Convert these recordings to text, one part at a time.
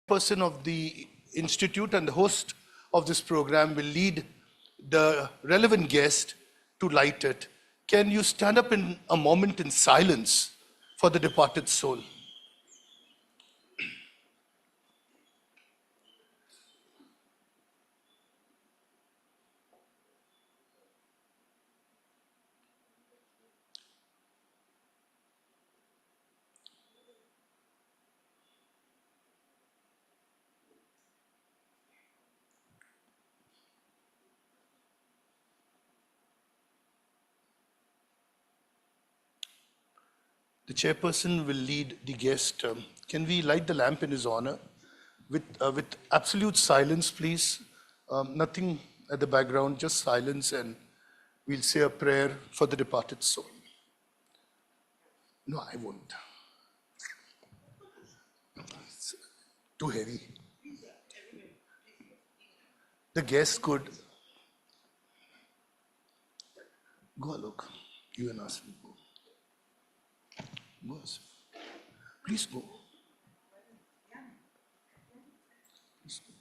Person of the institute and the host of this program will lead the relevant guest to light it. Can you stand up in a moment in silence for the departed soul? The chairperson will lead the guest. Can we light the lamp in his honor? With absolute silence, please. Nothing at the background, just silence, and we'll say a prayer for the departed soul. No, I won't. It's too heavy. The guest could go, look. You and us will go. Go, Asif. Please go. Please go.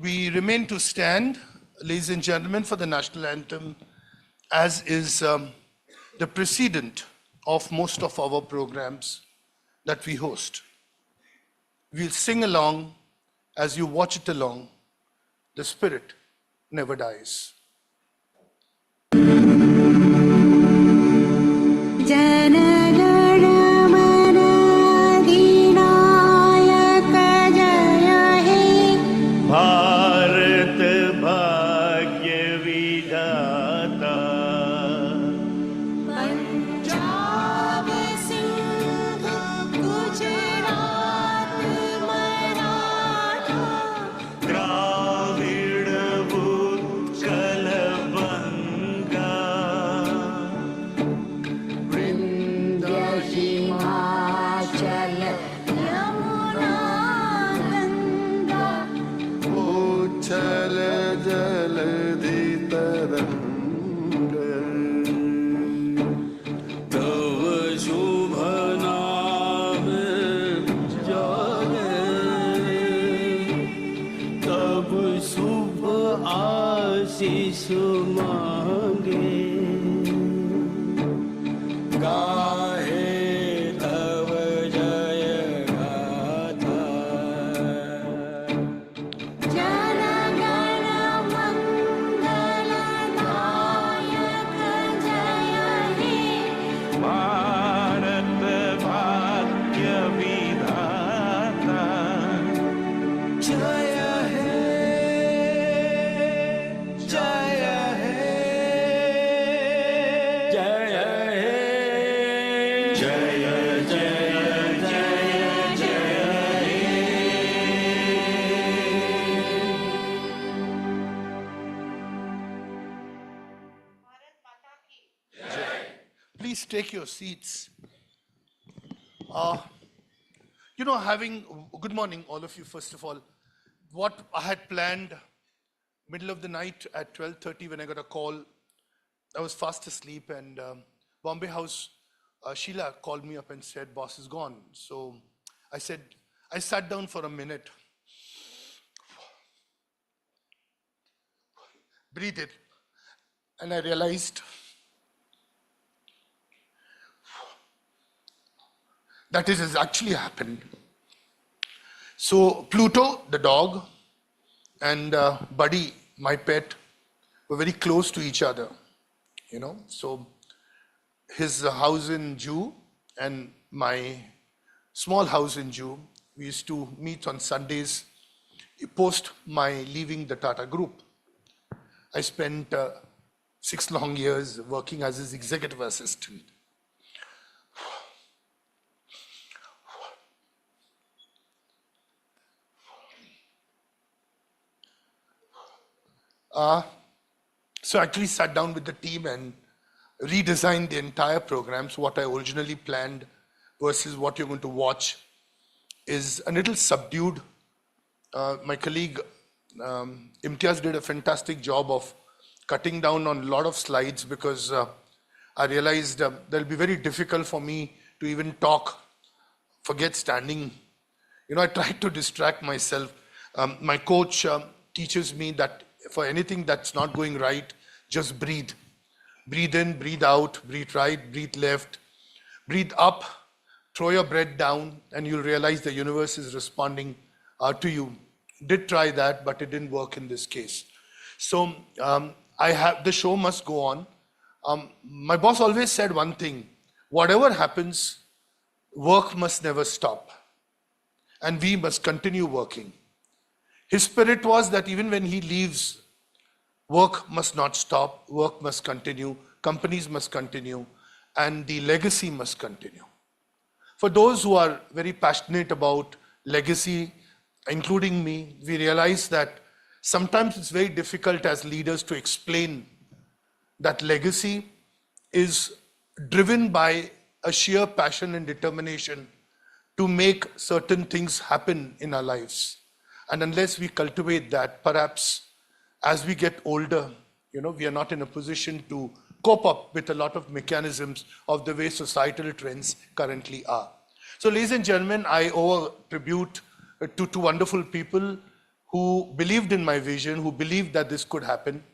We remain to stand, ladies and gentlemen, for the national anthem, as is the precedent of most of our programs that we host. We'll sing along as you watch it along. The spirit never dies. Please take your seats. Good morning, all of you, first of all. What I had planned, middle of the night at 12:30 when I got a call, I was fast asleep, and Bombay House, Sheila called me up and said, boss is gone. So I sat down for a minute, breathed it, and I realized that it has actually happened. So Pluto, the dog, and Buddy, my pet, were very close to each other, So his house in Jew and my small house in Jew, we used to meet on Sundays post my leaving the Tata Group. I spent 6 long years working as his executive assistant. So I actually sat down with the team and redesigned the entire program. So what I originally planned versus what you're going to watch is a little subdued. My colleague Imtiaz did a fantastic job of cutting down on a lot of slides because I realized that'll be very difficult for me to even talk, forget standing. I tried to distract myself. My coach teaches me that for anything that's not going right, just breathe. Breathe in, breathe out, breathe right, breathe left, breathe up, throw your breath down, and you'll realize the universe is responding to you. Did try that, but it didn't work in this case. So the show must go on. My boss always said one thing: whatever happens, work must never stop, and we must continue working. His spirit was that even when he leaves, work must not stop, work must continue, companies must continue, and the legacy must continue. For those who are very passionate about legacy, including me, we realize that sometimes it's very difficult as leaders to explain that legacy is driven by a sheer passion and determination to make certain things happen in our lives. And unless we cultivate that, perhaps as we get older, we are not in a position to cope up with a lot of mechanisms of the way societal trends currently are. So, ladies and gentlemen, I owe a tribute to two wonderful people who believed in my vision, who believed that this could happen.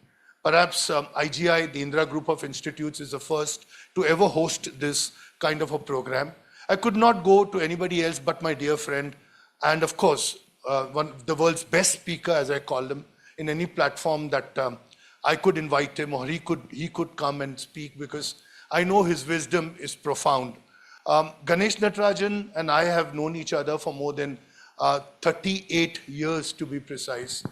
Perhaps IGI, the Indira Group of Institutes, is the first to ever host this kind of a program. I could not go to anybody else but my dear friend, and of course, the world's best speaker, as I call him, in any platform that I could invite him or he could come and speak, because I know his wisdom is profound. Ganesh Natarajan and I have known each other for more than 38 years, to be precise.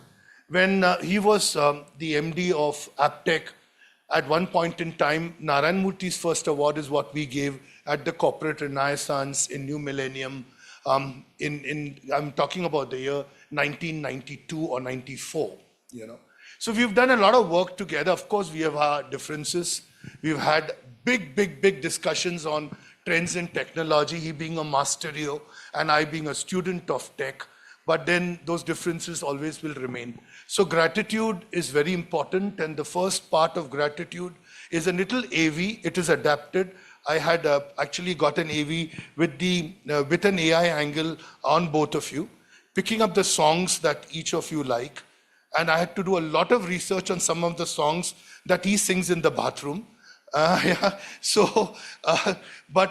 When he was the MD of AppTech, at one point in time, Narayan Murthy's first award is what we gave at the Corporate Renaissance in New Millennium. I'm talking about the year 1992 or 94, So we've done a lot of work together. Of course, we have our differences. We've had big discussions on trends in technology, he being a masterio and I being a student of tech. But then those differences always will remain. So gratitude is very important, and the first part of gratitude is a little AV. It is adapted. I had actually got an AV with an AI angle on both of you, picking up the songs that each of you like. And I had to do a lot of research on some of the songs that he sings in the bathroom. But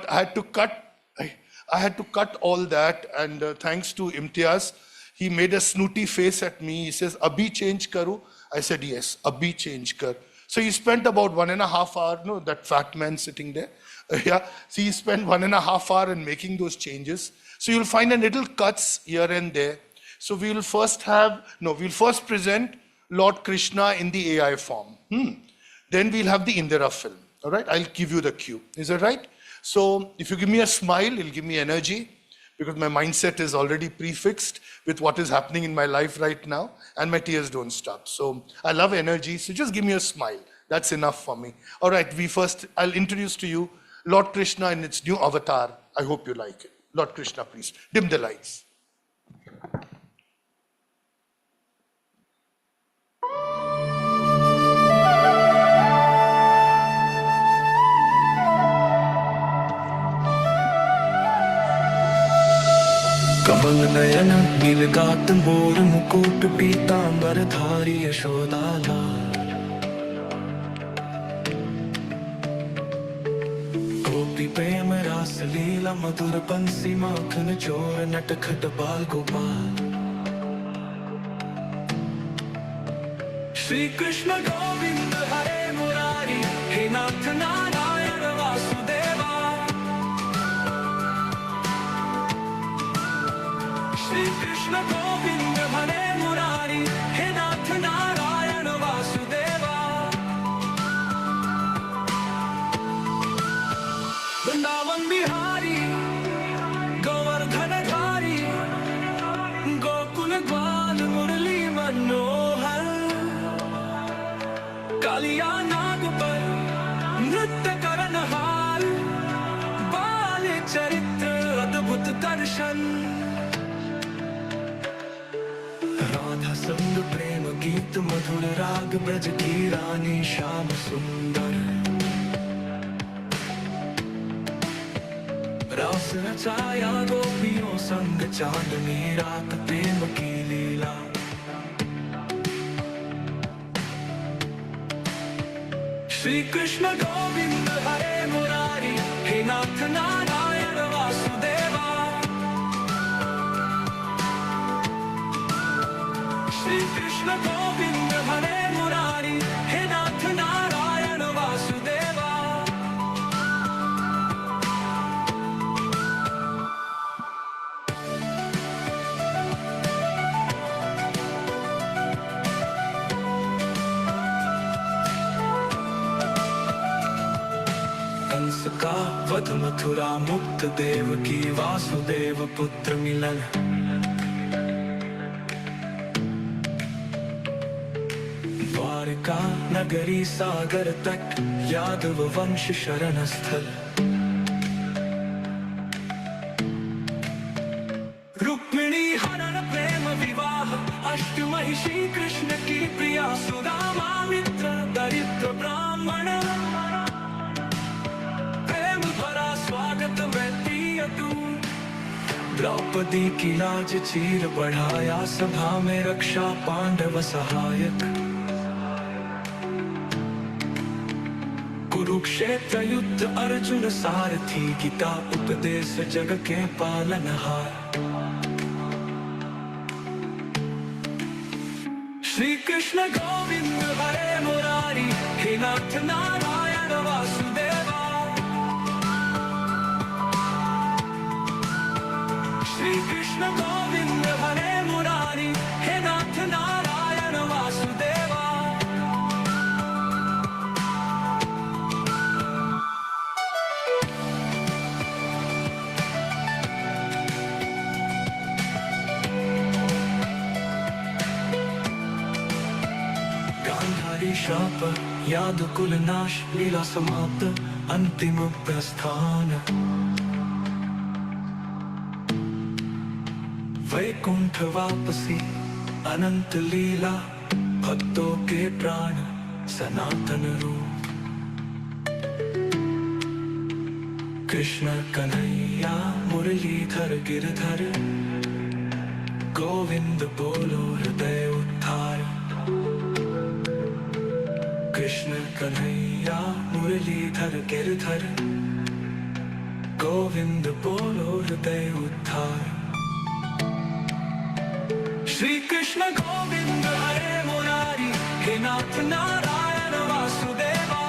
I had to cut all that, and thanks to Imtiaz, he made a snooty face at me. He says, "Abhi change karu?" I said, "Yes, abhi change kar." So he spent about 1.5 hours, that fat man sitting there. So he spent 1.5 hours in making those changes. So you'll find a little cuts here and there. So we'll first present Lord Krishna in the AI form. Then we'll have the Indira film. All right, I'll give you the cue. Is that right? So if you give me a smile, it'll give me energy, because my mindset is already prefixed with what is happening in my life right now, and my tears don't stop. So I love energy, so just give me a smile. That's enough for me. All right, I'll introduce to you Lord Krishna in its new avatar. I hope you like it. Lord Krishna, please, dim the lights. Kamal Nayan नीलगात मोर मुकुट पीतांबर धारी यशोदा लाल गोपी प्रेम रास लीला मधुर बंसी माखन चोर नटखट बाल गोपाल श्री कृष्ण गोविंद हरे मुरारी, हे नाथ नारायण वासुदेवा। श्री कृष्ण गोविंद हरे मुरारी, हे नाथ नारायण वासुदेवा। वृंदावन बिहारी, गोवर्धन धारी, गोकुल ग्वाल मुरली मनोहर। कालिया नाग पर नृत्य करनहार, बाल चरित्र अद्भुत दर्शन। राधा संग प्रेम गीत मधुर राग, ब्रज की रानी श्याम सुंदर। रास रचाया गोपियों संग, चांदनी रात प्रेम की लीला। श्री कृष्ण गोविंद हरे मुरारी, हे नाथ नारायण वासुदेवा। श्री कृष्ण गोविंद हरे मुरारी, हे नाथ नारायण वासुदेवा। कंस का वध मथुरा मुक्त, देव की वासुदेव पुत्र मिलन। द्वारका नगरी सागर तट, यादव वंश शरण स्थल। रुक्मिणी हरण प्रेम विवाह, अष्टमही श्री कृष्ण की प्रिया। सुदामा मित्र दरिद्र ब्राह्मण, प्रेम भरा स्वागत वैती अटूट। द्रौपदी की लाज चीर बढ़ाया, सभा में रक्षा पांडव सहायक। कुरुक्षेत्र युद्ध अर्जुन सारथी, गीता उपदेश जग के पालनहार। श्री कृष्ण गोविंद हरे मुरारी, हे नाथ नारायण वासुदेवा। श्री कृष्ण गोविंद हरे मुरारी, हे नाथ नारायण वासुदेवा। गांधारी शाप, याद कुल नाश, लीला समाप्त अंतिम प्रस्थान। वैकुंठ वापसी अनंत लीला, भक्तों के प्राण सनातन रूप। कृष्ण कन्हैया मुरलीधर गिरधर, गोविंद बोलो हृदय उद्धार। कृष्ण कन्हैया मुरलीधर गिरधर, गोविंद बोलो हृदय उद्धार। श्री कृष्ण गोविंद हरे मुरारी, हे नाथ नारायण वासुदेवा।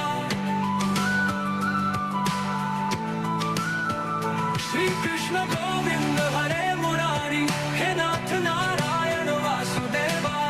श्री कृष्ण गोविंद हरे मुरारी, हे नाथ Narayan Vasudeva.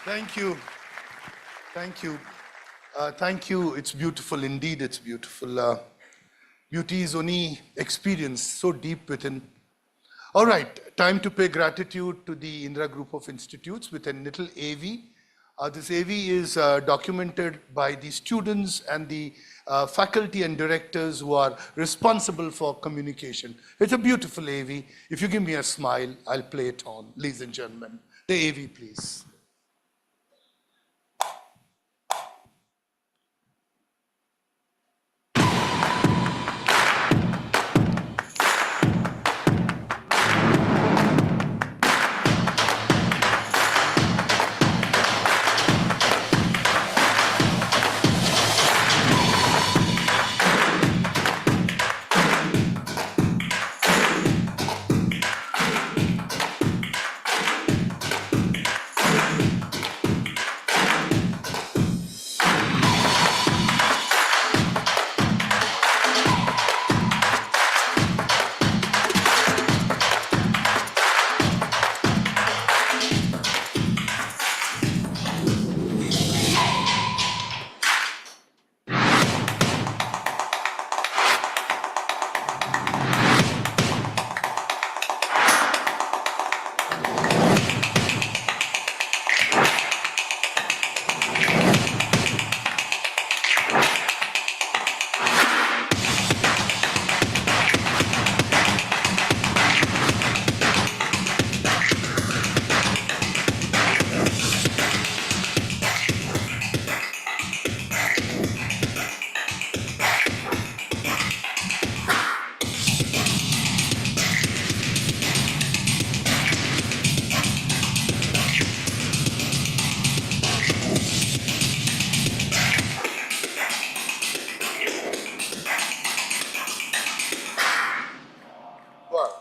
Thank you. Thank you. Thank you. It's beautiful. Indeed, it's beautiful. Beauty is only experienced so deep within. All right, time to pay gratitude to the Indira Group of Institutes with a little AV. This AV is documented by the students and the faculty and directors who are responsible for communication. It's a beautiful AV. If you give me a smile, I'll play it on, ladies and gentlemen. The AV, please.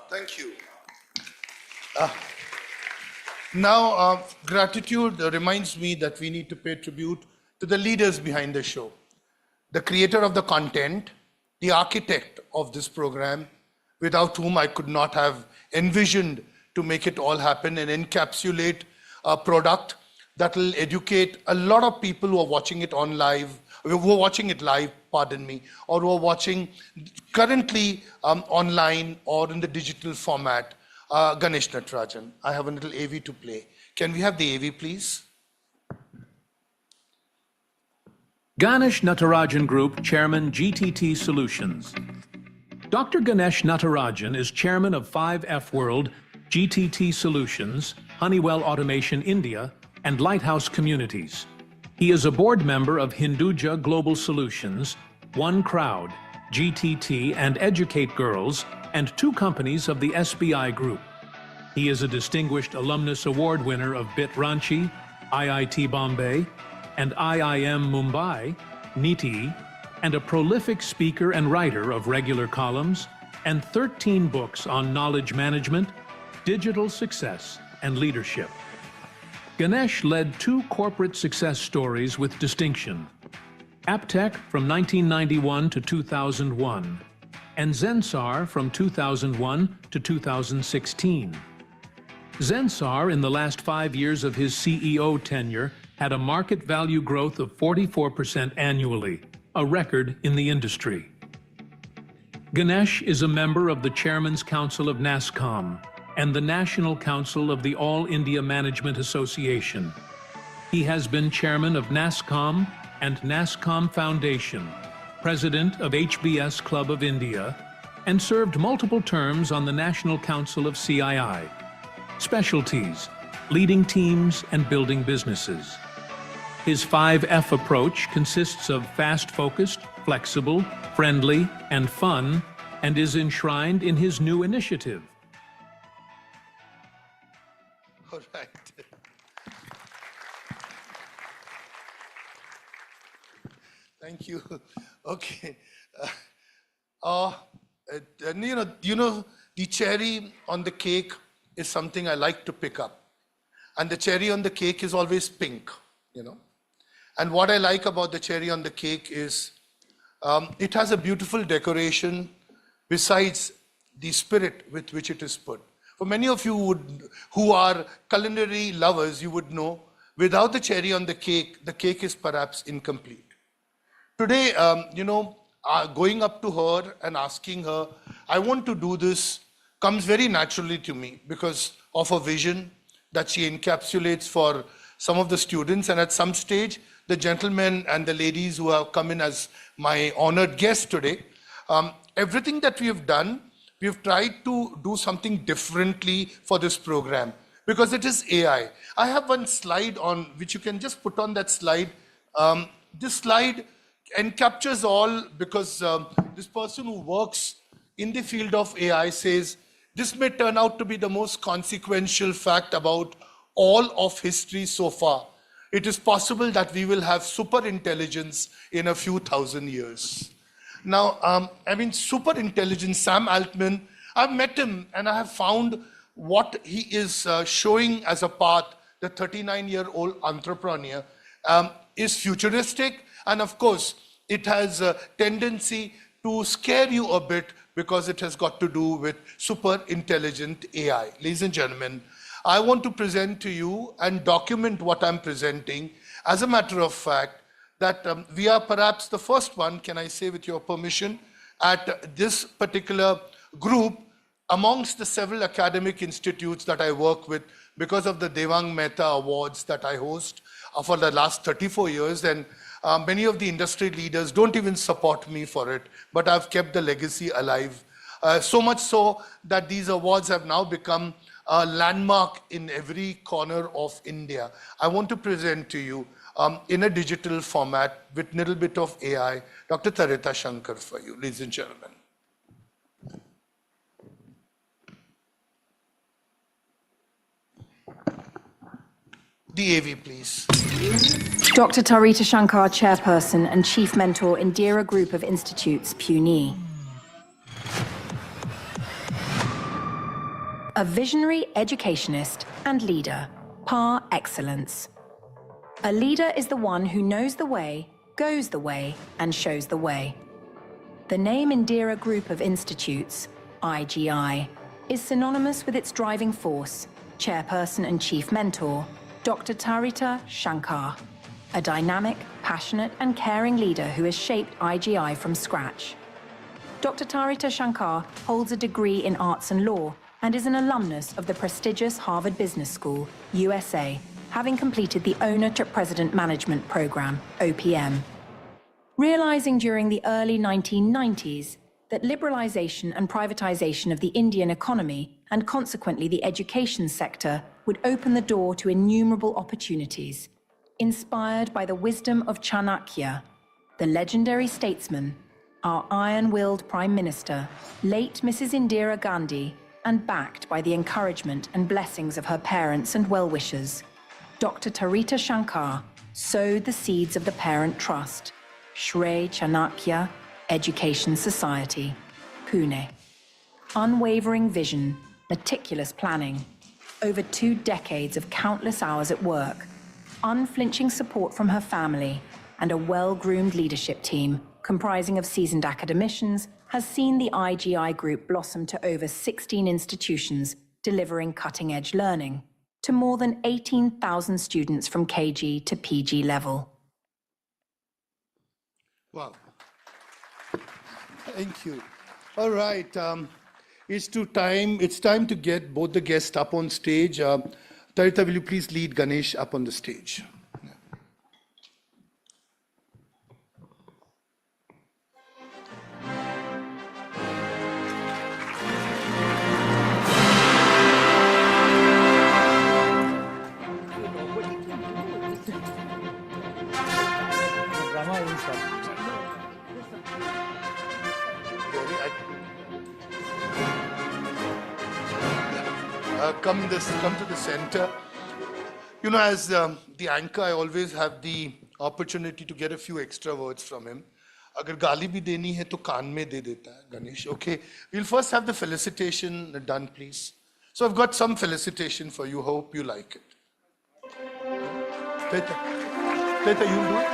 Thank you. Now, gratitude reminds me that we need to pay tribute to the leaders behind the show, the creator of the content, the architect of this program, without whom I could not have envisioned to make it all happen and encapsulate a product that will educate a lot of people who are watching it on live, who are watching it live, pardon me, or who are watching currently online or in the digital format. Ganesh Natarajan, I have a little AV to play. Can we have the AV, please? Ganesh Natarajan Group Chairman, GTT Solutions. Dr. Ganesh Natarajan is chairman of 5F World, GTT Solutions, Honeywell Automation India, and Lighthouse Communities. He is a board member of Hinduja Global Solutions, One Crowd, GTT, and Educate Girls, and 2 companies of the SBI Group. He is a distinguished alumnus award winner of BIT Ranchi, IIT Bombay, and IIM Mumbai, NITI, and a prolific speaker and writer of regular columns and 13 books on knowledge management, digital success, and leadership. Ganesh led 2 corporate success stories with distinction: Aptech from 1991 to 2001, and Zensar from 2001 to 2016. Zensar, in the last 5 years of his CEO tenure, had a market value growth of 44% annually, a record in the industry. Ganesh is a member of the Chairman's Council of NASSCOM and the National Council of the All India Management Association. He has been chairman of NASSCOM and NASSCOM Foundation, president of HBS Club of India, and served multiple terms on the National Council of CII. Specialties: leading teams and building businesses. His 5F approach consists of fast-focused, flexible, friendly, and fun, and is enshrined in his new initiative. All right. Thank you. Okay. And the cherry on the cake is something I like to pick up. And the cherry on the cake is always pink, And what I like about the cherry on the cake is it has a beautiful decoration besides the spirit with which it is put. For many of you who are culinary lovers, you would know, without the cherry on the cake is perhaps incomplete. Today, going up to her and asking her, I want to do this, comes very naturally to me because of a vision that she encapsulates for some of the students, and at some stage, the gentlemen and the ladies who have come in as my honored guests today. Everything that we have done, we have tried to do something differently for this program because it is AI. I have one slide on which you can just put on that slide. This slide captures all because this person who works in the field of AI says this may turn out to be the most consequential fact about all of history so far. It is possible that we will have super intelligence in a few thousand years. Now, super intelligence, Sam Altman, I've met him and I have found what he is showing as a path, the 39-year-old entrepreneur, is futuristic. And of course, it has a tendency to scare you a bit because it has got to do with super intelligent AI. Ladies and gentlemen, I want to present to you and document what I'm presenting. As a matter of fact, that we are perhaps the first one, can I say with your permission, at this particular group amongst the several academic institutes that I work with because of the Devang Mehta Awards that I host for the last 34 years. And many of the industry leaders don't even support me for it, but I've kept the legacy alive. So much so that these awards have now become a landmark in every corner of India. I want to present to you in a digital format with a little bit of AI, Dr. Tarita Shankar for you, ladies and gentlemen. The AV, please. Dr. Tarita Shankar, Chairperson and Chief Mentor, Indira Group of Institutes, Pune. A visionary educationist and leader, par excellence. A leader is the one who knows the way, goes the way, and shows the way. The name Indira Group of Institutes, IGI, is synonymous with its driving force, Chairperson and Chief Mentor, Dr. Tarita Shankar, a dynamic, passionate, and caring leader who has shaped IGI from scratch. Dr. Tarita Shankar holds a degree in arts and law and is an alumnus of the prestigious Harvard Business School, USA, having completed the Owner-to-President Management Program, OPM. Realizing during the early 1990s that liberalization and privatization of the Indian economy and consequently the education sector would open the door to innumerable opportunities, inspired by the wisdom of Chanakya, the legendary statesman, our iron-willed Prime Minister, late Mrs. Indira Gandhi, and backed by the encouragement and blessings of her parents and well-wishers, Dr. Tarita Shankar sowed the seeds of the parent trust, Shri Chanakya Education Society, Pune. Unwavering vision, meticulous planning, over 2 decades of countless hours at work, unflinching support from her family, and a well-groomed leadership team comprising of seasoned academicians has seen the IGI Group blossom to over 16 institutions delivering cutting-edge learning to more than 18,000 students from KG to PG level. Wow. Thank you. All right. It's time to get both the guests up on stage. Tarita, will you please lead Ganesh up on the stage? Come to the center. You know, as the anchor, I always have the opportunity to get a few extra words from him. Agar gali bhi deni hai to kaan mein de deta hai, Ganesh. Okay, we'll first have the felicitation done, please. So I've got some felicitation for you. Hope you like it. Teta, you'll do it.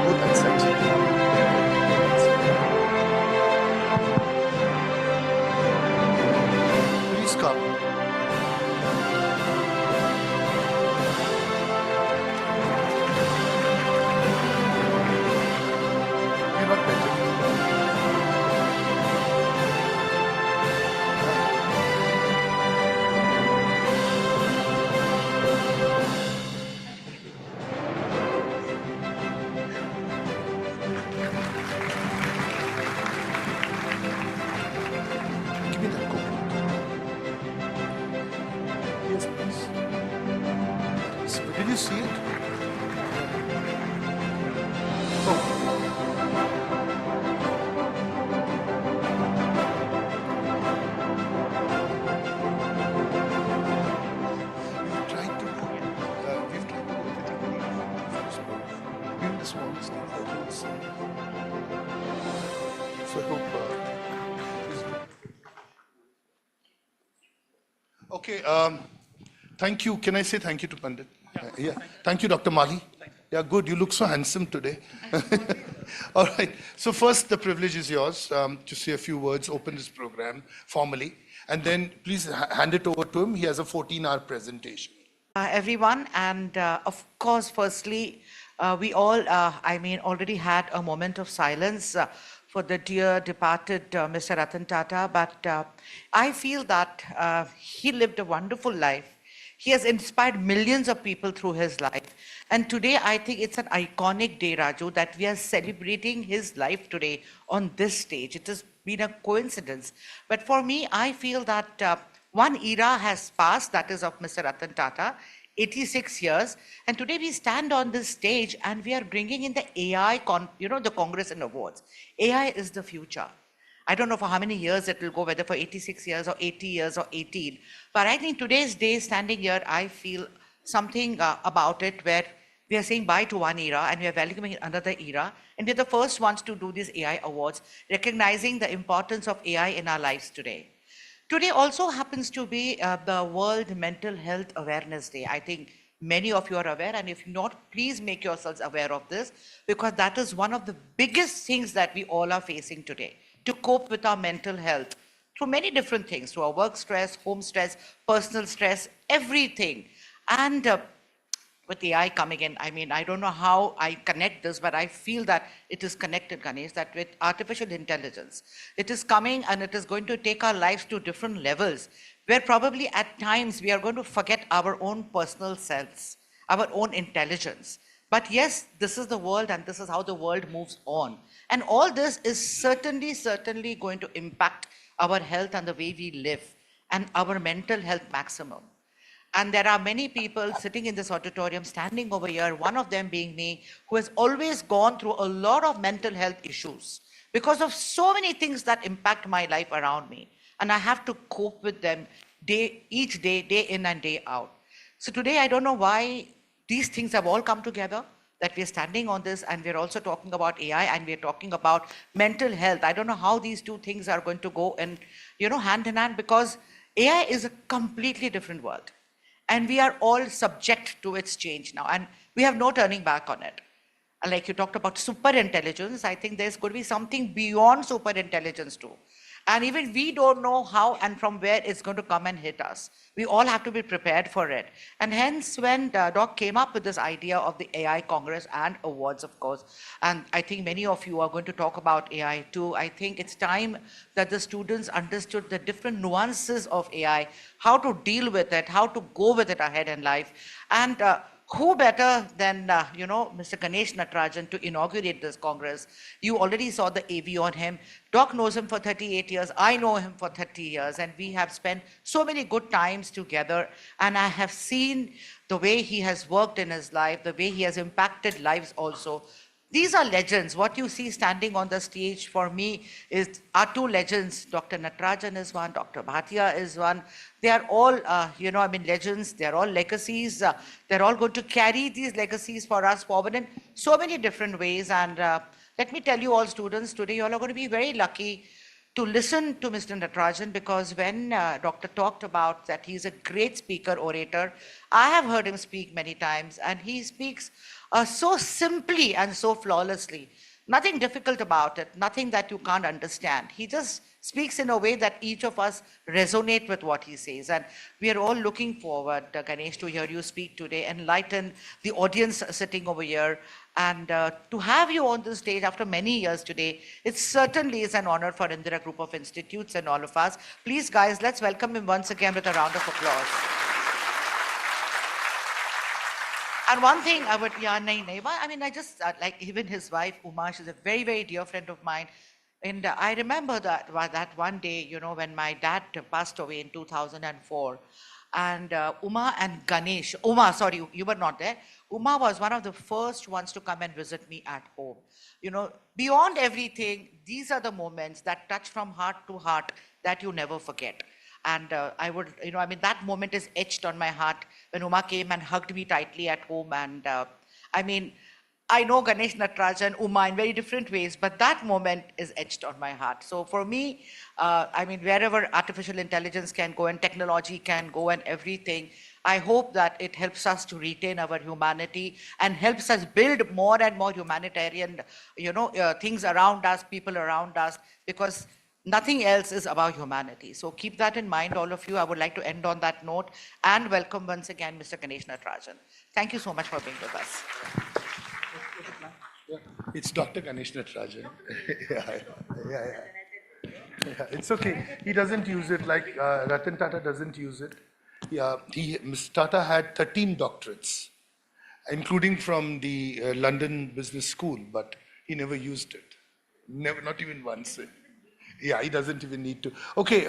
Oh, that's actually. Please come. You're not better. Honestly, I think so. So I hope. Okay. Thank you. Can I say thank you to Pandit? Yeah. Thank you, Dr. Mali. Yeah, good. You look so handsome today. All right. So first, the privilege is yours to say a few words, open this program formally, and then please hand it over to him. He has a 14-hour presentation. Everyone, and of course, firstly, we all, already had a moment of silence for the dear departed Mr. Ratan Tata, but I feel that he lived a wonderful life. He has inspired millions of people through his life. And today, I think it's an iconic day, Raju, that we are celebrating his life today on this stage. It has been a coincidence. But for me, I feel that one era has passed, that is of Mr. Ratan Tata, 86 years. And today we stand on this stage and we are bringing in the AI, the Congress and Awards. AI is the future. I don't know for how many years it will go, whether for 86 years or 80 years or 18. But I think today's day, standing here, I feel something about it where we are saying bye to one era and we are welcoming another era. And we're the first ones to do these AI awards, recognizing the importance of AI in our lives today. Today also happens to be the World Mental Health Awareness Day. I think many of you are aware, and if not, please make yourselves aware of this, because that is one of the biggest things that we all are facing today, to cope with our mental health through many different things, through our work stress, home stress, personal stress, everything. And with AI coming in, I don't know how I connect this, but I feel that it is connected, Ganesh, that with artificial intelligence, it is coming and it is going to take our lives to different levels, where probably at times we are going to forget our own personal selves, our own intelligence. But yes, this is the world and this is how the world moves on. And all this is certainly going to impact our health and the way we live and our mental health maximum. And there are many people sitting in this auditorium, standing over here, one of them being me, who has always gone through a lot of mental health issues because of so many things that impact my life around me. And I have to cope with them each day, day in and day out. So today, I don't know why these things have all come together, that we're standing on this and we're also talking about AI and we're talking about mental health. I don't know how these two things are going to go and, hand in hand, because AI is a completely different world. And we are all subject to its change now, and we have no turning back on it. And like you talked about super intelligence, I think there's going to be something beyond super intelligence too. And even we don't know how and from where it's going to come and hit us. We all have to be prepared for it. And hence, when Doc came up with this idea of the AI Congress and awards, of course, and I think many of you are going to talk about AI too, I think it's time that the students understood the different nuances of AI, how to deal with it, how to go with it ahead in life. And who better than, Mr. Ganesh Natarajan to inaugurate this Congress? You already saw the AV on him. Doc knows him for 38 years. I know him for 30 years. And we have spent so many good times together. And I have seen the way he has worked in his life, the way he has impacted lives also. These are legends. What you see standing on the stage for me are two legends. Dr. Natarajan is one, Dr. Bhatia is one. They are all, legends. They are all legacies. They're all going to carry these legacies for us forward in so many different ways. And let me tell you all students, today you all are going to be very lucky to listen to Mr. Natarajan, because when Doctor talked about that he's a great speaker, orator, I have heard him speak many times, and he speaks so simply and so flawlessly. Nothing difficult about it, nothing that you can't understand. He just speaks in a way that each of us resonate with what he says. And we are all looking forward, Ganesh, to hear you speak today, enlighten the audience sitting over here. And to have you on the stage after many years today, it certainly is an honor for Indira Group of Institutes and all of us. Please, guys, let's welcome him once again with a round of applause. And one thing I would, I just, like even his wife, Uma, she's a very, very dear friend of mine. And I remember that one day, when my dad passed away in 2004, and Uma, sorry, you were not there. Uma was one of the first ones to come and visit me at home. Beyond everything, these are the moments that touch from heart to heart that you never forget. And that moment is etched on my heart when Uma came and hugged me tightly at home. And I know Ganesh Natarajan, Uma in very different ways, but that moment is etched on my heart. So for me, I mean, wherever artificial intelligence can go and technology can go and everything, I hope that it helps us to retain our humanity and helps us build more and more humanitarian, things around us, people around us, because nothing else is about humanity. So keep that in mind, all of you. I would like to end on that note and welcome once again Mr. Ganesh Natarajan. Thank you so much for being with us. It's Dr. Ganesh Natarajan. Yeah. It's okay. He doesn't use it like Ratan Tata doesn't use it. Yeah, Mr. Tata had 13 doctorates, including from the London Business School, but he never used it. Never, not even once. Yeah, he doesn't even need to. Okay,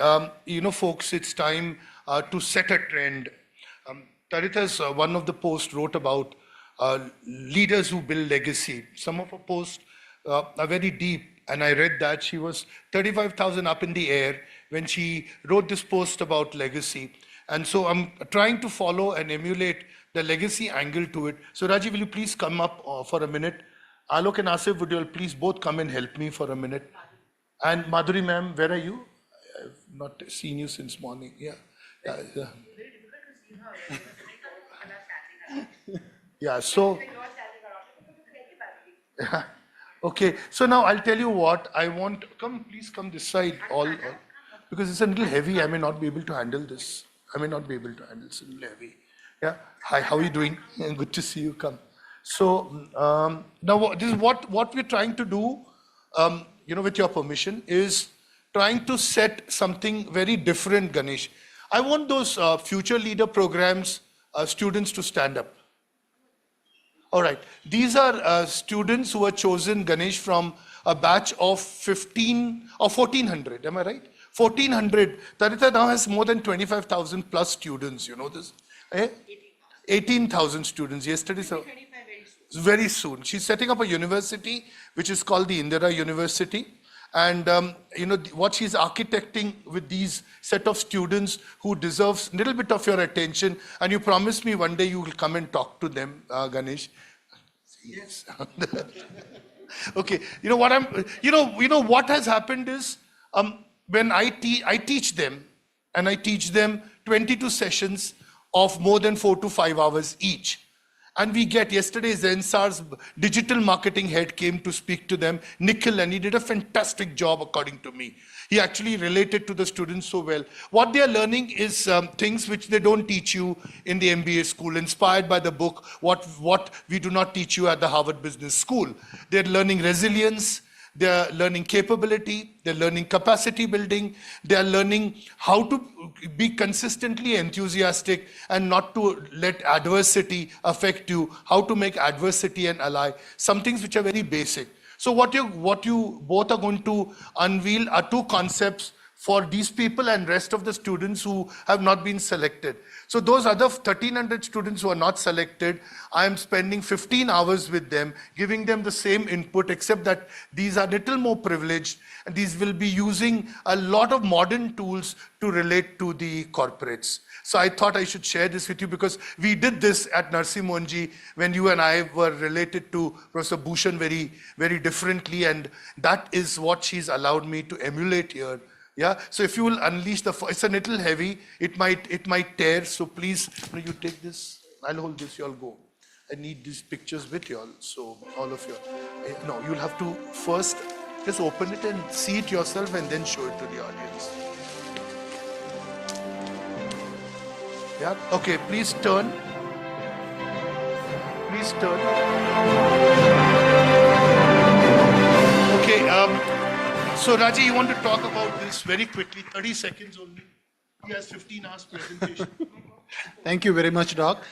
folks, it's time to set a trend. Tarita's one of the posts wrote about leaders who build legacy. Some of her posts are very deep, and I read that she was 35,000 up in the air when she wrote this post about legacy. And so I'm trying to follow and emulate the legacy angle to it. So Raji, will you please come up for a minute? Alok and Asif, would you all please both come and help me for a minute? And Madhuri ma'am, where are you? I've not seen you since morning. Yeah. Yeah, so. Okay, so now I'll tell you what I want. Please come this side, all, because it's a little heavy. I may not be able to handle this. It's a little heavy. Yeah. Hi, how are you doing? Good to see you. Come. So now this is what we're trying to do. With your permission, is trying to set something very different, Ganesh. I want those future leader programs students to stand up. All right. These are students who were chosen, Ganesh, from a batch of 15 or 1,400. Am I right? 1,400. Tarita now has more than 25,000 plus students. You know this? 18,000 students. Yesterday, so very soon. She's setting up a university, which is called the Indira University. And what she's architecting with these set of students who deserves a little bit of your attention. And you promised me one day you will come and talk to them, Ganesh. Yes. Okay. What has happened is when I teach them, and I teach them 22 sessions of more than 4 to 5 hours each. And we get, yesterday Zensar's digital marketing head came to speak to them, Nikhil, and he did a fantastic job according to me. He actually related to the students so well. What they are learning is things which they don't teach you in the MBA school, inspired by the book, what we do not teach you at the Harvard Business School. They're learning resilience, they're learning capability, they're learning capacity building, they're learning how to be consistently enthusiastic and not to let adversity affect you, how to make adversity an ally, some things which are very basic. So what you both are going to unveil are two concepts for these people and rest of the students who have not been selected. So those other 1,300 students who are not selected, I am spending 15 hours with them, giving them the same input, except that these are little more privileged, and these will be using a lot of modern tools to relate to the corporates. So I thought I should share this with you because we did this at Narsi Monji when you and I were related to Professor Bhushan very, very differently, and that is what she's allowed me to emulate here. Yeah, so if you will unleash it's a little heavy, it might tear, so please, you take this, I'll hold this, you all go. I need these pictures with you all, so all of you. No, you'll have to first just open it and see it yourself and then show it to the audience. Yeah, okay, please turn. Please turn. Okay, so Raji, you want to talk about this very quickly, 30 seconds only. He has 15 hours presentation. Thank you very much, Doc.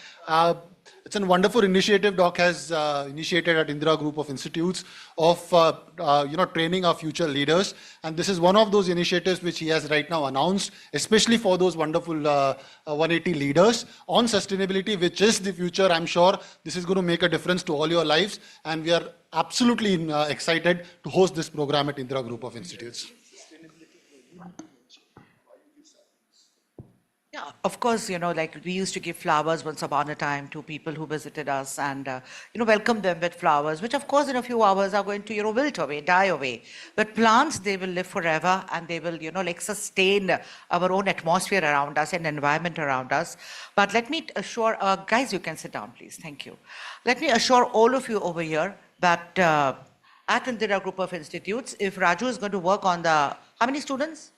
It's a wonderful initiative Doc has initiated at Indira Group of Institutes of training our future leaders. And this is one of those initiatives which he has right now announced, especially for those wonderful 180 leaders on sustainability, which is the future. I'm sure this is going to make a difference to all your lives. And we are absolutely excited to host this program at Indira Group of Institutes. Yeah, of course, like we used to give flowers once upon a time to people who visited us and, welcome them with flowers, which of course in a few hours are going to, wilt away, die away. But plants, they will live forever and they will, like sustain our own atmosphere around us and environment around us. But let me assure, guys, you can sit down, please. Thank you. Let me assure all of you over here that at Indira Group of Institutes, if Raju is going to work on the, how many students?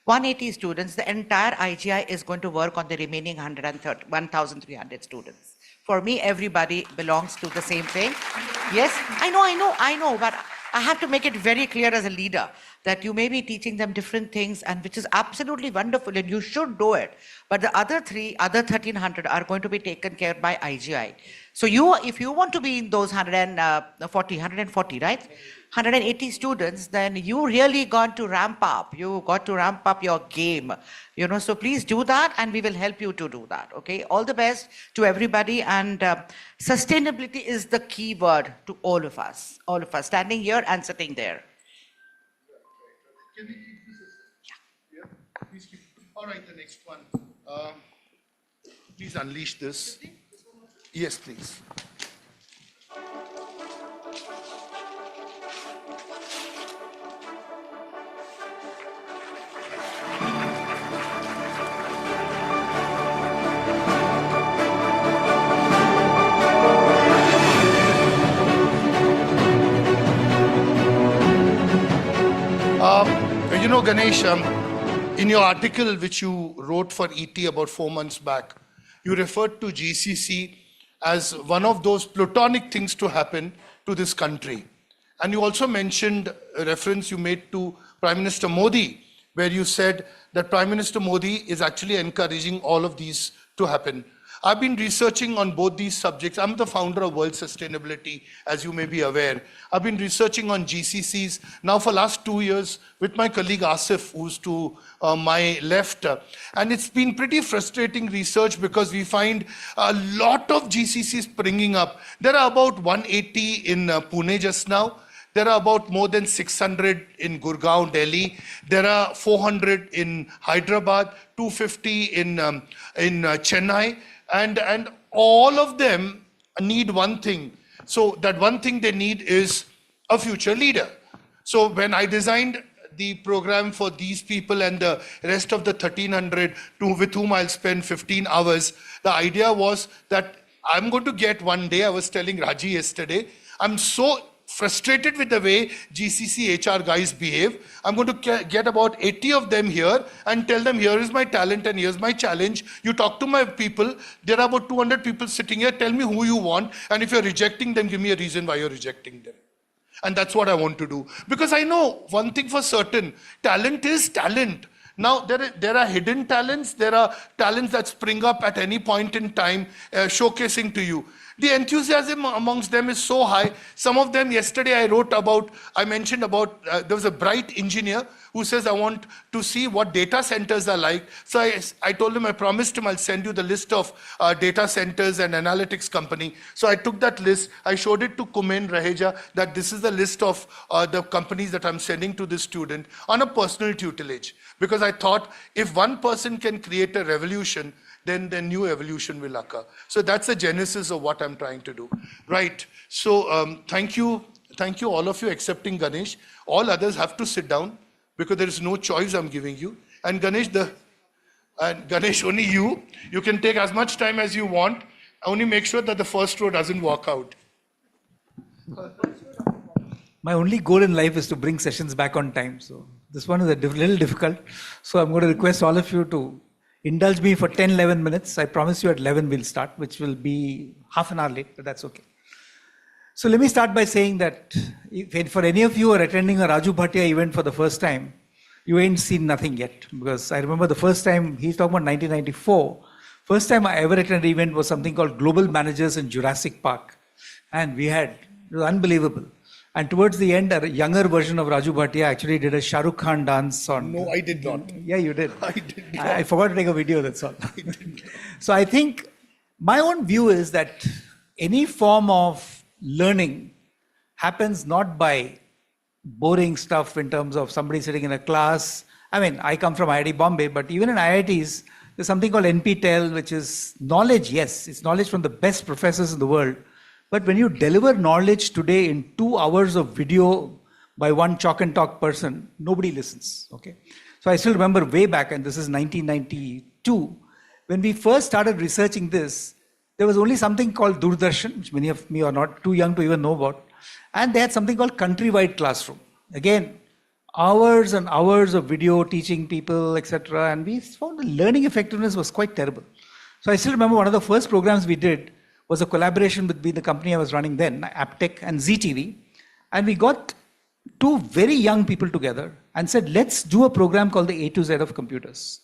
180 students, the entire IGI is going to work on the remaining 1,300 students. For me, everybody belongs to the same thing. Yes, I know, but I have to make it very clear as a leader that you may be teaching them different things, and which is absolutely wonderful, and you should do it. But the other 1,300 are going to be taken care by IGI. So if you want to be in those 140, right? 180 students, then you really got to ramp up. You got to ramp up your game. So please do that, and we will help you to do that. Okay. All the best to everybody, and sustainability is the key word to all of us standing here and sitting there. Can we keep this? Yeah. Please keep. All right, the next one. Please unleash this. Yes, please. Ganesh, in your article which you wrote for ET about 4 months back, you referred to GCC as one of those platonic things to happen to this country. And you also mentioned a reference you made to Prime Minister Modi, where you said that Prime Minister Modi is actually encouraging all of these to happen. I've been researching on both these subjects. I'm the founder of World Sustainability, as you may be aware. I've been researching on GCCs now for last 2 years with my colleague Asif, who's to my left. And it's been pretty frustrating research because we find a lot of GCCs springing up. There are about 180 in Pune just now. There are about more than 600 in Gurgaon, Delhi. There are 400 in Hyderabad, 250 in Chennai. And all of them need one thing. So that one thing they need is a future leader. So when I designed the program for these people and the rest of the 1,300 with whom I'll spend 15 hours, the idea was that I'm going to get one day, I was telling Raji yesterday, I'm so frustrated with the way GCC HR guys behave. I'm going to get about 80 of them here and tell them, here is my talent and here's my challenge. You talk to my people. There are about 200 people sitting here. Tell me who you want. And if you're rejecting them, give me a reason why you're rejecting them. And that's what I want to do. Because I know one thing for certain, talent is talent. Now, there are hidden talents. There are talents that spring up at any point in time, showcasing to you. The enthusiasm amongst them is so high. Some of them, yesterday I mentioned about, there was a bright engineer who says, I want to see what data centers are like. So I told him, I promised him I'll send you the list of data centers and analytics company. So I took that list, I showed it to Kumen Raheja, that this is the list of the companies that I'm sending to this student on a personal tutelage. Because I thought, if one person can create a revolution, then the new evolution will occur. So that's the genesis of what I'm trying to do. Right, so thank you all of you accepting Ganesh. All others have to sit down because there is no choice I'm giving you. And Ganesh, only you can take as much time as you want, only make sure that the first row doesn't walk out. My only goal in life is to bring sessions back on time. So this one is a little difficult. So I'm going to request all of you to indulge me for 10-11 minutes. I promise you at 11 we'll start, which will be half an hour late, but that's okay. So let me start by saying that if for any of you who are attending a Raju Bhatia event for the first time, you ain't seen nothing yet. Because I remember the first time, he's talking about 1994, first time I ever attended an event was something called Global Managers in Jurassic Park. And it was unbelievable. And towards the end, a younger version of Raju Bhatia actually did a Shah Rukh Khan dance on... No, I did not. Yeah, you did. I did not. I forgot to take a video, that's all. So I think my own view is that any form of learning happens not by boring stuff in terms of somebody sitting in a class. I mean, I come from IIT Bombay, but even in IITs, There's something called NPTEL, which is knowledge, yes, it's knowledge from the best professors in the world. But when you deliver knowledge today in 2 hours of video by one chalk and talk person, nobody listens, okay? So I still remember way back, and this is 1992, when we first started researching this, there was only something called Doordarshan, which many of me are not too young to even know about. And they had something called countrywide classroom. Again, hours and hours of video teaching people, etc. And we found the learning effectiveness was quite terrible. So I still remember one of the first programs we did was a collaboration between the company I was running then, Aptech and ZTV. And we got 2 very young people together and said, let's do a program called the A to Z of computers.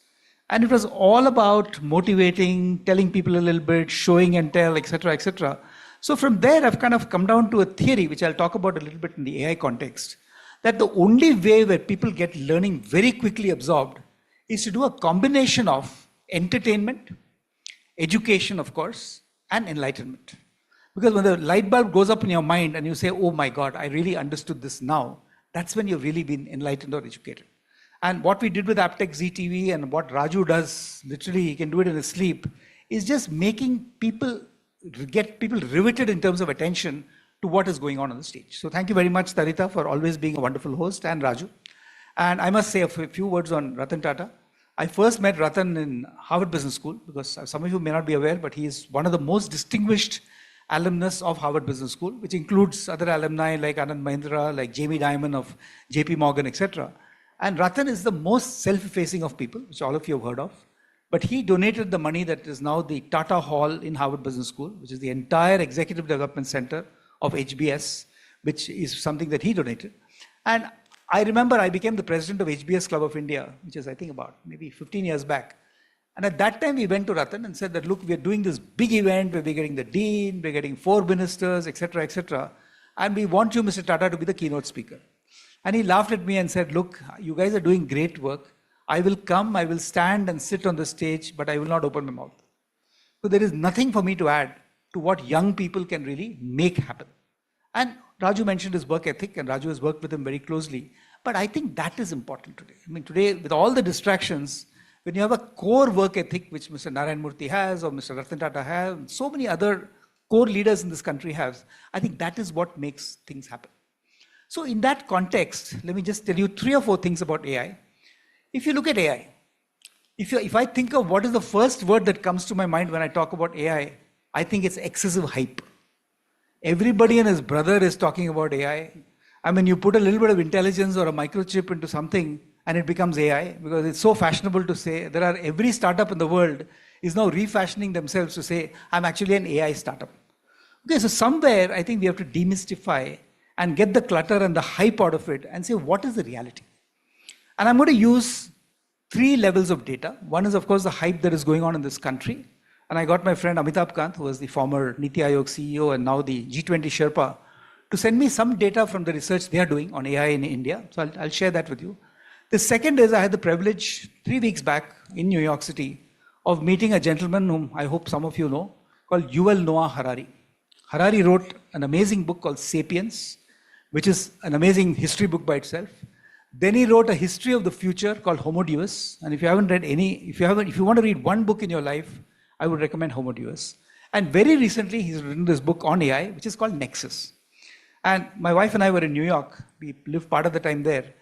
And it was all about motivating, telling people a little bit, showing and tell, etc., etc. So from there, I've kind of come down to a theory, which I'll talk about a little bit in the AI context, that the only way where people get learning very quickly absorbed is to do a combination of entertainment, education, of course, and enlightenment. Because when the light bulb goes up in your mind and you say, oh my God, I really understood this now, that's when you've really been enlightened or educated. And what we did with Aptech ZTV and what Raju does, literally he can do it in his sleep, is just making people, get people riveted in terms of attention to what is going on the stage. So thank you very much, Tarita, for always being a wonderful host, and Raju. And I must say a few words on Ratan Tata. I first met Ratan in Harvard Business School, because some of you may not be aware, but he is one of the most distinguished alumnus of Harvard Business School, which includes other alumni like Anand Mahindra, like Jamie Dimon of JP Morgan, etc. And Ratan is the most self-effacing of people, which all of you have heard of. But he donated the money that is now the Tata Hall in Harvard Business School, which is the entire Executive Development Center of HBS, which is something that he donated. And I remember I became the president of HBS Club of India, which is I think about maybe 15 years back. And at that time we went to Ratan and said that, look, we're doing this big event where we're getting the dean, we're getting 4 ministers, etc., etc. And we want you, Mr. Tata, to be the keynote speaker. And he laughed at me and said, look, you guys are doing great work. I will come, I will stand and sit on the stage, but I will not open my mouth. So there is nothing for me to add to what young people can really make happen. And Raju mentioned his work ethic, and Raju has worked with him very closely. But I think that is important today. I mean, today, with all the distractions, when you have a core work ethic, which Mr. Narayan Murthy has, or Mr. Ratan Tata has, and so many other core leaders in this country have, I think that is what makes things happen. So in that context, let me just tell you 3 or 4 things about AI. If you look at AI, if I think of what is the first word that comes to my mind when I talk about AI, I think it's excessive hype. Everybody and his brother is talking about AI. I mean, you put a little bit of intelligence or a microchip into something and it becomes AI, because it's so fashionable to say. Every startup in the world is now refashioning themselves to say, I'm actually an AI startup. Okay, so somewhere I think we have to demystify and get the clutter and the hype out of it and say, what is the reality? And I'm going to use 3 levels of data. One is, of course, the hype that is going on in this country. And I got my friend Amitabh Kant, who was the former Niti Aayog CEO and now the G20 Sherpa, to send me some data from the research they are doing on AI in India. So I'll share that with you. The second is I had the privilege 3 weeks back in New York City of meeting a gentleman whom I hope some of you know, called Yuval Noah Harari. Harari wrote an amazing book called Sapiens, which is an amazing history book by itself. Then he wrote a history of the future called Homo Deus. And if you haven't read if you want to read one book in your life, I would recommend Homo Deus. And very recently, he's written this book on AI, which is called Nexus. And my wife and I were in New York. We lived part of the time there.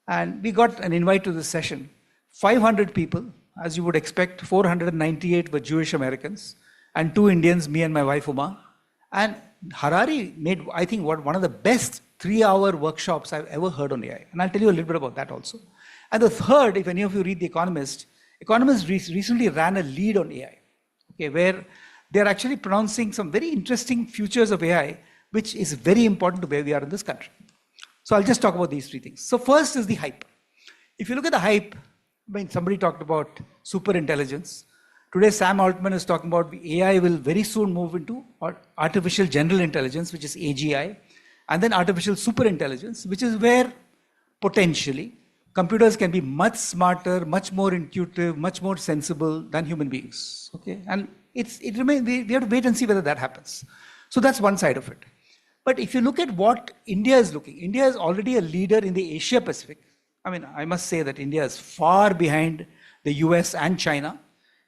And we got an invite to this session. 500 people, as you would expect. 498 were Jewish Americans and 2 Indians, me and my wife Uma. And Harari made, I think, one of the best 3-hour workshops I've ever heard on AI. And I'll tell you a little bit about that also. And the third, if any of you read The Economist, Economist recently ran a lead on AI, okay, where they're actually pronouncing some very interesting futures of AI, which is very important to where we are in this country. So I'll just talk about these 3 things. So first is the hype. If you look at the hype, I mean, somebody talked about super intelligence. Today, Sam Altman is talking about AI will very soon move into artificial general intelligence, which is AGI, and then artificial super intelligence, which is where potentially computers can be much smarter, much more intuitive, much more sensible than human beings. Okay, and it remains. We have to wait and see whether that happens. So that's one side of it. But if you look at what India is looking, India is already a leader in the Asia Pacific. I mean, I must say that India is far behind the US and China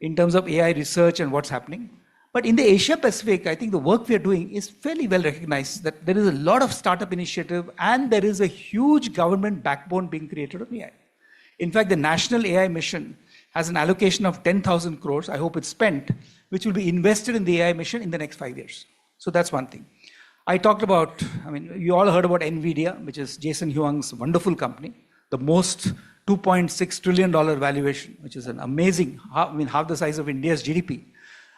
in terms of AI research and what's happening. But in the Asia Pacific, I think the work we are doing is fairly well recognized that there is a lot of startup initiative and there is a huge government backbone being created on AI. In fact, the National AI Mission has an allocation of 10,000 crores, I hope it's spent, which will be invested in the AI mission in the next 5 years. So that's one thing. I talked about, you all heard about NVIDIA, which is Jason Huang's wonderful company, the most $2.6 trillion valuation, which is an amazing, half the size of India's GDP.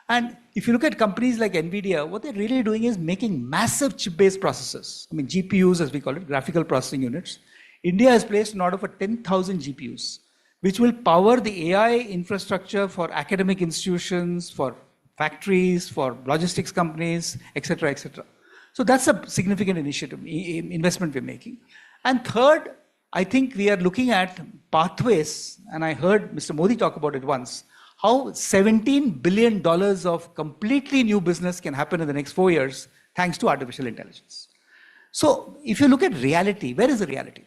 And if you look at companies like NVIDIA, what they're really doing is making massive chip-based processors. GPUs, as we call it, graphical processing units. India has placed an order for 10,000 GPUs, which will power the AI infrastructure for academic institutions, for factories, for logistics companies, etc., etc. So that's a significant initiative, investment we're making. And third, I think we are looking at pathways, and I heard Mr. Modi talk about it once, how $17 billion of completely new business can happen in the next 4 years thanks to artificial intelligence. So if you look at reality, where is the reality?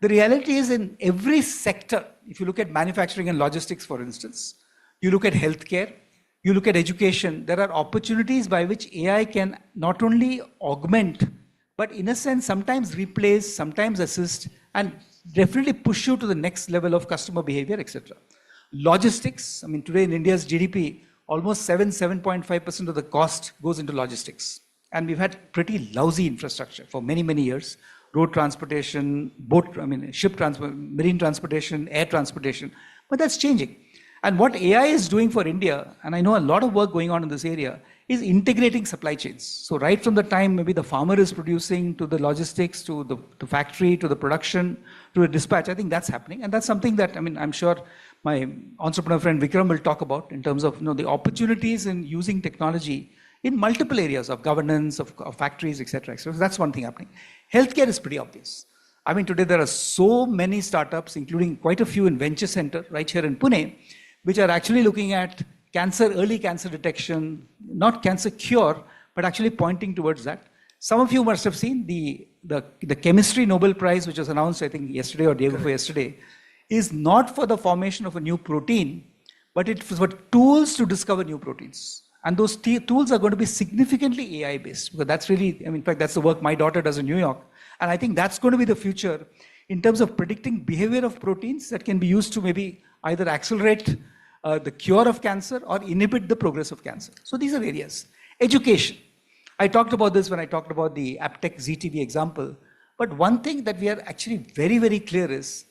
The reality is in every sector. If you look at manufacturing and logistics, for instance, you look at healthcare, you look at education, there are opportunities by which AI can not only augment, but in a sense, sometimes replace, sometimes assist, and definitely push you to the next level of customer behavior, etc. Logistics, today in India's GDP, almost 7.5% of the cost goes into logistics. And we've had pretty lousy infrastructure for many, many years. Road transportation, ship transport, marine transportation, air transportation. But that's changing. And what AI is doing for India, and I know a lot of work going on in this area, is integrating supply chains. So right from the time maybe the farmer is producing to the logistics, to the factory, to the production, to the dispatch, I think that's happening. And that's something that, I'm sure my entrepreneur friend Vikram will talk about in terms of the opportunities in using technology in multiple areas of governance, of factories, etc., etc. So that's one thing happening. Healthcare is pretty obvious. Today there are so many startups, including quite a few in Venture Center right here in Pune, which are actually looking at cancer, early cancer detection, not cancer cure, but actually pointing towards that. Some of you must have seen the Chemistry Nobel Prize, which was announced, I think, yesterday or day before yesterday, is not for the formation of a new protein, but it's for tools to discover new proteins. And those tools are going to be significantly AI-based, because that's really, in fact, that's the work my daughter does in New York. And I think that's going to be the future in terms of predicting behavior of proteins that can be used to maybe either accelerate the cure of cancer or inhibit the progress of cancer. So these are areas. Education. I talked about this when I talked about the Aptech ZTV example. But one thing that we are actually very, very clear is,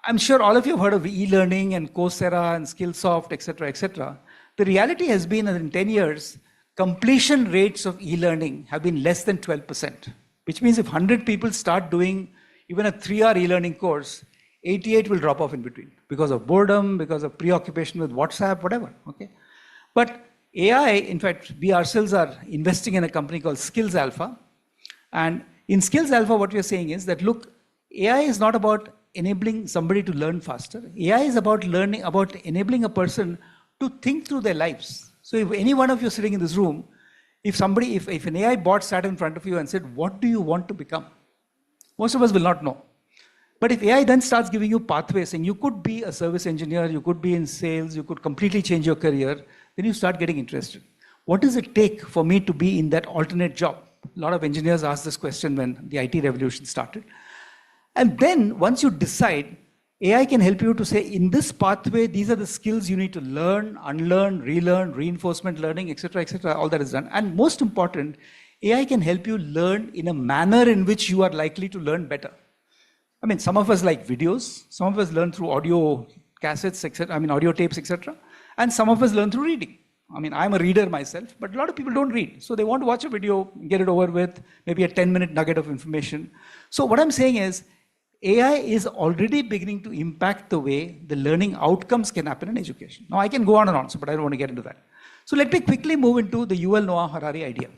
I'm sure all of you have heard of e-learning and Coursera and Skillsoft, etc., etc. The reality has been that in 10 years, completion rates of e-learning have been less than 12%, which means if 100 people start doing even a 3-hour e-learning course, 88 will drop off in between because of boredom, because of preoccupation with WhatsApp, whatever, okay? But AI, in fact, we ourselves are investing in a company called Skills Alpha. And in Skills Alpha, what we are saying is that, look, AI is not about enabling somebody to learn faster. AI is about enabling a person to think through their lives. So if any one of you sitting in this room, if an AI bot sat in front of you and said, what do you want to become? Most of us will not know. But if AI then starts giving you pathways, saying you could be a service engineer, you could be in sales, you could completely change your career, then you start getting interested. What does it take for me to be in that alternate job? A lot of engineers asked this question when the IT revolution started. And then once you decide, AI can help you to say, in this pathway, these are the skills you need to learn, unlearn, relearn, reinforcement learning, etc., etc., all that is done. And most important, AI can help you learn in a manner in which you are likely to learn better. Some of us like videos, some of us learn through audio cassettes, etc., audio tapes, etc., and some of us learn through reading. I'm a reader myself, but a lot of people don't read. So they want to watch a video, get it over with, maybe a 10-minute nugget of information. So what I'm saying is, AI is already beginning to impact the way the learning outcomes can happen in education. Now, I can go on and on, but I don't want to get into that. So let me quickly move into the Yuval Noah Harari idea.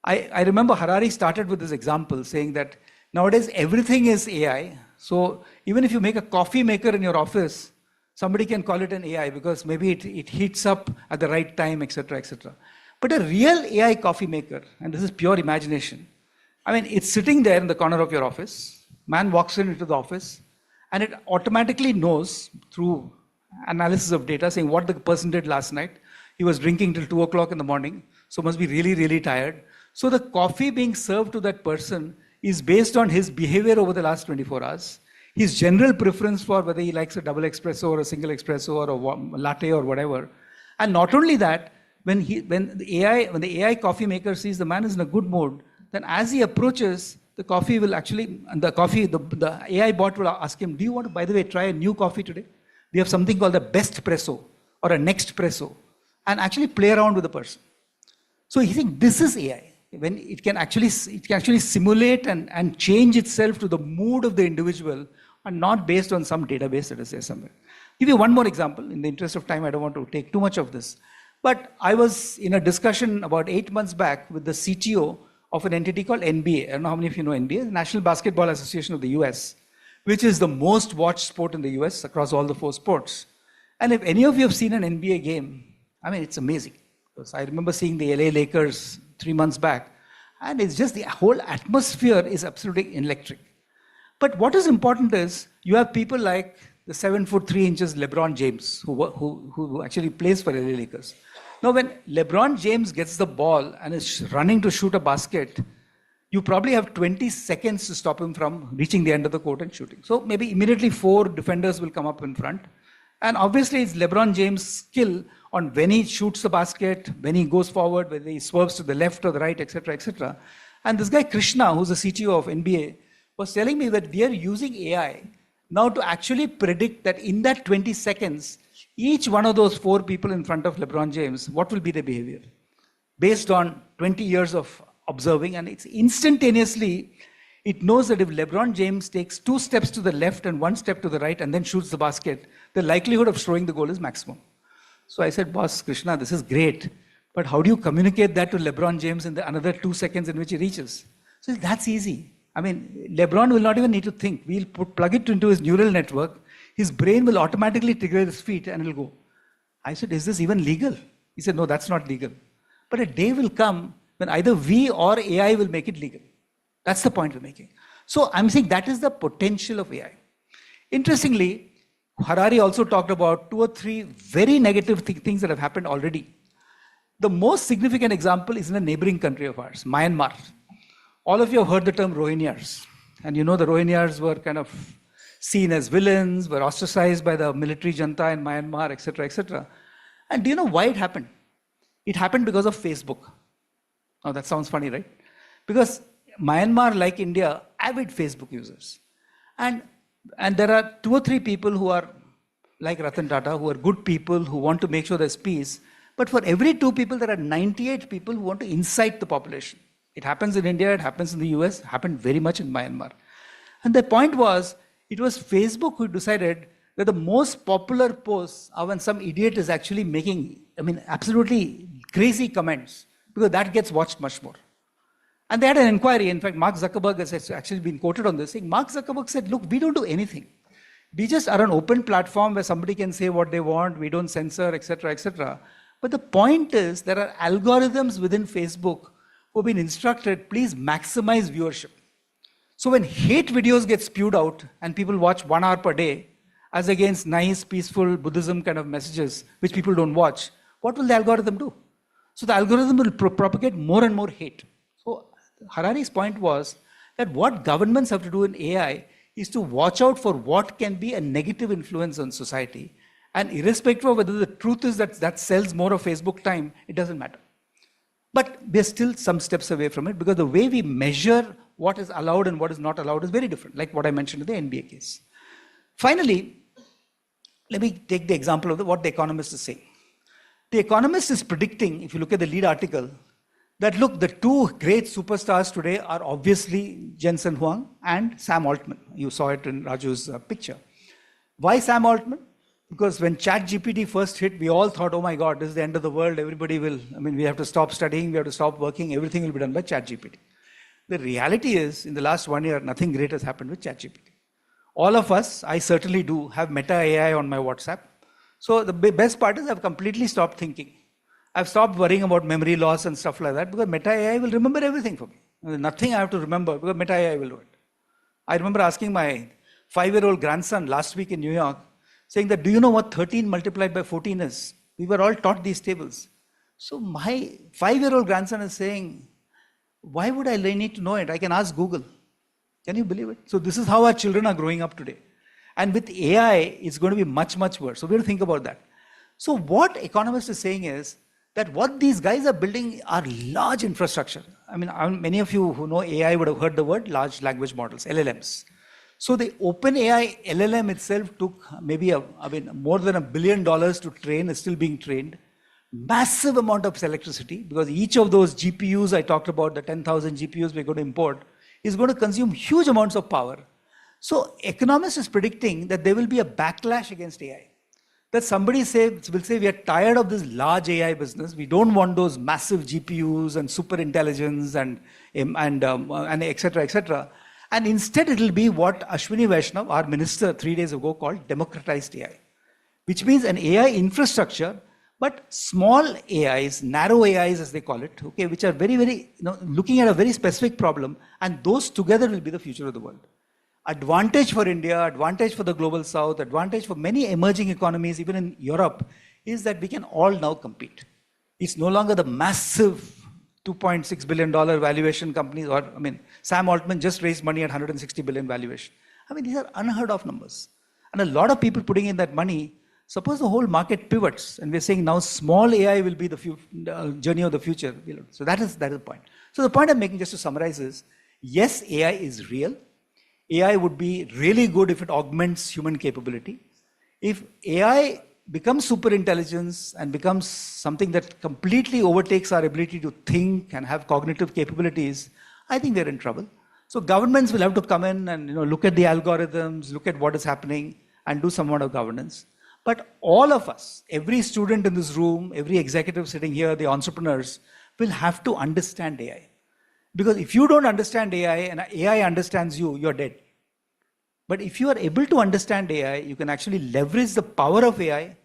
I remember Harari started with this example saying that nowadays everything is AI. So even if you make a coffee maker in your office, somebody can call it an AI because maybe it heats up at the right time, etc., etc. But a real AI coffee maker, and this is pure imagination, it's sitting there in the corner of your office. Man walks into the office and it automatically knows through analysis of data saying what the person did last night. He was drinking till 2 o'clock in the morning, so must be really, really tired. So the coffee being served to that person is based on his behavior over the last 24 hours, his general preference for whether he likes a double espresso or a single espresso or a latte or whatever. And not only that, when the AI coffee maker sees the man is in a good mood, then as he approaches, the coffee will actually, the AI bot will ask him, do you want to, by the way, try a new coffee today? We have something called the best presso or a next presso, and actually play around with the person. So you think this is AI, when it can actually simulate and change itself to the mood of the individual and not based on some database that is there somewhere. Give you one more example. In the interest of time, I don't want to take too much of this. But I was in a discussion about 8 months back with the CTO of an entity called NBA. I don't know how many of you know NBA, the National Basketball Association of the US, which is the most watched sport in the US across all the 4 sports. And if any of you have seen an NBA game, I mean, it's amazing. Because I remember seeing the LA Lakers 3 months back, and it's just the whole atmosphere is absolutely electric. But what is important is you have people like the 7'3" LeBron James, who actually plays for LA Lakers. Now, when LeBron James gets the ball and is running to shoot a basket, you probably have 20 seconds to stop him from reaching the end of the court and shooting. So maybe immediately 4 defenders will come up in front. And obviously, it's LeBron James' skill on when he shoots the basket, when he goes forward, whether he swerves to the left or the right, etc., etc. And this guy Krishna, who's the CTO of NBA, was telling me that we are using AI now to actually predict that in that 20 seconds, each one of those 4 people in front of LeBron James, what will be their behavior? Based on 20 years of observing, and it's instantaneously, it knows that if LeBron James takes 2 steps to the left and 1 step to the right and then shoots the basket, the likelihood of throwing the goal is maximum. So I said, boss, Krishna, this is great, but how do you communicate that to LeBron James in the another 2 seconds in which he reaches? So that's easy. I mean, LeBron will not even need to think. We'll plug it into his neural network. His brain will automatically trigger his feet and it'll go. I said, is this even legal? He said, no, that's not legal. But a day will come when either we or AI will make it legal. That's the point we're making. So I'm saying that is the potential of AI. Interestingly, Harari also talked about 2 or 3 very negative things that have happened already. The most significant example is in a neighboring country of ours, Myanmar. All of you have heard the term Rohingyas. And you know the Rohingyas were kind of seen as villains, were ostracized by the military junta in Myanmar, etc., etc. And do you know why it happened? It happened because of Facebook. Now that sounds funny, right? Because Myanmar, like India, avid Facebook users. And there are 2 or 3 people who are like Ratan Tata, who are good people, who want to make sure there's peace. But for every 2 people, there are 98 people who want to incite the population. It happens in India, it happens in the US, happened very much in Myanmar. And the point was, it was Facebook who decided that the most popular posts are when some idiot is actually making, absolutely crazy comments, because that gets watched much more. And they had an inquiry. In fact, Mark Zuckerberg has actually been quoted on this, saying, Mark Zuckerberg said, look, we don't do anything. We just are an open platform where somebody can say what they want, we don't censor, etc., etc. But the point is, there are algorithms within Facebook who have been instructed, please maximize viewership. So when hate videos get spewed out and people watch 1 hour per day, as against nice, peaceful Buddhism kind of messages, which people don't watch, what will the algorithm do? So the algorithm will propagate more and more hate. So Harari's point was that what governments have to do in AI is to watch out for what can be a negative influence on society. And irrespective of whether the truth is that sells more of Facebook time, it doesn't matter. But we're still some steps away from it, because the way we measure what is allowed and what is not allowed is very different, like what I mentioned in the NBA case. Finally, let me take the example of what the Economist is saying. The Economist is predicting, if you look at the lead article, that look, the 2 great superstars today are obviously Jensen Huang and Sam Altman. You saw it in Raju's picture. Why Sam Altman? Because when ChatGPT first hit, we all thought, oh my God, this is the end of the world. Everybody will, we have to stop studying, we have to stop working, everything will be done by ChatGPT. The reality is, in the last 1 year, nothing great has happened with ChatGPT. All of us, I certainly do, have Meta AI on my WhatsApp. So the best part is I've completely stopped thinking. I've stopped worrying about memory loss and stuff like that, because Meta AI will remember everything for me. There's nothing I have to remember, because Meta AI will do it. I remember asking my 5-year-old grandson last week in New York, saying that, do you know what 13 multiplied by 14 is? We were all taught these tables. So my 5-year-old grandson is saying, why would I need to know it? I can ask Google. Can you believe it? So this is how our children are growing up today. And with AI, it's going to be much, much worse. So we have to think about that. So what economists are saying is that what these guys are building are large infrastructure. I mean, many of you who know AI would have heard the word large language models, LLMs. So the OpenAI LLM itself took maybe more than $1 billion to train, is still being trained. Massive amount of electricity, because each of those GPUs I talked about, the 10,000 GPUs we're going to import, is going to consume huge amounts of power. So economists is predicting that there will be a backlash against AI. That somebody will say, we are tired of this large AI business. We don't want those massive GPUs and super intelligence and et cetera, et cetera. And instead it will be what Ashwini Vaishnav, our minister 3 days ago, called democratized AI, which means an AI infrastructure, but small AIs, narrow AIs as they call it, okay, which are very, very, looking at a very specific problem, and those together will be the future of the world. Advantage for India, advantage for the global south, advantage for many emerging economies, even in Europe, is that we can all now compete. It's no longer the massive $2.6 billion valuation companies, or, Sam Altman just raised money at 160 billion valuation. These are unheard of numbers. And a lot of people putting in that money. Suppose the whole market pivots and we're saying now small AI will be the journey of the future. So that is the point. So the point I'm making, just to summarize, is yes, AI is real. AI would be really good if it augments human capability. If AI becomes super intelligence and becomes something that completely overtakes our ability to think and have cognitive capabilities, I think we're in trouble. So governments will have to come in and look at the algorithms, look at what is happening, and do some amount of governance. But all of us, every student in this room, every executive sitting here, the entrepreneurs, will have to understand AI. Because if you don't understand AI and AI understands you, you're dead. But if you are able to understand AI, you can actually leverage the power of AI,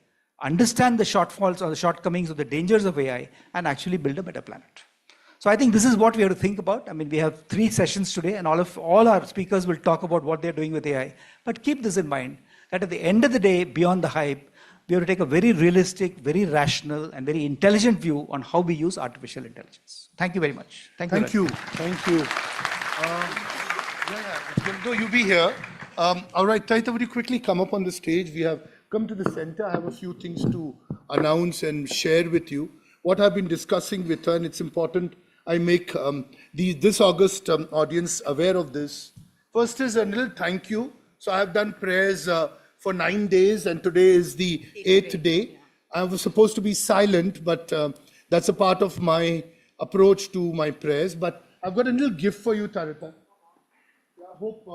understand the shortfalls or the shortcomings or the dangers of AI, and actually build a better planet. So I think this is what we have to think about. We have 3 sessions today, and all our speakers will talk about what they're doing with AI. But keep this in mind, that at the end of the day, beyond the hype, we have to take a very realistic, very rational, and very intelligent view on how we use artificial intelligence. Thank you very much. Thank you. No, you be here. All right, Taita, would you quickly come up on the stage? We have come to the center. I have a few things to announce and share with you. What I've been discussing with her, and it's important I make this August audience aware of this. First is a little thank you. So I have done prayers for 9 days, and today is the 8th day. I was supposed to be silent, but that's a part of my approach to my prayers. But I've got a little gift for you, Tarita. I hope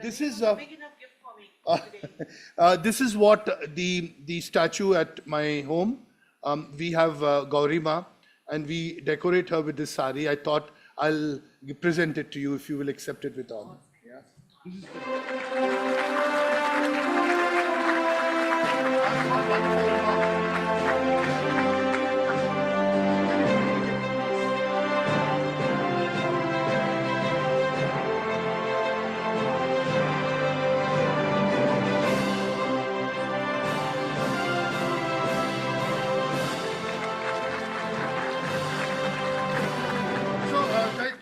this is a big enough gift for me. This is what the statue at my home. We have Gaurima, and we decorate her with this sari. I thought I'll present it to you if you will accept it with honor.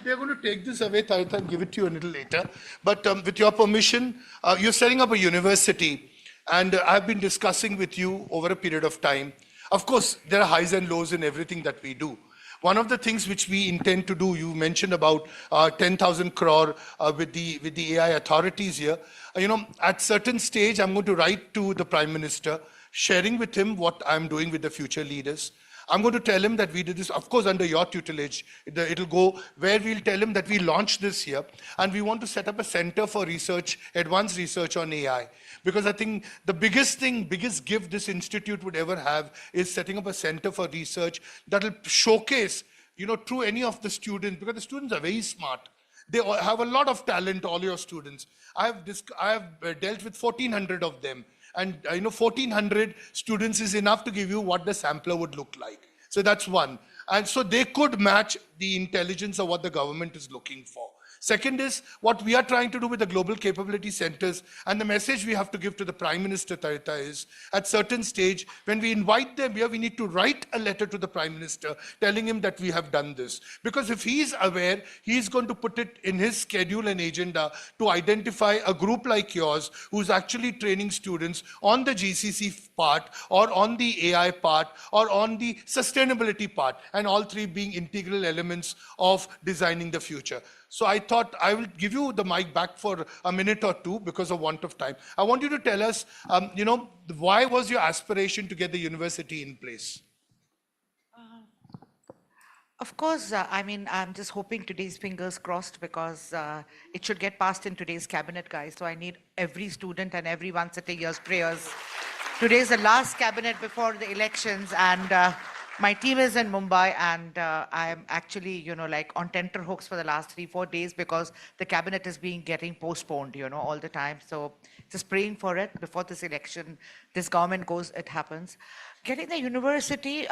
They're going to take this away, Taritha, and give it to you a little later. But with your permission, you're setting up a university, and I've been discussing with you over a period of time. Of course, there are highs and lows in everything that we do. One of the things which we intend to do, you mentioned about 10,000 crore with the AI authorities here. At certain stage, I'm going to write to the Prime Minister, sharing with him what I'm doing with the future leaders. I'm going to tell him that we did this, of course, under your tutelage. It'll go where we'll tell him that we launched this here, and we want to set up a center for research, advanced research on AI. Because I think the biggest gift this institute would ever have is setting up a center for research that will showcase, through any of the students, because the students are very smart. They have a lot of talent, all your students. I have dealt with 1,400 of them. And 1,400 students is enough to give you what the sampler would look like. So that's one. And so they could match the intelligence of what the government is looking for. Second is what we are trying to do with the global capability centers, and the message we have to give to the Prime Minister Tarita is, at certain stage, when we invite them here, we need to write a letter to the Prime Minister telling him that we have done this. Because if he is aware, he is going to put it in his schedule and agenda to identify a group like yours who's actually training students on the GCC part, or on the AI part, or on the sustainability part, and all three being integral elements of designing the future. So I thought I will give you the mic back for a minute or two because of want of time. I want you to tell us, why was your aspiration to get the university in place? Of course, I'm just hoping today's fingers crossed, because it should get passed in today's cabinet, guys. So I need every student and everyone sitting here's prayers. Today's the last cabinet before the elections, and my team is in Mumbai, and I'm actually, on tenterhooks for the last 3-4 days, because the cabinet is getting postponed, all the time. So just praying for it before this election, this government goes, it happens. Getting the university,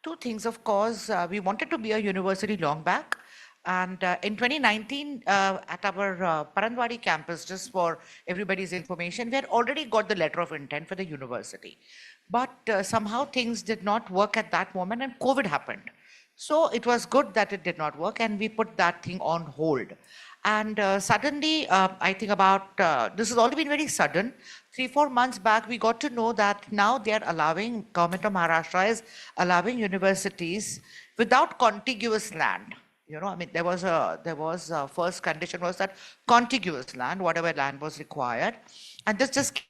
two things, of course. We wanted to be a university long back. And in 2019, at our Paranwadi campus, just for everybody's information, we had already got the letter of intent for the university. But somehow things did not work at that moment, and COVID happened. So it was good that it did not work, and we put that thing on hold. And suddenly, I think about, this has already been very sudden. 3-4 months back, we got to know that now they are allowing, government of Maharashtra is allowing universities without contiguous land. There was a first condition was that contiguous land, whatever land was required. And this just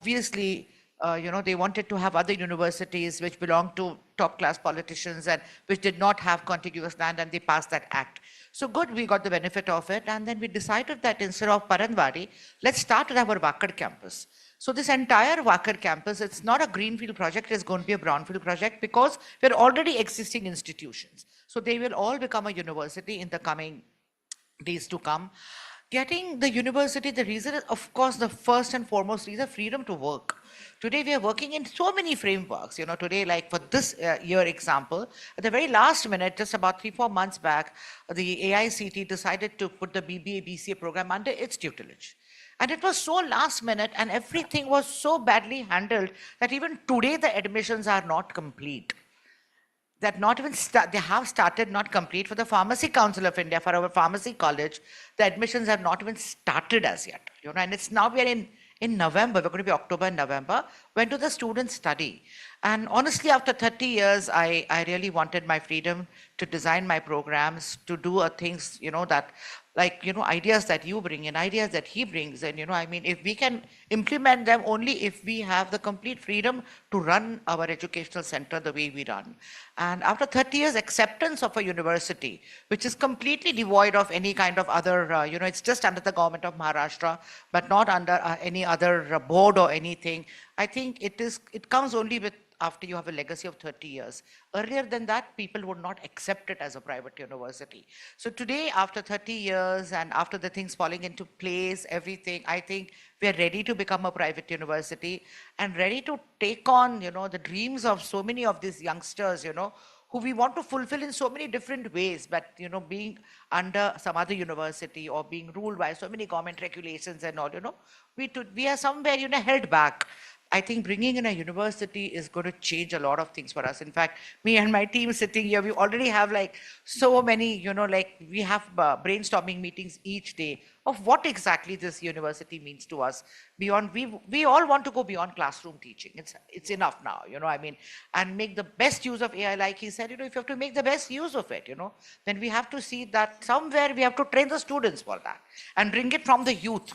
obviously, they wanted to have other universities which belonged to top class politicians and which did not have contiguous land, and they passed that act. So good, we got the benefit of it. And then we decided that instead of Paranwadi, let's start with our Wakad campus. So this entire Wakad campus, it's not a greenfield project, it's going to be a brownfield project, because we're already existing institutions. So they will all become a university in the coming days to come. Getting the university, the reason is, of course, the first and foremost reason, freedom to work. Today we are working in so many frameworks. Today, like for this year example, at the very last minute, just about 3-4 months back, the AICT decided to put the BBA, BCA program under its tutelage. And it was so last minute, and everything was so badly handled that even today the admissions are not complete. That not even they have started not complete for the Pharmacy Council of India, for our pharmacy college. The admissions have not even started as yet. And it's now we are in November, we're going to be October and November. When do the students study? And honestly, after 30 years, I really wanted my freedom to design my programs, to do things, that ideas that you bring in, ideas that he brings in, if we can implement them only if we have the complete freedom to run our educational center the way we run. And after 30 years, acceptance of a university, which is completely devoid of any kind of other, it's just under the government of Maharashtra, but not under any other board or anything. I think it comes only with after you have a legacy of 30 years. Earlier than that, people would not accept it as a private university. So today, after 30 years and after the things falling into place, everything, I think we are ready to become a private university and ready to take on, the dreams of so many of these youngsters, who we want to fulfill in so many different ways, but, being under some other university or being ruled by so many government regulations and all, we are somewhere, held back. I think bringing in a university is going to change a lot of things for us. In fact, me and my team sitting here, we already have so many, we have brainstorming meetings each day of what exactly this university means to us. Beyond, we all want to go beyond classroom teaching. It's enough now, and make the best use of AI. Like he said, if you have to make the best use of it, then we have to see that somewhere we have to train the students for that and bring it from the youth.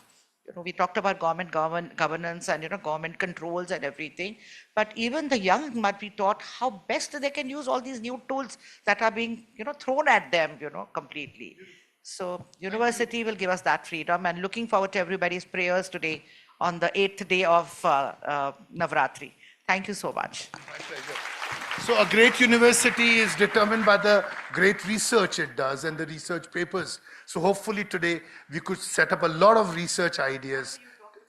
We talked about governance and, government controls and everything, but even the young must be taught how best they can use all these new tools that are being, thrown at them, completely. So university will give us that freedom, and looking forward to everybody's prayers today on the 8th day of Navratri. Thank you so much. My pleasure. So a great university is determined by the great research it does and the research papers. So hopefully today we could set up a lot of research ideas.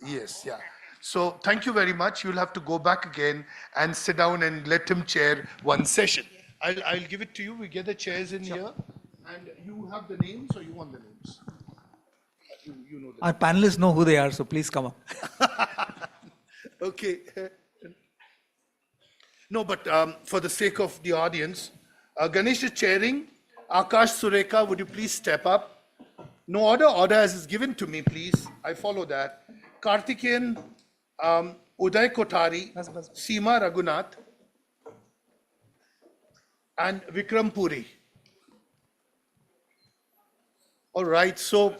Yes, yeah. So thank you very much. You'll have to go back again and sit down and let him chair one session. I'll give it to you. We get the chairs in here. And you have the names, or you want the names? You know Our panelists know who they are, so please come up. that. Okay. No, but for the sake of the audience, Ganesh is chairing. Akash Sureka, would you please step up? No order. Order as is given to me, please. I follow that. Karthikeyan, Uday Kothari, Seema Raghunath, and Vikram Puri. All right, so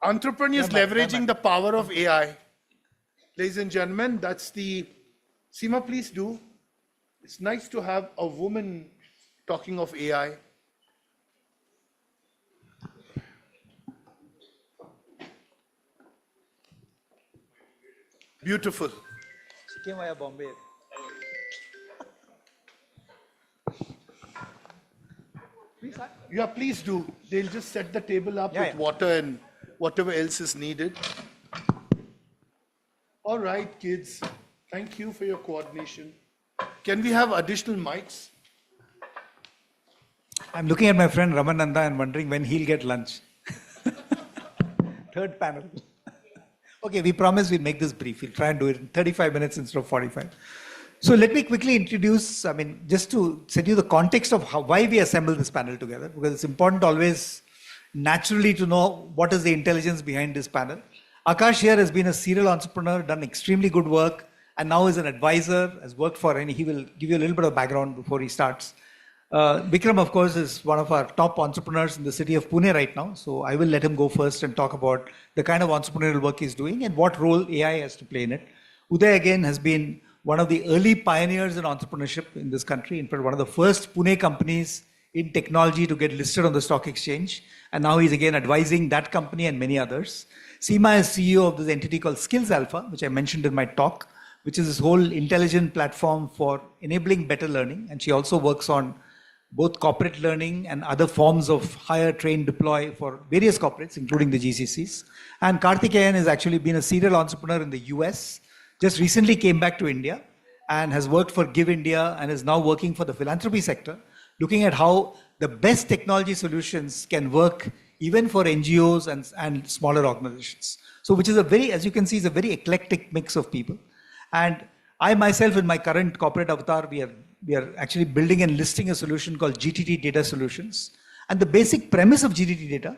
entrepreneurs leveraging the power of AI. Ladies and gentlemen, that's the, Seema, please do. It's nice to have a woman talking of AI. Beautiful. She came via Bombay. Yeah, please do. They'll just set the table up Yeah, with yeah. water and whatever else is needed. All right, kids. Thank you for your coordination. Can we have additional mics? I'm looking at my friend Ramananda and wondering when he'll get lunch. Third panel. Okay, we promise we'll make this brief. We'll try and do it in 35 minutes instead of 45. So let me quickly introduce, just to set you the context of why we assembled this panel together, because it's important always naturally to know what is the intelligence behind this panel. Akash here has been a serial entrepreneur, done extremely good work, and now is an advisor, has worked for, and he will give you a little bit of background before he starts. Vikram, of course, is one of our top entrepreneurs in the city of Pune right now. So I will let him go first and talk about the kind of entrepreneurial work he's doing and what role AI has to play in it. Uday, again, has been one of the early pioneers in entrepreneurship in this country. In fact, one of the first Pune companies in technology to get listed on the stock exchange. And now he's again advising that company and many others. Seema is CEO of this entity called Skills Alpha, which I mentioned in my talk, which is this whole intelligent platform for enabling better learning. And she also works on both corporate learning and other forms of hire, train, deploy for various corporates, including the GCCs. And Karthikeyan has actually been a serial entrepreneur in the US, just recently came back to India and has worked for Give India and is now working for the philanthropy sector, looking at how the best technology solutions can work even for NGOs and smaller organizations. So which is a very, as you can see, is a very eclectic mix of people. And I myself, in my current corporate avatar, we are actually building and listing a solution called GTT Data Solutions. And the basic premise of GTT Data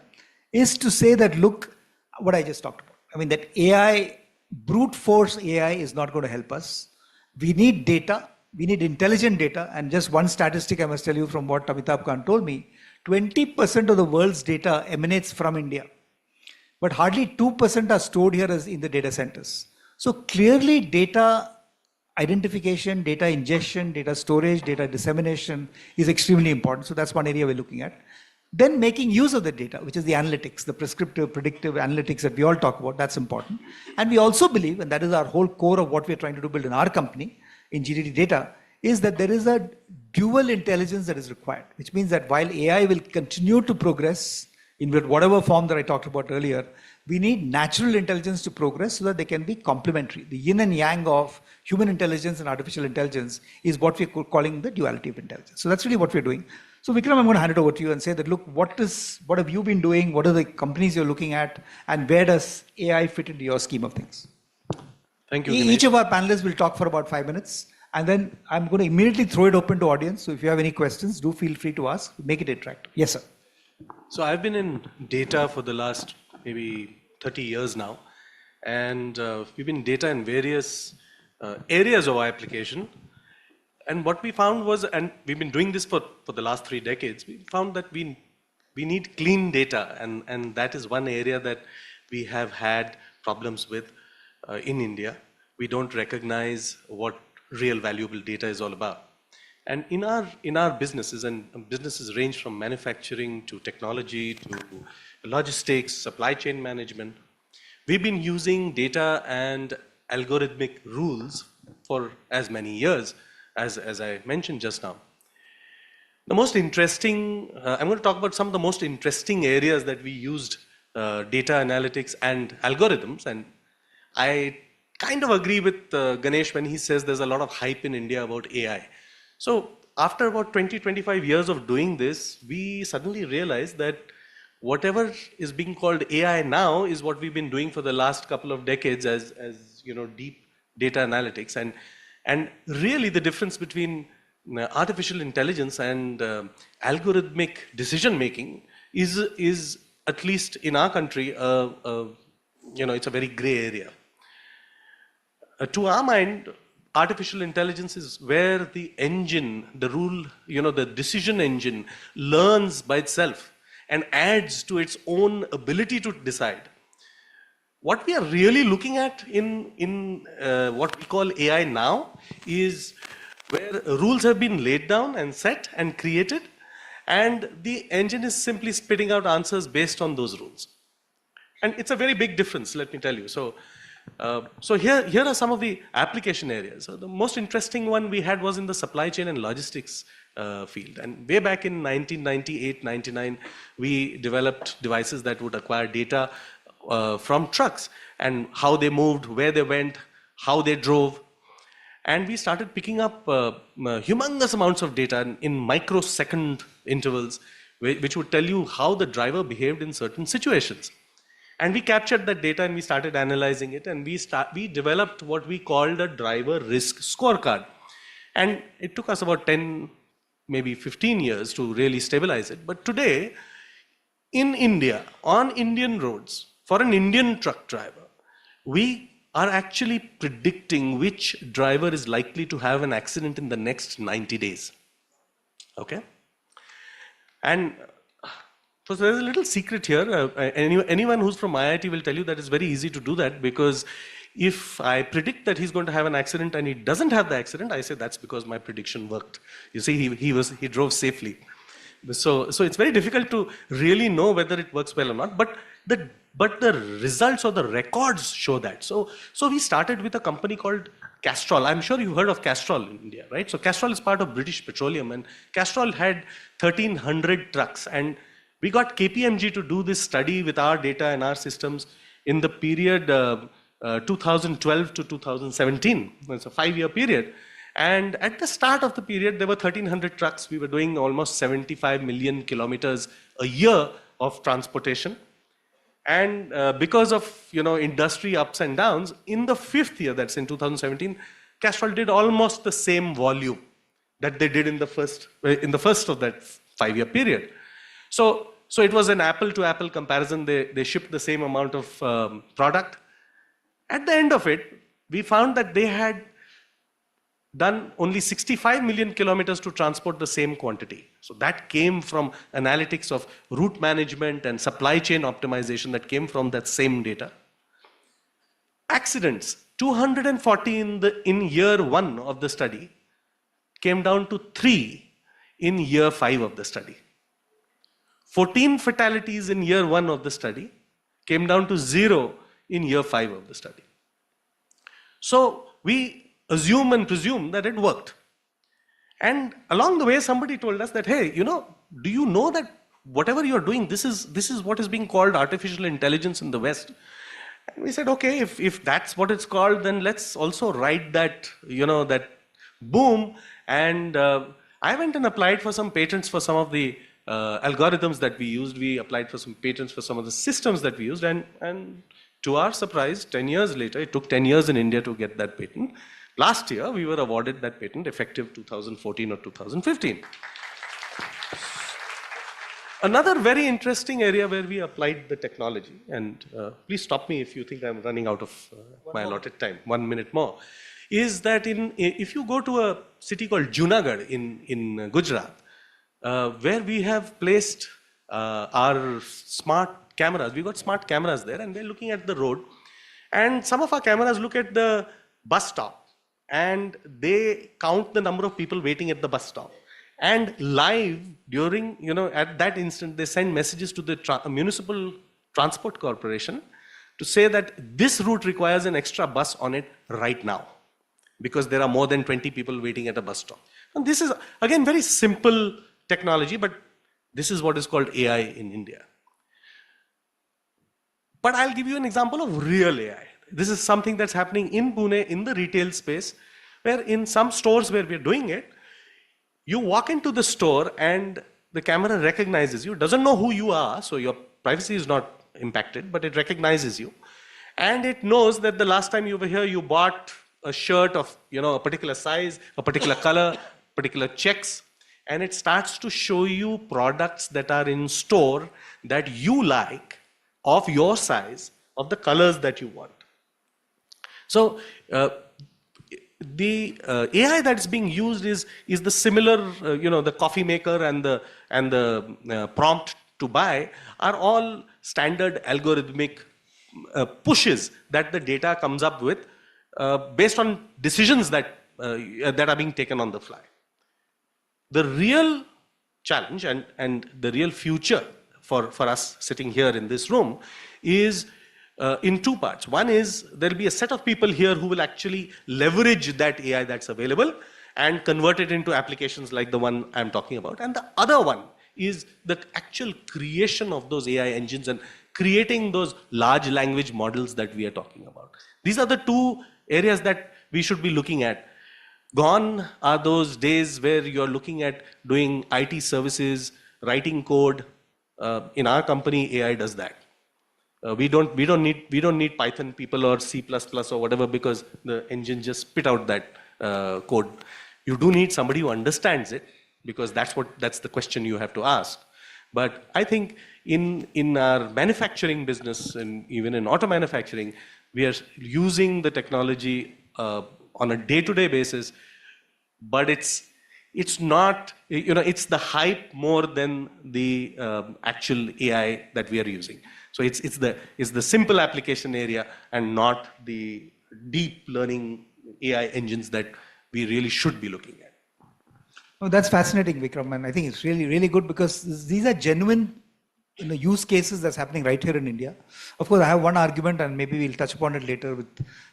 is to say that, look, what I just talked about. That AI, brute force AI is not going to help us. We need data. We need intelligent data. And just one statistic I must tell you from what Amitabh Khan told me, 20% of the world's data emanates from India. But hardly 2% are stored here as in the data centers. So clearly data identification, data ingestion, data storage, data dissemination is extremely important. So that's one area we're looking at. Then making use of the data, which is the analytics, the prescriptive, predictive analytics that we all talk about, that's important. And we also believe, and that is our whole core of what we're trying to do build in our company, in GTT Data, is that there is a dual intelligence that is required, which means that while AI will continue to progress in whatever form that I talked about earlier, we need natural intelligence to progress so that they can be complementary. The yin and yang of human intelligence and artificial intelligence is what we're calling the duality of intelligence. So that's really what we're doing. So Vikram, I'm going to hand it over to you and say that, look, what have you been doing? What are the companies you're looking at? And where does AI fit into your scheme of things? Thank you, Each of our panelists will talk for about 5 minutes. And then I'm going to immediately throw it open to audience. So if you have any questions, do feel free to ask. Make it interactive. Yes, sir. So I've been in data for the last maybe 30 years now. And we've been in data in various areas of our application. And what we found was, and we've been doing this for the last 3 decades, we found that we need clean data. And that is one area that we have had problems with in India. We don't recognize what real valuable data is all about. And in our businesses, and businesses range from manufacturing to technology to logistics, supply chain management, we've been using data and algorithmic rules for as many years as I mentioned just now. The most interesting, I'm going to talk about some of the most interesting areas that we used data analytics and algorithms. And I kind of agree with Ganesh when he says there's a lot of hype in India about AI. So after about 20-25 years of doing this, we suddenly realized that whatever is being called AI now is what we've been doing for the last couple of decades as deep data analytics. And really the difference between artificial intelligence and algorithmic decision making is at least in our country, it's a very gray area. To our mind, artificial intelligence is where the engine, the rule, the decision engine learns by itself and adds to its own ability to decide. What we are really looking at in what we call AI now is where rules have been laid down and set and created, and the engine is simply spitting out answers based on those rules. And it's a very big difference, let me tell you. So here are some of the application areas. So the most interesting one we had was in the supply chain and logistics field. And way back in 1998-99, we developed devices that would acquire data from trucks and how they moved, where they went, how they drove. And we started picking up humongous amounts of data in microsecond intervals, which would tell you how the driver behaved in certain situations. And we captured that data and we started analyzing it, and we developed what we called a driver risk scorecard. And it took us about 10, maybe 15 years to really stabilize it. But today, in India, on Indian roads, for an Indian truck driver, we are actually predicting which driver is likely to have an accident in the next 90 days. Okay? And so there's a little secret here. Anyone who's from IIT will tell you that it's very easy to do that, because if I predict that he's going to have an accident and he doesn't have the accident, I say that's because my prediction worked. You see, he drove safely. So it's very difficult to really know whether it works well or not, but the results or the records show that. So we started with a company called Castrol. I'm sure you've heard of Castrol in India, right? So Castrol is part of British Petroleum, and Castrol had 1,300 trucks, and we got KPMG to do this study with our data and our systems in the period 2012 to 2017. It's a 5-year period. And at the start of the period, there were 1,300 trucks. We were doing almost 75 million kilometers a year of transportation. And because of industry ups and downs, in the 5th year, that's in 2017, Castrol did almost the same volume that they did in the first of that 5-year period. So it was an apple-to-apple comparison. They shipped the same amount of product. At the end of it, we found that they had done only 65 million kilometers to transport the same quantity. So that came from analytics of route management and supply chain optimization that came from that same data. Accidents, 240 in year 1 of the study, came down to 3 in year 5 of the study. 14 fatalities in year 1 of the study came down to 0 in year 5 of the study. So we assume and presume that it worked. And along the way, somebody told us that, hey, do you know that whatever you're doing, this is what is being called artificial intelligence in the West? And we said, okay, if that's what it's called, then let's also ride that, that boom. And I went and applied for some patents for some of the algorithms that we used. We applied for some patents for some of the systems that we used. And to our surprise, 10 years later, it took 10 years in India to get that patent. Last year, we were awarded that patent effective 2014 or 2015. Another very interesting area where we applied the technology, and please stop me if you think I'm running out of my allotted time, 1 minute more, is that if you go to a city called Junagadh in Gujarat, where we have placed our smart cameras. We got smart cameras there, and they're looking at the road. And some of our cameras look at the bus stop, and they count the number of people waiting at the bus stop. And live during, at that instant, they send messages to the municipal transport corporation to say that this route requires an extra bus on it right now, because there are more than 20 people waiting at a bus stop. And this is, again, very simple technology, but this is what is called AI in India. But I'll give you an example of real AI. This is something that's happening in Pune, in the retail space, where in some stores where we're doing it, you walk into the store and the camera recognizes you, doesn't know who you are, so you're privacy is not impacted, but it recognizes you. And it knows that the last time you were here, you bought a shirt of, a particular size, a particular color, particular checks, and it starts to show you products that are in store that you like, of your size, of the colors that you want. So the AI that's being used is the similar, the coffee maker and the prompt to buy are all standard algorithmic pushes that the data comes up with based on decisions that are being taken on the fly. The real challenge and the real future for us sitting here in this room is in two parts. One is there'll be a set of people here who will actually leverage that AI that's available and convert it into applications like the one I'm talking about. And the other one is the actual creation of those AI engines and creating those large language models that we are talking about. These are the two areas that we should be looking at. Gone are those days where you're looking at doing IT services, writing code. In our company, AI does that. We don't need Python people or C++ or whatever, because the engine just spit out that code. You do need somebody who understands it, because that's the question you have to ask. But I think in our manufacturing business and even in auto manufacturing, we are using the technology on a day-to-day basis, but it's not, it's the hype more than the actual AI that we are using. So it's the simple application area and not the deep learning AI engines that we really should be looking at. Oh, that's fascinating, Vikram, and I think it's really, really good because these are genuine use cases that's happening right here in India. Of course, I have one argument, and maybe we'll touch upon it later.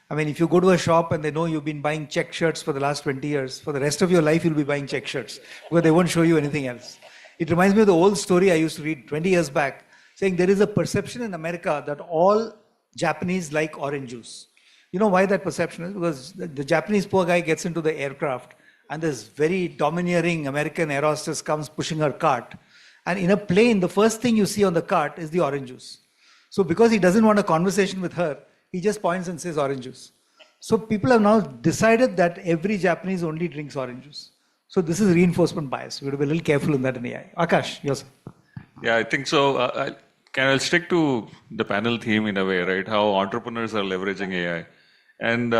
If you go to a shop and they know you've been buying check shirts for the last 20 years, for the rest of your life you'll be buying check shirts because they won't show you anything else. It reminds me of the old story I used to read 20 years back, saying there is a perception in America that all Japanese like orange juice. You know why that perception is? Because the Japanese poor guy gets into the aircraft and this very domineering American air hostess comes pushing her cart. And in a plane, the first thing you see on the cart is the orange juice. So because he doesn't want a conversation with her, he just points and says orange juice. So people have now decided that every Japanese only drinks orange juice. So this is reinforcement bias. We have to be a little careful in that in AI. Akash, yours. Yeah, I think so. I'll stick to the panel theme in a way, right? How entrepreneurs are leveraging AI. And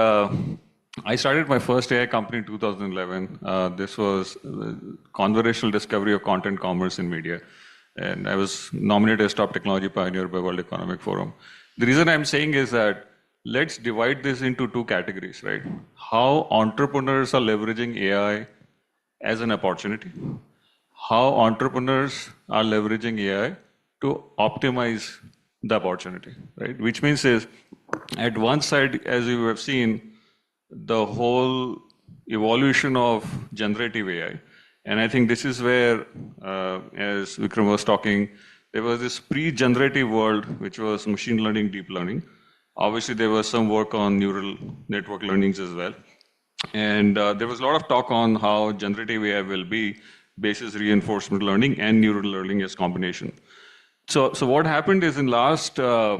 I started my first AI company in 2011. This was conversational discovery of content commerce in media. And I was nominated as top technology pioneer by World Economic Forum. The reason I'm saying is that let's divide this into two categories, right? How entrepreneurs are leveraging AI as an opportunity. How entrepreneurs are leveraging AI to optimize the opportunity, right? Which means is, at one side, as you have seen, the whole evolution of generative AI. And I think this is where, as Vikram was talking, there was this pre-generative world, which was machine learning, deep learning. Obviously, there was some work on neural network learnings as well. And there was a lot of talk on how generative AI will be basis reinforcement learning and neural learning as combination. So what happened is in last 4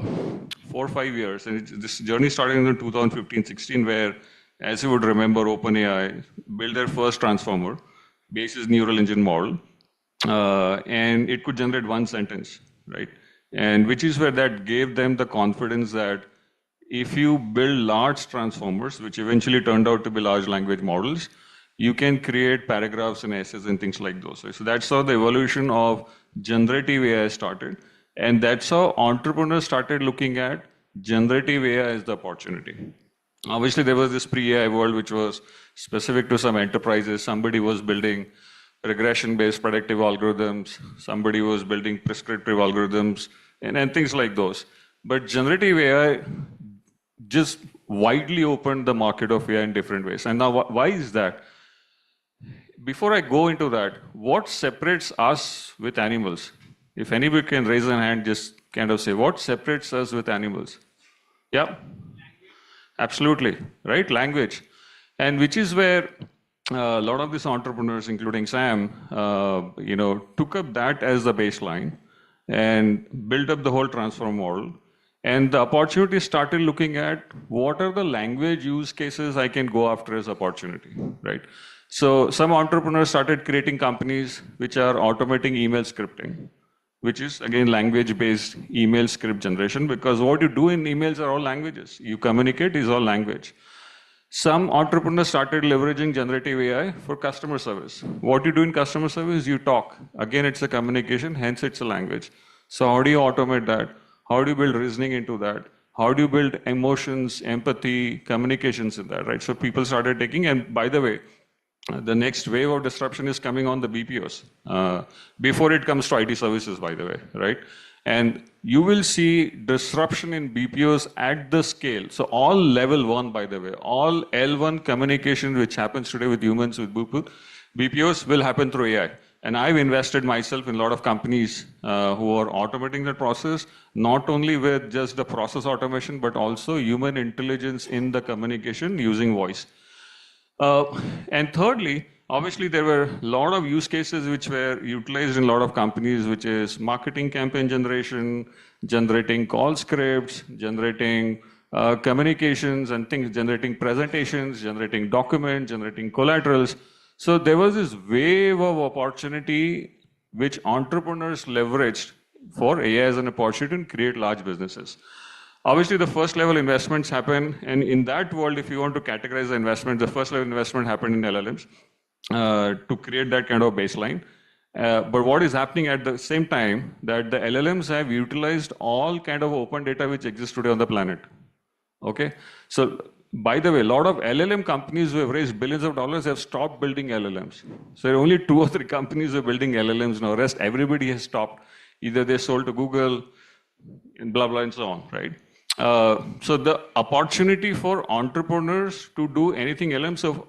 or 5 years, and this journey started in 2015-16, where, as you would remember, OpenAI built their first transformer, basis neural engine model, and it could generate one sentence, right? And which is where that gave them the confidence that if you build large transformers, which eventually turned out to be large language models, you can create paragraphs and essays and things like those. So that's how the evolution of generative AI started. And that's how entrepreneurs started looking at generative AI as the opportunity. Obviously, there was this pre-AI world, which was specific to some enterprises. Somebody was building regression-based predictive algorithms. Somebody was building prescriptive algorithms and things like those. But generative AI just widely opened the market of AI in different ways. And now, why is that? Before I go into that, what separates us with animals? If anybody can raise a hand, just kind of say, what separates us with animals? Yeah, absolutely, right? Language. And which is where a lot of these entrepreneurs, including Sam, took up that as the baseline. and built up the whole transform model. And the opportunity started looking at what are the language use cases I can go after as opportunity, right? So some entrepreneurs started creating companies which are automating email scripting, which is again language-based email script generation, because what you do in emails are all languages. You communicate is all language. Some entrepreneurs started leveraging generative AI for customer service. What you do in customer service, you talk. Again, it's a communication, hence it's a language. So how do you automate that? How do you build reasoning into that? How do you build emotions, empathy, communications in that, right? So people started taking, and by the way, the next wave of disruption is coming on the BPOs. Before it comes to IT services, by the way, right? And you will see disruption in BPOs at the scale. So all level one, by the way, all L1 communication which happens today with humans, with BPOs will happen through AI. And I've invested myself in a lot of companies who are automating that process, not only with just the process automation, but also human intelligence in the communication using voice. And thirdly, obviously there were a lot of use cases which were utilized in a lot of companies, which is marketing campaign generation, generating call scripts, generating communications and things, generating presentations, generating documents, generating collaterals. So there was this wave of opportunity which entrepreneurs leveraged for AI as an opportunity to create large businesses. Obviously, the first level investments happen, and in that world, if you want to categorize the investment, the first level investment happened in LLMs to create that kind of baseline. But what is happening at the same time, that the LLMs have utilized all kind of open data which exists today on the planet. Okay, so by the way, a lot of LLM companies who have raised billions of dollars have stopped building LLMs. So there are only 2 or 3 companies who are building LLMs now. Rest, everybody has stopped. Either they sold to Google, and blah, blah, and so on, right? So the opportunity for entrepreneurs to do anything LLM, so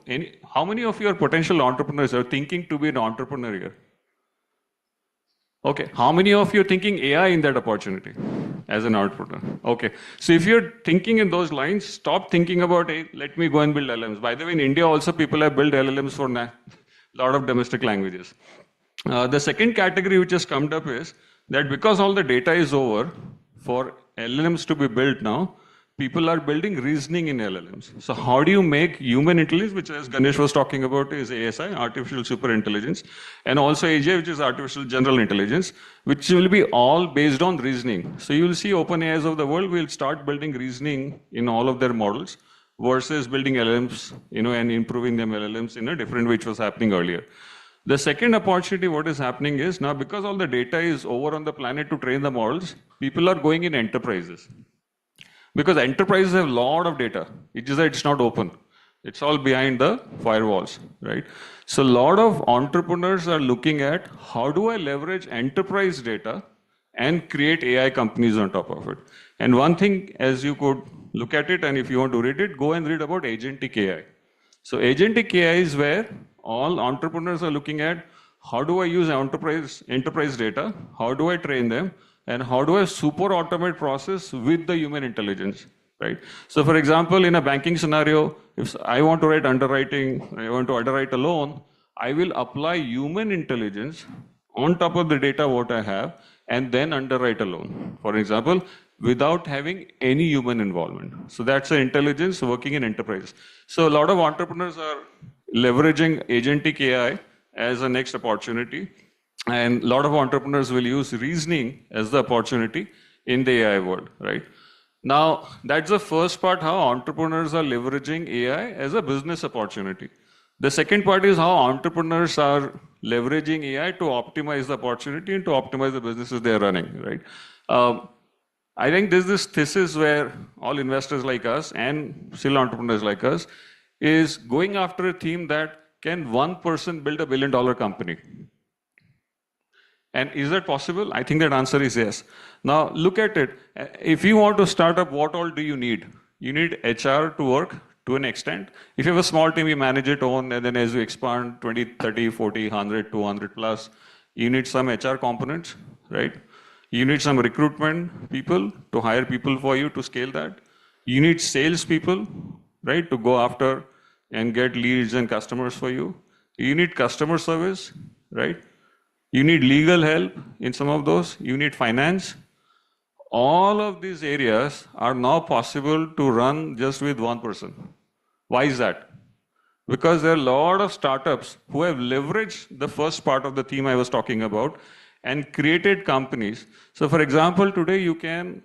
how many of your potential entrepreneurs are thinking to be an entrepreneur here? Okay, how many of you are thinking AI in that opportunity as an entrepreneur? Okay, so if you're thinking in those lines, stop thinking about, hey, let me go and build LLMs. By the way, in India also people have built LLMs for a lot of domestic languages. The second category which has come up is that because all the data is over, for LLMs to be built now, people are building reasoning in LLMs. So how do you make human intelligence, which as Ganesh was talking about is ASI, artificial super intelligence, and also AGI, which is artificial general intelligence, which will be all based on reasoning. So you will see OpenAIs of the world will start building reasoning in all of their models versus building LLMs, and improving them LLMs in a different way, which was happening earlier. The second opportunity, what is happening is now because all the data is over on the planet to train the models, people are going in enterprises. Because enterprises have a lot of data. It's just that it's not open. It's all behind the firewalls, right? So a lot of entrepreneurs are looking at how do I leverage enterprise data and create AI companies on top of it. And one thing, as you could look at it, and if you want to read it, go and read about agentic AI. So agentic AI is where all entrepreneurs are looking at how do I use enterprise data, how do I train them, and how do I super automate process with the human intelligence, right? So for example, in a banking scenario, if I want to write underwriting, I want to underwrite a loan, I will apply human intelligence on top of the data what I have, and then underwrite a loan, for example, without having any human involvement. So that's the intelligence working in enterprise. So a lot of entrepreneurs are leveraging agentic AI as a next opportunity. And a lot of entrepreneurs will use reasoning as the opportunity in the AI world, right? Now, that's the first part, how entrepreneurs are leveraging AI as a business opportunity. The second part is how entrepreneurs are leveraging AI to optimize the opportunity and to optimize the businesses they're running, right? I think there's this thesis where all investors like us and still entrepreneurs like us is going after a theme that can one person build $1 billion company? And is that possible? I think that answer is yes. Now look at it. If you want to start up, what all do you need? You need HR to work to an extent. If you have a small team, you manage it on, and then as you expand 20, 30, 40, 100, 200 plus, you need some HR components, right? You need some recruitment people to hire people for you to scale that. You need sales people, right, to go after and get leads and customers for you. You need customer service, right? You need legal help in some of those. You need finance. All of these areas are now possible to run just with one person. Why is that? Because there are a lot of startups who have leveraged the first part of the theme I was talking about and created companies. So for example, today you can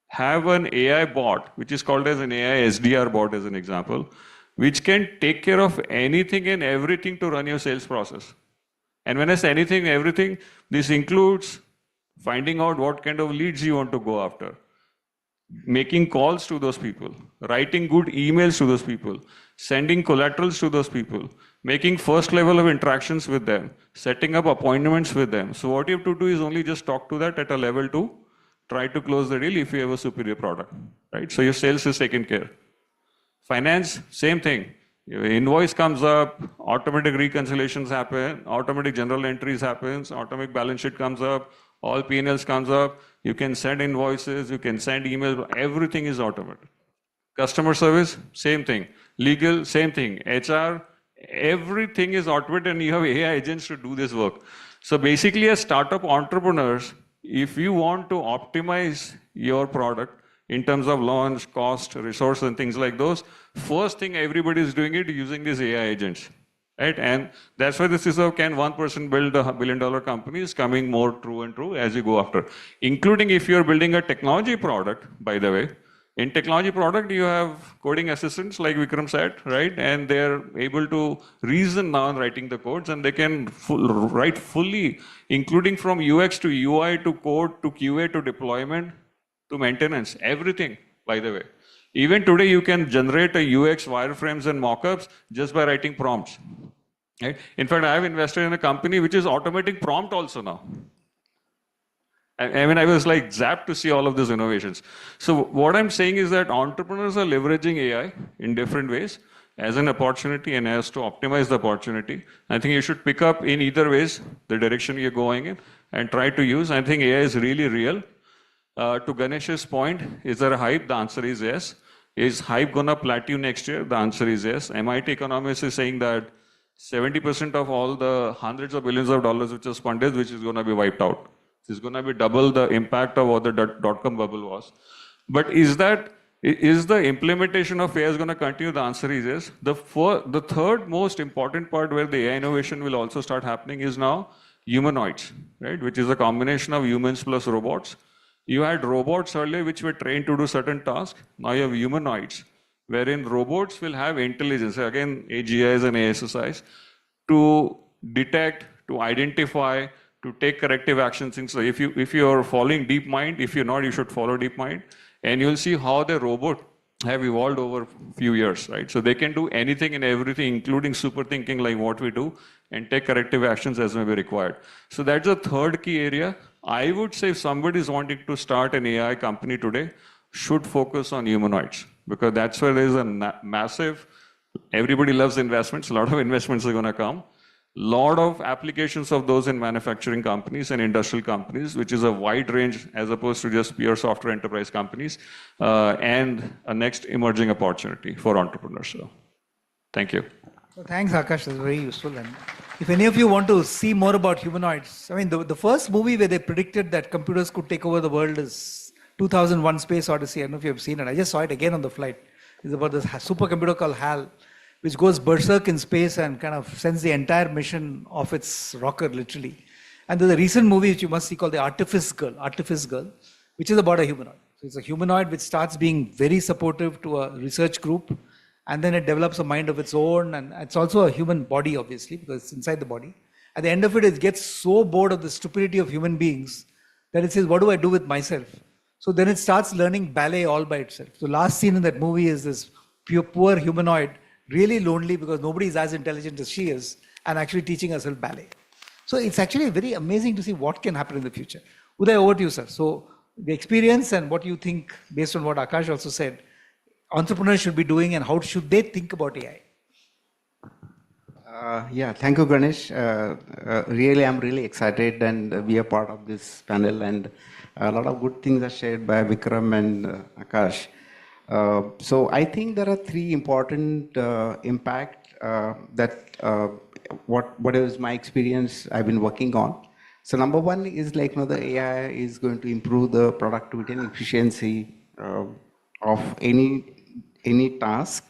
have an AI bot, which is called as an AI SDR bot as an example, which can take care of anything and everything to run your sales process. And when I say anything, everything, this includes finding out what kind of leads you want to go after, making calls to those people, writing good emails to those people, sending collaterals to those people, making first level of interactions with them, setting up appointments with them. So what you have to do is only just talk to that at a level 2, try to close the deal if you have a superior product, right? So your sales is taken care. Finance, same thing. Your invoice comes up, automatic reconciliations happen, automatic general entries happens, automatic balance sheet comes up, all P&Ls comes up, you can send invoices, you can send emails, everything is automated. Customer service, same thing. Legal, same thing. HR, everything is automated and you have AI agents to do this work. So basically as startup entrepreneurs, if you want to optimize your product in terms of launch, cost, resource and things like those, first thing everybody is doing it using these AI agents. Right? And that's why this is how can one person build a $1 billion company is coming more true and true as you go after. Including if you're building a technology product, by the way, in technology product, you have coding assistants like Vikram said, right? And they're able to reason now in writing the codes and they can write fully, including from UX to UI to code to QA to deployment to maintenance, everything, by the way. Even today, you can generate a UX wireframes and mockups just by writing prompts. Right? In fact, I have invested in a company which is automating prompt also now. I mean, I was like zapped to see all of these innovations. So what I'm saying is that entrepreneurs are leveraging AI in different ways as an opportunity and as to optimize the opportunity. I think you should pick up in either ways the direction you're going in and try to use. I think AI is really real. To Ganesh's point, is there a hype? The answer is yes. Is hype gonna plateau next year? The answer is yes. MIT economists is saying that 70% of all the hundreds of billions of dollars which is funded, which is gonna be wiped out. It's gonna be double the impact of what the dot-com bubble was. But is the implementation of AI is gonna continue? The answer is yes. The third most important part where the AI innovation will also start happening is now humanoids, right? Which is a combination of humans plus robots. You had robots earlier which were trained to do certain tasks. Now you have humanoids, wherein robots will have intelligence, again, AGIs and ASSIs, to detect, to identify, to take corrective actions. So if you're following DeepMind, if you're not, you should follow DeepMind, and you'll see how the robot have evolved over a few years, right? So they can do anything and everything, including super thinking like what we do, and take corrective actions as may be required. So that's the third key area. I would say if somebody is wanting to start an AI company today, should focus on humanoids, because that's where there is a massive, everybody loves investments, a lot of investments are gonna come. Lot of applications of those in manufacturing companies and industrial companies, which is a wide range as opposed to just pure software enterprise companies, and a next emerging opportunity for entrepreneurs. So, thank you. So thanks, Akash. That's very useful. And if any of you want to see more about humanoids, I mean, the first movie where they predicted that computers could take over the world is 2001 Space Odyssey. I don't know if you have seen it. I just saw it again on the flight. It's about this supercomputer called HAL, which goes berserk in space and kind of sends the entire mission off its rocker, literally. And there's a recent movie which you must see called The Artifice Girl, which is about a humanoid. So it's a humanoid which starts being very supportive to a research group, and then it develops a mind of its own, and it's also a human body, obviously, because it's inside the body. At the end of it, it gets so bored of the stupidity of human beings that it says, what do I do with myself? So then it starts learning ballet all by itself. The last scene in that movie is this poor humanoid, really lonely because nobody is as intelligent as she is, and actually teaching herself ballet. So it's actually very amazing to see what can happen in the future. Uday, over to you, sir. So the experience and what you think, based on what Akash also said, entrepreneurs should be doing and how should they think about AI? Yeah, thank you, Ganesh. Really, I'm really excited and be a part of this panel, and a lot of good things are shared by Vikram and Akash. So I think there are three important impact that what is my experience I've been working on. So number one is like, the AI is going to improve the productivity and efficiency of any task.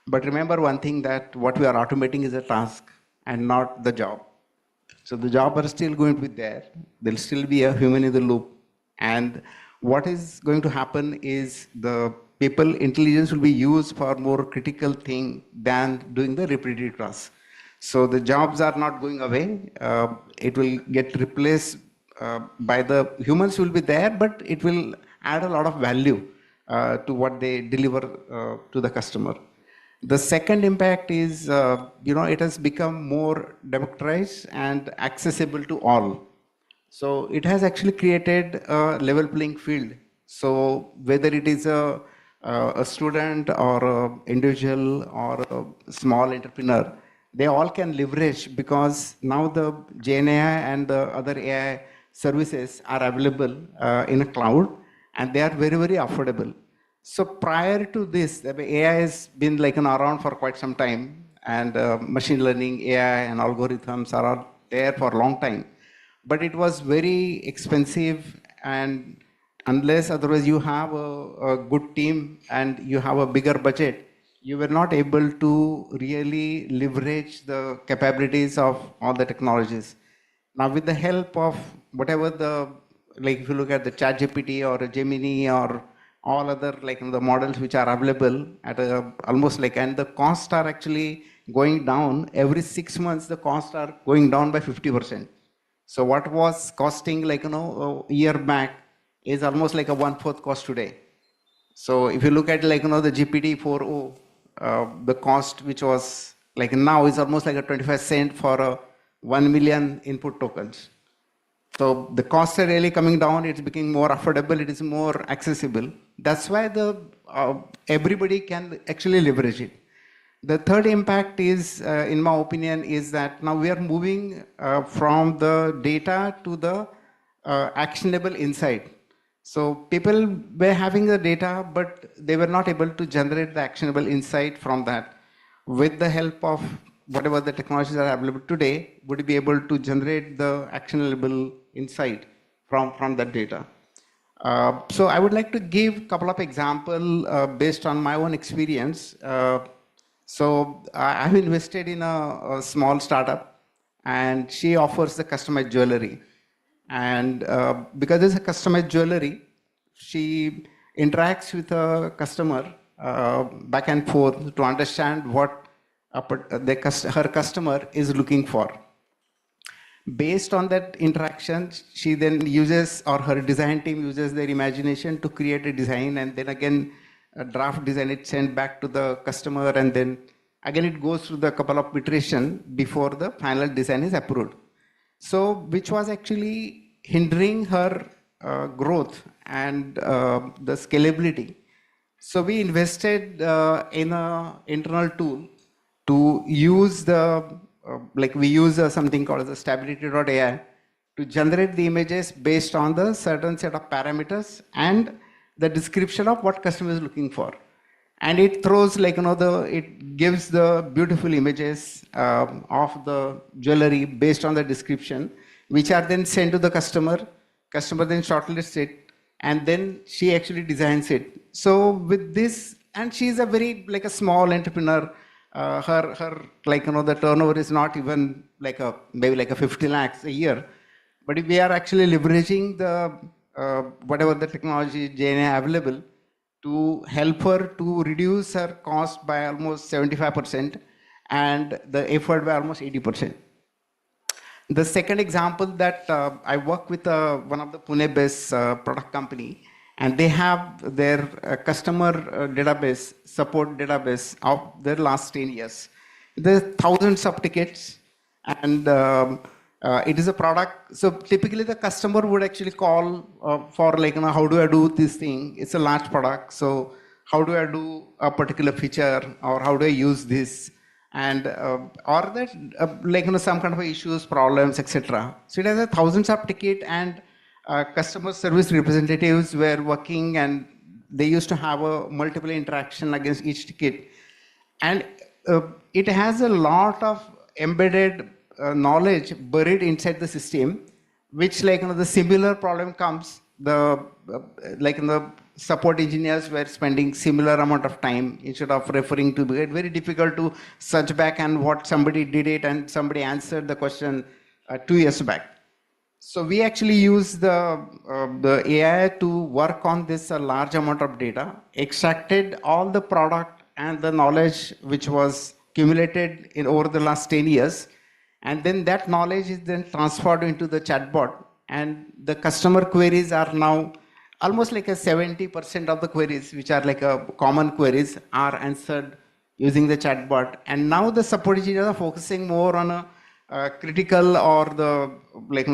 But remember one thing, that what we are automating is a task and not the job. So the job are still going to be there. There'll still be a human in the loop. And what is going to happen is the people intelligence will be used for more critical thing than doing the repetitive tasks. So the jobs are not going away. It will get replaced by the humans will be there, but it will add a lot of value to what they deliver to the customer. The second impact is, it has become more democratized and accessible to all. So it has actually created a level playing field. So whether it is a student or an individual or a small entrepreneur, they all can leverage, because now the GenAI and the other AI services are available in a cloud, and they are very, very affordable. So prior to this, the AI has been around for quite some time, and machine learning, AI, and algorithms are there for a long time. But it was very expensive, and unless otherwise you have a good team and you have a bigger budget, you were not able to really leverage the capabilities of all the technologies. Now, with the help of whatever if you look at the ChatGPT or a Gemini or all other the models which are available at almost and the costs are actually going down. Every 6 months, the costs are going down by 50%. So what was costing a year back is almost a 1/4 cost today. So if you look at the GPT-4o, the cost which was now is almost a 25 cent for 1 million input tokens. So the costs are really coming down. It's becoming more affordable. It is more accessible. That's why everybody can actually leverage it. The third impact is, in my opinion, is that now we are moving from the data to the actionable insight. So people were having the data, but they were not able to generate the actionable insight from that. With the help of whatever the technologies are available today, would be able to generate the actionable insight from that data. So I would like to give a couple of examples based on my own experience. So I've invested in a small startup, and she offers the customized jewelry. And because it's a customized jewelry, she interacts with a customer back and forth to understand what her customer is looking for. Based on that interaction, she then uses, or her design team uses their imagination to create a design, and then again, a draft design is sent back to the customer, and then again it goes through the couple of iterations before the final design is approved. So, which was actually hindering her growth and the scalability. So we invested in an internal tool to use we use something called the stability.ai to generate the images based on the certain set of parameters and the description of what customer is looking for. And it throws it gives the beautiful images of the jewelry based on the description, which are then sent to the customer. Customer then shortlists it, and then she actually designs it. So with this, and she's a very a small entrepreneur. Her the turnover is not even maybe 50 lakhs a year, but we are actually leveraging the whatever the technology GenAI available to help her to reduce her cost by almost 75% and the effort by almost 80%. The second example that I work with one of the Pune-based product company, and they have their customer database, support database of their last 10 years. There's thousands of tickets, and it is a product. So typically the customer would actually call for how do I do this thing? It's a large product. So how do I do a particular feature, or how do I use this? And or that some kind of issues, problems, etc. So it has thousands of tickets, and customer service representatives were working, and they used to have a multiple interaction against each ticket. And it has a lot of embedded knowledge buried inside the system, which like the similar problem comes, the the support engineers were spending similar amount of time instead of referring to it. Very difficult to search back and what somebody did it and somebody answered the question 2 years back. So we actually use the AI to work on this large amount of data, extracted all the product and the knowledge which was accumulated in over the last 10 years, and then that knowledge is then transferred into the chatbot, and the customer queries are now almost like a 70% of the queries, which are like a common queries, are answered using the chatbot. And now the support engineers are focusing more on a critical or the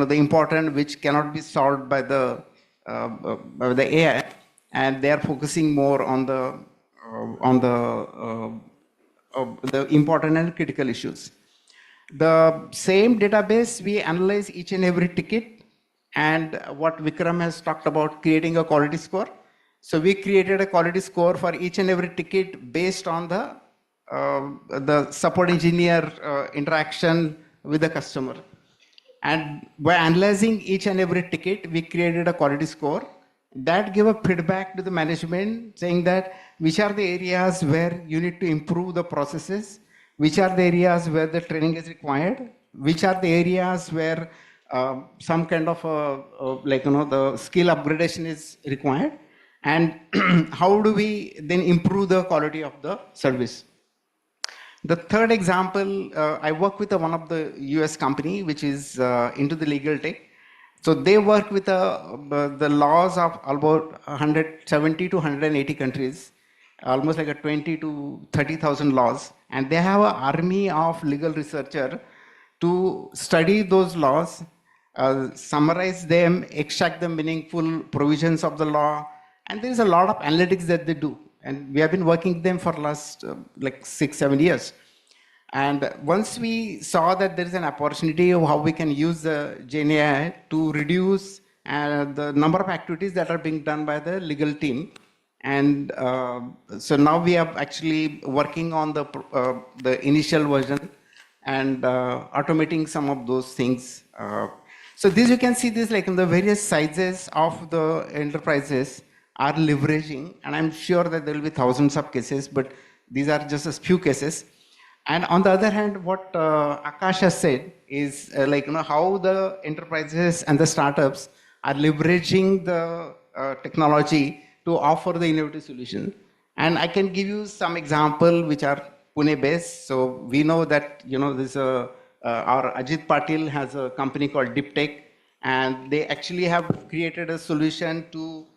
the important which cannot be solved by the AI, and they are focusing more on the important and critical issues. The same database, we analyze each and every ticket, and what Vikram has talked about, creating a quality score. So we created a quality score for each and every ticket based on the support engineer interaction with the customer. And by analyzing each and every ticket, we created a quality score that gave a feedback to the management saying that which are the areas where you need to improve the processes, which are the areas where the training is required, which are the areas where some kind of the skill upgradation is required, and how do we then improve the quality of the service. The third example, I work with one of the US company which is into the legal tech. So they work with the laws of about 170 to 180 countries, almost like a 20 to 30,000 laws. And they have an army of legal researcher to study those laws, summarize them, extract the meaningful provisions of the law. And there is a lot of analytics that they do. And we have been working with them for last 6-7 years. And once we saw that there is an opportunity of how we can use the GenAI to reduce the number of activities that are being done by the legal team. And so now we are actually working on the initial version and automating some of those things. So this, you can see this like in the various sizes of the enterprises are leveraging, and I'm sure that there will be thousands of cases, but these are just a few cases. And on the other hand, what Akash has said is how the enterprises and the startups are leveraging the technology to offer the innovative solution. And I can give you some example which are Pune based. So we know that this our Ajit Patil has a company called DeepTech, and they actually have created a solution to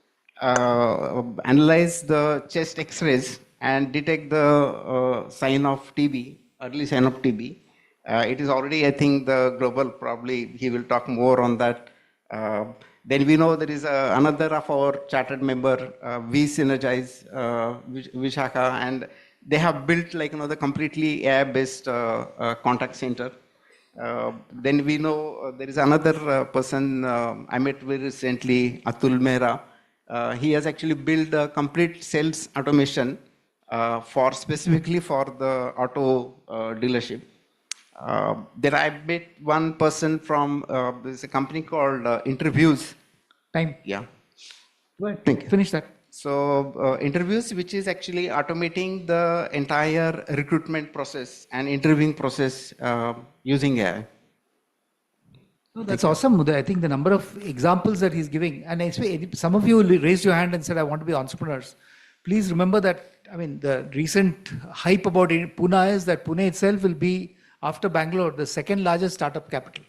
analyze the chest X-rays and detect the sign of TB, early sign of TB. It is already, I think, the global, probably he will talk more on that. Then we know there is another of our chartered member, V Synergize, Vishaka, and they have built the completely AI-based contact center. Then we know there is another person I met very recently, Atul Mehra. He has actually built a complete sales automation specifically for the auto dealership. Then I met one person from there's a company called Interviews. Time. Yeah. Go ahead. Thank you. Finish that. So Interviews, which is actually automating the entire recruitment process and interviewing process using AI. No, that's awesome, Uday. I think the number of examples that he's giving, and some of you raised your hand and said, I want to be entrepreneurs. Please remember that, the recent hype about Pune is that Pune itself will be, after Bangalore, the second largest startup capital.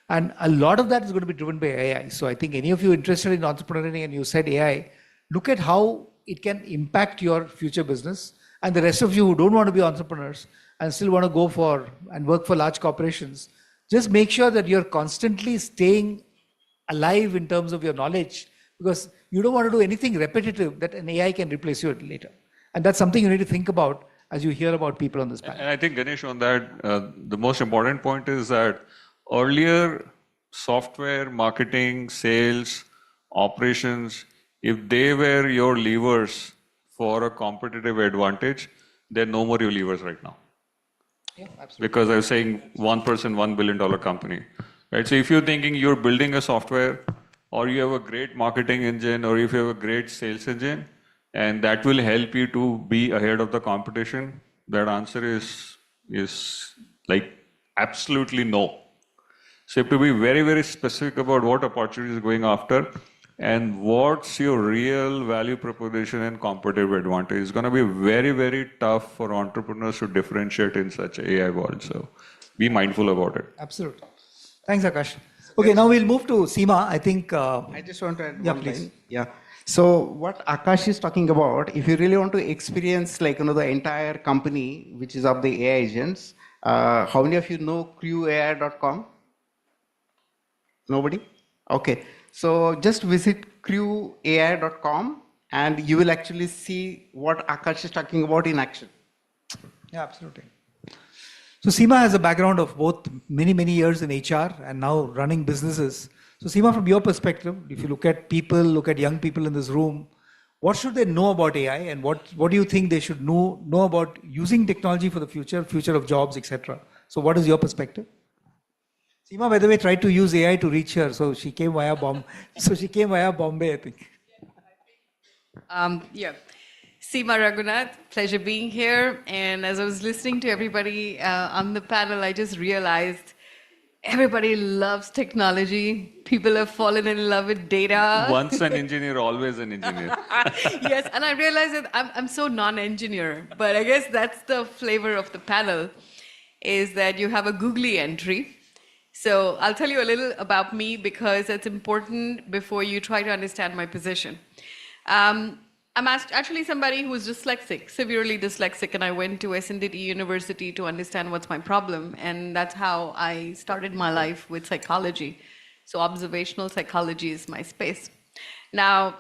And a lot of that is going to be driven by AI. So I think any of you interested in entrepreneuring and you said AI, look at how it can impact your future business. And the rest of you who don't want to be entrepreneurs and still want to go for and work for large corporations, just make sure that you're constantly staying alive in terms of your knowledge, because you don't want to do anything repetitive that an AI can replace you later. And that's something you need to think about as you hear about people on this panel. And I think, Ganesh, on that, the most important point is that earlier software, marketing, sales, operations, if they were your levers for a competitive advantage, they're no more your levers right now. Yeah, absolutely. Because I was saying 1 person, $1 billion company. right? So if you're thinking you're building a software, or you have a great marketing engine, or if you have a great sales engine, and that will help you to be ahead of the competition, that answer is like absolutely no. So you have to be very, very specific about what opportunity is going after and what's your real value proposition and competitive advantage. It's going to be very, very tough for entrepreneurs to differentiate in such an AI world. So be mindful about it. Absolutely. Thanks, Akash. Okay, now we'll move to Seema. I think. I just want to add Yeah, one please. line. Yeah. So what Akash is talking about, if you really want to experience like the entire company, which is of the AI agents, how many of you know crewai.com? Nobody? Okay. So just visit crewai.com and you will actually see what Akash is talking about in action. Yeah, absolutely. So Seema has a background of both many, many years in HR and now running businesses. So Seema, from your perspective, if you look at people, look at young people in this room, what should they know about AI and what do you think they should know about using technology for the future of jobs, etc.? So what is your perspective? Seema, by the way, tried to use AI to reach her, so she came via Bombay, I think. Yeah. Seema Raghunath, pleasure being here. And as I was listening to everybody on the panel, I just realized everybody loves technology. People have fallen in love with data. Once an engineer, always an engineer. Yes, and I realized that I'm so non-engineer, but I guess that's the flavor of the panel, is that you have a googly entry. So I'll tell you a little about me because it's important before you try to understand my position. I'm actually somebody who's dyslexic, severely dyslexic, and I went to SNDT University to understand what's my problem, and that's how I started my life with psychology. So observational psychology is my space. Now,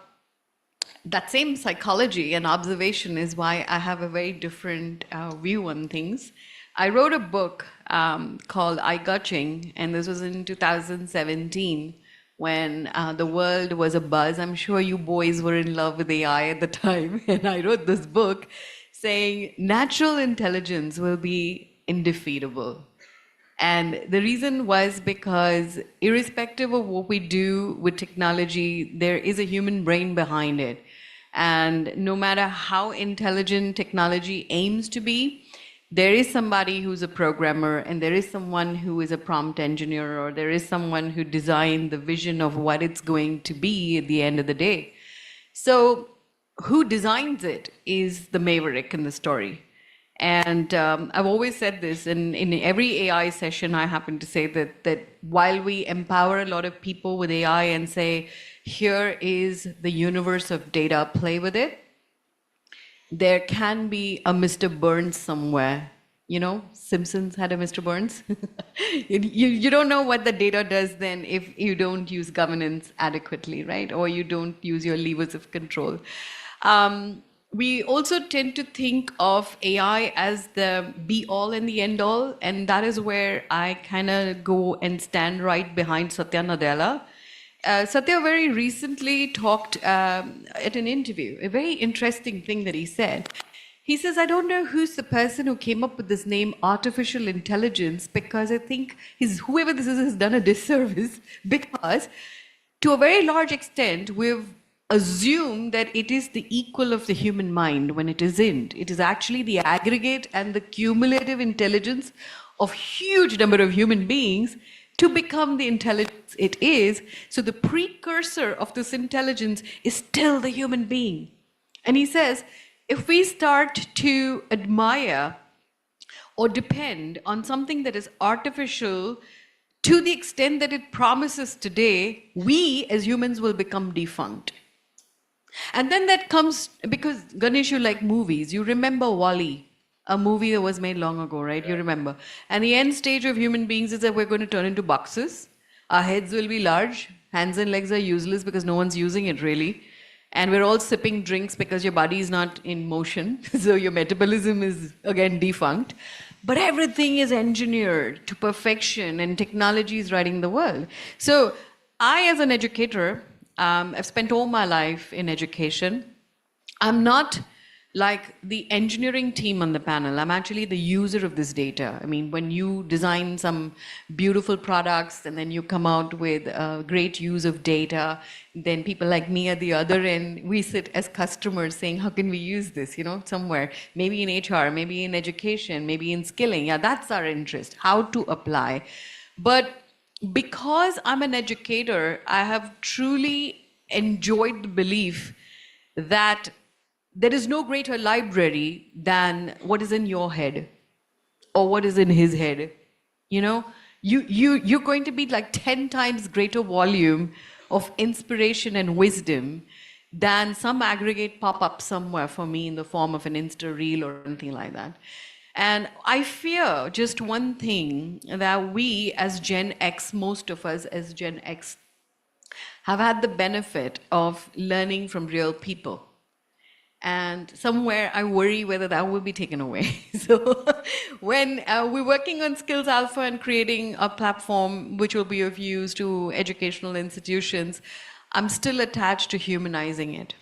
that same psychology and observation is why I have a very different view on things. I wrote a book called IGI, and this was in 2017 when the world was abuzz. I'm sure you boys were in love with AI at the time, and I wrote this book saying natural intelligence will be indefeatable. And the reason was because irrespective of what we do with technology, there is a human brain behind it. And no matter how intelligent technology aims to be, there is somebody who's a programmer and there is someone who is a prompt engineer, or there is someone who designed the vision of what it's going to be at the end of the day. So who designs it is the maverick in the story. And I've always said this, and in every AI session, I happen to say that while we empower a lot of people with AI and say, here is the universe of data, play with it, there can be a Mr. Burns somewhere. You know, Simpsons had a Mr. Burns. You don't know what the data does then if you don't use governance adequately, right? Or you don't use your levers of control. We also tend to think of AI as the be-all and the end-all, and that is where I kind of go and stand right behind Satya Nadella. Satya very recently talked at an interview, a very interesting thing that he said. He says, I don't know who's the person who came up with this name, artificial intelligence, because I think whoever this is has done a disservice, because to a very large extent, we've assumed that it is the equal of the human mind when it isn't. It is actually the aggregate and the cumulative intelligence of huge number of human beings to become the intelligence it is. So the precursor of this intelligence is still the human being. And he says, if we start to admire or depend on something that is artificial to the extent that it promises today, we as humans will become defunct. And then that comes, because Ganesh, you like movies, you remember WALL-E, a movie that was made long ago, right? Yeah. You remember. And the end stage of human beings is that we're going to turn into boxes. Our heads will be large, hands and legs are useless because no one's using it really. And we're all sipping drinks because your body is not in motion. So your metabolism is again defunct. But everything is engineered to perfection and technology is riding the world. So I, as an educator, I've spent all my life in education. I'm not like the engineering team on the panel, I'm actually the user of this data. I mean, when you design some beautiful products and then you come out with a great use of data, then people like me at the other end, we sit as customers saying, how can we use this, somewhere, maybe in HR, maybe in education, maybe in skilling. Yeah, that's our interest, how to apply. But because I'm an educator, I have truly enjoyed the belief that there is no greater library than what is in your head or what is in his head. You're going to be like 10 times greater volume of inspiration and wisdom than some aggregate pop-up somewhere for me in the form of an Insta reel or anything like that. And I fear just one thing, that we as Gen X, most of us as Gen X, have had the benefit of learning from real people. And somewhere I worry whether that will be taken away. So when we're working on Skills Alpha and creating a platform which will be of use to educational institutions, I'm still attached to humanizing it.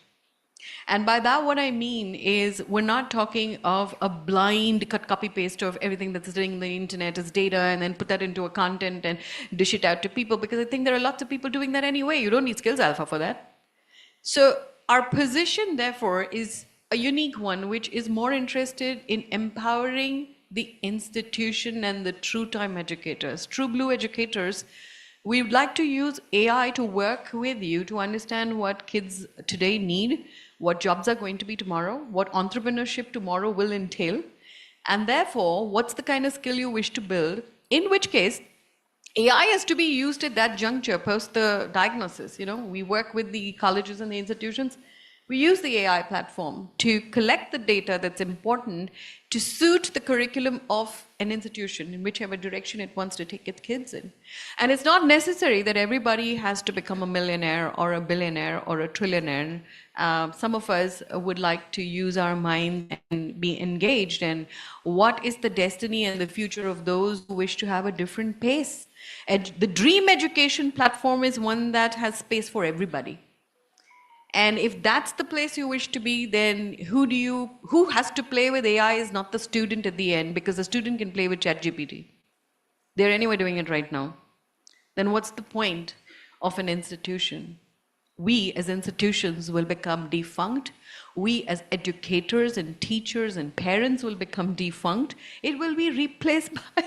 And by that, what I mean is we're not talking of a blind cut, copy, paste of everything that's sitting on the internet as data and then put that into a content and dish it out to people, because I think there are lots of people doing that anyway. You don't need Skills Alpha for that. So our position, therefore, is a unique one, which is more interested in empowering the institution and the true time educators, true blue educators. We would like to use AI to work with you to understand what kids today need, what jobs are going to be tomorrow, what entrepreneurship tomorrow will entail, and therefore, what's the kind of skill you wish to build, in which case, AI has to be used at that juncture, post the diagnosis. We work with the colleges and the institutions. We use the AI platform to collect the data that's important to suit the curriculum of an institution in whichever direction it wants to take its kids in. And it's not necessary that everybody has to become a millionaire or a billionaire or a trillionaire. Some of us would like to use our mind and be engaged in what is the destiny and the future of those who wish to have a different pace. The Dream Education platform is one that has space for everybody. And if that's the place you wish to be, then who has to play with AI is not the student at the end, because the student can play with ChatGPT. They're anyway doing it right now. Then what's the point of an institution? We as institutions will become defunct. We as educators and teachers and parents will become defunct. It will be replaced by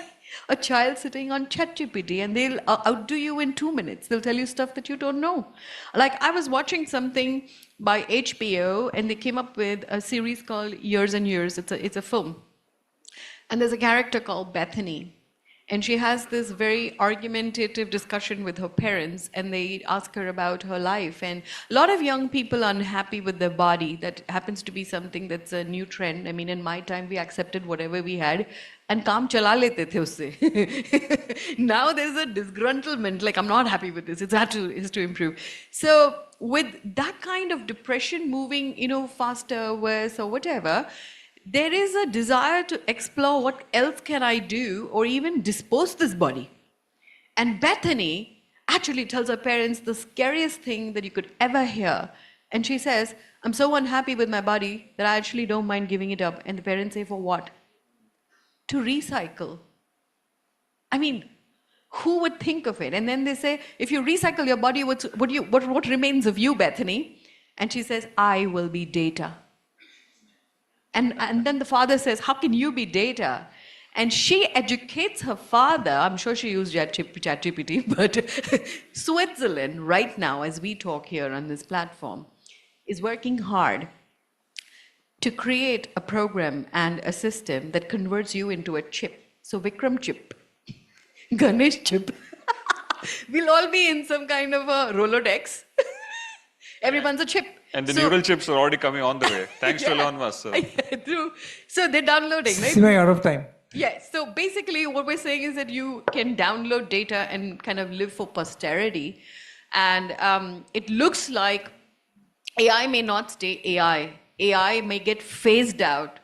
a child sitting on ChatGPT, and they'll outdo you in 2 minutes. They'll tell you stuff that you don't know. Like, I was watching something by HBO, and they came up with a series called Years and Years. It's a film. And there's a character called Bethany. And she has this very argumentative discussion with her parents, and they ask her about her life. And a lot of young people are unhappy with their body. That happens to be something that's a new trend. I mean, in my time, we accepted whatever we had and kaam chala lete the usse. Now there's a disgruntlement, like, I'm not happy with this. It has to improve. So with that kind of depression moving, faster, worse, or whatever, there is a desire to explore what else can I do, or even dispose this body. And Bethany actually tells her parents the scariest thing that you could ever hear. And she says, I'm so unhappy with my body that I actually don't mind giving it up. And the parents say, for what? To recycle. I mean, who would think of it? And then they say, if you recycle your body, what remains of you, Bethany? And she says, I will be data. And then the father says, how can you be data? And she educates her father. I'm sure she used ChatGPT, but Switzerland right now, as we talk here on this platform, is working hard to create a program and a system that converts you into a chip. So Vikram chip, Ganesh chip. We'll all be in some kind of a Rolodex. Everyone's a chip. And the neural chips are already coming on the way. Thanks to Elon Musk. So. True. So they're downloading, right? Simi, out of time. Yes. So basically what we're saying is that you can download data and kind of live for posterity. And it looks like AI may not stay AI. AI may get phased out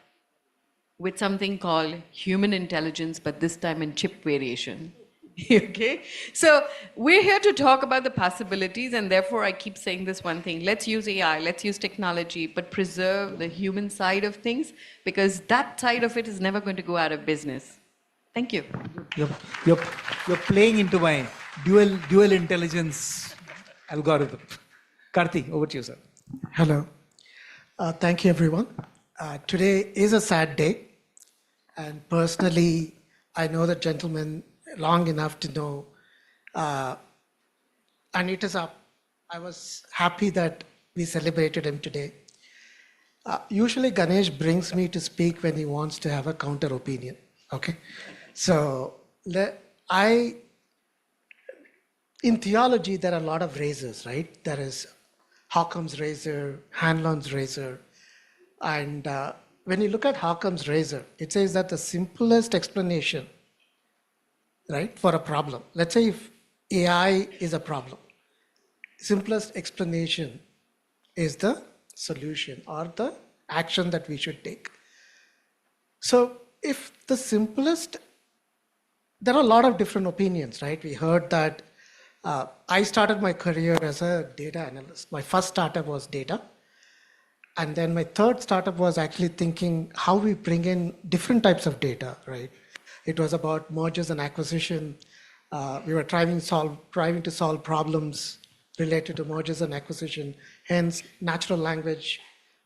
with something called human intelligence, but this time in chip variation. Okay, so we're here to talk about the possibilities, and therefore I keep saying this one thing: let's use AI, let's use technology, but preserve the human side of things, because that side of it is never going to go out of business. Thank you. You're, you're, you're playing into my dual intelligence algorithm. Karthi, over to you, sir. Hello. Thank you, everyone. Today is a sad day. And personally, I know the gentleman long enough to know, and it is up. I was happy that we celebrated him today. Usually, Ganesh brings me to speak when he wants to have a counter opinion. Okay. So, in theology, there are a lot of razors, right? There is Occam's razor, Hanlon's razor. And when you look at Occam's razor, it says that the simplest explanation, right, for a problem, let's say if AI is a problem, simplest explanation is the solution or the action that we should take. So if the simplest, there are a lot of different opinions, right? We heard that I started my career as a data analyst. My first startup was data. And then my third startup was actually thinking how we bring in different types of data, right? It was about mergers and acquisition. We were trying to solve problems related to mergers and acquisition. Hence, natural language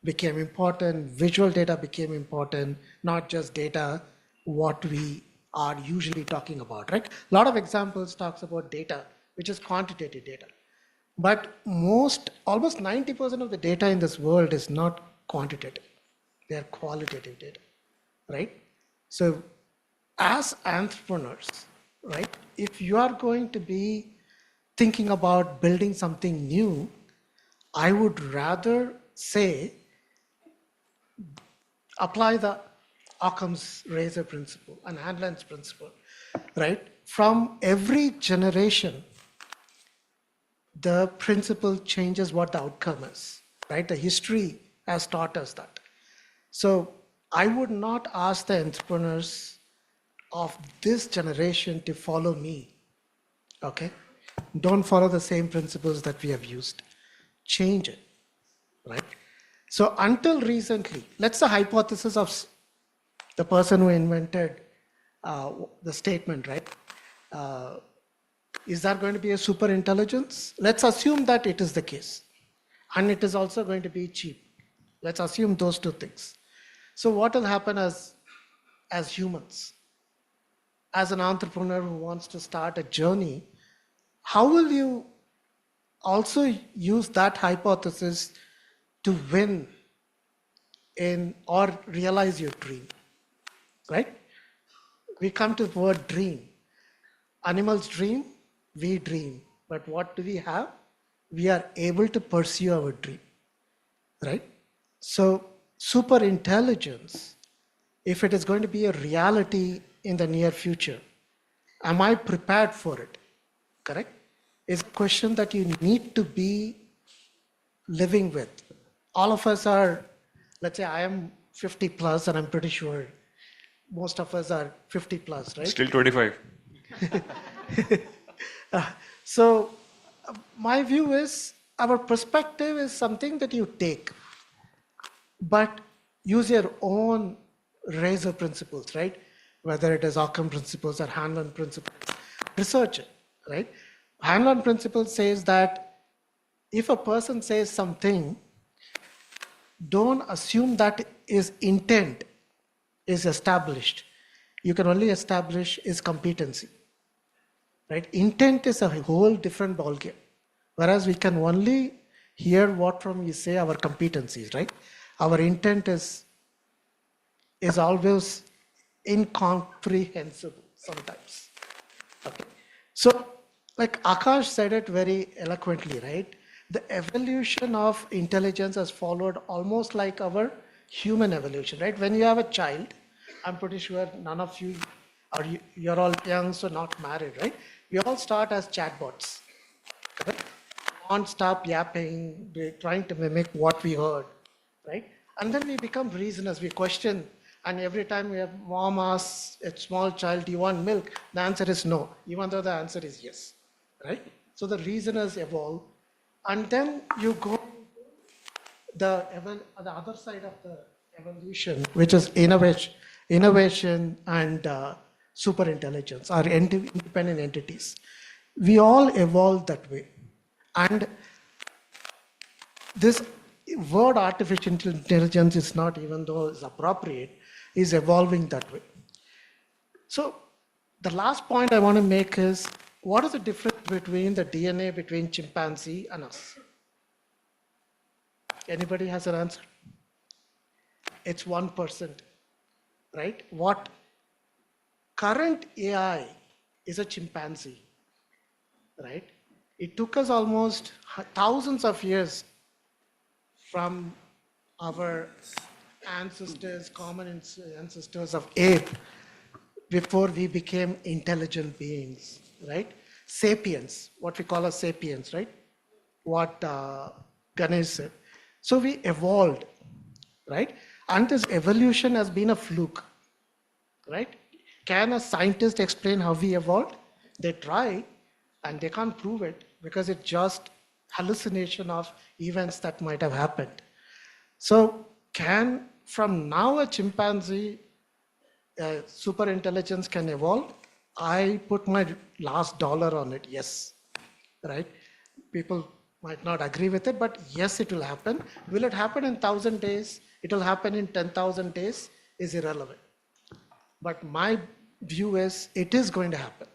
became important, visual data became important, not just data, what we are usually talking about, right? A lot of examples talks about data, which is quantitative data. But almost 90% of the data in this world is not quantitative. They are qualitative data, right? So as entrepreneurs, right, if you are going to be thinking about building something new, I would rather say apply the Occam's razor principle and Hanlon's principle, right? From every generation, the principle changes what the outcome is, right? The history has taught us that. So I would not ask the entrepreneurs of this generation to follow me, okay? Don't follow the same principles that we have used. Change it, right? So until recently, let's the hypothesis of the person who invented the statement, right? Is there going to be a super intelligence? Let's assume that it is the case. And it is also going to be cheap. Let's assume those two things. So what will happen as humans? As an entrepreneur who wants to start a journey, how will you also use that hypothesis to win in or realize your dream, right? We come to the word dream. Animals dream, we dream. But what do we have? We are able to pursue our dream, right? So super intelligence, if it is going to be a reality in the near future, am I prepared for it? Correct? Is a question that you need to be living with. All of us are, let's say I am 50 plus, and I'm pretty sure most of us are 50 plus, right? Still 25. So my view is our perspective is something that you take, but use your own razor principles, right? Whether it is Occam principles or Hanlon principles, research it, right? Hanlon principle says that if a person says something, don't assume that his intent is established. You can only establish his competency, right? Intent is a whole different ballgame. Whereas we can only hear what from you say our competencies, right? Our intent is always incomprehensible sometimes. Okay. So like Akash said it very eloquently, right? The evolution of intelligence has followed almost like our human evolution, right? When you have a child, I'm pretty sure none of you are, you're all young, so not married, right? We all start as chatbots, correct? Non-stop yapping, we're trying to mimic what we heard, right? And then we become reasoners, we question, and every time your mom asks a small child, do you want milk? The answer is no, even though the answer is yes, right? So the reason has evolved. And then you go the other side of the evolution, which is innovation and super intelligence, or independent entities. We all evolved that way. And this word artificial intelligence is not, even though it's appropriate, is evolving that way. So the last point I want to make is, what is the difference between the DNA between chimpanzee and us? Anybody has an answer? It's 1%, right? What current AI is a chimpanzee, right? It took us almost thousands of years from our ancestors, common ancestors of ape, before we became intelligent beings, right? Sapiens, what we call as sapiens, right? What Ganesh said. So we evolved, right? And this evolution has been a fluke, right? Can a scientist explain how we evolved? They try, and they can't prove it because it's just hallucination of events that might have happened. So can, from now, a chimpanzee super intelligence can evolve? I put my last dollar on it, yes, right? People might not agree with it, but yes, it will happen. Will it happen in 1,000 days? It will happen in 10,000 days, is irrelevant. But my view is it is going to happen,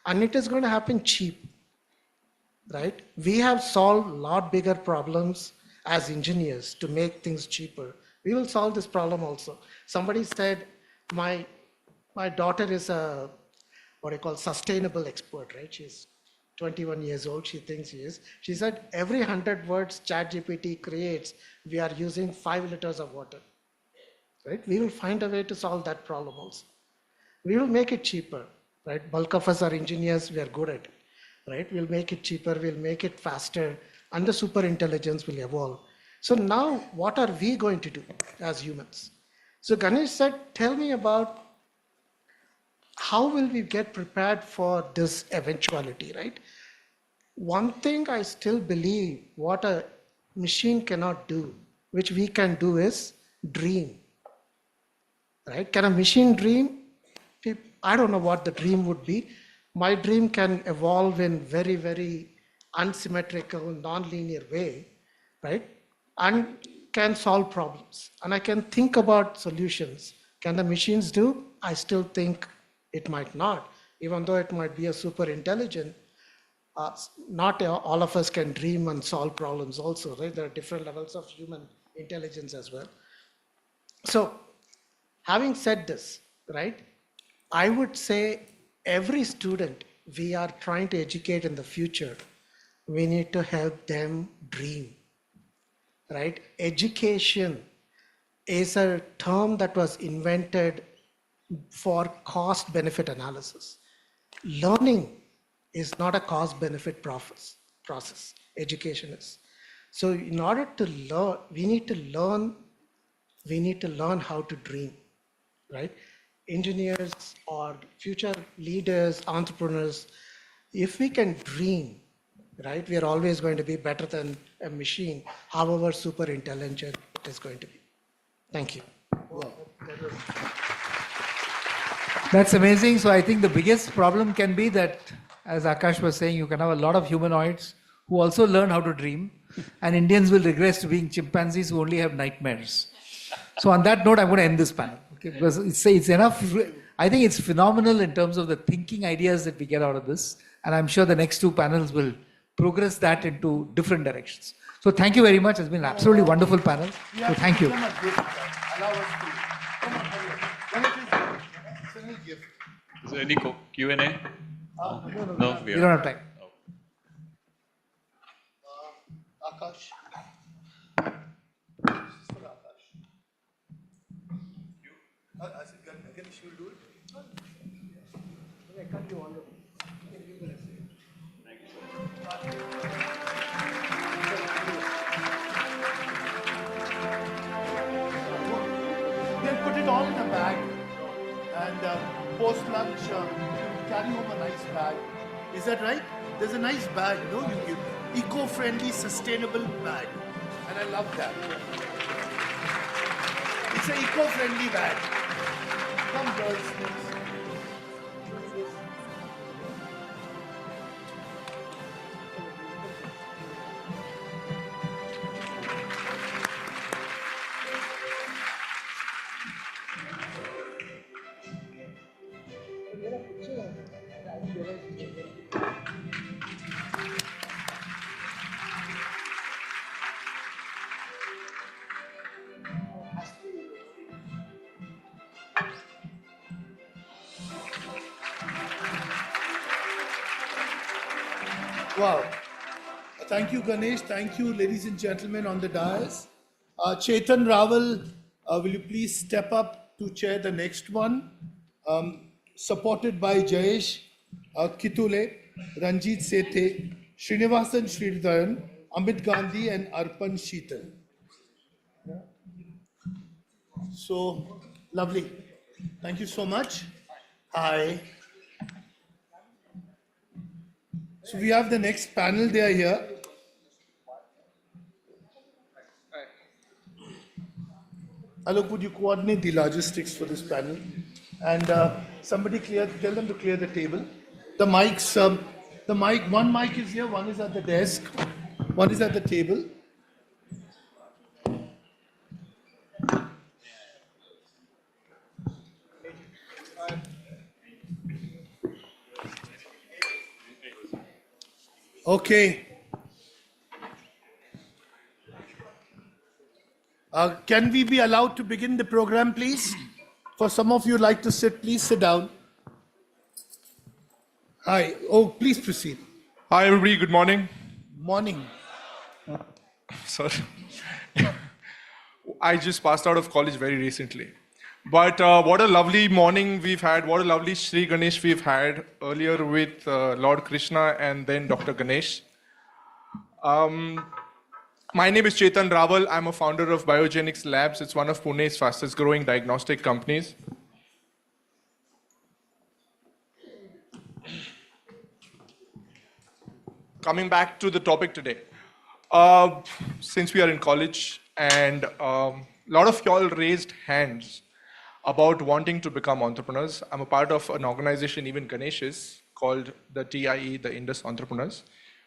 and it is going to happen cheap, right? We have solved a lot bigger problems as engineers to make things cheaper. We will solve this problem also. Somebody said, my daughter is a, what I call sustainable expert, right? She's 21 years old, she thinks she is. She said, every 100 words ChatGPT creates, we are using 5 liters of water, right? We will find a way to solve that problem also. We will make it cheaper, right? Bulk of us are engineers, we are good at it, right? We'll make it cheaper, we'll make it faster, and the super intelligence will evolve. So now, what are we going to do as humans? So Ganesh said, tell me about how will we get prepared for this eventuality, right? One thing I still believe, what a machine cannot do, which we can do, is dream, right? Can a machine dream? I don't know what the dream would be. My dream can evolve in very, very unsymmetrical, non-linear way, right? And can solve problems. And I can think about solutions. Can the machines do? I still think it might not, even though it might be a super intelligent. Not all of us can dream and solve problems also, right? There are different levels of human intelligence as well. So, having said this, right, I would say every student we are trying to educate in the future, we need to help them dream, right? Education is a term that was invented for cost-benefit analysis. Learning is not a cost-benefit process. Education is. So in order to learn, we need to learn how to dream, right? Engineers or future leaders, entrepreneurs, if we can dream, right, we are always going to be better than a machine, however super intelligent it is going to be. Thank you. That's amazing. So I think the biggest problem can be that, as Akash was saying, you can have a lot of humanoids who also learn how to dream, and Indians will regress to being chimpanzees who only have nightmares. So on that note, I'm going to end this panel, okay? Because it's enough. I think it's phenomenal in terms of the thinking ideas that we get out of this, and I'm sure the next 2 panels will progress that into different directions. So thank you very much. It's been an absolutely wonderful panel. So thank you. Is there any Q&A? No, We don't have time. Akash. I said, Ganesh, you will do it? I can't do all of it. Then put it all in a bag. And post-lunch, carry home a nice bag. Is that right? There's a nice bag, no? You give eco-friendly, sustainable bag. And I love that. It's an eco-friendly bag. Come, girls, please. Wow. Thank you, Ganesh. Thank you, ladies and gentlemen on the dais. Chetan Raval, will you please step up to chair the next one? Supported by Jayesh Kitule, Ranjit Sethe, Srinivasan Sridharan, Amit Gandhi, and Arpan Sheetal. So lovely. Thank you so much. Hi. So we have the next panel, they are here. Alok, would you coordinate the logistics for this panel? And somebody tell them to clear the table. The mics, one mic is here, one is at the desk, one is at the table. Okay. Can we be allowed to begin the program, please? For some of you like to sit, please sit down. Hi. Oh, please proceed. Hi, everybody. Good morning. Morning. Sorry. I just passed out of college very recently. But what a lovely morning we've had. What a lovely Sri Ganesh we've had earlier with Lord Krishna and then Dr. Ganesh. My name is Chetan Raval. I'm a founder of Biogenics Labs. It's one of Pune's fastest growing diagnostic companies. Coming back to the topic today. Since we are in college and a lot of y'all raised hands about wanting to become entrepreneurs. I'm a part of an organization, even Ganesh's, called the TIE, the Indus Entrepreneurs,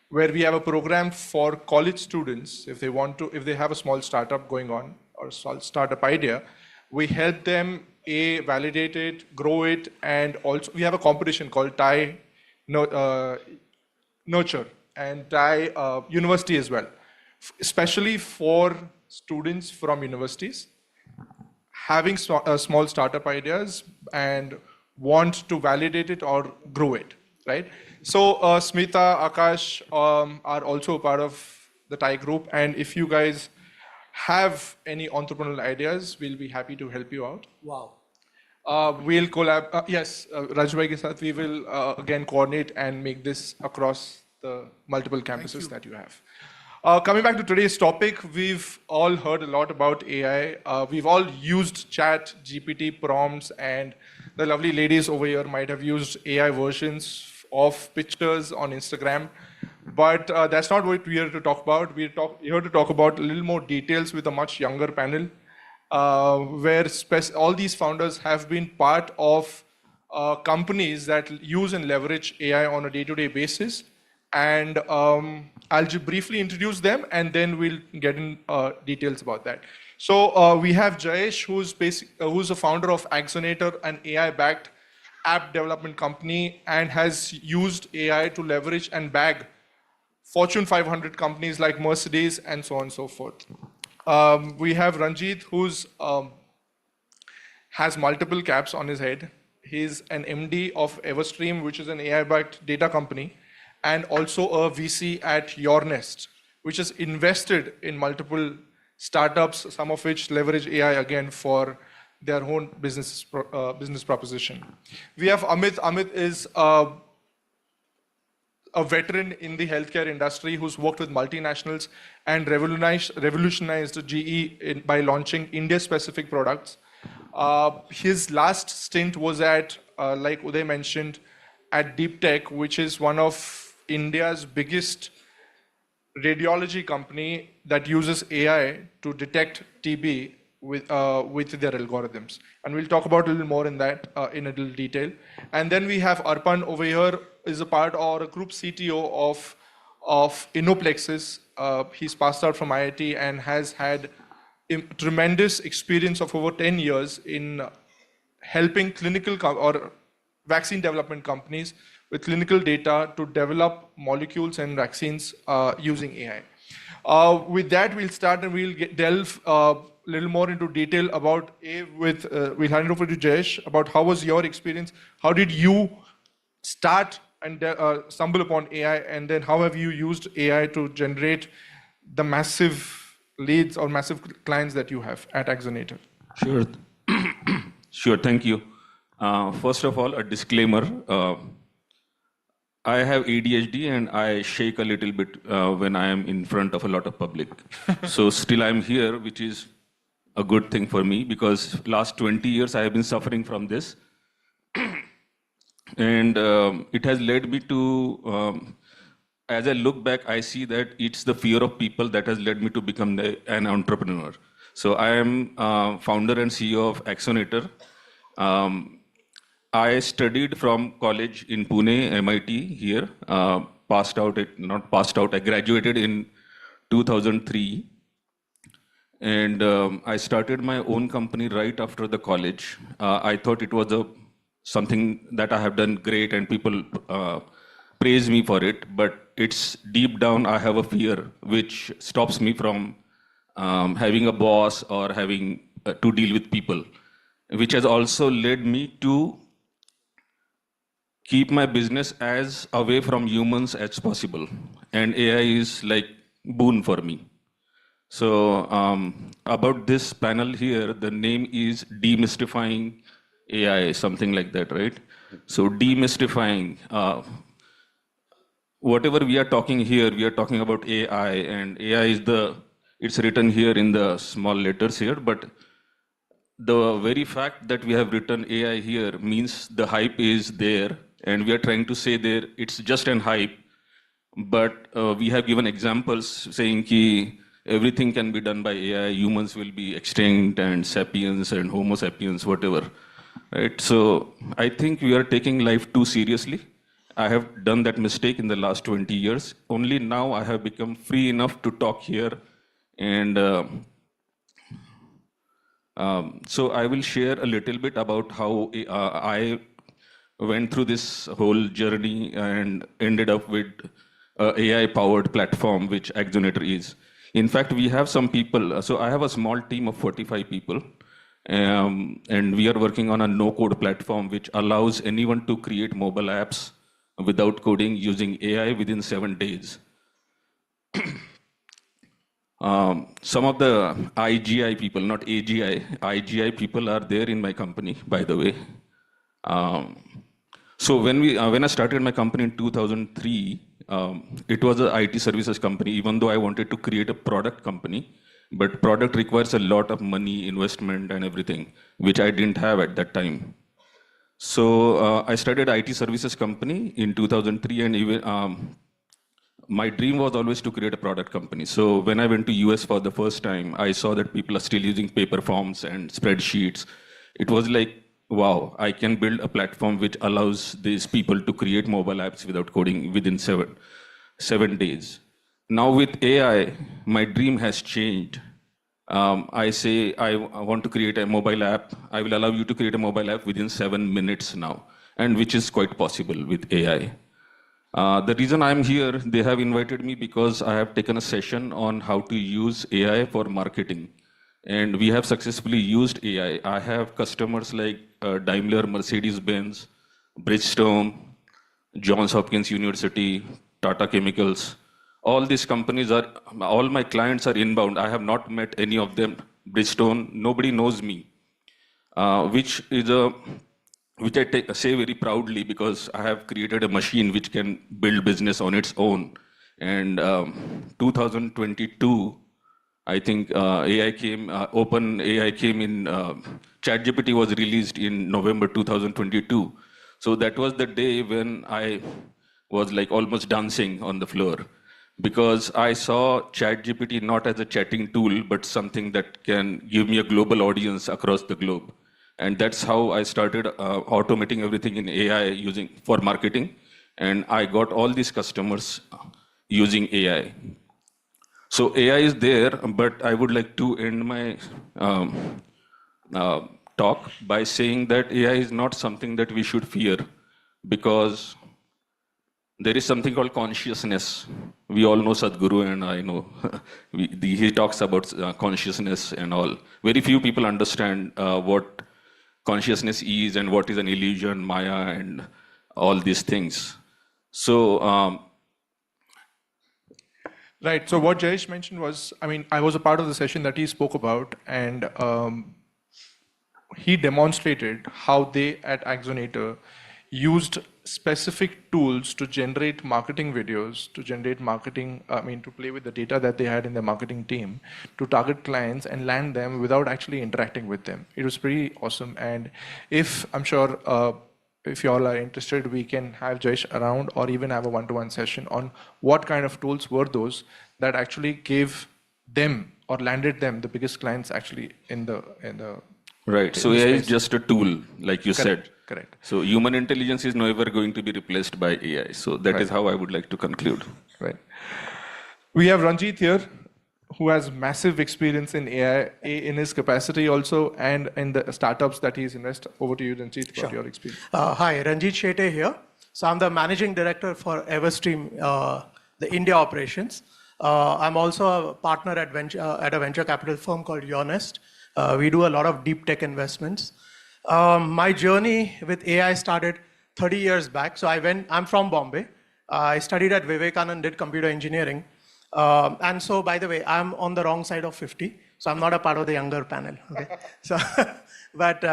where we have a program for college students. If they have a small startup going on or a small startup idea, we help them validate it, grow it, and also we have a competition called TIE Nurture and TIE University as well, especially for students from universities having small startup ideas and want to validate it or grow it, right? So Smita, Akash are also part of the TIE group. And if you guys have any entrepreneurial ideas, we'll be happy to help you out. Wow. We'll collab, yes, Rajbhai ke saath, we will again coordinate and make this across the multiple campuses that you have. Coming back to today's topic, we've all heard a lot about AI. We've all used chat, GPT prompts, and the lovely ladies over here might have used AI versions of pictures on Instagram. But that's not what we're here to talk about. We're here to talk about a little more details with a much younger panel, where all these founders have been part of companies that use and leverage AI on a day-to-day basis. And I'll just briefly introduce them, and then we'll get in details about that. So we have Jayesh, who's a founder of Axonator, an AI-backed app development company, and has used AI to leverage and bag Fortune 500 companies like Mercedes and so on and so forth. We have Ranjit, who's has multiple caps on his head. He's an MD of Everstream, which is an AI-backed data company, and also a VC at YourNest, which has invested in multiple startups, some of which leverage AI again for their own business proposition. We have Amit. Amit is a veteran in the healthcare industry who's worked with multinationals and revolutionized GE by launching India-specific products. His last stint was at, like Uday mentioned, at Deep Tech, which is one of India's biggest radiology company that uses AI to detect TB with their algorithms. And we'll talk about a little more in that in a little detail. And then we have Arpan over here, is a part or a group CTO of Innoplexis. He's passed out from IIT and has had tremendous experience of over 10 years in helping clinical or vaccine development companies with clinical data to develop molecules and vaccines using AI. With that, we'll start and we'll delve a little more into detail about we'll hand it over to Jayesh about how was your experience, how did you start and stumble upon AI, and then how have you used AI to generate the massive leads or massive clients that you have at Axonator? Sure. Sure, thank you. First of all, a disclaimer. I have ADHD and I shake a little bit when I am in front of a lot of public. So still I'm here, which is a good thing for me because last 20 years I have been suffering from this. And it has led me to, as I look back, I see that it's the fear of people that has led me to become an entrepreneur. So I am founder and CEO of Axonator. I studied from college in Pune, MIT here, I graduated in 2003. And I started my own company right after the college. I thought it was something that I have done great and people praise me for it, but it's deep down I have a fear which stops me from having a boss or having to deal with people, which has also led me to keep my business as away from humans as possible. And AI is like boon for me. So about this panel here, the name is Demystifying AI, something like that, right? So demystifying, whatever we are talking here, we are talking about AI, and AI is it's written here in the small letters here, but the very fact that we have written AI here means the hype is there, and we are trying to say there it's just an hype, but we have given examples saying ki everything can be done by AI, humans will be extinct, and sapiens and Homo sapiens, whatever. Right? So I think we are taking life too seriously. I have done that mistake in the last 20 years. Only now I have become free enough to talk here. And so I will share a little bit about how I went through this whole journey and ended up with AI-powered platform, which Axonator is. In fact, we have some people. So I have a small team of 45 people. And we are working on a no-code platform which allows anyone to create mobile apps without coding using AI within 7 days. Some of the IGI people, not AGI, IGI people are there in my company, by the way. So when I started my company in 2003, it was an IT services company, even though I wanted to create a product company. But product requires a lot of money, investment, and everything, which I didn't have at that time. So I started IT services company in 2003, and even my dream was always to create a product company. So when I went to US for the first time, I saw that people are still using paper forms and spreadsheets. It was like, wow, I can build a platform which allows these people to create mobile apps without coding within seven days. Now with AI, my dream has changed. I say I want to create a mobile app. I will allow you to create a mobile app within 7 minutes now, and which is quite possible with AI. The reason I'm here, they have invited me because I have taken a session on how to use AI for marketing. And we have successfully used AI. I have customers like Daimler, Mercedes-Benz, Bridgestone, Johns Hopkins University, Tata Chemicals. All these companies all my clients are inbound. I have not met any of them. Bridgestone, nobody knows me, which I say very proudly because I have created a machine which can build business on its own. And 2022, I think AI came, open AI came in, ChatGPT was released in November 2022. So that was the day when I was like almost dancing on the floor because I saw ChatGPT not as a chatting tool, but something that can give me a global audience across the globe. And that's how I started automating everything in AI using for marketing. And I got all these customers using AI. So AI is there, but I would like to end my talk by saying that AI is not something that we should fear because there is something called consciousness. We all know Sadhguru, and I know he talks about consciousness and all. Very few people understand what consciousness is and what is an illusion, Maya, and all these things. So, Right. So what Jayesh mentioned was, I mean, I was a part of the session that he spoke about, and he demonstrated how they at Axonator used specific tools to generate marketing videos, to generate marketing, to play with the data that they had in their marketing team, to target clients and land them without actually interacting with them. It was pretty awesome. And I'm sure, if you all are interested, we can have Jayesh around or even have a one-to-one session on what kind of tools were those that actually gave them or landed them the biggest clients actually in the right. So AI is just a tool, like you said. Correct. So human intelligence is never going to be replaced by AI. So that is how I would like to conclude. Right. We have Ranjit here, who has massive experience in AI in his capacity also and in the startups that he's invested. Over to you, Ranjit, about your experience. Hi, Ranjit Shete here. So I'm the managing director for Everstream, the India operations. I'm also a partner at a venture capital firm called Yonest. We do a lot of deep tech investments. My journey with AI started 30 years back. So I'm from Bombay. I studied at Vivekananda, did computer engineering. And so, by the way, I'm on the wrong side of 50, so I'm not a part of the younger panel. Okay, so, but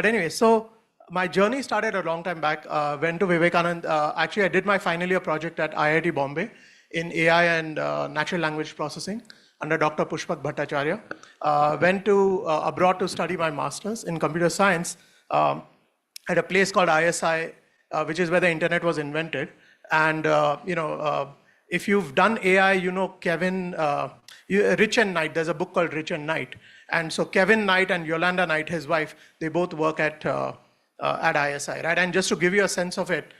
anyway, so my journey started a long time back. Went to Vivekananda. Actually, I did my final year project at IIT Bombay in AI and natural language processing under Dr. Pushpak Bhattacharya. Went to abroad to study my master's in computer science at a place called ISI, which is where the internet was invented. And if you've done AI, you know Kevin, Rich and Knight, there's a book called Rich and Knight. And so Kevin Knight and Yolanda Knight, his wife, they both work at ISI, right? And just to give you a sense of it,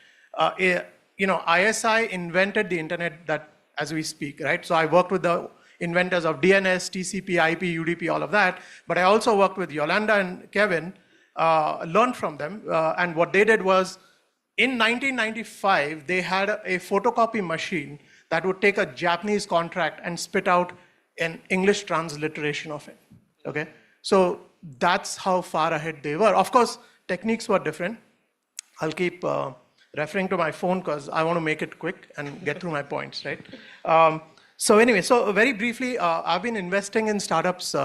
ISI invented the internet that as we speak, right? So I worked with the inventors of DNS, TCP, IP, UDP, all of that. But I also worked with Yolanda and Kevin, learned from them. And what they did was, in 1995, they had a photocopy machine that would take a Japanese contract and spit out an English transliteration of it, okay? So that's how far ahead they were. Of course, techniques were different. I'll keep referring to my phone because I want to make it quick and get through my points, right? So anyway, so very briefly, I've been investing in startups.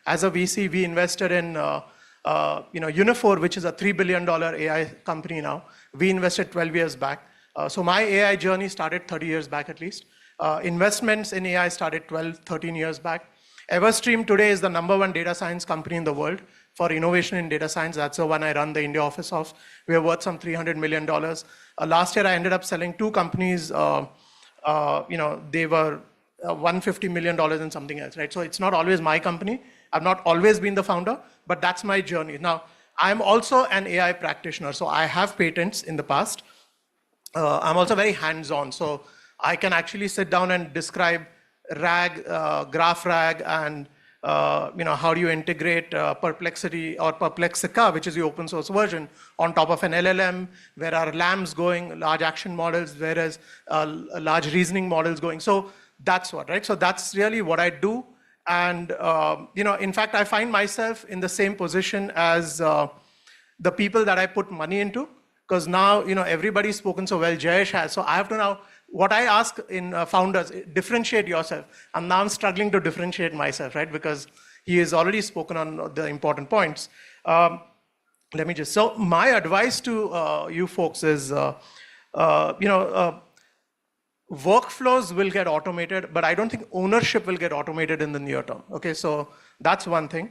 As a VC, we invested in Unifor, which is a $3 billion AI company now. We invested 12 years back. So my AI journey started 30 years back at least. Investments in AI started 12, 13 years back. Everstream today is the #1 data science company in the world for innovation in data science. That's the one I run the India office of. We are worth some $300 million. Last year, I ended up selling 2 companies. They were $150 million and something else, right? So it's not always my company. I've not always been the founder, but that's my journey. Now, I'm also an AI practitioner, so I have patents in the past. I'm also very hands-on, so I can actually sit down and describe RAG, graph RAG, and how do you integrate Perplexity or Perplexica, which is the open source version, on top of an LLM, where are LAMs going, large action models, whereas large reasoning models going. So that's what, right? So that's really what I do. And, in fact, I find myself in the same position as the people that I put money into, because now, everybody's spoken so well, Jayesh has. So I have to now, what I ask in founders, differentiate yourself. And now I'm struggling to differentiate myself, right? Because he has already spoken on the important points. So my advice to you folks is, workflows will get automated, but I don't think ownership will get automated in the near term. Okay, so that's one thing.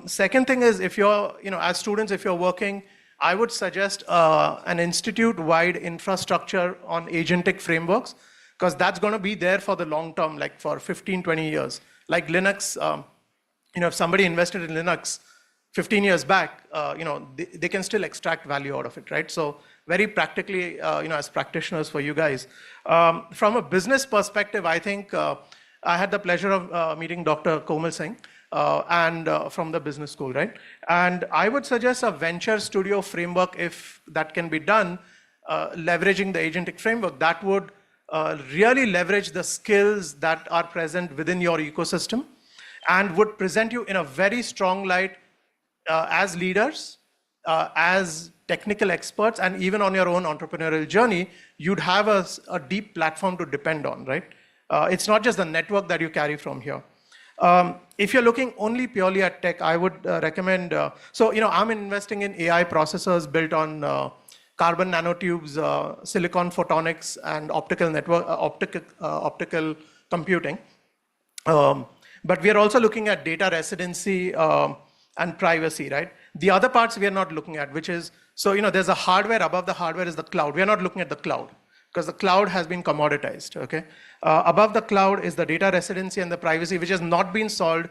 Second thing is, if you're, as students, if you're working, I would suggest an institute-wide infrastructure on agentic frameworks, because that's going to be there for the long term, like for 15, 20 years. Like Linux, if somebody invested in Linux 15 years back, they can still extract value out of it, right? So very practically, as practitioners for you guys. From a business perspective, I think I had the pleasure of meeting Dr. Komal Singh and from the business school, right? And I would suggest a venture studio framework, if that can be done, leveraging the agentic framework, that would really leverage the skills that are present within your ecosystem and would present you in a very strong light as leaders, as technical experts, and even on your own entrepreneurial journey, you'd have a deep platform to depend on, right? It's not just the network that you carry from here. If you're looking only purely at tech, I would recommend, I'm investing in AI processors built on carbon nanotubes, silicon photonics, and optical computing. But we are also looking at data residency and privacy, right? The other parts we are not looking at, which is, there's a hardware, above the hardware is the cloud. We are not looking at the cloud, because the cloud has been commoditized, okay? Above the cloud is the data residency and the privacy, which has not been solved,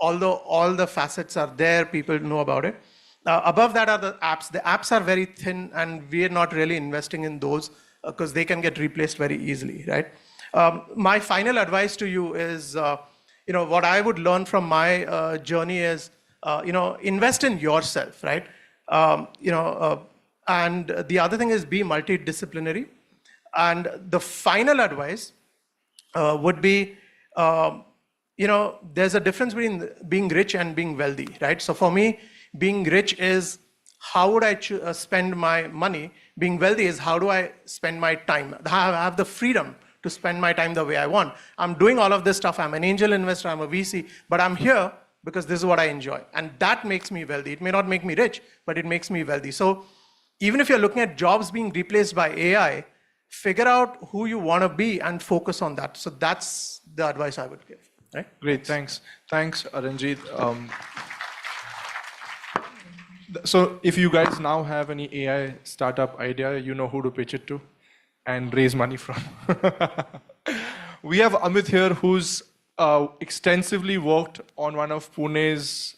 although all the facets are there, people know about it. Above that are the apps. The apps are very thin, and we are not really investing in those because they can get replaced very easily, right? My final advice to you is, what I would learn from my journey is, invest in yourself, right? And the other thing is be multidisciplinary. And the final advice would be, there's a difference between being rich and being wealthy, right? So for me, being rich is how would I spend my money? Being wealthy is how do I spend my time? I have the freedom to spend my time the way I want. I'm doing all of this stuff. I'm an angel investor, I'm a VC, but I'm here because this is what I enjoy. And that makes me wealthy. It may not make me rich, but it makes me wealthy. So even if you're looking at jobs being replaced by AI, figure out who you want to be and focus on that. So that's the advice I would give. Right? Great, thanks. Thanks, Aranjit. So if you guys now have any AI startup idea, you know who to pitch it to and raise money from. We have Amit here, who's extensively worked on one of Pune's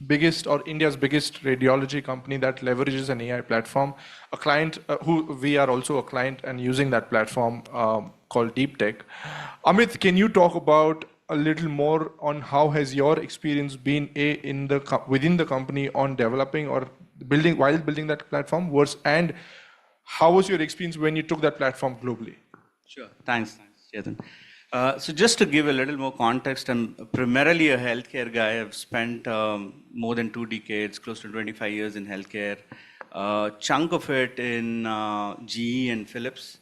biggest or India's biggest radiology company that leverages an AI platform. A client who we are also a client and using that platform called Deep Tech. Amit, can you talk about a little more on how has your experience been within the company on developing or building while building that platform, and how was your experience when you took that platform globally? Sure, thanks, Chetan. So just to give a little more context, I'm primarily a healthcare guy. I've spent more than 2 decades, close to 25 years in healthcare. Chunk of it in GE and Philips,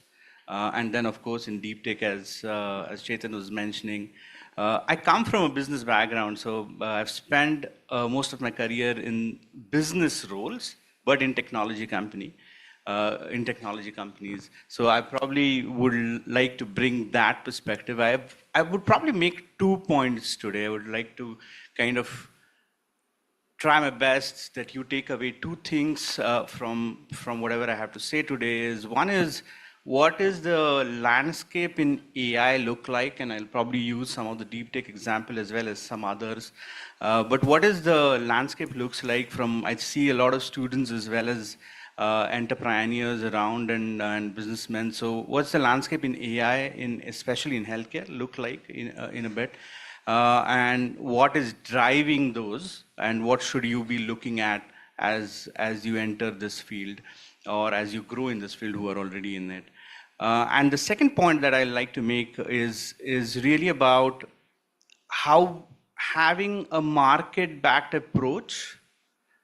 and then of course in Deep Tech, as Chetan was mentioning. I come from a business background, so I've spent most of my career in business roles, but in technology companies. So I probably would like to bring that perspective. I would probably make 2 points today. I would like to kind of try my best that you take away 2 things from whatever I have to say today. One is, what is the landscape in AI look like? And I'll probably use some of the Deep Tech example as well as some others. But what is the landscape looks like I see a lot of students as well as entrepreneurs around and businessmen. So what's the landscape in AI, especially in healthcare, look like in a bit? And what is driving those? And what should you be looking at as you enter this field or as you grow in this field who are already in it? And the second point that I like to make is really about how having a market-backed approach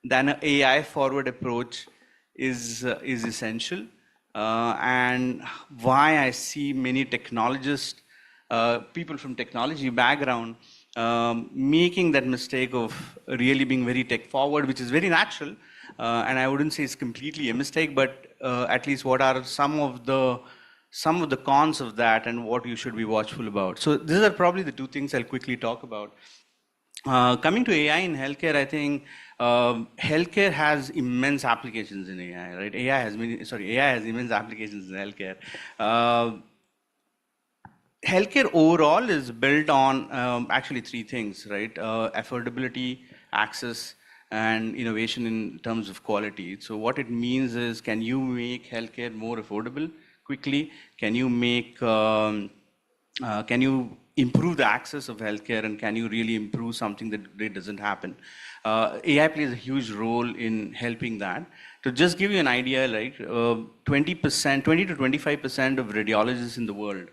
than an AI-forward approach is essential, and why I see many technologists, people from technology background, making that mistake of really being very tech-forward, which is very natural, and I wouldn't say it's completely a mistake, but at least what are some of the some of the cons of that and what you should be watchful about. So these are probably the two things I'll quickly talk about. Coming to AI in healthcare, I think healthcare has immense applications in AI, right? AI has immense applications in healthcare. Healthcare overall is built on actually three things, right? Affordability, access, and innovation in terms of quality. So what it means is, can you make healthcare more affordable quickly? Can you make, can you improve the access of healthcare, and can you really improve something that today doesn't happen? AI plays a huge role in helping that. To just give you an idea, like 20 to 25% of radiologists in the world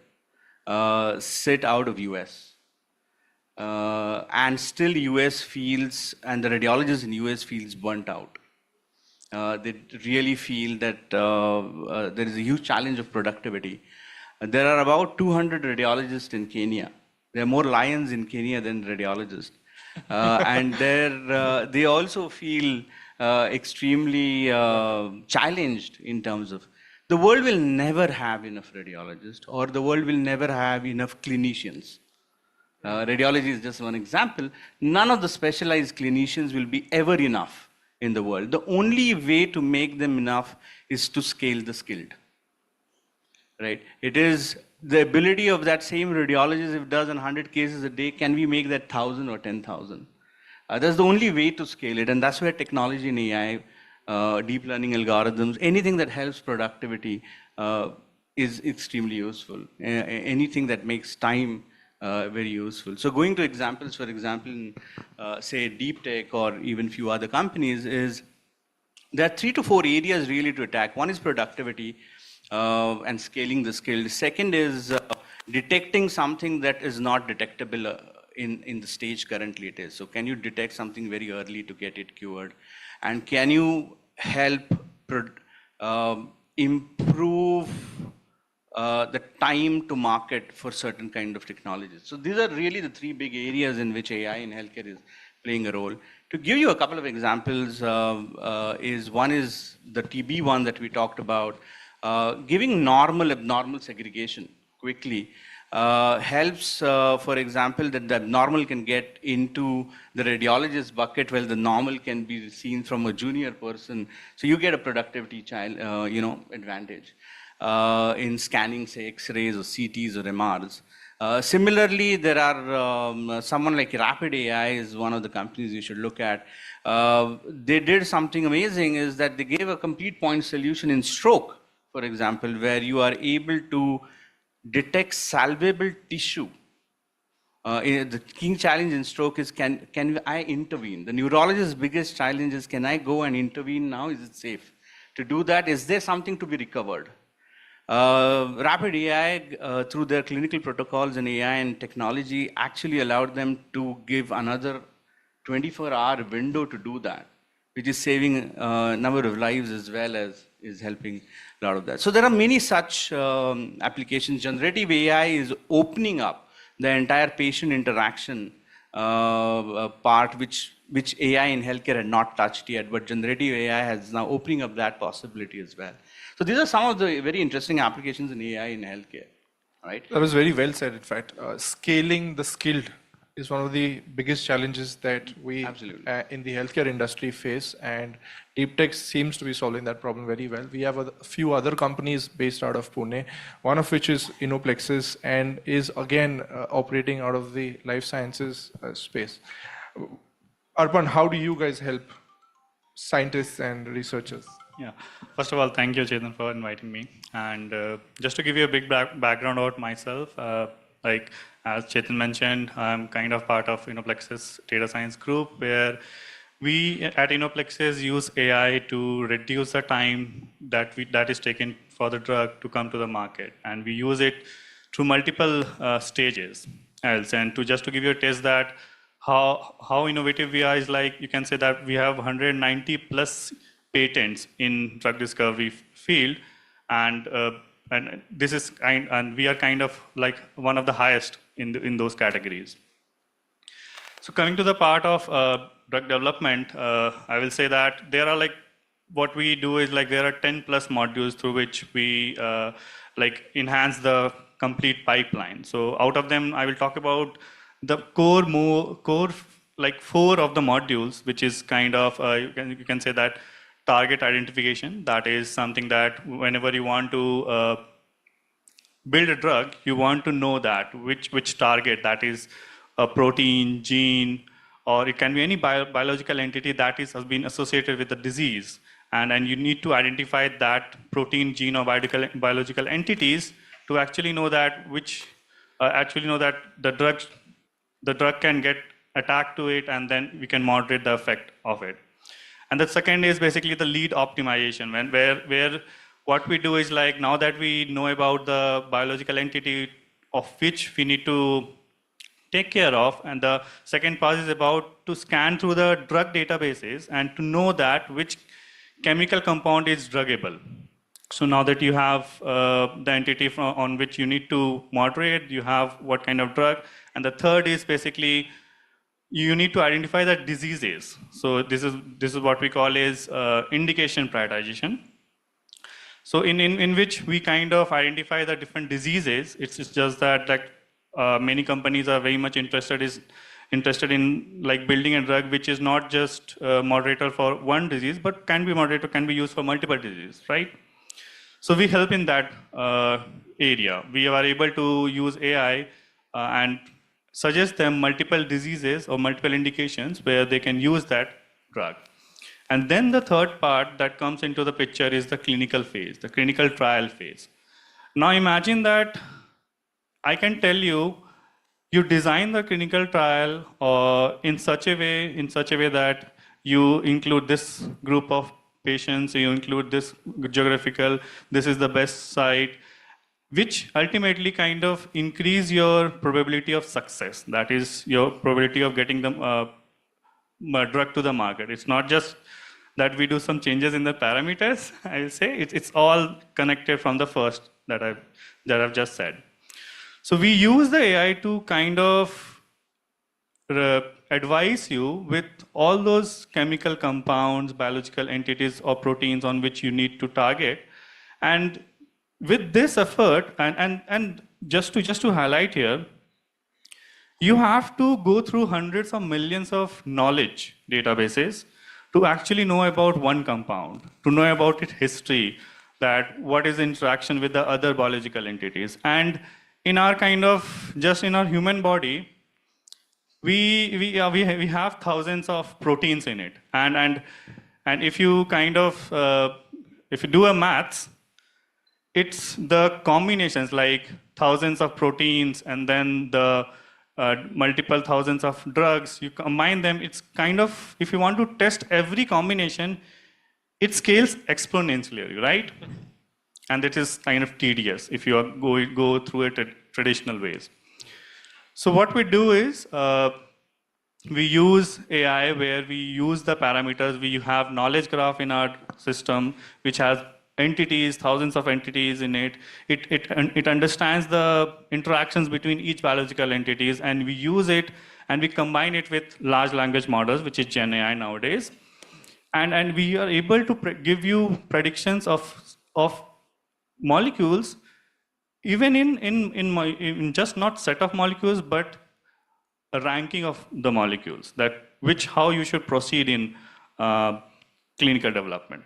sit out of US. And still US feels, and the radiologists in US feels burnt out. They really feel that there is a huge challenge of productivity. There are about 200 radiologists in Kenya. There are more lions in Kenya than radiologists. And they also feel extremely challenged in terms of, the world will never have enough radiologists, or the world will never have enough clinicians. Radiology is just one example. None of the specialized clinicians will be ever enough in the world. The only way to make them enough is to scale the skilled. Right? It is the ability of that same radiologist, if does 100 cases a day, can we make that 1,000 or 10,000? That's the only way to scale it, and that's where technology and AI, deep learning algorithms, anything that helps productivity is extremely useful. Anything that makes time very useful. So going to examples, for example, in, say deep tech or even few other companies, is there are 3 to 4 areas really to attack. One is productivity and scaling the skill. Second is detecting something that is not detectable in the stage currently it is. So can you detect something very early to get it cured? And can you help improve the time to market for certain kind of technologies? So these are really the 3 big areas in which AI in healthcare is playing a role. To give you a couple of examples, one is the TB one that we talked about. Giving normal abnormal segregation quickly helps, for example, that the abnormal can get into the radiologist bucket while the normal can be seen from a junior person. So you get a productivity advantage in scanning, say, X-rays or CTs or MRs. Similarly, there are someone like Rapid AI is one of the companies you should look at. They did something amazing, is that they gave a complete point solution in stroke, for example, where you are able to detect salvable tissue. The key challenge in stroke is, can I intervene? The neurologist's biggest challenge is, can I go and intervene now? Is it safe? To do that, is there something to be recovered? Rapid AI, through their clinical protocols and AI and technology, actually allowed them to give another 24-hour window to do that, which is saving a number of lives as well as is helping a lot of that. So there are many such applications. Generative AI is opening up the entire patient interaction part, which AI in healthcare had not touched yet, but generative AI has now opening up that possibility as well. So these are some of the very interesting applications in AI in healthcare, right? That was very well said, in fact. Scaling the skilled is one of the biggest challenges that we in the healthcare industry face, and deep tech seems to be solving that problem very well. We have a few other companies based out of Pune, one of which is Innoplexis, and is again operating out of the life sciences space. Arpan, how do you guys help scientists and researchers? Yeah, first of all, thank you, Chetan, for inviting me. And just to give you a big background about myself, like as Chetan mentioned, I'm kind of part of Innoplexis data science group, where we at Innoplexis use AI to reduce the time that is taken for the drug to come to the market, and we use it through multiple stages. And to give you a taste that how innovative we are is, like you can say that we have 190 plus patents in drug discovery field, and this is and we are kind of like one of the highest in those categories. So coming to the part of drug development, I will say that there are like what we do is like there are 10 plus modules through which we like enhance the complete pipeline. So out of them, I will talk about the core like 4 of the modules, which is kind of you can say that target identification. That is something that whenever you want to build a drug, you want to know that which target, that is a protein, gene, or it can be any biological entity that has been associated with the disease. And you need to identify that protein, gene, or biological entities to actually know that the drug can get attacked to it, and then we can moderate the effect of it. And the second is basically the lead optimization, where what we do is like, now that we know about the biological entity of which we need to take care of, and the second part is about to scan through the drug databases and to know that which chemical compound is druggable. So now that you have the entity on which you need to moderate, you have what kind of drug, and the third is basically you need to identify the diseases. So this is what we call is indication prioritization. So in which we kind of identify the different diseases. It's just that like many companies are very much interested in like building a drug which is not just moderator for one disease, but can be used for multiple diseases, right? So we help in that area. We are able to use AI and suggest them multiple diseases or multiple indications where they can use that drug. And then the third part that comes into the picture is the clinical phase, the clinical trial phase. Now imagine that I can tell you, you design the clinical trial in such a way that you include this group of patients, you include this geographical, this is the best site, which ultimately kind of increase your probability of success. That is your probability of getting the drug to the market. It's not just that we do some changes in the parameters, I will say. It's all connected from the first that I've just said. So we use the AI to kind of advise you with all those chemical compounds, biological entities, or proteins on which you need to target. And with this effort, and just to highlight here, you have to go through hundreds of millions of knowledge databases to actually know about one compound, to know about its history, that what is the interaction with the other biological entities. And in our kind of, just in our human body, we have thousands of proteins in it. And if you kind of, if you do a maths, it's the combinations, like thousands of proteins and then the multiple thousands of drugs, you combine them, it's kind of, if you want to test every combination, it scales exponentially, right? And it is kind of tedious if you are go through it traditional ways. So what we do is, we use AI where we use the parameters. We have knowledge graph in our system, which has entities, thousands of entities in it. It understands the interactions between each biological entities, and we use it and we combine it with large language models, which is Gen AI nowadays. And we are able to give you predictions of molecules, even in just not set of molecules, but a ranking of the molecules, that how you should proceed in clinical development.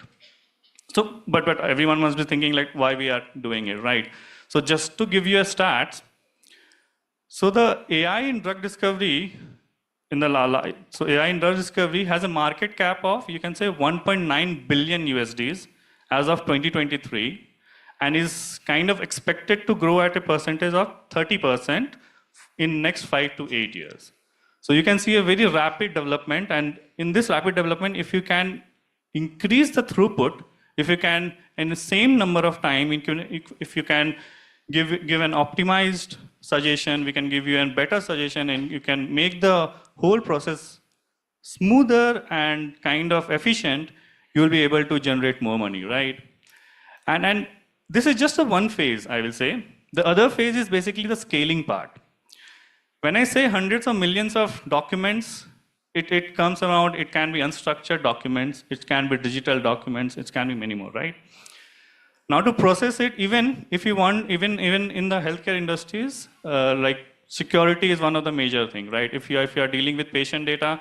So, but everyone must be thinking like why we are doing it, right? So just to give you a stats, so the AI in drug discovery, AI in drug discovery has a market cap of, you can say, 1.9 billion USDs as of 2023, and is kind of expected to grow at a percentage of 30% in next 5 to 8 years. So you can see a very rapid development, and in this rapid development, if you can increase the throughput, if you can, in the same number of time, if you can give an optimized suggestion, we can give you a better suggestion, and you can make the whole process smoother and kind of efficient, you will be able to generate more money, right? And this is just a one phase, I will say. The other phase is basically the scaling part. When I say hundreds of millions of documents, it comes around, it can be unstructured documents, it can be digital documents, it can be many more, right? Now to process it, even if you want, even in the healthcare industries, like security is one of the major thing, right? If you are dealing with patient data,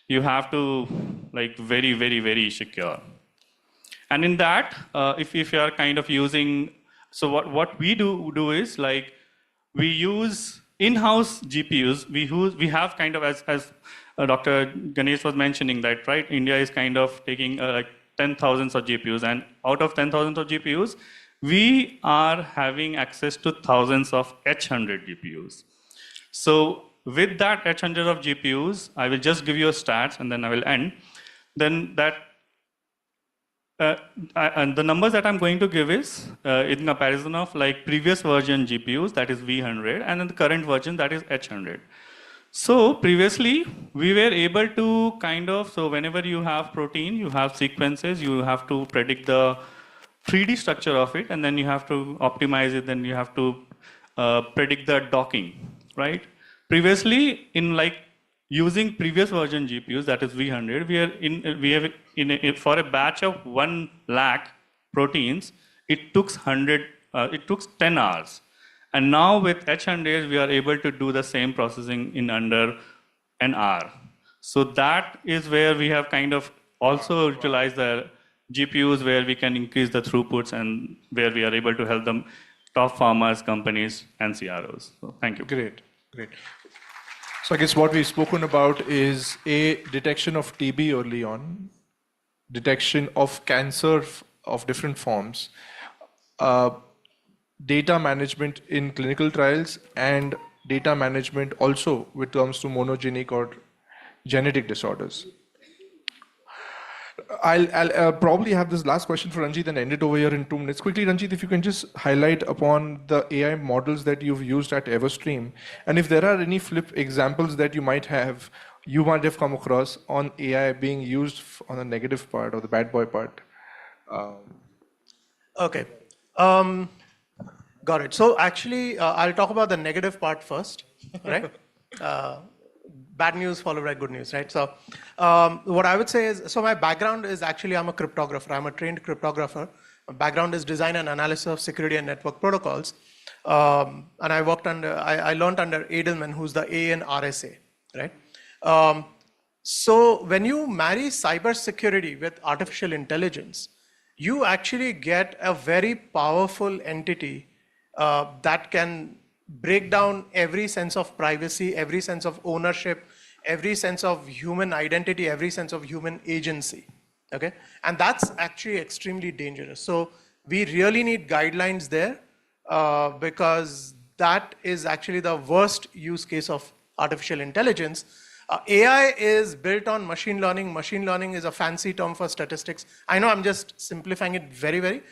you have to like very, very, very secure. And in that, if you are kind of using, so what we do is like we use in-house GPUs. We have kind of as Dr. Ganesh was mentioning that, right? India is kind of taking like 10,000s of GPUs, and out of 10,000s of GPUs, we are having access to thousands of H100 GPUs. So with that H100 of GPUs, I will just give you a stats and then I will end. Then that, and the numbers that I'm going to give is in comparison of like previous version GPUs, that is V100, and then the current version, that is H100. So previously, we were able to kind of, so whenever you have protein, you have sequences, you have to predict the 3D structure of it, and then you have to optimize it, then you have to predict the docking, right? Previously, in like using previous version GPUs, that is V100, for a batch of 1 lakh proteins, it took 10 hours. And now with H100, we are able to do the same processing in under an hour. So that is where we have kind of also utilized the GPUs where we can increase the throughputs and where we are able to help them top pharmas, companies, and CROs. So thank you. Great. So I guess what we've spoken about is detection of TB early on, detection of cancer of different forms, data management in clinical trials, and data management also when it comes to monogenic or genetic disorders. I'll probably have this last question for Ranjit and end it over here in 2 minutes. Quickly, Ranjit, if you can just highlight upon the AI models that you've used at Everstream, and if there are any flip examples that you might have come across on AI being used on the negative part or the bad boy part. Okay. Got it. So actually, I'll talk about the negative part first, right? Bad news followed by good news, right? So what I would say is, so my background is actually, I'm a cryptographer. I'm a trained cryptographer. My background is design and analysis of security and network protocols. And I learned under Edelman, who's the A in RSA, right? So when you marry cybersecurity with artificial intelligence, you actually get a very powerful entity that can break down every sense of privacy, every sense of ownership, every sense of human identity, every sense of human agency, okay? And that's actually extremely dangerous. So we really need guidelines there because that is actually the worst use case of artificial intelligence. AI is built on machine learning. Machine learning is a fancy term for statistics. I know I'm just simplifying it very,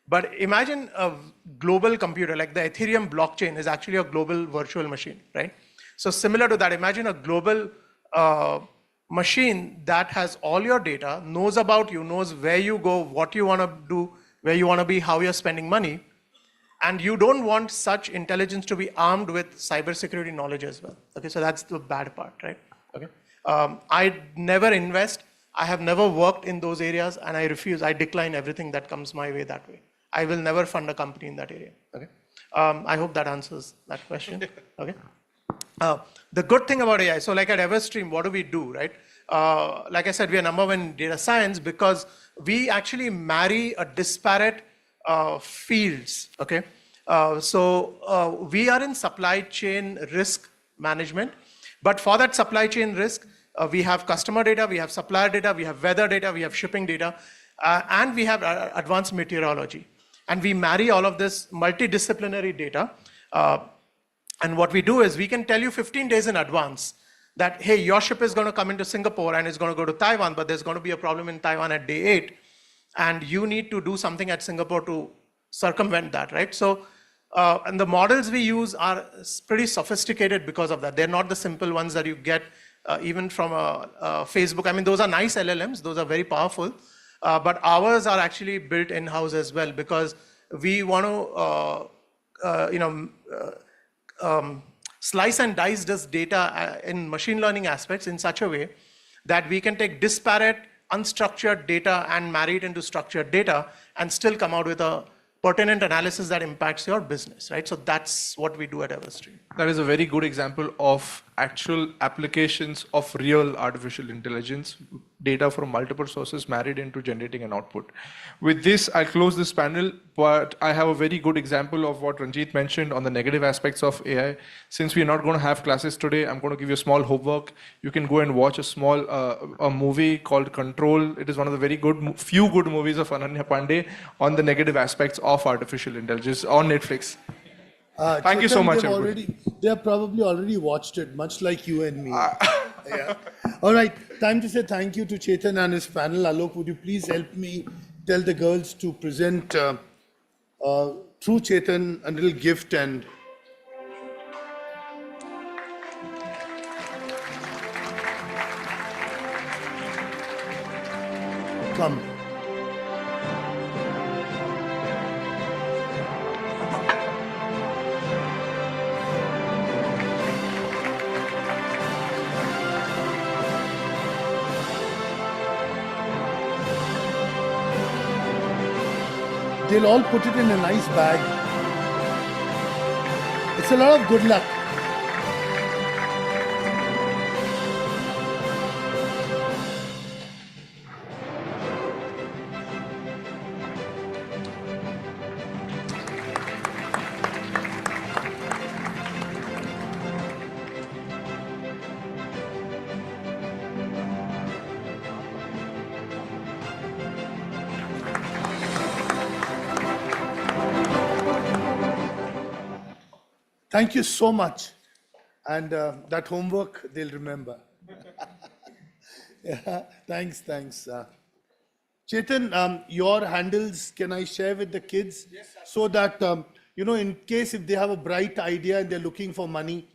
but imagine a global computer, like the Ethereum blockchain is actually a global virtual machine, right? So similar to that, imagine a global machine that has all your data, knows about you, knows where you go, what you want to do, where you want to be, how you're spending money. And you don't want such intelligence to be armed with cybersecurity knowledge as well. Okay, so that's the bad part, right? Okay. I never invest. I have never worked in those areas, and I refuse. I decline everything that comes my way that way. I will never fund a company in that area. Okay. I hope that answers that question. Okay. The good thing about AI, so like at Everstream, what do we do, right? Like I said, we are #1 in data science because we actually marry a disparate fields. Okay. So we are in supply chain risk management, but for that supply chain risk, we have customer data, we have supplier data, we have weather data, we have shipping data, and we have advanced meteorology. And we marry all of this multidisciplinary data. And what we do is we can tell you 15 days in advance that, hey, your ship is going to come into Singapore and it's going to go to Taiwan, but there's going to be a problem in Taiwan at day 8. And you need to do something at Singapore to circumvent that, right? So, and the models we use are pretty sophisticated because of that. They're not the simple ones that you get even from Facebook. I mean, those are nice LLMs. Those are very powerful. But ours are actually built in-house as well because we want to, slice and dice this data in machine learning aspects in such a way that we can take disparate, unstructured data and marry it into structured data and still come out with a pertinent analysis that impacts your business, right? So that's what we do at Everstream. That is a very good example of actual applications of real artificial intelligence, data from multiple sources married into generating an output. With this, I'll close this panel, but I have a very good example of what Ranjit mentioned on the negative aspects of AI. Since we're not going to have classes today, I'm going to give you a small homework. You can go and watch a small a movie called Control. It is one of the very good, few good movies of Ananya Pandey on the negative aspects of artificial intelligence on Netflix. Thank you so much, everybody. They have probably already watched it, much like you and me. Yeah. All right, time to say thank you to Chetan and his panel. Alok, would you please help me tell the girls to present through Chetan a little gift and come. They'll all put it in a nice bag. It's a lot of good luck. Thank you so much. And that homework, they'll remember. Yeah, thanks. Chetan, your handles, can I share with the kids? Yes, so that, in case if they have a bright idea and they're looking for money,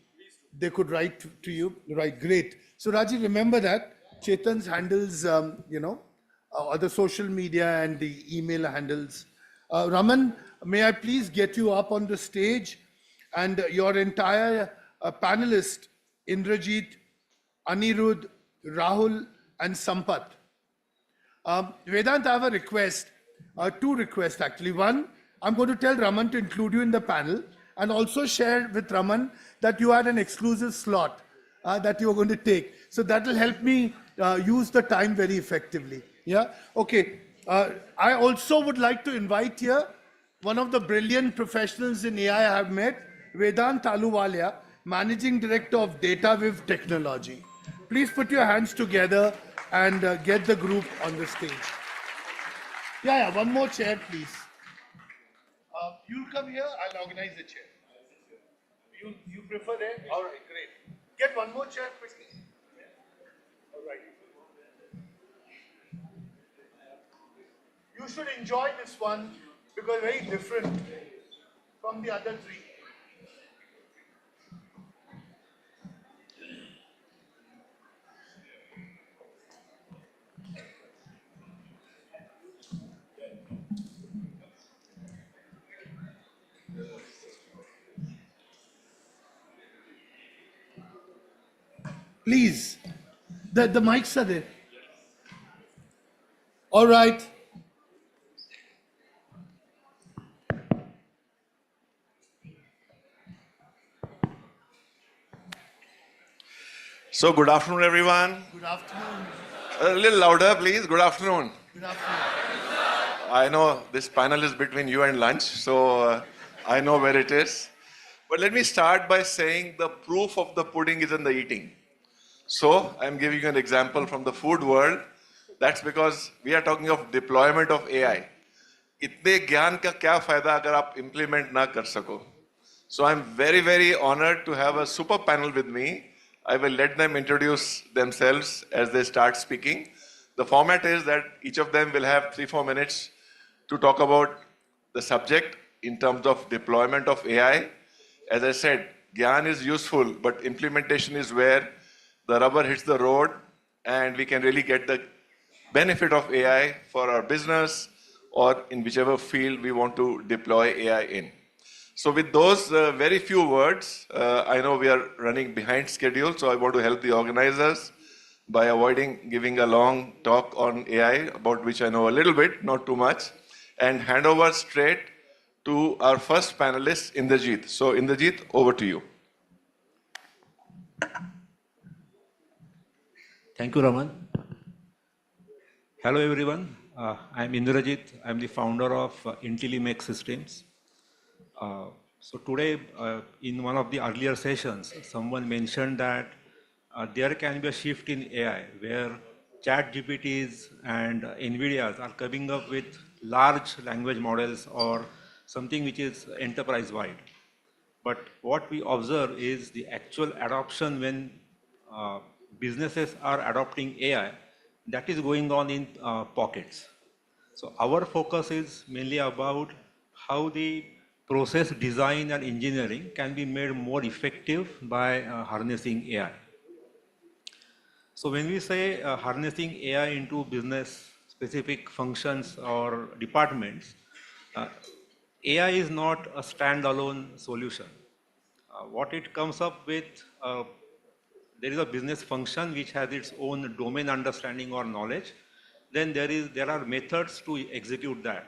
they could write to you. Right, great. So Raji, remember that. Chetan's handles, or the social media and the email handles. Raman, may I please get you up on the stage? And your entire panelist, Indrajit, Anirudh, Rahul, and Sampath. Vedant, I have a request, two requests actually. One, I'm going to tell Raman to include you in the panel and also share with Raman that you had an exclusive slot that you're going to take. So that will help me use the time very effectively. Yeah, okay. I also would like to invite here one of the brilliant professionals in AI I have met, Vedant Aluwalia, Managing Director of DataViv Technology. Please put your hands together and get the group on the stage. Yeah, one more chair, please. You'll come here, I'll organize the chair. You prefer there? All right, great. Get one more chair quickly. All right. You should enjoy this one because very different from the other three. Please, the mics are there. All right. So, good afternoon, everyone. Good afternoon. A little louder, please. Good afternoon. Good afternoon. I know this panel is between you and lunch, so I know where it is. But let me start by saying the proof of the pudding is in the eating. So, I'm giving you an example from the food world. That's because we are talking of deployment of AI. इतने ज्ञान का क्या फायदा अगर आप implement ना कर सको? So, I'm very, very honored to have a super panel with me. I will let them introduce themselves as they start speaking. The format is that each of them will have 3-4 minutes to talk about the subject in terms of deployment of AI. As I said, Gyan is useful, but implementation is where the rubber hits the road and we can really get the benefit of AI for our business or in whichever field we want to deploy AI in. So with those very few words, I know we are running behind schedule, so I want to help the organizers. by avoiding giving a long talk on AI, about which I know a little bit, not too much, and hand over straight to our first panelist, Indrajit. So Indrajit, over to you. Thank you, Raman. Hello, everyone. I'm Indrajit. I'm the founder of IntelliMake Systems. So today, in one of the earlier sessions, someone mentioned that there can be a shift in AI where chat GPTs and NVIDIAs are coming up with large language models or something which is enterprise-wide. But what we observe is the actual adoption when businesses are adopting AI, that is going on in pockets. So our focus is mainly about how the process design and engineering can be made more effective by harnessing AI. So when we say harnessing AI into business specific functions or departments, AI is not a standalone solution. What it comes up with, there is a business function which has its own domain understanding or knowledge. Then there are methods to execute that.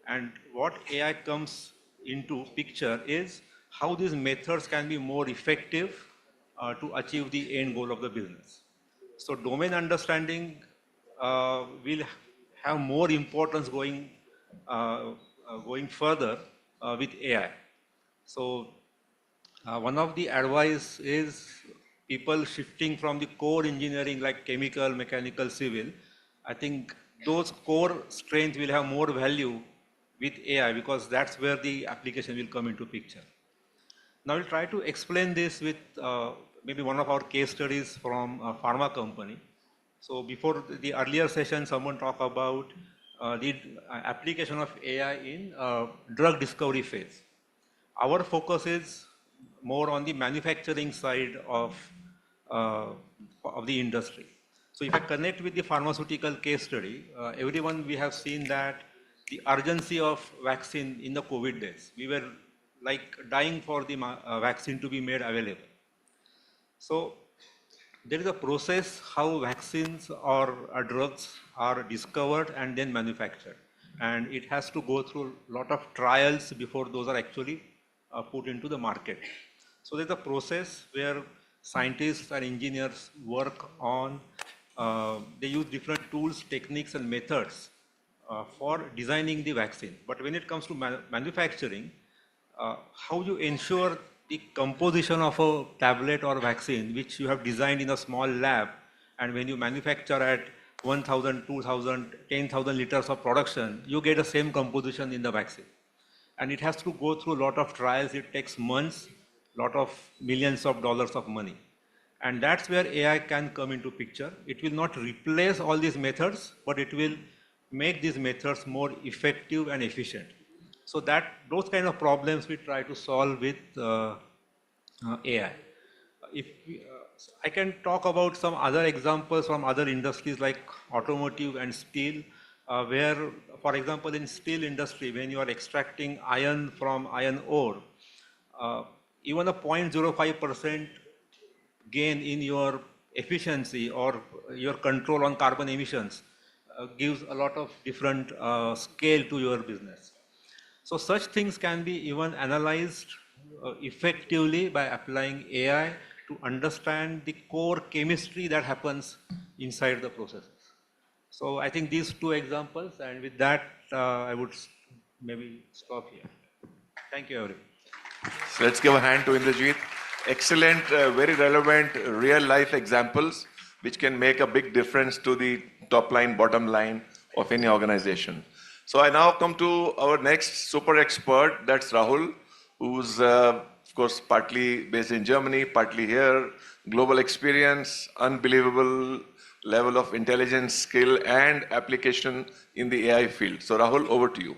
And what AI comes into picture is how these methods can be more effective to achieve the end goal of the business. So domain understanding will have more importance going further with AI. So one of the advice is people shifting from the core engineering like chemical, mechanical, civil. I think those core strengths will have more value with AI because that's where the application will come into picture. Now we'll try to explain this with maybe one of our case studies from a pharma company. So before the earlier session, someone talked about the application of AI in drug discovery phase. Our focus is more on the manufacturing side of the industry. So if I connect with the pharmaceutical case study, everyone we have seen that the urgency of vaccine in the COVID days, we were like dying for the vaccine to be made available. So there is a process how vaccines or drugs are discovered and then manufactured. And it has to go through a lot of trials before those are actually put into the market. So there's a process where scientists and engineers work on, they use different tools, techniques and methods for designing the vaccine. But when it comes to manufacturing, how you ensure the composition of a tablet or vaccine which you have designed in a small lab, and when you manufacture at 1,000, 2,000, 10,000 liters of production, you get the same composition in the vaccine. And it has to go through a lot of trials. It takes months, lot of millions of dollars of money. And that's where AI can come into picture. It will not replace all these methods, but it will make these methods more effective and efficient. So those kind of problems we try to solve with AI. I can talk about some other examples from other industries like automotive and steel, where, for example, in steel industry, when you are extracting iron from iron ore, even a 0.05% gain in your efficiency or your control on carbon emissions gives a lot of different scale to your business. So such things can be even analyzed effectively by applying AI to understand the core chemistry that happens inside the processes. So I think these two examples, and with that, I would maybe stop here. Thank you, everyone. So let's give a hand to Indrajit. Excellent, very relevant real life examples which can make a big difference to the top line, bottom line of any organization. So I now come to our next super expert, that's Rahul, who's of course partly based in Germany, partly here, global experience, unbelievable level of intelligence, skill and application in the AI field. So Rahul, over to you.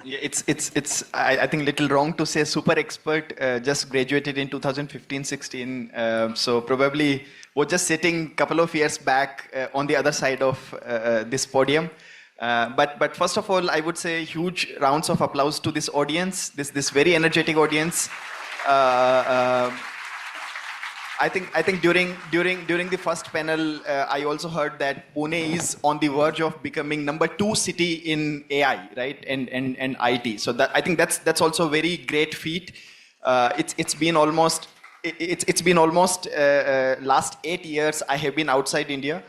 Yeah, it's I think little wrong to say super expert, just graduated in 2015-16, so probably was just sitting couple of years back on the other side of this podium. But first of all, I would say huge rounds of applause to this audience, this very energetic audience. I think during the first panel, I also heard that Pune is on the verge of becoming #2 city in AI, right? And IT. So that I think that's also a very great feat. It's been almost last 8 years I have been outside India.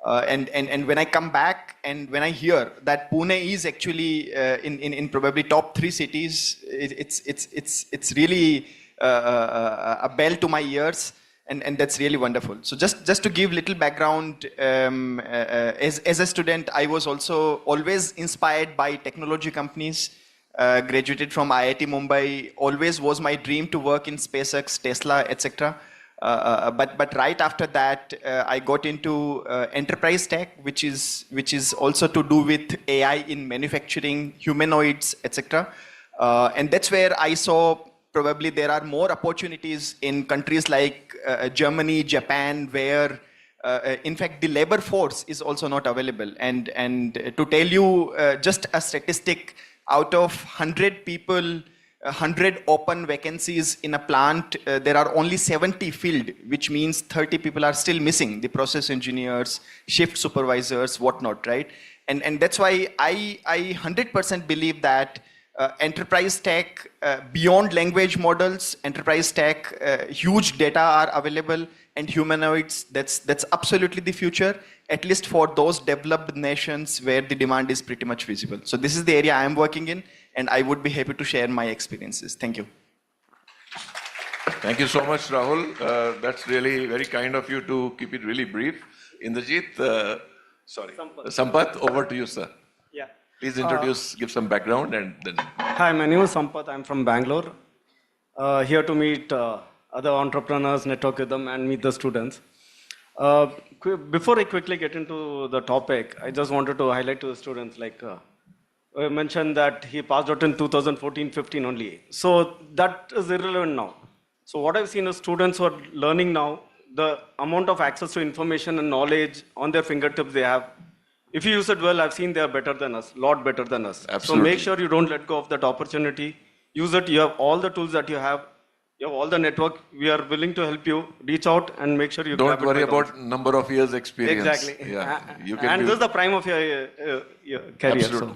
And when I come back and when I hear that Pune is actually in probably top 3 cities, it's really a bell to my ears, and that's really wonderful. So just to give little background, as a student, I was also always inspired by technology companies. Graduated from IIT Mumbai. Always was my dream to work in SpaceX, Tesla, etc. But right after that, I got into enterprise tech, which is also to do with AI in manufacturing, humanoids, etc. And that's where I saw probably there are more opportunities in countries like Germany, Japan, where in fact the labor force is also not available. And to tell you just a statistic, out of 100 people, 100 open vacancies in a plant, there are only 70 filled, which means 30 people are still missing, the process engineers, shift supervisors, whatnot, right? And that's why I 100% believe that enterprise tech, beyond language models, enterprise tech, huge data are available, and humanoids, that's absolutely the future, at least for those developed nations where the demand is pretty much visible. So this is the area I am working in, and I would be happy to share my experiences. Thank you. Thank you so much, Rahul. That's really very kind of you to keep it really brief. Indrajit, Sampath, over to you, sir. Yeah. Please introduce, give some background, and then. Hi, my name is Sampath. I'm from Bangalore. Here to meet other entrepreneurs, network with them, and meet the students. Before I quickly get into the topic, I just wanted to highlight to the students, like I mentioned that he passed out in 2014-15 only. So that is irrelevant now. So what I've seen is students who are learning now, the amount of access to information and knowledge on their fingertips they have. If you use it well, I've seen they are better than us, lot better than us. Absolutely. So make sure you don't let go of that opportunity. Use it. You have all the tools that you have. You have all the network. We are willing to help you. Reach out and make sure you Don't grab it worry by the about number of years experience. Exactly. Yeah. You can And be... this is the prime of your career. Absolutely.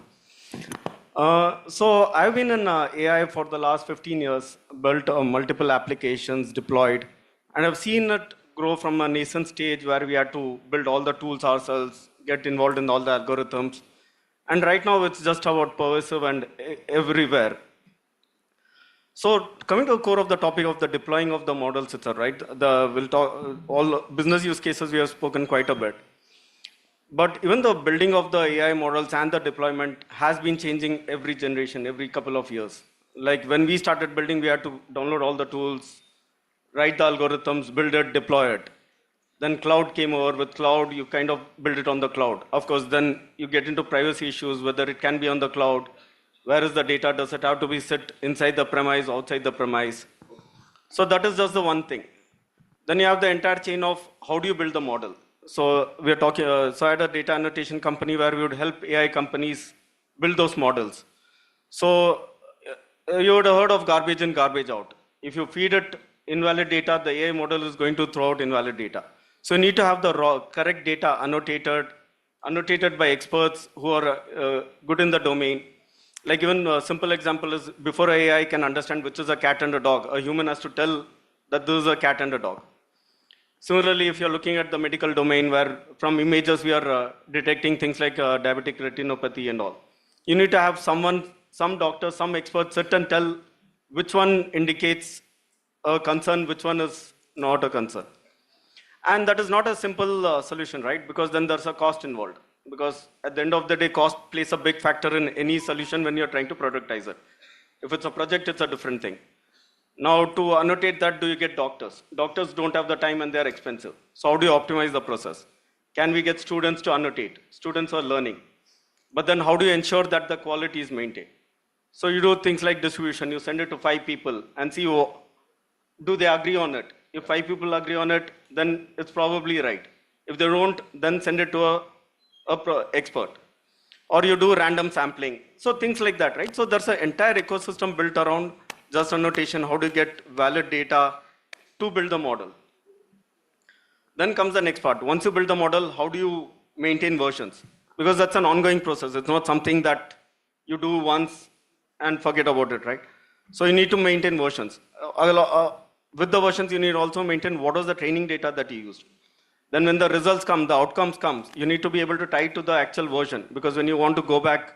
So I've been in AI for the last 15 years, built multiple applications, deployed, and I've seen it grow from a nascent stage where we had to build all the tools ourselves, get involved in all the algorithms. And right now it's just about pervasive and everywhere. So coming to the core of the topic of the deploying of the models itself, right? We'll talk all business use cases we have spoken quite a bit. But even the building of the AI models and the deployment has been changing every generation, every couple of years. Like when we started building, we had to download all the tools, write the algorithms, build it, deploy it. Then cloud came over. With cloud, you kind of build it on the cloud. Of course, then you get into privacy issues, whether it can be on the cloud. Where is the data? Does it have to be sit inside the premise, outside the premise? So that is just the one thing. Then you have the entire chain of how do you build the model. So we are talking, so I had a data annotation company where we would help AI companies build those models. So you would have heard of garbage in, garbage out. If you feed it invalid data, the AI model is going to throw out invalid data. So you need to have the raw, correct data annotated by experts who are good in the domain. Like even a simple example is before AI can understand which is a cat and a dog, a human has to tell that this is a cat and a dog. Similarly, if you're looking at the medical domain where from images we are detecting things like diabetic retinopathy and all, you need to have someone, some doctor, some expert sit and tell which one indicates a concern, which one is not a concern. And that is not a simple solution, right? Because then there's a cost involved. Because at the end of the day, cost plays a big factor in any solution when you're trying to productize it. If it's a project, it's a different thing. Now, to annotate that, do you get doctors? Doctors don't have the time and they're expensive. So how do you optimize the process? Can we get students to annotate? Students are learning. But then how do you ensure that the quality is maintained? So you do things like distribution. You send it to 5 people and see, do they agree on it? If 5 people agree on it, then it's probably right. If they don't, then send it to a expert. Or you do random sampling. So things like that, right? So there's an entire ecosystem built around just annotation, how to get valid data to build the model. Then comes the next part. Once you build the model, how do you maintain versions? Because that's an ongoing process. It's not something that you do once and forget about it, right? So you need to maintain versions. With the versions, you need also maintain what was the training data that you used. Then when the results come, the outcomes comes, you need to be able to tie it to the actual version. Because when you want to go back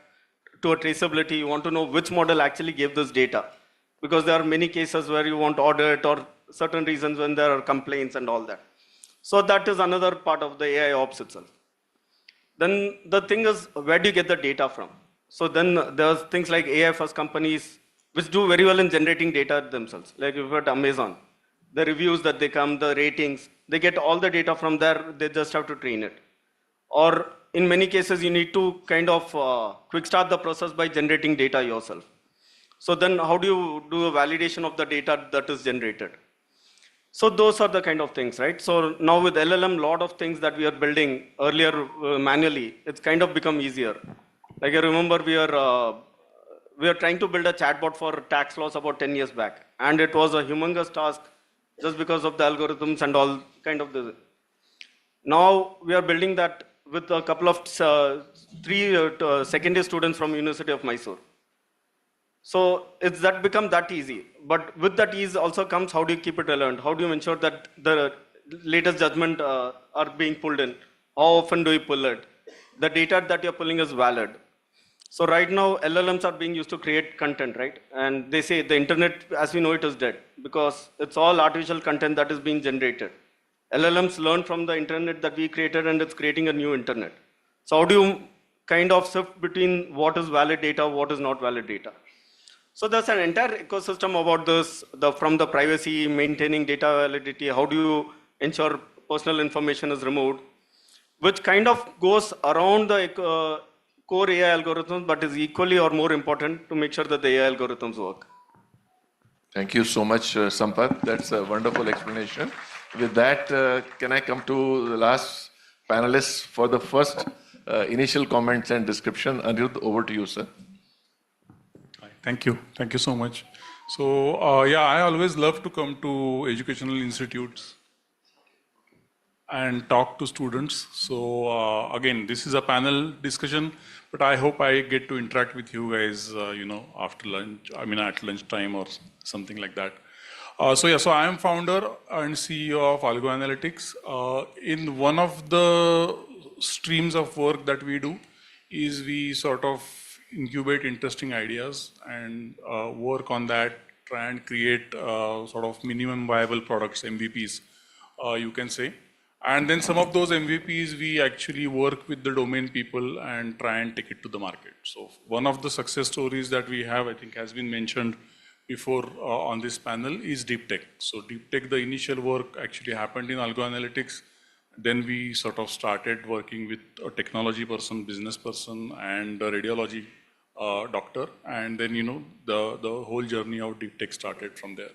to a traceability, you want to know which model actually gave this data. Because there are many cases where you want to audit or certain reasons when there are complaints and all that. So that is another part of the AI ops itself. Then the thing is, where do you get the data from? So then there's things like AI first companies which do very well in generating data themselves. Like if you're at Amazon, the reviews that they come, the ratings, they get all the data from there, they just have to train it. Or in many cases, you need to kind of quick start the process by generating data yourself. So then how do you do a validation of the data that is generated? So those are the kind of things, right? So now with LLM, lot of things that we are building earlier manually, it's kind of become easier. Like I remember we are trying to build a chatbot for tax laws about 10 years back. And it was a humongous task just because of the algorithms and all kind of the. Now we are building that with a couple of three second-year students from University of Mysore. So it's that become that easy. But with that ease also comes how do you keep it relevant? How do you ensure that the latest judgment are being pulled in? How often do you pull it? The data that you're pulling is valid. So right now LLMs are being used to create content, right? And they say the internet as we know it is dead because it's all artificial content that is being generated. LLMs learn from the internet that we created and it's creating a new internet. So how do you kind of sift between what is valid data, what is not valid data? So there's an entire ecosystem about this, from the privacy, maintaining data validity, how do you ensure personal information is removed, which kind of goes around the core AI algorithms, but is equally or more important to make sure that the AI algorithms work. Thank you so much, Sampath. That's a wonderful explanation. With that, can I come to the last panelist for the first initial comments and description? Anirudh, over to you, sir. Thank you. Thank you so much. So, yeah, I always love to come to educational institutes and talk to students. So, again, this is a panel discussion, but I hope I get to interact with you guys, after lunch, at lunchtime or something like that. So I am founder and CEO of Algo Analytics. In one of the streams of work that we do is we sort of incubate interesting ideas and work on that, try and create sort of minimum viable products, MVPs, you can say. And then some of those MVPs, we actually work with the domain people and try and take it to the market. So one of the success stories that we have, I think has been mentioned before on this panel, is deep tech. So deep tech, the initial work actually happened in Algo Analytics. Then we sort of started working with a technology person, business person, and a radiology doctor. And then, the whole journey of deep tech started from there.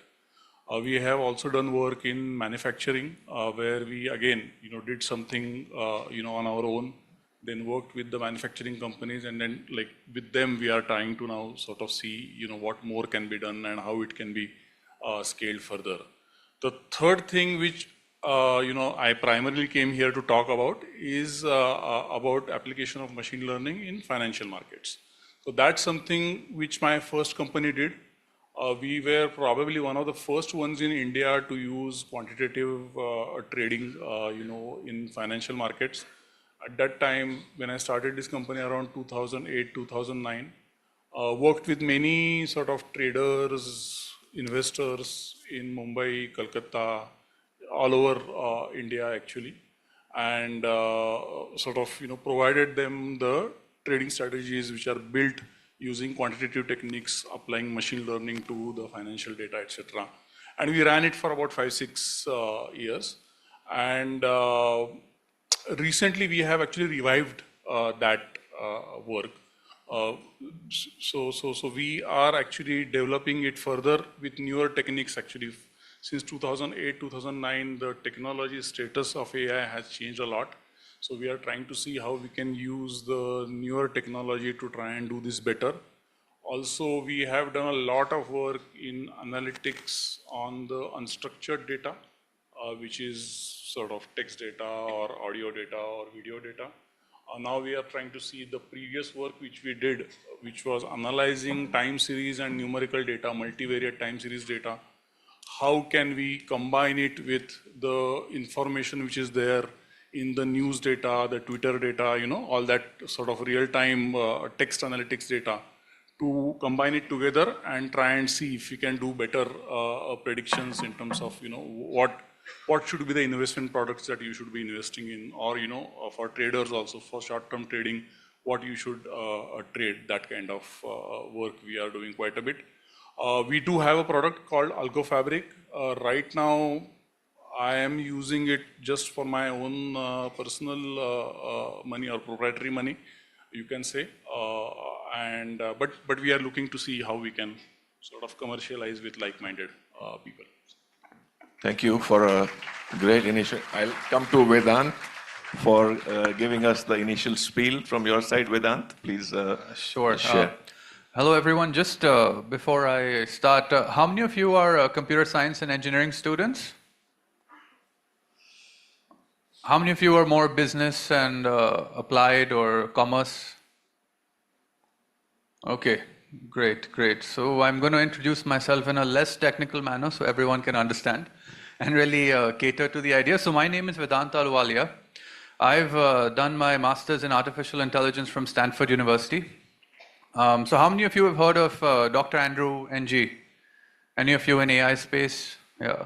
We have also done work in manufacturing, where we again, did something, on our own, then worked with the manufacturing companies, and then with them, we are trying to now sort of see, what more can be done and how it can be scaled further. The third thing which, I primarily came here to talk about is about application of machine learning in financial markets. So that's something which my first company did. We were probably one of the first ones in India to use quantitative trading, in financial markets. At that time, when I started this company around 2008, 2009, worked with many sort of traders, investors in Mumbai, Kolkata, all over India actually, and sort of, provided them the trading strategies which are built using quantitative techniques, applying machine learning to the financial data, etc. And we ran it for about 5-6 years. And recently we have actually revived that work. So we are actually developing it further with newer techniques actually. Since 2008, 2009, the technology status of AI has changed a lot. So we are trying to see how we can use the newer technology to try and do this better. Also, we have done a lot of work in analytics on the unstructured data. which is sort of text data or audio data or video data. Now we are trying to see the previous work which we did, which was analyzing time series and numerical data, multivariate time series data. How can we combine it with the information which is there in the news data, the Twitter data, all that sort of real-time text analytics data, to combine it together and try and see if we can do better predictions in terms of, what should be the investment products that you should be investing in, or, for traders also, for short-term trading, what you should trade, that kind of work we are doing quite a bit. We do have a product called Algo Fabric. Right now, I am using it just for my own personal money or proprietary money, you can say. But we are looking to see how we can sort of commercialize with like-minded people. Thank you for a great initial. I'll come to Vedant for giving us the initial spiel from your side. Vedant, please Sure. share. Hello, everyone. Just before I start, how many of you are computer science and engineering students? How many of you are more business and applied or commerce? Okay, great, great. So I'm going to introduce myself in a less technical manner so everyone can understand and really cater to the idea. So my name is Vedant Ahluwalia. I've done my master's in artificial intelligence from Stanford University. So how many of you have heard of Dr. Andrew Ng? Any of you in AI space? Yeah.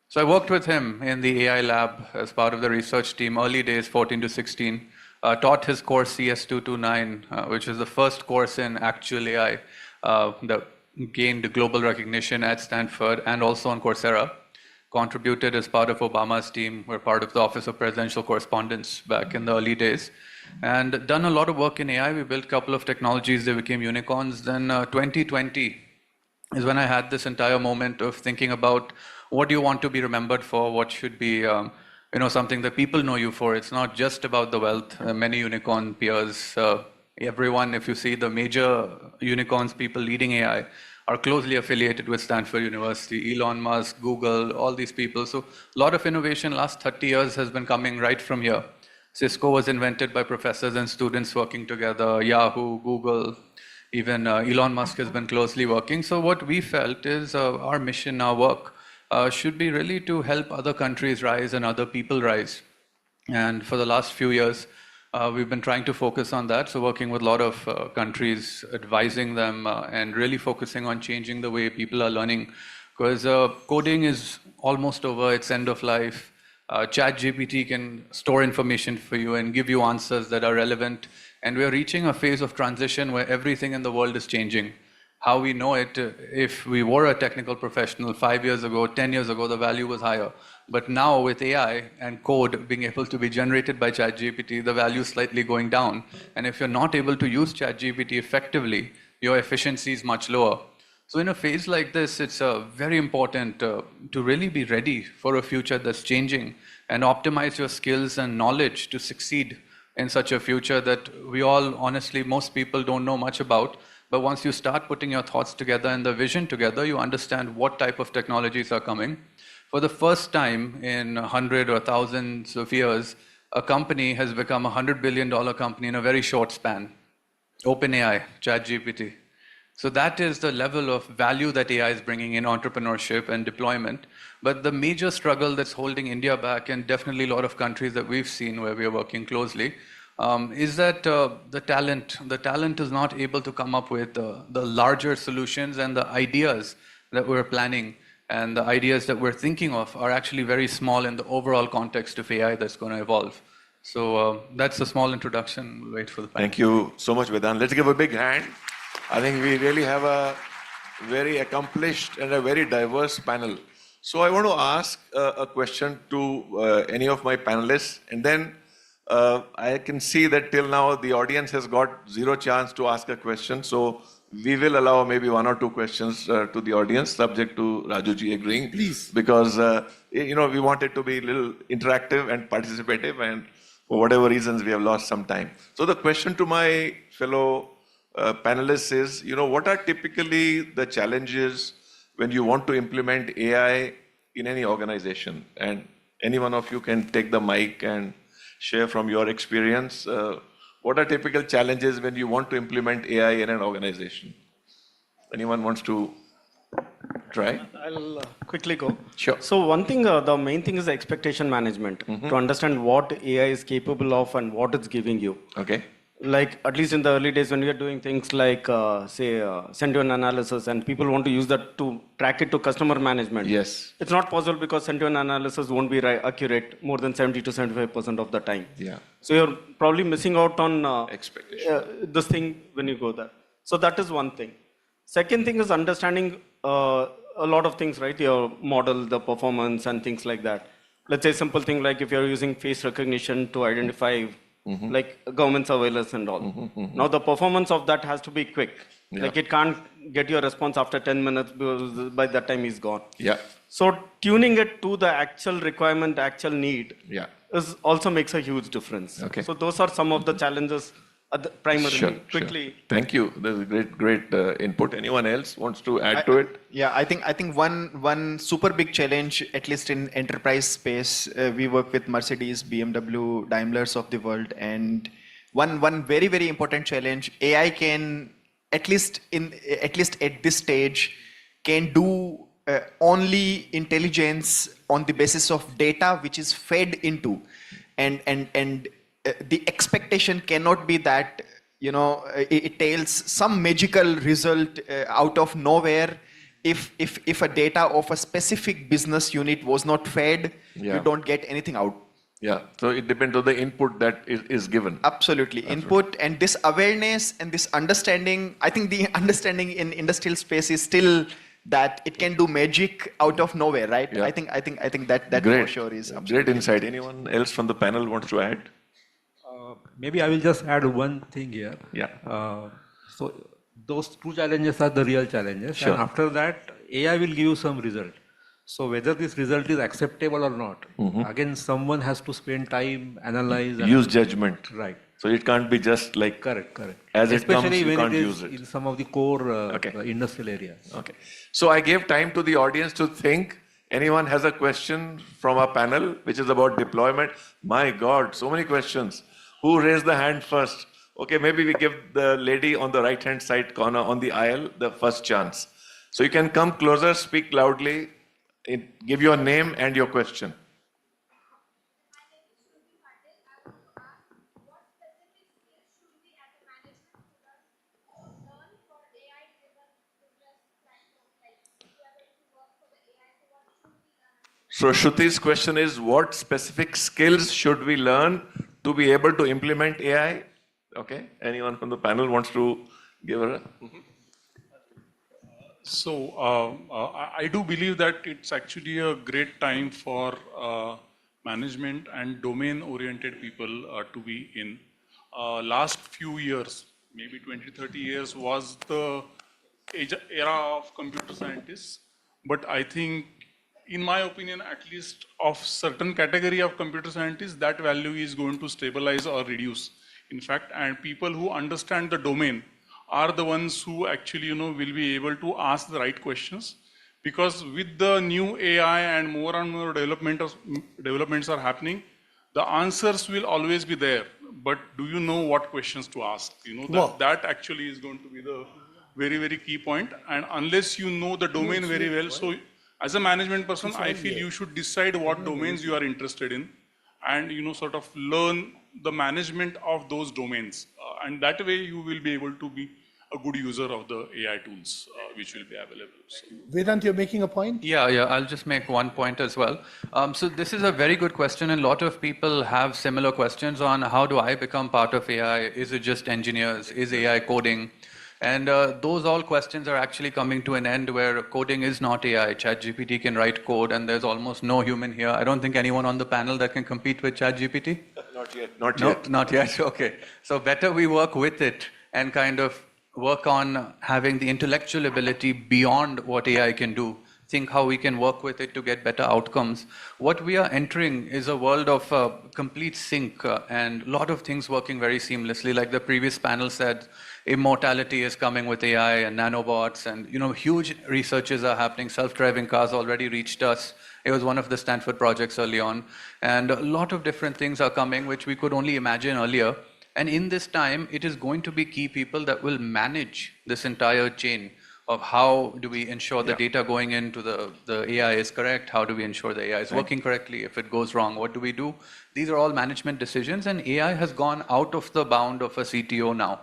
So I worked with him in the AI lab as part of the research team, early days, 14 to 16. Taught his course CS229, which is the first course in actual AI that gained global recognition at Stanford and also on Coursera. Contributed as part of Obama's team. We're part of the Office of Presidential Correspondence back in the early days. And done a lot of work in AI. We built a couple of technologies that became unicorns. Then 2020 is when I had this entire moment of thinking about what do you want to be remembered for, what should be something that people know you for. It's not just about the wealth. Many unicorn peers, everyone, if you see the major unicorns, people leading AI, are closely affiliated with Stanford University, Elon Musk, Google, all these people. So a lot of innovation last 30 years has been coming right from here. Cisco was invented by professors and students working together, Yahoo, Google, even Elon Musk has been closely working. So what we felt is our mission, our work, should be really to help other countries rise and other people rise. And for the last few years, we've been trying to focus on that. So working with a lot of countries, advising them and really focusing on changing the way people are learning. Because coding is almost over, it's end of life. ChatGPT can store information for you and give you answers that are relevant. And we're reaching a phase of transition where everything in the world is changing. How we know it, if we were a technical professional 5 years ago, 10 years ago, the value was higher. But now with AI and code being able to be generated by ChatGPT, the value is slightly going down. And if you're not able to use ChatGPT effectively, your efficiency is much lower. So in a phase like this, it's very important to really be ready for a future that's changing and optimize your skills and knowledge to succeed in such a future that we all, honestly, most people don't know much about. But once you start putting your thoughts together and the vision together, you understand what type of technologies are coming. For the first time in 100 or thousands of years, a company has become a $100 billion company in a very short span. OpenAI, ChatGPT. So that is the level of value that AI is bringing in entrepreneurship and deployment. But the major struggle that's holding India back, and definitely a lot of countries that we've seen where we are working closely, is that the talent is not able to come up with the larger solutions, and the ideas that we're planning and the ideas that we're thinking of are actually very small in the overall context of AI that's going to evolve. So that's a small introduction. We'll wait for the panel. Thank you so much, Vedant. Let's give a big hand. I think we really have a very accomplished and a very diverse panel. So I want to ask a question to any of my panelists, and then I can see that till now the audience has got zero chance to ask a question. So we will allow maybe 1 or 2 questions to the audience, subject to Rajuji agreeing. Please. Because we want it to be a little interactive and participative, and for whatever reasons we have lost some time. So the question to my fellow panelists is, what are typically the challenges when you want to implement AI in any organization? And Any one of you can take the mic and share from your experience. What are typical challenges when you want to implement AI in an organization? Anyone wants to try? I'll quickly go. Sure. So one thing, the main thing is the expectation management, to understand what AI is capable of and what it's giving you. Okay. Like at least in the early days when we are doing things like sentiment analysis and people want to use that to track it to customer management. Yes. It's not possible because sentiment analysis won't be accurate more than 70 to 75% of the time. Yeah. So you're probably missing out on expectation. This thing when you go there. So that is one thing. Second thing is understanding a lot of things, right? Your model, the performance and things like that. Let's say simple thing like if you're using face recognition to identify like government surveillance and all. Now the performance of that has to be quick. Yeah. Like it can't get your response after 10 minutes because by that time he's gone. Yeah. So tuning it to the actual requirement, actual need Yeah. is also makes a huge difference. Okay. So those are some of the challenges primarily. Sure, Quickly. sure. Thank you. That's a great input. Anyone else wants to add to it? Yeah, I think one super big challenge, at least in enterprise space, we work with Mercedes, BMW, Daimlers of the world, and one very important challenge, AI can at least at this stage can do only intelligence on the basis of data which is fed into, and the expectation cannot be that it tells some magical result out of nowhere. If a data of a specific business unit was not fed, you don't get anything out. Yeah, so it depends on the input that is given. Absolutely. Input and this awareness and this understanding, I think the understanding in industrial space is still that it can do magic out of nowhere, right? Yeah. I think that Great. for sure is Great insight. Anyone else from the panel wants to add? Maybe I will just add one thing here. Yeah. So those two challenges are the real challenges. Sure. And after that, AI will give you some result. So whether this result is acceptable or not, again, someone has to spend time, analyze. Use judgment. Right. So it can't be just like correct. As Especially it comes, you when can't it use is it. in some of the core industrial areas. Okay. So I gave time to the audience to think. Anyone has a question from our panel, which is about deployment? My God, so many questions. Who raised the hand first? Okay, maybe we give the lady on the right-hand side corner on the aisle the first chance. So you can come closer, speak loudly, give your name and your question. So Shruti's question is, what specific skills should we learn to be able to implement AI? Okay, anyone from the panel wants to give her? So I do believe that it's actually a great time for management and domain-oriented people to be in. Last few years, maybe 20, 30 years was the era of computer scientists. But I think, in my opinion, at least of certain category of computer scientists, that value is going to stabilize or reduce. In fact, and people who understand the domain are the ones who actually, will be able to ask the right questions. Because with the new AI and more developments are happening, the answers will always be there. But do you know what questions to ask? That actually is going to be the very key point. And unless you know the domain very well, so as a management person, I feel you should decide what domains you are interested in and, sort of learn the management of those domains. And that way you will be able to be a good user of the AI tools which will be available. So. Vedant, you're making a point? Yeah, I'll just make one point as well. So this is a very good question, and a lot of people have similar questions on how do I become part of AI? Is it just engineers? Is AI coding? And those all questions are actually coming to an end where coding is not AI. ChatGPT can write code and there's almost no human here. I don't think anyone on the panel that can compete with ChatGPT? Not yet. Not yet, okay. So better we work with it and kind of work on having the intellectual ability beyond what AI can do. Think how we can work with it to get better outcomes. What we are entering is a world of complete sync and a lot of things working very seamlessly. Like the previous panel said, immortality is coming with AI and nanobots, and huge researches are happening. Self-driving cars already reached us. It was one of the Stanford projects early on. And a lot of different things are coming, which we could only imagine earlier. And in this time, it is going to be key people that will manage this entire chain of how do we ensure the data going into the AI is correct, how do we ensure the AI is working correctly, if it goes wrong, what do we do? These are all management decisions, and AI has gone out of the bound of a CTO now.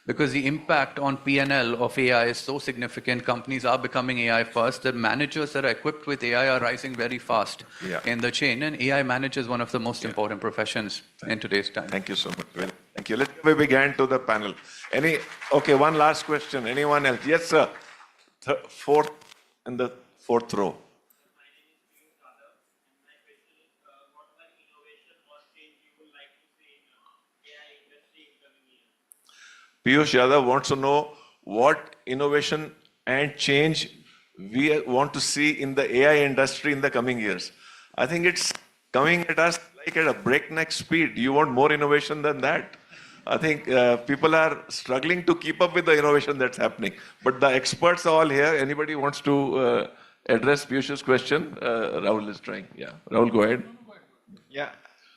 Because the impact on P&L of AI is so significant, companies are becoming AI first, the managers that are equipped with AI are rising very fast in the chain, and AI manager is one of the most important professions in today's time. Thank you so much. Well, thank you. Let's give a big hand to the panel. Okay, one last question. Anyone else? Yes, sir. Fourth, in the fourth row. Piyush Yadav wants to know what innovation and change we want to see in the AI industry in the coming years. I think it's coming at us like at a breakneck speed. You want more innovation than that? I think people are struggling to keep up with the innovation that's happening. But the experts are all here. Anybody wants to address Piyush's question? Rahul is trying. Yeah, Rahul, go ahead. Yeah,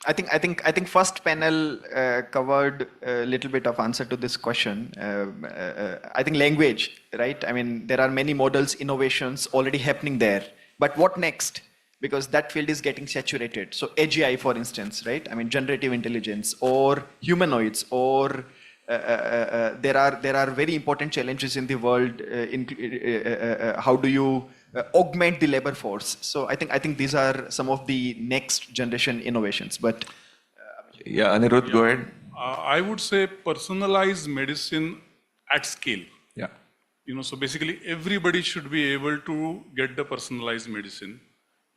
I think first panel covered a little bit of answer to this question. I think language, right? I mean, there are many models, innovations already happening there. But what next? Because that field is getting saturated. So AGI, for instance, right? I mean, generative intelligence or humanoids, or there are very important challenges in the world. How do you augment the labor force? So I think these are some of the next generation innovations. But yeah, Anirudh, go ahead. I would say personalized medicine at scale. Yeah. So basically everybody should be able to get the personalized medicine,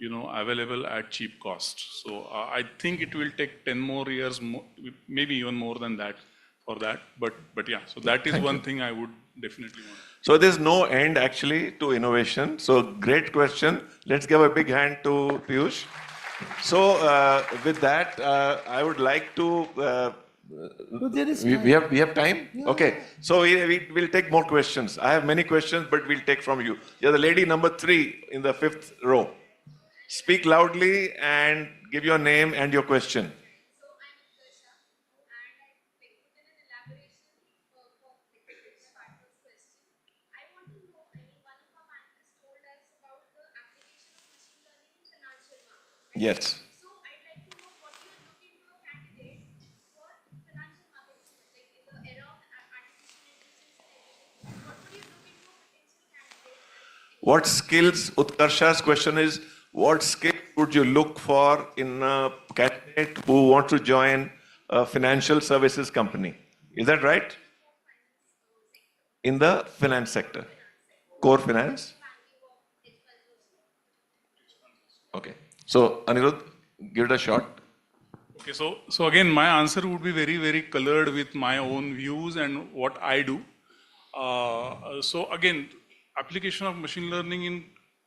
available at cheap cost. So I think it will take 10 more years, maybe even more than that for that. But yeah, so that is one thing I would definitely want. So there's no end actually to innovation. So great question. Let's give a big hand to Piyush. So with that, I would like to. We have time? Yeah. Okay. So we will take more questions. I have many questions, but we'll take from you. You're the lady number 3 in the 5th row. Speak loudly and give your name and your question. Yes. What skills, Utkarsha's question is, what skills would you look for in a candidate who wants to join a financial services company? Is that right? In the finance sector? Core finance? Okay. So, Anirudh, give it a shot. Okay, so again, my answer would be very, very colored with my own views and what I do. So again, application of machine learning in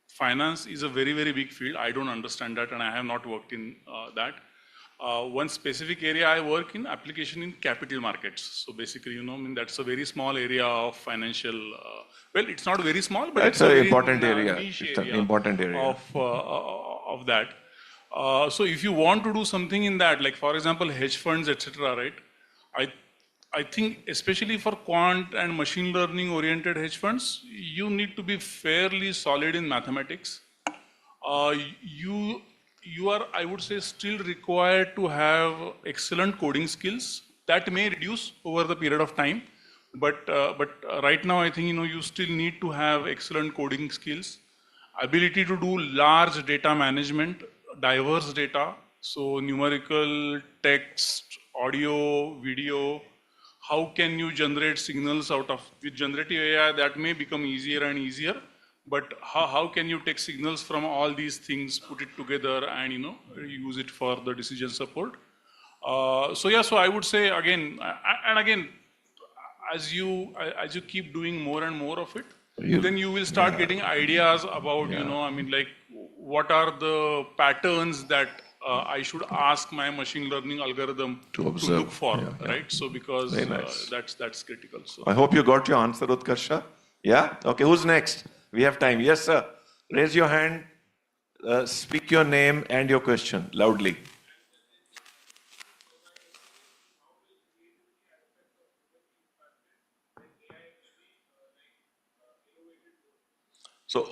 finance is a very, very big field. I don't understand that, and I have not worked in that. One specific area I work in, application in capital markets. So basically, that's a very small area of financial. Well, it's not very small, but it's a very important area. Niche It's an important area of that. So if you want to do something in that, like for example, hedge funds, etc., right? I think especially for quant and machine learning oriented hedge funds, you need to be fairly solid in mathematics. You are, I would say, still required to have excellent coding skills. That may reduce over the period of time, but right now I think you still need to have excellent coding skills, ability to do large data management, diverse data, so numerical, text, audio, video. How can you generate signals out of, with generative AI, that may become easier and easier, but how can you take signals from all these things, put it together and use it for the decision support? So yeah, so I would say again, and again, as you keep doing more and more of it, then you will start getting ideas about, what are the patterns that I should ask my machine learning algorithm to look for, right? So because that's critical. So I hope you got your answer, Utkarsha. Yeah? Okay, who's next? We have time. Yes, sir. Raise your hand. speak your name and your question loudly. So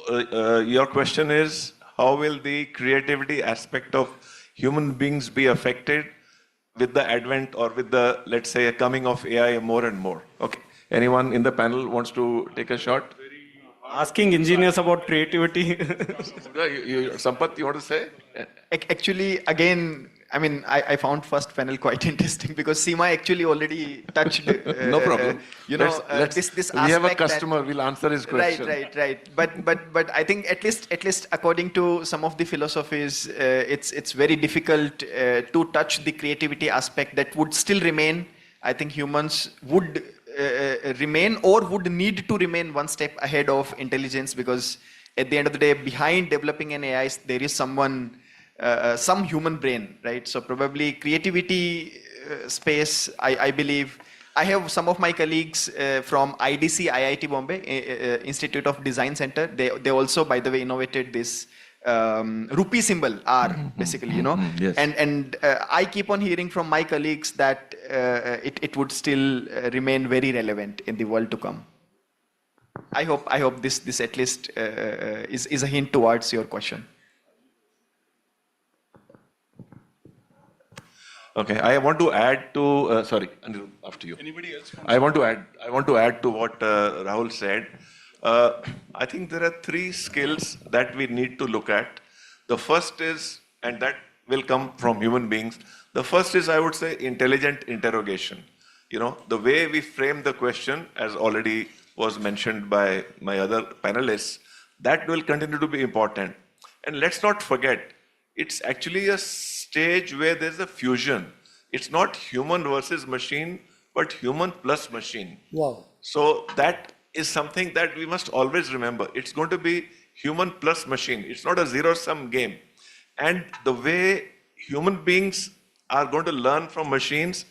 your question is, how will the creativity aspect of human beings be affected with the advent or with the, let's say, coming of AI more and more? Okay. Anyone in the panel wants to take a shot? Asking engineers about creativity. Sampath, you want to say? Actually, again, I mean, I found first panel quite interesting because Seema actually already touched, No problem. this we have a aspect customer, we'll answer his question. Right. But I think at least according to some of the philosophies, it's very difficult to touch the creativity aspect that would still remain. I think humans would remain or would need to remain one step ahead of intelligence, because at the end of the day, behind developing an AI, there is someone, some human brain, right? So probably creativity space, I believe. I have some of my colleagues from IDC, IIT Bombay, Institute of Design Center. They also, by the way, innovated this rupee symbol, R, basically, you know. Yes. And I keep on hearing from my colleagues that it would still remain very relevant in the world to come. I hope this at least is a hint towards your question. Okay, I want to add to, sorry, Anirudh, after you. Anybody else? I want to add to what Rahul said. I think there are three skills that we need to look at. The first is, and that will come from human beings. The first is, I would say, intelligent interrogation. You know, the way we frame the question, as already was mentioned by my other panelists, that will continue to be important. And let's not forget, it's actually a stage where there's a fusion. It's not human versus machine, but human plus machine. Wow. So that is something that we must always remember. It's going to be human plus machine. It's not a zero-sum game. And the way human beings are going to learn from machines,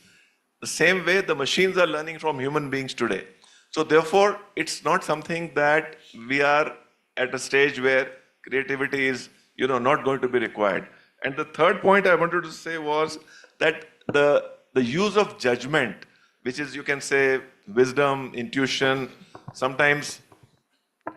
the same way the machines are learning from human beings today. So therefore, it's not something that we are at a stage where creativity is, not going to be required. And the third point I wanted to say was that the use of judgment, which is, you can say, wisdom, intuition, sometimes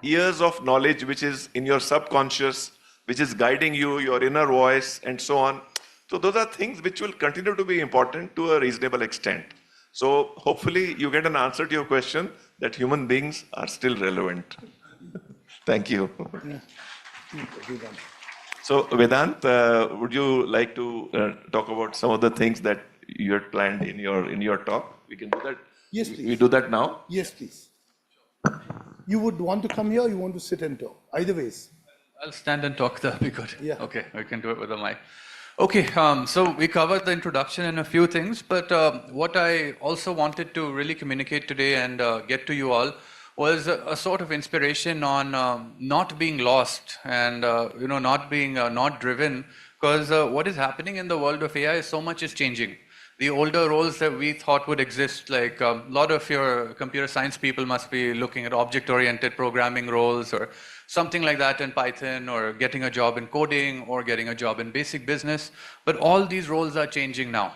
years of knowledge which is in your subconscious, which is guiding you, your inner voice, and so on. So those are things which will continue to be important to a reasonable extent. So hopefully you get an answer to your question that human beings are still relevant. Thank you. So Vedant, would you like to talk about some of the things that you had planned in your talk? We can do that. Yes, please. We do that now? Yes, please. You would want to come here or you want to sit and talk? Either ways. I'll stand and talk, that'll be good. Yeah. Okay, I can do it with a mic. Okay, so we covered the introduction and a few things, but what I also wanted to really communicate today and get to you all was a sort of inspiration on not being lost and not driven, because what is happening in the world of AI is so much is changing. The older roles that we thought would exist, like a lot of your computer science people must be looking at object-oriented programming roles or something like that in Python, or getting a job in coding or getting a job in basic business. But all these roles are changing now.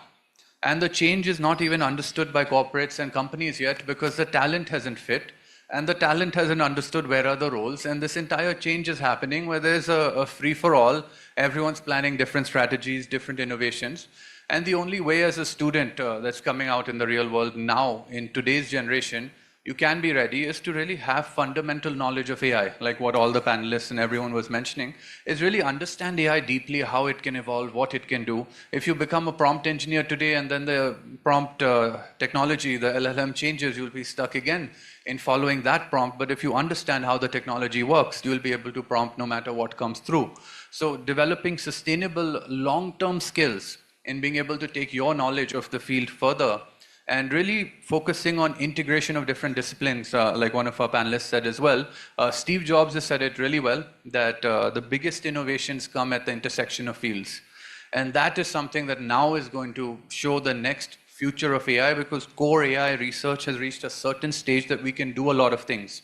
And the change is not even understood by corporates and companies yet, because the talent hasn't fit. And the talent hasn't understood where are the roles. And this entire change is happening where there's a free-for-all. Everyone's planning different strategies, different innovations. And the only way as a student that's coming out in the real world now, in today's generation, you can be ready, is to really have fundamental knowledge of AI, like what all the panelists and everyone was mentioning, is really understand AI deeply, how it can evolve, what it can do. If you become a prompt engineer today and then the prompt technology, the LLM changes, you'll be stuck again in following that prompt. But if you understand how the technology works, you'll be able to prompt no matter what comes through. So developing sustainable long-term skills in being able to take your knowledge of the field further, and really focusing on integration of different disciplines, like one of our panelists said as well. Steve Jobs has said it really well, that the biggest innovations come at the intersection of fields. And that is something that now is going to show the next future of AI, because core AI research has reached a certain stage that we can do a lot of things.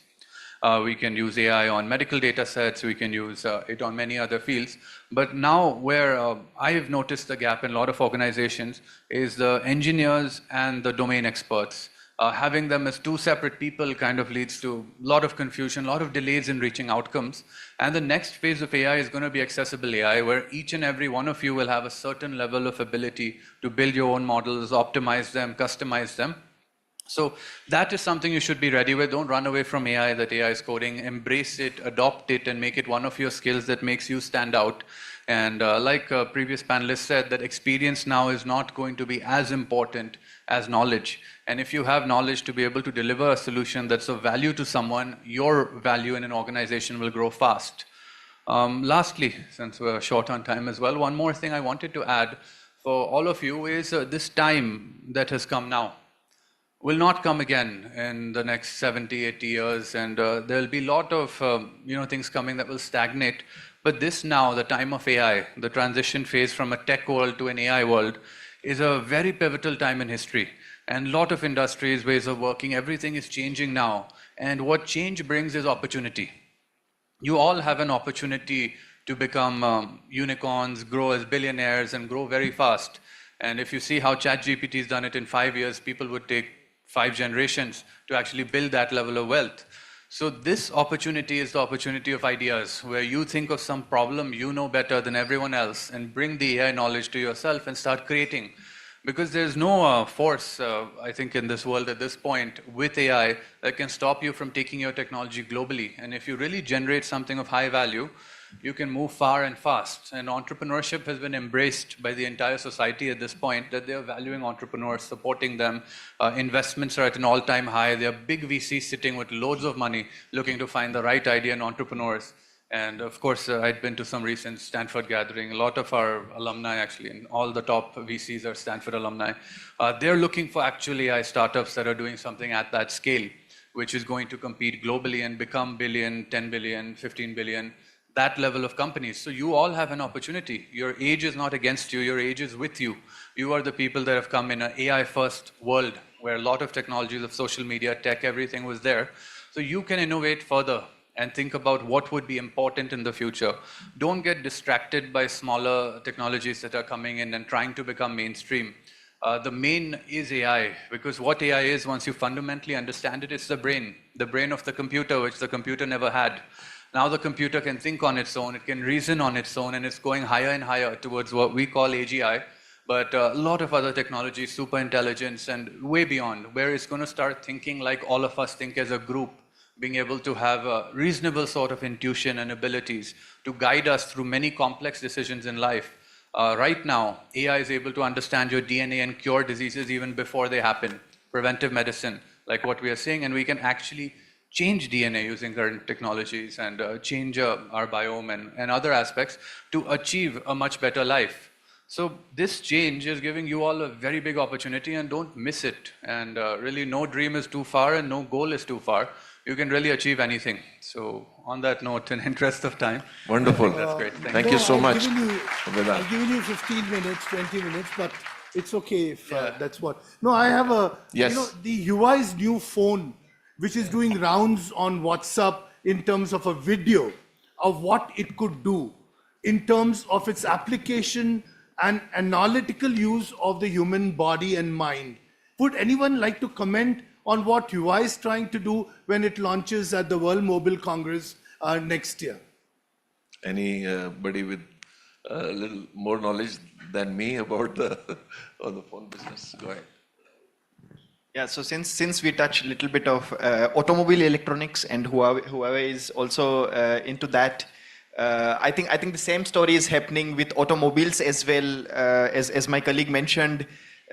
We can use AI on medical data sets. We can use it on many other fields. But now where I've noticed the gap in a lot of organizations is the engineers and the domain experts. Having them as two separate people kind of leads to a lot of confusion, a lot of delays in reaching outcomes. And the next phase of AI is going to be accessible AI, where each and every one of you will have a certain level of ability to build your own models, optimize them, customize them. So that is something you should be ready with. Don't run away from AI, that AI is coding. Embrace it, adopt it, and make it one of your skills that makes you stand out. And like previous panelists said, that experience now is not going to be as important as knowledge. And if you have knowledge to be able to deliver a solution that's of value to someone, your value in an organization will grow fast. Lastly, since we're short on time as well, one more thing I wanted to add for all of you is this time that has come now will not come again in the next 70, 80 years. And there'll be a lot of things coming that will stagnate. But this now, the time of AI, the transition phase from a tech world to an AI world, is a very pivotal time in history. And a lot of industries, ways of working, everything is changing now. And what change brings is opportunity. You all have an opportunity to become unicorns, grow as billionaires, and grow very fast. And if you see how ChatGPT has done it in 5 years, people would take 5 generations to actually build that level of wealth. So this opportunity is the opportunity of ideas, where you think of some problem you know better than everyone else and bring the AI knowledge to yourself and start creating. Because there's no force, I think, in this world at this point with AI that can stop you from taking your technology globally. And if you really generate something of high value, you can move far and fast. And entrepreneurship has been embraced by the entire society at this point, that they're valuing entrepreneurs, supporting them. Investments are at an all-time high. There are big VCs sitting with loads of money looking to find the right idea in entrepreneurs. And of course, I'd been to some recent Stanford gathering. A lot of our alumni, actually, and all the top VCs are Stanford alumni. They're looking for actually AI startups that are doing something at that scale, which is going to compete globally and become billion, 10 billion, 15 billion, that level of companies. So you all have an opportunity. Your age is not against you. Your age is with you. You are the people that have come in an AI-first world where a lot of technologies of social media, tech, everything was there. So you can innovate further and think about what would be important in the future. Don't get distracted by smaller technologies that are coming in and trying to become mainstream. The main is AI, because what AI is, once you fundamentally understand it, it's the brain of the computer, which the computer never had. Now the computer can think on its own, it can reason on its own, and it's going higher and higher towards what we call AGI. But a lot of other technologies, super intelligence, and way beyond, where it's going to start thinking like all of us think as a group, being able to have a reasonable sort of intuition and abilities to guide us through many complex decisions in life. Right now, AI is able to understand your DNA and cure diseases even before they happen. Preventive medicine, like what we are saying, and we can actually change DNA using current technologies and change our biome and other aspects to achieve a much better life. So this change is giving you all a very big opportunity, and don't miss it. And really, no dream is too far and no goal is too far. You can really achieve anything. So on that note, in interest of time. Wonderful. That's great. Thank you so much. I've given you 15 minutes, 20 minutes, but it's okay if that's what. No, I have a, the UI's new phone, which is doing rounds on WhatsApp in terms of a video of what it could do in terms of its application and analytical use of the human body and mind. Would anyone like to comment on what UI is trying to do when it launches at the World Mobile Congress next year? Anybody with a little more knowledge than me about the phone business? Go ahead. Yeah, so since we touched a little bit of automobile electronics, and Huawei is also into that, I think the same story is happening with automobiles as well. As my colleague mentioned,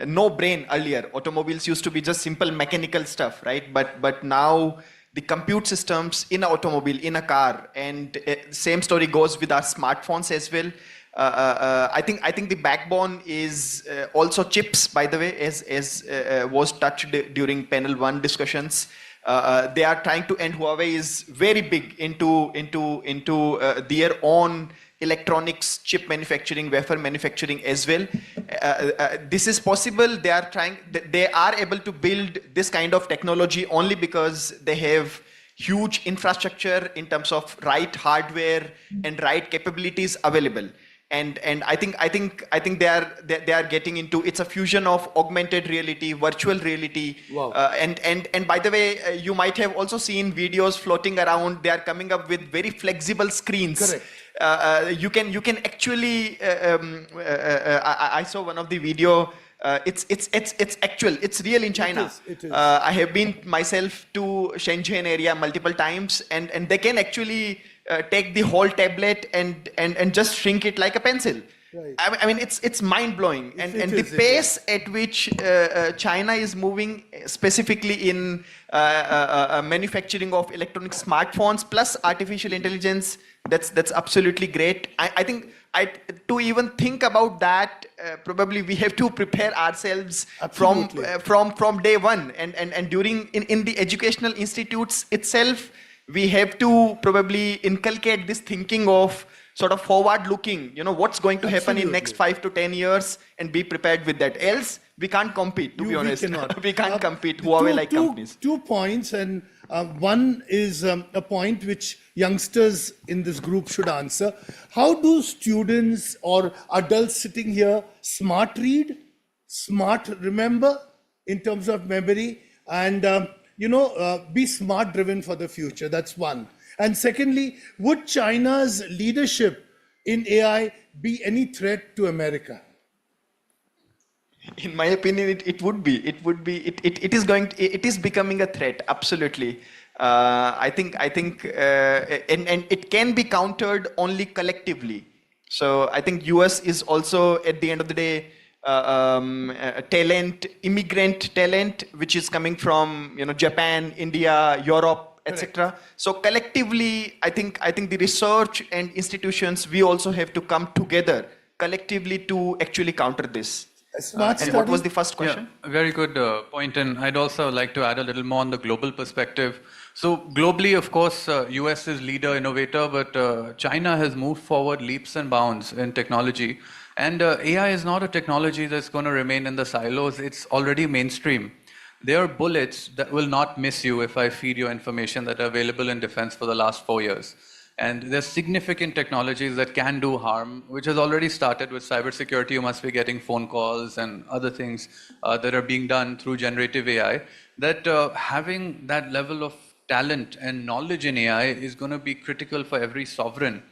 no brain earlier. Automobiles used to be just simple mechanical stuff, right? But now the compute systems in an automobile, in a car, and same story goes with our smartphones as well. I think the backbone is also chips, by the way, as was touched during panel 1 discussions. They are trying to, and Huawei is very big into their own electronics, chip manufacturing, wafer manufacturing as well. This is possible. They are able to build this kind of technology only because they have huge infrastructure in terms of right hardware and right capabilities available. And I think they are getting into, it's a fusion of augmented reality, virtual reality. Wow. And by the way, you might have also seen videos floating around. They are coming up with very flexible screens. Correct. You can actually I saw one of the video. It's actual. It's real in China. It is. I have been myself to Shenzhen area multiple times, and they can actually take the whole tablet and just shrink it like a pencil. Right. I mean, it's mind blowing, and the pace at which China is moving, specifically in manufacturing of electronic smartphones plus artificial intelligence, that's absolutely great. I think to even think about that, probably we have to prepare ourselves from day one, and during in the educational institutes itself, we have to probably inculcate this thinking of sort of forward looking, what's going to happen in next 5 to 10 years, and be prepared with that. Else we can't compete, to be honest. We can't compete, Huawei-like companies. 2 points, and one is a point which youngsters in this group should answer. How do students or adults sitting here smart read, smart remember in terms of memory, and be smart driven for the future? That's one. And secondly, would China's leadership in AI be any threat to America? In my opinion, it would be. It is becoming a threat. Absolutely. I think, and it can be countered only collectively. So I think US is also, at the end of the day, talent, immigrant talent, which is coming from Japan, India, Europe, etc. So collectively, I think the research and institutions, we also have to come together collectively to actually counter this. And what was the first question? Yeah, very good point. And I'd also like to add a little more on the global perspective. So globally, of course, US is leader, innovator, but China has moved forward leaps and bounds in technology. And AI is not a technology that's going to remain in the silos. It's already mainstream. There are bullets that will not miss you if I feed you information that are available in defense for the last 4 years. And there's significant technologies that can do harm, which has already started with cybersecurity. You must be getting phone calls and other things that are being done through generative AI. That having that level of talent and knowledge in AI is going to be critical for every sovereign.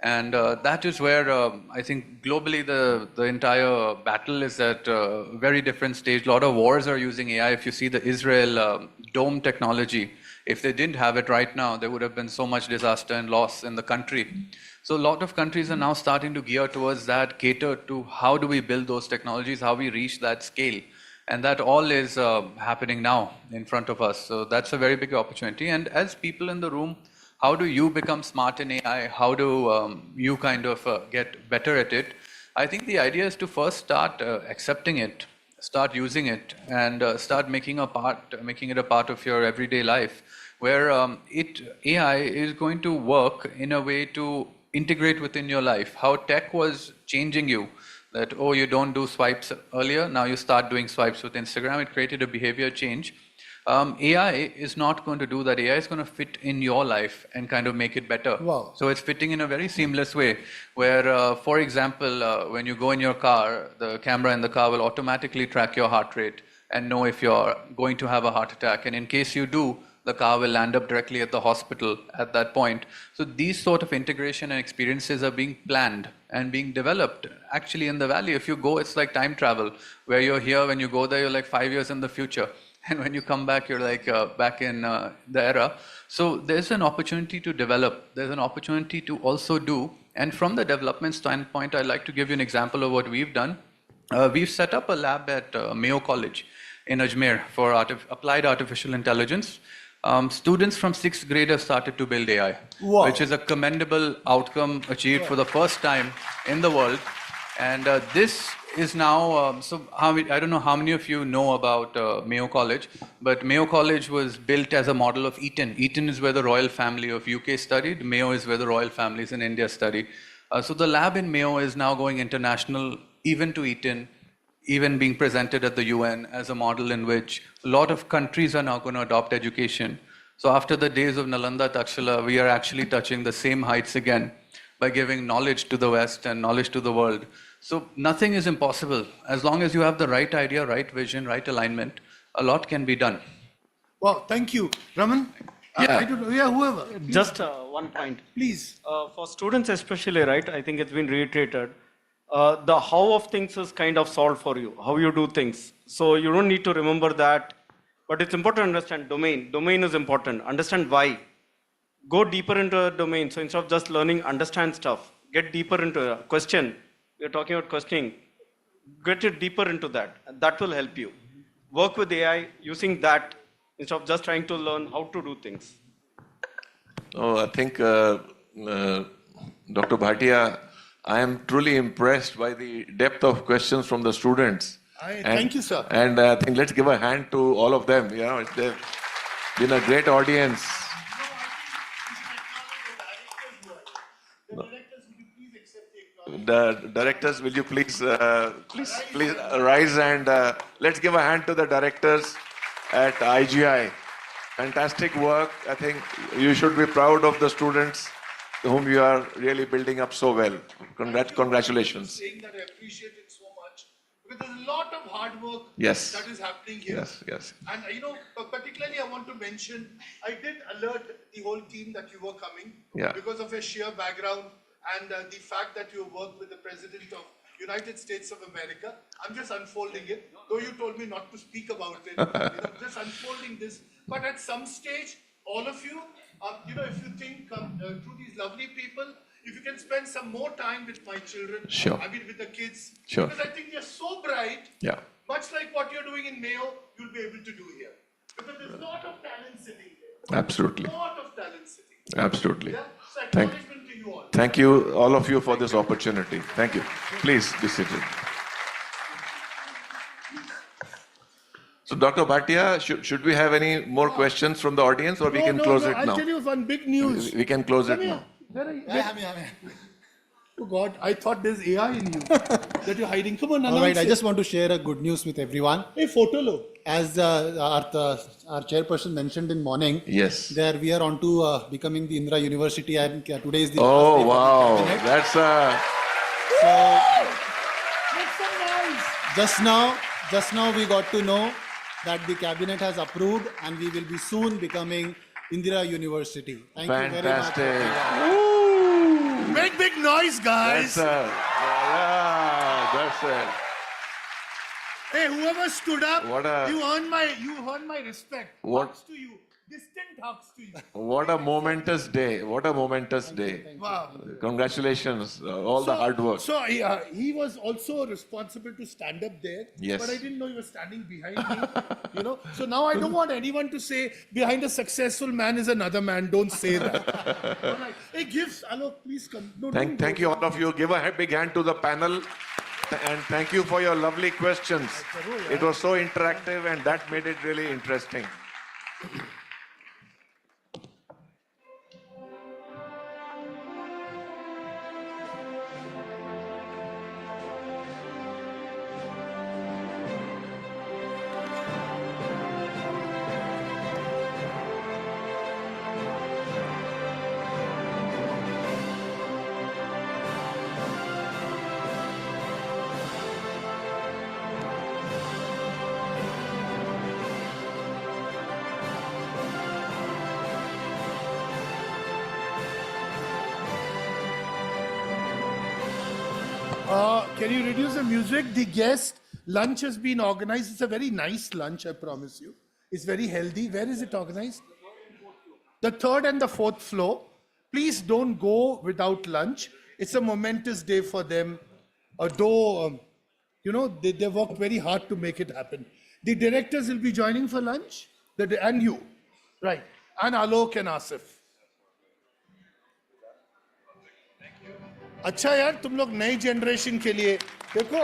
And that is where I think globally the entire battle is at a very different stage. A lot of wars are using AI. If you see the Israel dome technology, if they didn't have it right now, there would have been so much disaster and loss in the country. So a lot of countries are now starting to gear towards that, cater to how do we build those technologies, how we reach that scale. And that all is happening now in front of us. So that's a very big opportunity. And as people in the room, how do you become smart in AI? How do you kind of get better at it? I think the idea is to first start accepting it, start using it, and start making it a part of your everyday life, where AI is going to work in a way to integrate within your life. How tech was changing you, that, oh, you don't do swipes earlier, now you start doing swipes with Instagram. It created a behavior change. AI is not going to do that. AI is going to fit in your life and kind of make it better. Wow. So it's fitting in a very seamless way where, for example, when you go in your car, the camera in the car will automatically track your heart rate and know if you're going to have a heart attack. And in case you do, the car will land up directly at the hospital at that point. So these sort of integration and experiences are being planned and being developed. Actually, in the valley, if you go, it's like time travel, where you're here, when you go there, you're like 5 years in the future. And when you come back, you're like back in the era. So there's an opportunity to develop. There's an opportunity to also do. And from the development standpoint, I'd like to give you an example of what we've done. We've set up a lab at Mayo College in Ajmer for applied artificial intelligence. Students from 6th grade have started to build AI, Wow. which is a commendable outcome achieved for the first time in the world. And this is now, I don't know how many of you know about Mayo College, but Mayo College was built as a model of Eton. Eton is where the royal family of UK studied. Mayo is where the royal families in India study. So the lab in Mayo is now going international, even to Eton, even being presented at the UN as a model in which a lot of countries are now going to adopt education. So after the days of Nalanda, Takshila, we are actually touching the same heights again by giving knowledge to the West and knowledge to the world. So nothing is impossible. As long as you have the right idea, right vision, right alignment, a lot can be done. Wow, thank you. Raman? I don't know. Yeah, whoever. Please. Just one point. Please. For students especially, right, I think it's been reiterated. The how of things is kind of solved for you, how you do things. So you don't need to remember that, but it's important to understand domain. Domain is important. Understand why. Go deeper into a domain. So instead of just learning, understand stuff. Get deeper into a question. We're talking about questioning. Get it deeper into that. That will help you. Work with AI using that instead of just trying to learn how to do things. Oh, I think, Dr. Bhatia, I am truly impressed by the depth of questions from the students. Thank you, sir. And I think let's give a hand to all of them. You know, they've been a great audience. The directors, will you please rise and let's give a hand to the directors at IGI. Fantastic work. I think you should be proud of the students whom you are really building up so well. Congratulations. Saying that I appreciate it so much because there's a lot of hard work Yes. that is happening here. Yes, yes. And particularly I want to mention, I did alert the whole team that you were coming because of your sheer background and the fact that you worked with the President of United States of America. I'm just unfolding it, though you told me not to speak about it. Just unfolding this. But at some stage, all of you, if you think through these lovely people, if you can spend some more time with my children, Sure. I mean with the kids, Sure. because I think they're so bright, Yeah. much like what you're doing in Mayo, you'll be able to do here. Because there's a lot of talent sitting there. Absolutely. A lot of talent sitting. Absolutely. Yeah? So Thank, acknowledgement to you all. thank you, all of you, for this opportunity. Thank you. Please be seated. So, Dr. Bhatia, should we have any more questions from the audience, or we can close it I'll now? tell you one big news. We can close it Come now. here. Oh God, I thought there's AI in you that you're hiding. Come on, All right, I announce just it. want to share a good news with everyone. Hey, photo lo. As our chairperson mentioned in morning, yes, there we are on to becoming the Indira University, and today is the Oh, wow. last day for the cabinet. That's So Make some noise. just now we got to know that the cabinet has approved, and we will be soon becoming Indira University. Thank you very much. fantastic. Make big noise, guys. That's it. Hey, whoever stood up, What a- you earned my respect. What- Hugs to you. Distant hugs to you. What a momentous day. What a momentous day. Wow. Congratulations. All the hard work. So he was also responsible to stand up there. Yes. But I didn't know he was standing behind me. So now I don't want anyone to say behind a successful man is another man. Don't say that. All right. Hey, gifts. Alok, please come. No, don't Thank you, all of you. Give a big hand to the panel. And thank you for your lovely questions. It was so interactive, and that made it really interesting. Can you reduce the music? The guest lunch has been organized. It's a very nice lunch, I promise you. It's very healthy. Where is it organized? The third and the fourth floor. Please don't go without lunch. It's a momentous day for them. Though, they worked very hard to make it happen. The directors will be joining for lunch. And you. Right. And Alok and Asif. अच्छा यार तुम लोग नई generation के लिए देखो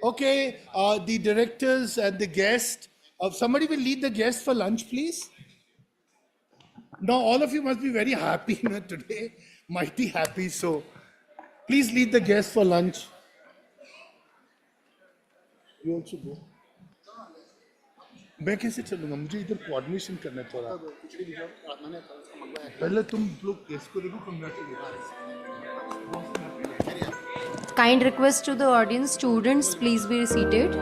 Okay, the directors and the guest. Somebody will lead the guest for lunch, please. Now, all of you must be very happy today, mighty happy. So, please lead the guest for lunch. You also go. मैं कैसे चलूंगा मुझे इधर coordination करना है थोड़ा पहले तुम लोग केस को देखो congratulations. Kind request to the audience, students, please be seated.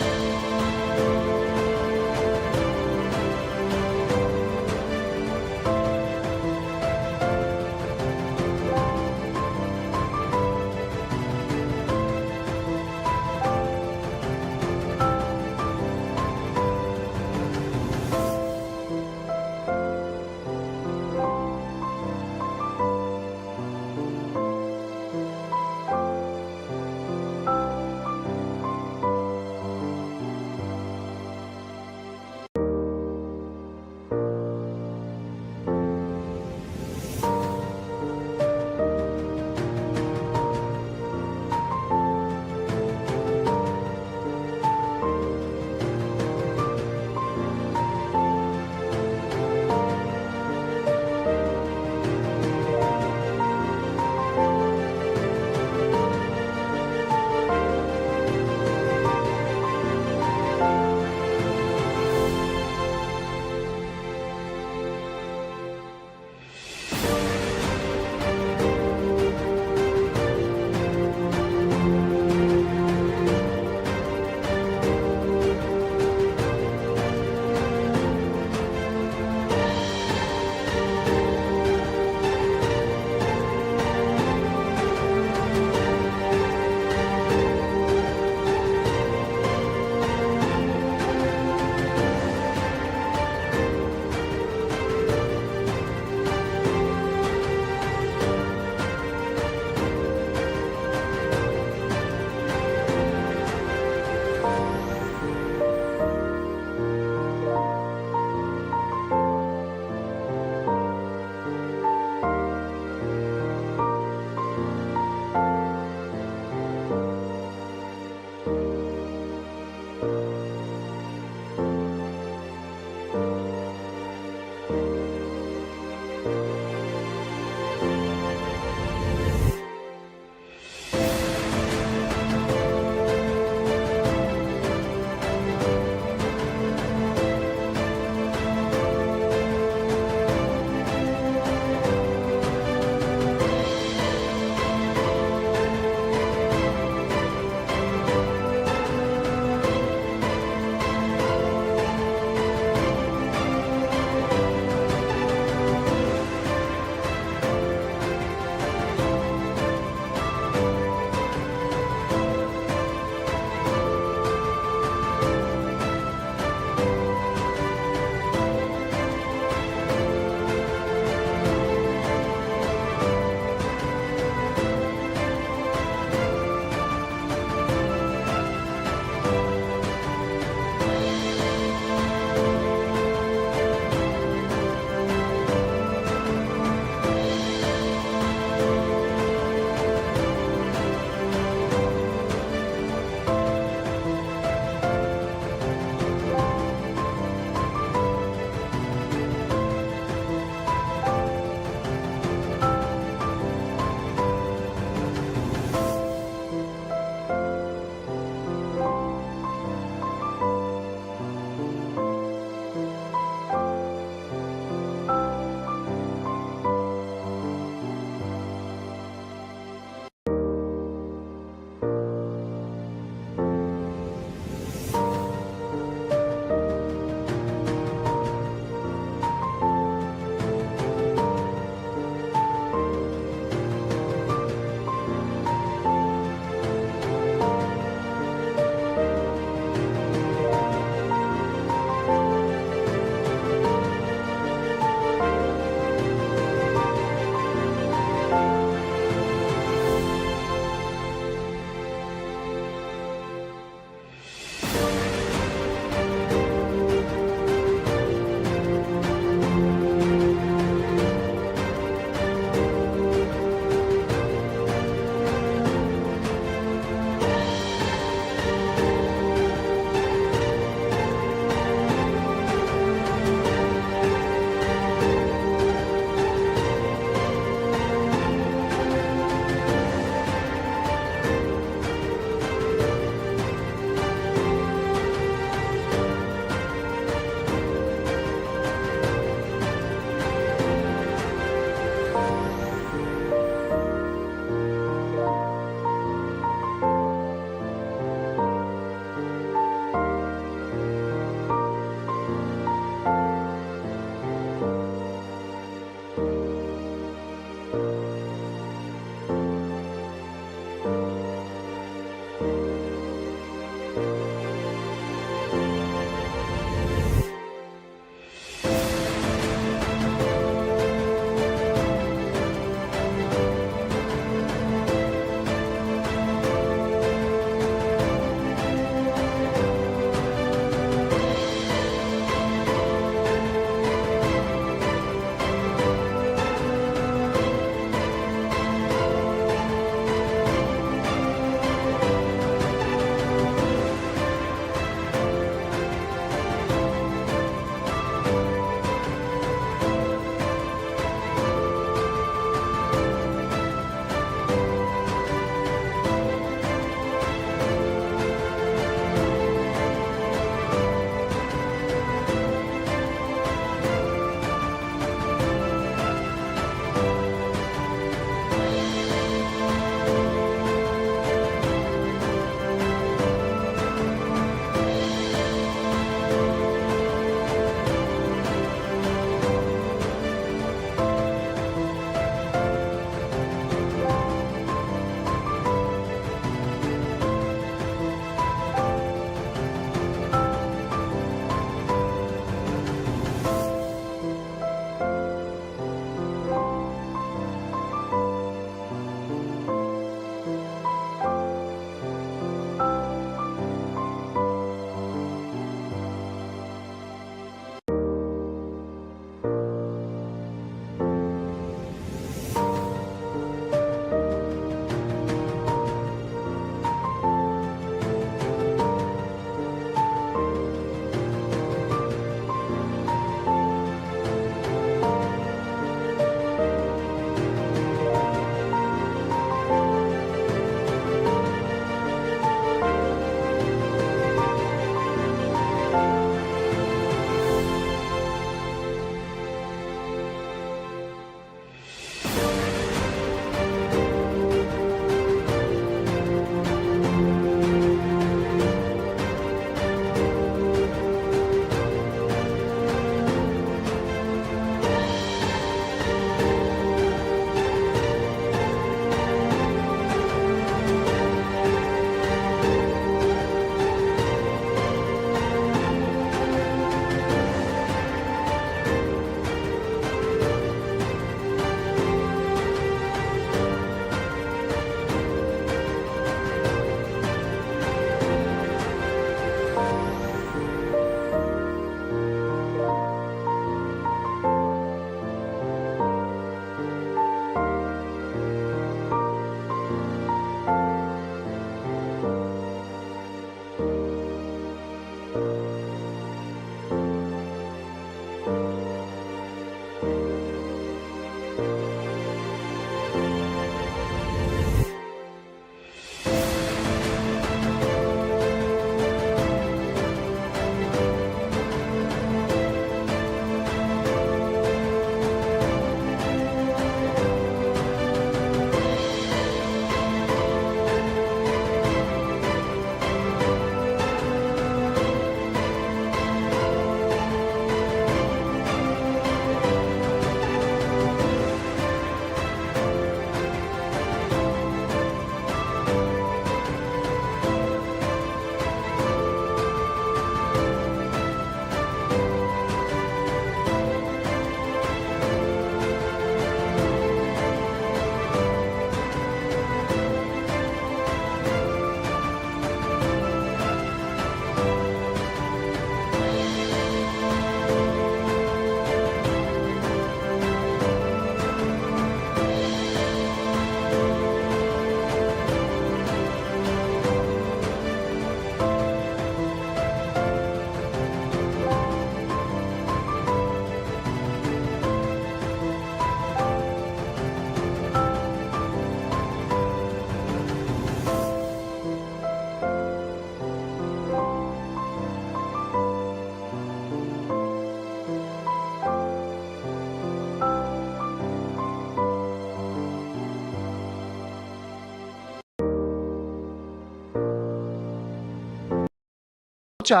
सोचा,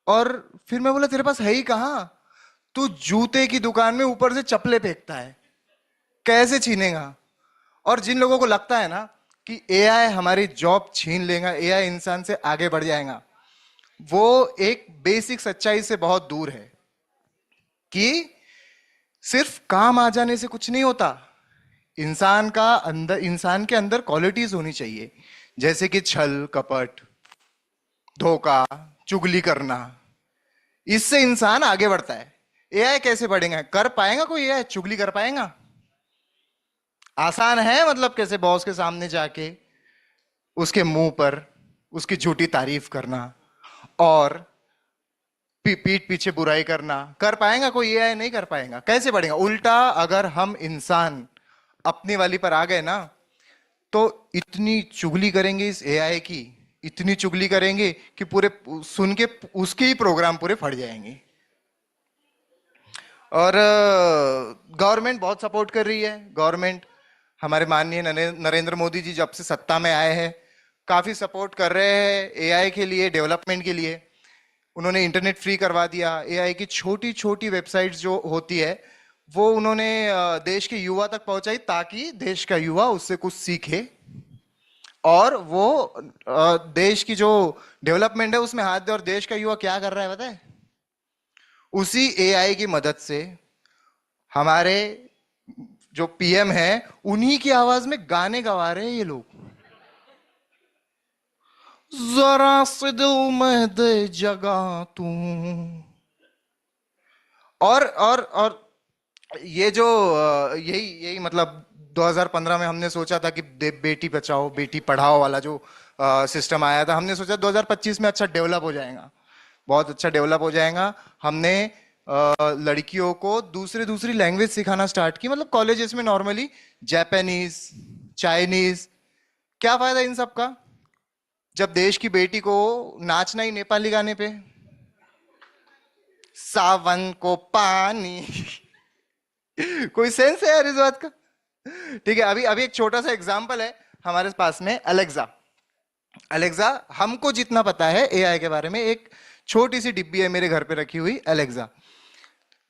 और फिर मैं बोला तेरे पास है ही कहाँ, तू जूते की दुकान में ऊपर से चप्पलें फेंकता है, कैसे छीनेगा। और जिन लोगों को लगता है ना कि एआई हमारी जॉब छीन लेगा, एआई इंसान से आगे बढ़ जाएगा, वो एक बेसिक सच्चाई से बहुत दूर है कि सिर्फ काम आ जाने से कुछ नहीं होता। इंसान के अंदर क्वालिटीज होनी चाहिए, जैसे कि छल कपट, धोखा, चुगली करना। इससे इंसान आगे बढ़ता है। एआई कैसे बढ़ेगा? कर पाएगा कोई एआई चुगली कर पाएगा? आसान है? मतलब कैसे बॉस के सामने जाके उसके मुंह पर उसकी झूठी तारीफ करना और पीठ पीछे बुराई करना, कर पाएगा कोई एआई? नहीं कर पाएगा। कैसे बढ़ेगा? उल्टा अगर हम इंसान अपनी वाली पर आ गए ना, तो इतनी चुगली करेंगे इस एआई की, इतनी चुगली करेंगे कि पूरे सुन के उसके ही प्रोग्राम पूरे फट जाएंगे। और गवर्नमेंट बहुत सपोर्ट कर रही है। गवर्नमेंट, हमारे माननीय नरेंद्र मोदी जी जब से सत्ता में आए हैं, काफी सपोर्ट कर रहे हैं एआई के लिए, डेवलपमेंट के लिए। उन्होंने इंटरनेट फ्री करवा दिया। एआई की छोटी छोटी वेबसाइट्स जो होती है वो उन्होंने देश के युवा तक पहुंचाई, ताकि देश का युवा उससे कुछ सीखे और वो देश की जो डेवलपमेंट है उसमें हाथ दे। और देश का युवा क्या कर रहा है पता है? उसी एआई की मदद से हमारे जो पीएम है, उन्हीं की आवाज में गाने गवा रहे हैं ये लोग। जरा से दिल में दे जगह तू। और ये जो यही मतलब 2015 में हमने सोचा था कि बेटी बचाओ बेटी पढ़ाओ वाला जो सिस्टम आया था, हमने सोचा 2025 में अच्छा डेवलप हो जाएगा, बहुत अच्छा डेवलप हो जाएगा। हमने लड़कियों को दूसरी लैंग्वेज सिखाना स्टार्ट की, मतलब कॉलेजेस में नॉर्मली जापानीज, चाइनीज। क्या फायदा इन सब का जब देश की बेटी को नाचना ही नेपाली गाने पे, सावन को पानी। कोई सेंस है यार इस बात का? ठीक है, अभी एक छोटा सा एग्जांपल है हमारे पास में, अलेक्सा। अलेक्सा, हमको जितना पता है एआई के बारे में, एक छोटी सी डिब्बी है मेरे घर पे रखी हुई अलेक्सा।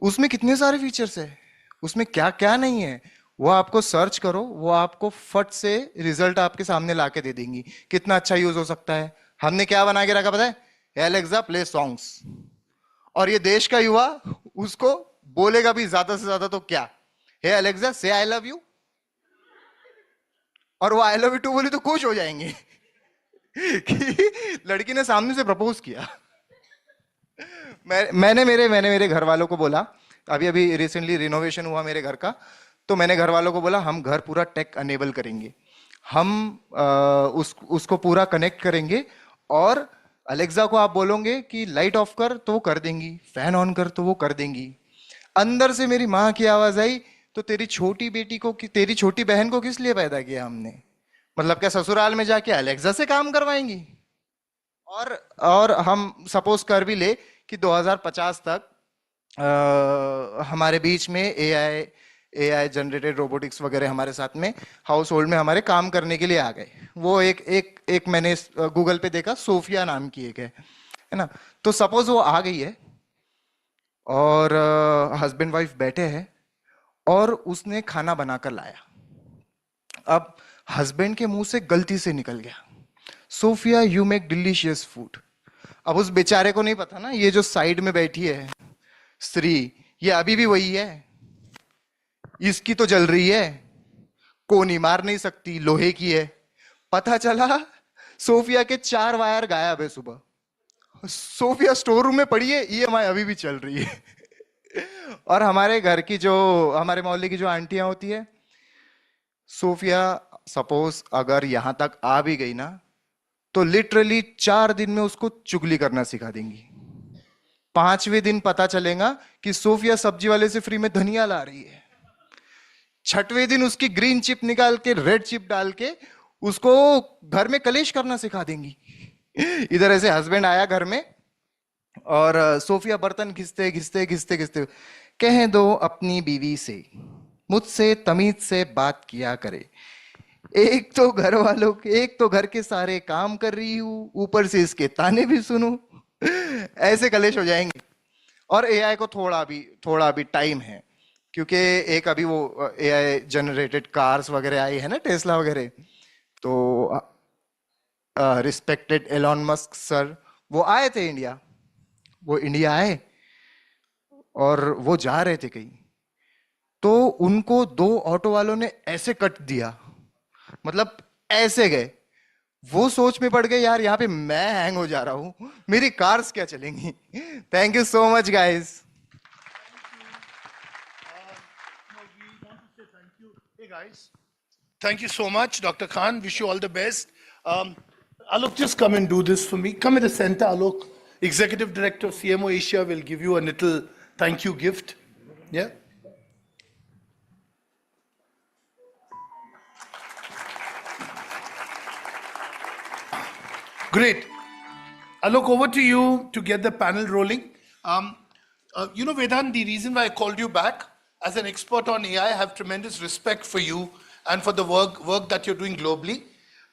उसमें कितने सारे फीचर्स है, उसमें क्या क्या नहीं है, वो आपको सर्च करो, वो आपको फट से रिजल्ट आपके सामने लाके दे देंगी। कितना अच्छा यूज हो सकता है। हमने क्या बना के रखा पता है? Alexa play songs. और ये देश का युवा उसको बोलेगा भी ज्यादा से ज्यादा तो क्या, हे एलेक्सा से आई लव यू, और वो आई लव यू टू बोली तो खुश हो जाएंगे कि लड़की ने सामने से प्रपोज किया। मैंने मेरे घर वालों को बोला, अभी रिसेंटली रिनोवेशन हुआ मेरे घर का, तो मैंने घर वालों को बोला हम घर पूरा टेक अनेबल करेंगे, हम उसको पूरा कनेक्ट करेंगे, और अलेक्सा को आप बोलोगे कि लाइट ऑफ कर तो वो कर देंगी, फैन ऑन कर तो वो कर देंगी। अंदर से मेरी माँ की आवाज आई, तो तेरी छोटी बेटी को, तेरी छोटी बहन को किस लिए पैदा किया हमने? मतलब क्या ससुराल में जाके अलेक्सा से काम करवाएंगी? और हम सपोज कर भी ले कि 2050 तक हमारे बीच में एआई जनरेटेड रोबोटिक्स वगैरह हमारे साथ में हाउस होल्ड में हमारे काम करने के लिए आ गए। वो एक मैंने गूगल पे देखा, सोफिया नाम की एक है ना। तो सपोज वो आ गई है और हस्बैंड वाइफ बैठे हैं और उसने खाना बनाकर लाया। अब हस्बैंड के मुंह से गलती से निकल गया, Sophia you make delicious food. अब उस बेचारे को नहीं पता ना, ये जो साइड में बैठी है स्त्री, ये अभी भी वही है, इसकी तो जल रही है, कोनी मार नहीं सकती, लोहे की है। पता चला सोफिया के 4 वायर गायब है सुबह। सोफिया स्टोर रूम में पड़ी है, ईएमआई अभी भी चल रही है। और हमारे घर की जो, हमारे मोहल्ले की जो आंटियां होती है, सोफिया सपोज अगर यहां तक आ भी गई ना, तो लिटरली 4 दिन में उसको चुगली करना सिखा देंगी। 5वें दिन पता चलेगा कि सोफिया सब्जी वाले से फ्री में धनिया ला रही है। 6वें दिन उसकी ग्रीन चिप निकाल के रेड चिप डाल के उसको घर में कलेश करना सिखा देंगी। इधर ऐसे हस्बैंड आया घर में और सोफिया बर्तन घिसते घिसते घिसते घिसते, कह दो अपनी बीवी से मुझसे तमीज से बात किया करे, एक तो घर वालों के, एक तो घर के सारे काम कर रही हूं, ऊपर से इसके ताने भी सुनूं। ऐसे कलेश हो जाएंगे। और एआई को थोड़ा अभी टाइम है, क्योंकि एक अभी वो एआई जनरेटेड कार्स वगैरह आई है ना, टेस्ला वगैरह। तो रिस्पेक्टेड एलॉन मस्क सर वो आए थे इंडिया, वो इंडिया आए और वो जा रहे थे कहीं, तो उनको 2 ऑटो वालों ने ऐसे कट दिया, मतलब ऐसे गए। वो सोच में पड़ गए, यार यहाँ पे मैं हैंग हो जा रहा हूं, मेरी कार्स क्या चलेंगी। Thank you so much guys. Hey guys, thank you so much, Dr. Khan. Wish you all the best. Alok, just come and do this for me. Come in the center, Alok. Executive Director of CMO Asia will give you a little thank you gift. Yeah. Great. Alok, over to you to get the panel rolling. Vedant, the reason why I called you back as an expert on AI, I have tremendous respect for you and for the work that you're doing globally.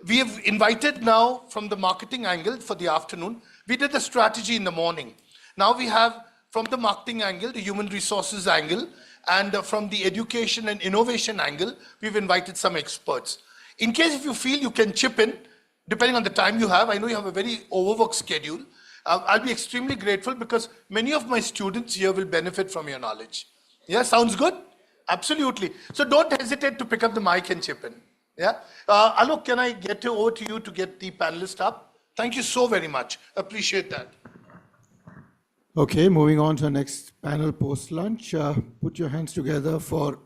We have invited now from the marketing angle for the afternoon. We did the strategy in the morning. Now we have from the marketing angle, the human resources angle, and from the education and innovation angle, we've invited some experts. In case if you feel you can chip in, depending on the time you have, I know you have a very overworked schedule. I'll be extremely grateful because many of my students here will benefit from your knowledge. Yeah, sounds good? Absolutely. So don't hesitate to pick up the mic and chip in. Yeah. Alok, can I get over to you to get the panelist up? Thank you so very much. Appreciate that. Okay, moving on to the next panel post-lunch. Put your hands together for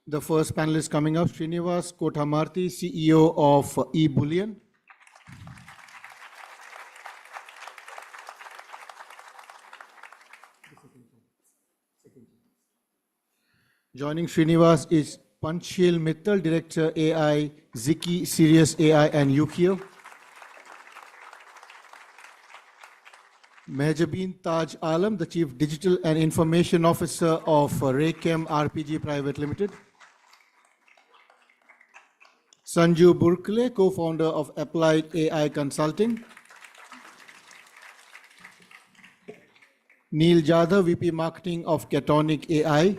the first panelist coming up, Srinivas Kotamarti, CEO of eBullion. Joining Srinivas is Panchil Mittal, Director AI, Ziki, Sirius AI, and Yukio. Mehjabeen Taj Alam, the Chief Digital and Information Officer of Raychem RPG Private Limited. Sanju Burkle, co-founder of Applied AI Consulting. Neil Jadhav, VP Marketing of Catonic AI.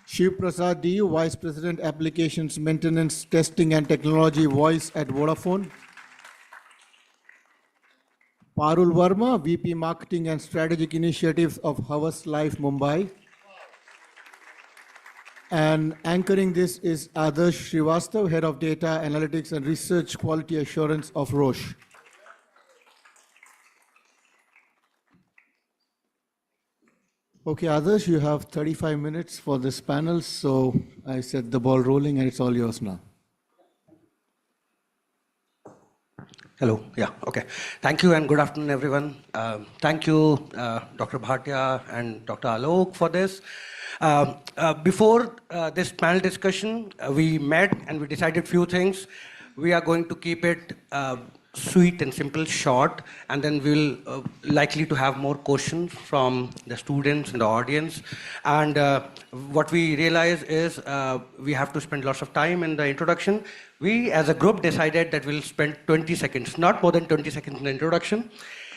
Shiv Prasad D, Vice President Applications Maintenance, Testing and Technology Voice at Vodafone. Parul Verma, VP Marketing and Strategic Initiatives of Havas Life Mumbai. And anchoring this is Adarsh Srivastav, Head of Data Analytics and Research Quality Assurance of Roche. Okay, Adarsh, you have 35 minutes for this panel, so I set the ball rolling and it's all yours now. Hello, yeah, okay. Thank you and good afternoon, everyone. Thank you, Dr. Bhatia and Dr. Alok for this. Before this panel discussion, we met and we decided few things. We are going to keep it sweet and simple, short, and then we'll likely to have more questions from the students and the audience. And what we realize is we have to spend lots of time in the introduction. We as a group decided that we'll spend 20 seconds, not more than 20 seconds in the introduction.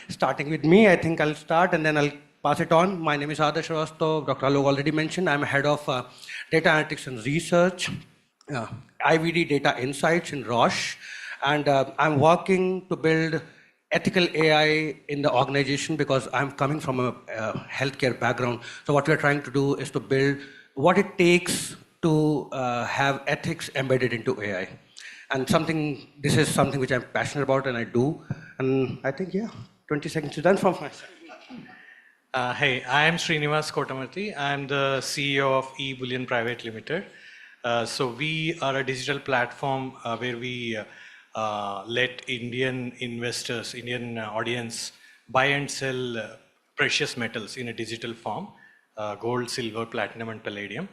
Starting with me, I think I'll start and then I'll pass it on. My name is Adarsh Srivastav. Dr. Alok already mentioned. I'm head of data analytics and research, IVD data insights in Roche. And I'm working to build ethical AI in the organization because I'm coming from a healthcare background. So what we're trying to do is to build what it takes to have ethics embedded into AI. And this is something which I'm passionate about and I do. And I think, yeah, 20 seconds is done from my side. Hey, I'm Srinivas Kotamarti. I'm the CEO of eBullion Private Limited. So we are a digital platform where we let Indian investors, Indian audience buy and sell precious metals in a digital form, gold, silver, platinum, and palladium.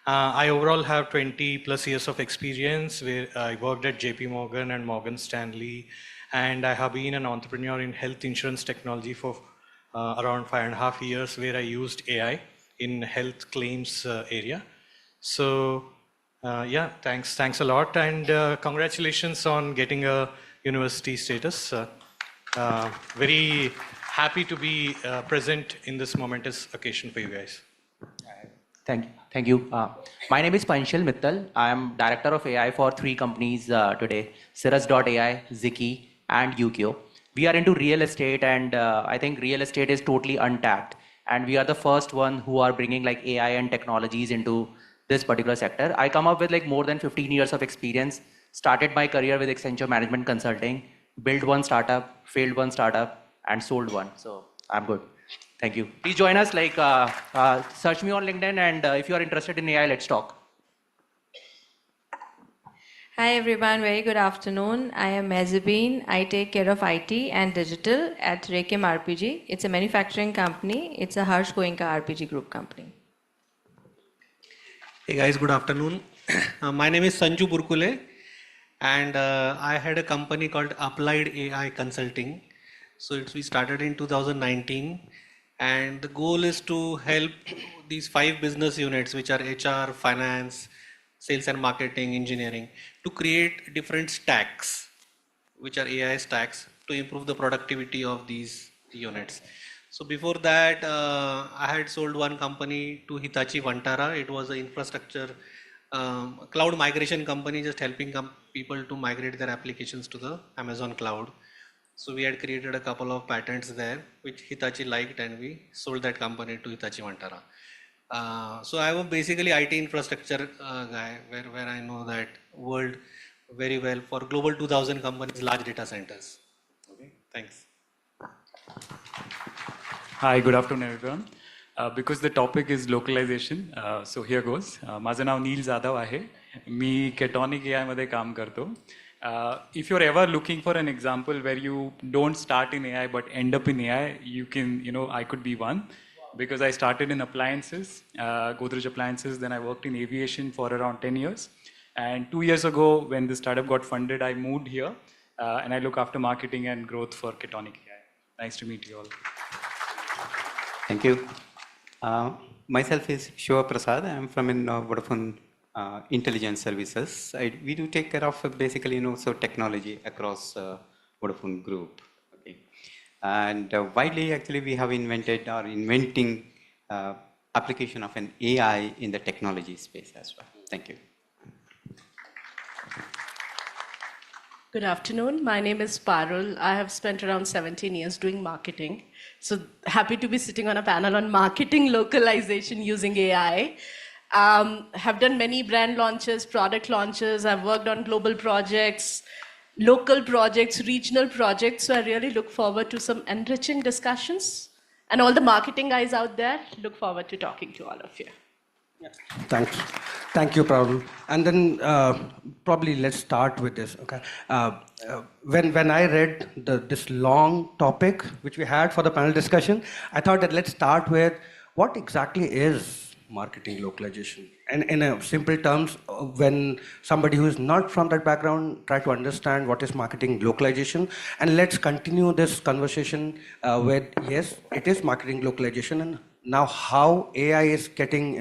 I overall have 20 plus years of experience where I worked at JP Morgan and Morgan Stanley, and I have been an entrepreneur in health insurance technology for around 5.5 years where I used AI in health claims area. So yeah, thanks a lot, and congratulations on getting a university status. Very happy to be present in this momentous occasion for you guys. Thank you. My name is Panchal Mittal. I am director of AI for 3 companies today: Cirrus.ai, Ziki, and Ukio. We are into real estate, and I think real estate is totally untapped. And we are the first one who are bringing like AI and technologies into this particular sector. I come up with like more than 15 years of experience. Started my career with Accenture Management Consulting, built one startup, failed one startup, and sold one. So I'm good. Thank you. Please join us, like search me on LinkedIn, and if you are interested in AI, let's talk. Hi everyone, very good afternoon. I am Mezabeen. I take care of IT and digital at Rekim RPG. It's a manufacturing company. It's a Harsh Goenka RPG group company. Hey guys, good afternoon. My name is Sanju Burkule, and I had a company called Applied AI Consulting. So we started in 2019, and the goal is to help these 5 business units, which are HR, finance, sales and marketing, engineering, to create different stacks, which are AI stacks, to improve the productivity of these units. So before that, I had sold one company to Hitachi Vantara. It was an infrastructure cloud migration company, just helping people to migrate their applications to the Amazon cloud. So we had created a couple of patents there, which Hitachi liked, and we sold that company to Hitachi Vantara. So I am basically IT infrastructure guy, where I know that world very well for global 2000 companies, large data centers. Okay, thanks. Hi, good afternoon, everyone. Because the topic is localization, so here goes. माझं नाव नील जाधव आहे. मी ketonic AI मध्ये काम करतो. If you're ever looking for an example where you don't start in AI but end up in AI, you can, I could be one. Because I started in appliances, Godrej appliances, then I worked in aviation for around 10 years. And 2 years ago, when the startup got funded, I moved here and I look after marketing and growth for Ketonic AI. Nice to meet you all. Thank you. Myself is Shiva Prasad. I'm from Vodafone Intelligence Services. We do take care of basically, so technology across Vodafone Group. And widely, actually, we have invented or inventing application of an AI in the technology space as well. Thank you. Good afternoon. My name is Parul. I have spent around 17 years doing marketing. So happy to be sitting on a panel on marketing localization using AI. Have done many brand launches, product launches. I've worked on global projects, local projects, regional projects. So I really look forward to some enriching discussions. And all the marketing guys out there, look forward to talking to all of you. Thanks. Thank you, Prabhu. And then probably let's start with this. Okay. When I read this long topic which we had for the panel discussion, I thought that let's start with what exactly is marketing localization. And in a simple terms, when somebody who is not from that background try to understand what is marketing localization, and let's continue this conversation with, yes, it is marketing localization, and now how AI is getting,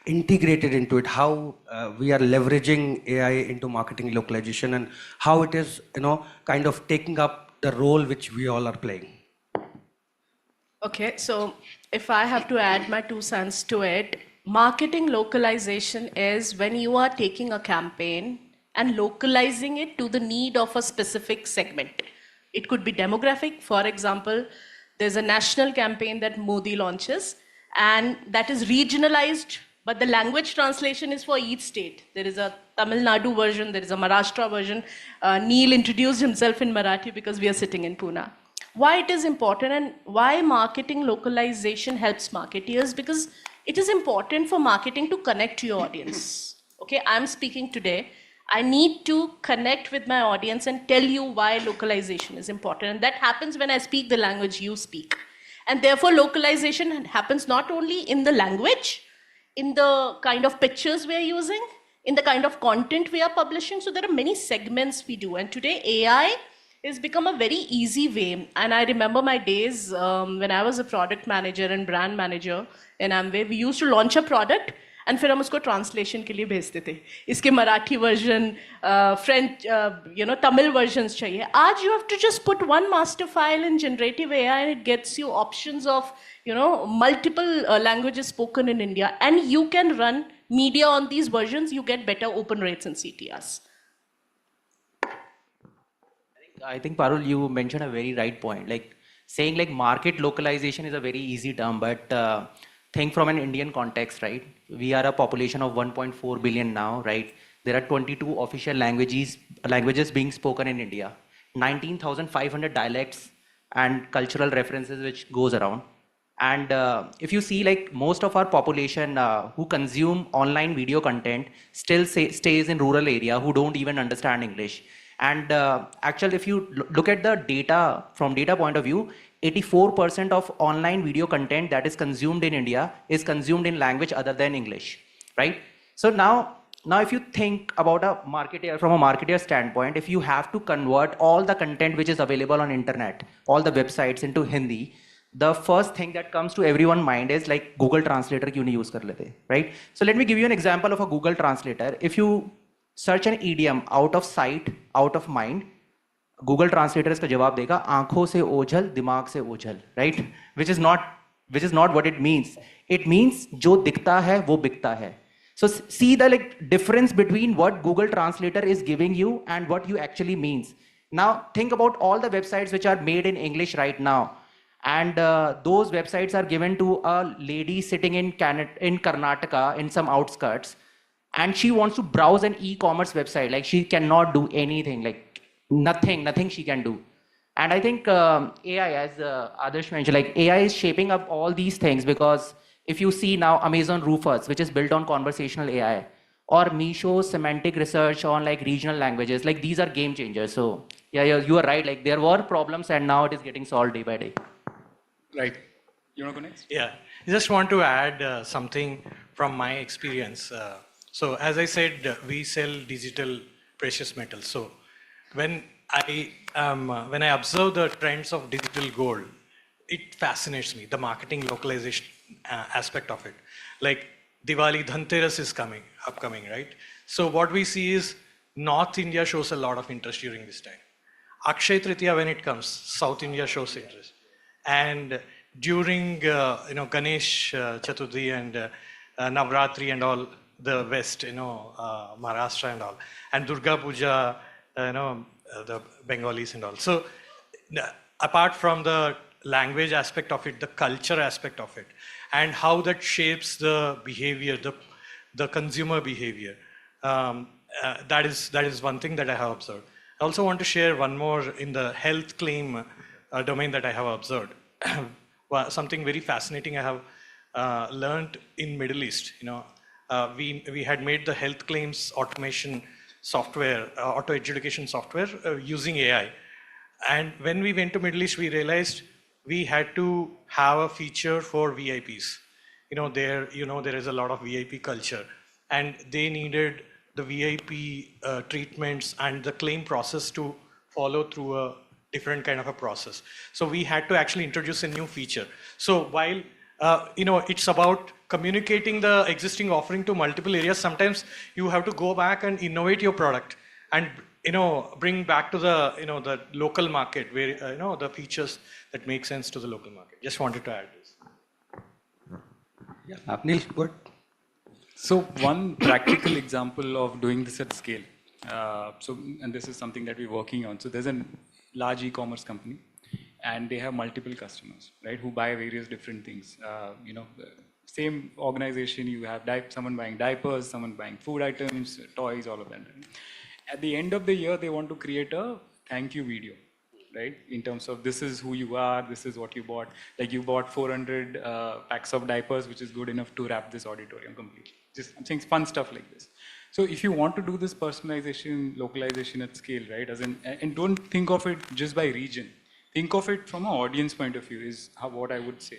integrated into it, how we are leveraging AI into marketing localization, and how it is, kind of taking up the role which we all are playing. Okay, so if I have to add my 2 cents to it, marketing localization is when you are taking a campaign and localizing it to the need of a specific segment. It could be demographic. For example, there's a national campaign that Modi launches, and that is regionalized, but the language translation is for each state. There is a Tamil Nadu version, there is a Maharashtra version. Neil introduced himself in Marathi because we are sitting in Pune. Why it is important and why marketing localization helps marketeers? Because it is important for marketing to connect to your audience. Okay, I'm speaking today. I need to connect with my audience and tell you why localization is important. And that happens when I speak the language you speak. And therefore, localization happens not only in the language, in the kind of pictures we are using, in the kind of content we are publishing. So there are many segments we do. And today, AI has become a very easy way. And I remember my days when I was a product manager and brand manager in Amway. We used to launch a product and फिर हम उसको translation के लिए भेजते थे, इसके Marathi version, French, Tamil versions चाहिए. आज you have to just put one master file in generative AI and it gets you options of multiple languages spoken in India, and you can run media on these versions. You get better open rates and CTRs. I think Parul, you mentioned a very right point. Like saying like market localization is a very easy term, but think from an Indian context, right? We are a population of 1.4 billion now, right? There are 22 official languages being spoken in India, 19,500 dialects and cultural references which goes around. And if you see like most of our population who consume online video content still stays in rural area who don't even understand English. And actually, if you look at the data from data point of view, 84% of online video content that is consumed in India is consumed in language other than English, right? So now if you think about a marketer from a marketer standpoint, if you have to convert all the content which is available on internet, all the websites into Hindi, the first thing that comes to everyone's mind is like Google Translator क्यों नहीं use कर लेते, right? So let me give you an example of a Google Translator. If you search an idiom out of sight, out of mind, Google Translator इसका जवाब देगा आंखों से ओझल, दिमाग से ओझल, right? Which is not what it means. It means जो दिखता है वो बिकता है. So see the like difference between what Google Translator is giving you and what you actually means. Now think about all the websites which are made in English right now. And those websites are given to a lady sitting in Karnataka in some outskirts, and she wants to browse an e-commerce website. Like she cannot do anything, like nothing she can do. And I think AI, as Adarsh mentioned, like AI is shaping up all these things, because if you see now Amazon Rufus, which is built on conversational AI, or Misho semantic research on like regional languages, like these are game changers. So yeah, you are right. Like there were problems and now it is getting solved day by day. Right. You want to go next? Yeah, I just want to add something from my experience. So as I said, we sell digital precious metals. So when I observe the trends of digital gold, it fascinates me, the marketing localization aspect of it. Like Diwali, Dhanteras is upcoming, right? So what we see is North India shows a lot of interest during this time. Akshay Tritiya, when it comes, South India shows interest. And during Ganesh Chaturthi and Navratri and all, the West, Maharashtra and all, and Durga Puja, the Bengalis and all. So apart from the language aspect of it, the culture aspect of it, and how that shapes the behavior, the consumer behavior, that is one thing that I have observed. I also want to share one more in the health claim domain that I have observed. Something very fascinating I have learned in Middle East. We had made the health claims automation software, auto adjudication software using AI. And when we went to Middle East, we realized we had to have a feature for VIPs. There is a lot of VIP culture, and they needed the VIP treatments and the claim process to follow through a different kind of a process. So we had to actually introduce a new feature. So while it's about communicating the existing offering to multiple areas, sometimes you have to go back and innovate your product and bring back to the the local market where the features that make sense to the local market. Just wanted to add this. Yeah, Neil, good. So one practical example of doing this at scale. And this is something that we're working on. So there's a large e-commerce company, and they have multiple customers, right, who buy various different things. Same organization, you have someone buying diapers, someone buying food items, toys, all of that. At the end of the year, they want to create a thank you video, right? In terms of this is who you are, this is what you bought. Like you bought 400 packs of diapers, which is good enough to wrap this auditorium completely. Just I'm saying fun stuff like this. So if you want to do this personalization, localization at scale, right? And don't think of it just by region. Think of it from an audience point of view is what I would say.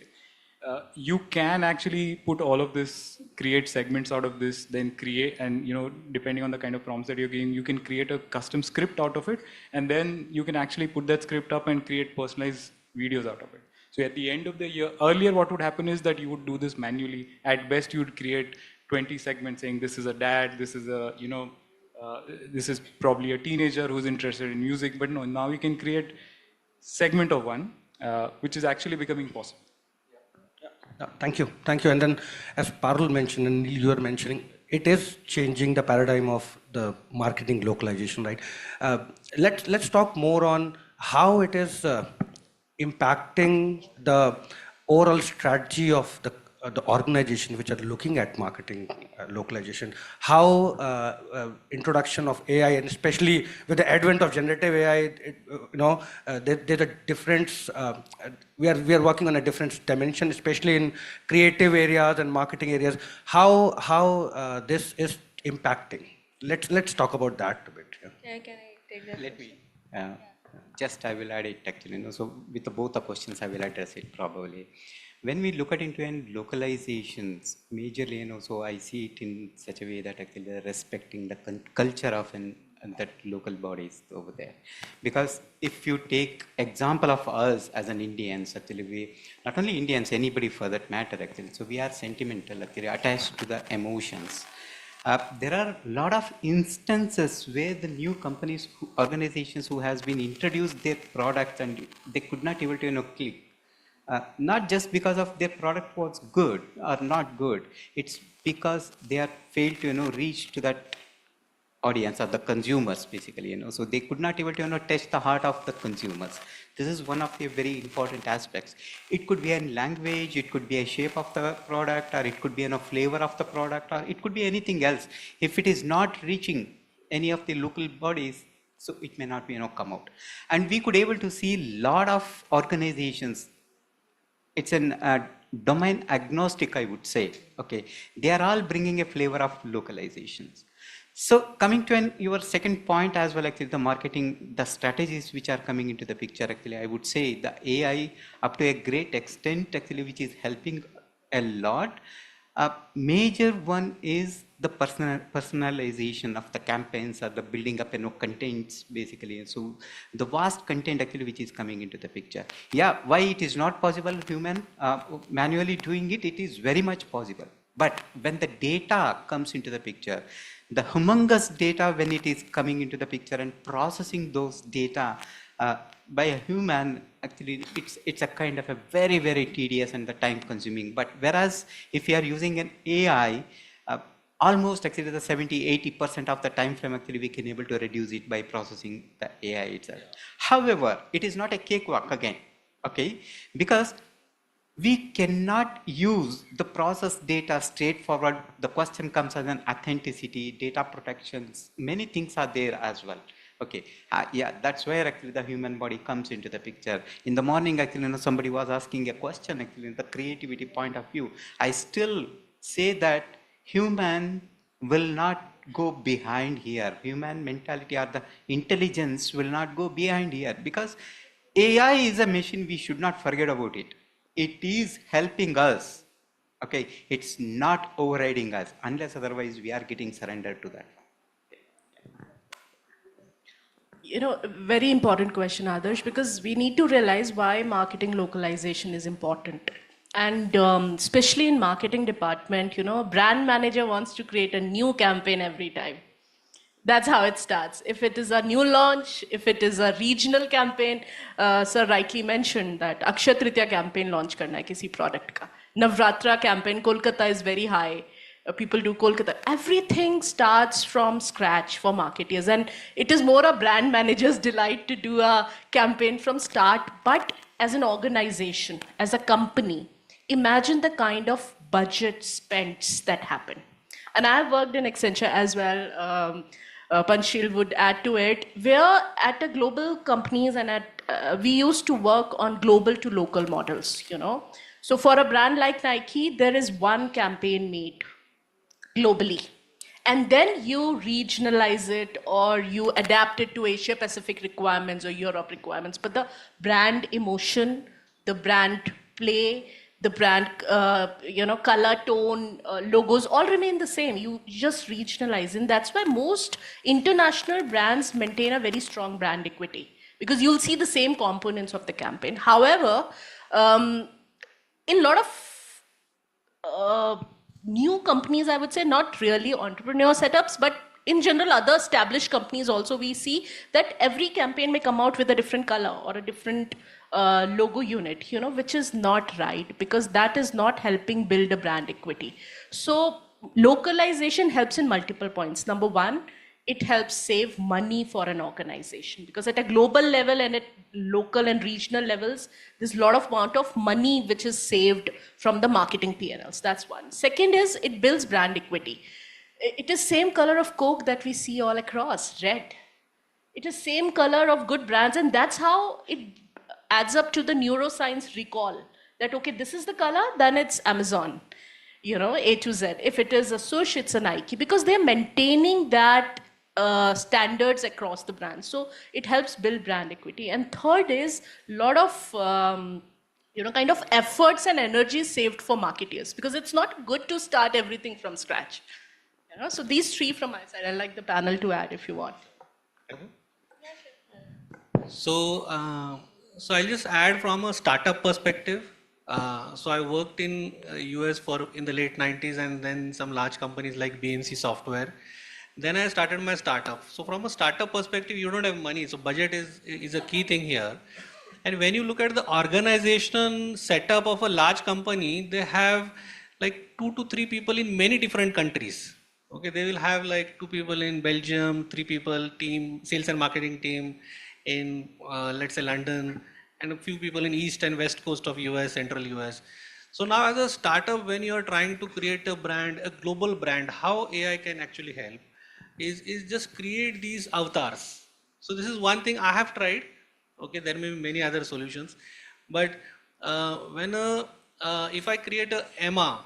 You can actually put all of this, create segments out of this, then create, and depending on the kind of prompts that you're giving, you can create a custom script out of it, and then you can actually put that script up and create personalized videos out of it. So at the end of the year, earlier what would happen is that you would do this manually. At best, you would create 20 segments saying this is a dad, this is a, this is probably a teenager who's interested in music. But no, now you can create segment of one, which is actually becoming possible. Thank you. Thank you. And then, as Parul mentioned and Neil, you were mentioning, it is changing the paradigm of the marketing localization, right? Let's talk more on how it is impacting the overall strategy of the organization which are looking at marketing localization. How introduction of AI, and especially with the advent of generative AI, there's a difference. We are working on a different dimension, especially in creative areas and marketing areas. How this is impacting. Let's talk about that a bit. Yeah, can I take that? Let me. Just I will add it actually. So with both the questions, I will address it probably. When we look at into localizations, majorly, so I see it in such a way that actually they're respecting the culture of that local bodies over there. Because if you take example of us as an Indians, actually we, not only Indians, anybody for that matter actually, so we are sentimental, actually attached to the emotions. There are a lot of instances where the new companies, organizations who has been introduced their products and they could not able to click. Not just because of their product was good or not good, it's because they are failed to reach to that audience or the consumers basically, so they could not able to touch the heart of the consumers. This is one of the very important aspects. It could be a language, it could be a shape of the product, or it could be a flavor of the product, or it could be anything else. If it is not reaching any of the local bodies, so it may not be come out. And we could able to see a lot of organizations. It's an domain agnostic, I would say. Okay, they are all bringing a flavor of localizations. So coming to your second point as well, actually the marketing, the strategies which are coming into the picture, actually I would say the AI up to a great extent actually which is helping a lot. Major one is the personalization of the campaigns or the building up contents basically. So the vast content actually which is coming into the picture. Yeah, why it is not possible human manually doing it, it is very much possible. But when the data comes into the picture, the humongous data when it is coming into the picture and processing those data by a human, actually it's a kind of a very, very tedious and the time consuming. But whereas if you are using an AI, almost actually the 70-80% of the time frame actually we can able to reduce it by processing the AI itself. However, it is not a cakewalk again, okay? Because we cannot use the process data straightforward. The question comes as an authenticity, data protections, many things are there as well. Okay, yeah, that's where actually the human body comes into the picture. In the morning, actually, somebody was asking a question, actually, in the creativity point of view. I still say that human will not go behind here. Human mentality or the intelligence will not go behind here because AI is a machine, we should not forget about it. It is helping us, okay? It's not overriding us, unless otherwise we are getting surrendered to that. Very important question, Adarsh, because we need to realize why marketing localization is important. And especially in marketing department, brand manager wants to create a new campaign every time. That's how it starts. If it is a new launch, if it is a regional campaign, sir rightly mentioned that Akshaya Tritiya campaign launch karna hai kisi product ka. Navratra campaign, Kolkata is very high. People do Kolkata. Everything starts from scratch for marketers. And it is more a brand manager's delight to do a campaign from start. But as an organization, as a company, imagine the kind of budget spends that happen. And I've worked in Accenture as well. Panchil would add to it. We're at a global companies and we used to work on global to local models, So for a brand like Nike, there is one campaign made globally. And then you regionalize it or you adapt it to Asia Pacific requirements or Europe requirements. But the brand emotion, the brand play, the brand, color, tone, logos all remain the same. You just regionalize. And that's why most international brands maintain a very strong brand equity because you'll see the same components of the campaign. However, in a lot of new companies, I would say, not really entrepreneur setups, but in general, other established companies also, we see that every campaign may come out with a different color or a different logo unit, which is not right, because that is not helping build a brand equity. So localization helps in multiple points. Number one, it helps save money for an organization, because at a global level and at local and regional levels, there's a lot of amount of money which is saved from the marketing P&Ls. That's one. Second is it builds brand equity. It is same color of Coke that we see all across, red. It is same color of good brands, and that's how it adds up to the neuroscience recall that, okay, this is the color, then it's Amazon, A to Z. If it is a Swoosh, it's a Nike, because they're maintaining that standards across the brand. So it helps build brand equity. And third is a lot of kind of efforts and energy saved for marketeers, because it's not good to start everything from scratch. So these three from my side. I'd like the panel to add if you want. So, so I'll just add from a startup perspective. So I worked in US in the late 90s, and then some large companies like BMC Software. Then I started my startup. So from a startup perspective, you don't have money. So budget is a key thing here. And when you look at the organization setup of a large company, they have like 2 to 3 people in many different countries. Okay, they will have like 2 people in Belgium, 3 people team, sales and marketing team in let's say London, and a few people in east and west coast of US, central US. So now as a startup, when you are trying to create a brand, a global brand, how AI can actually help is just create these avatars. So this is one thing I have tried. Okay, there may be many other solutions, but if I create a Emma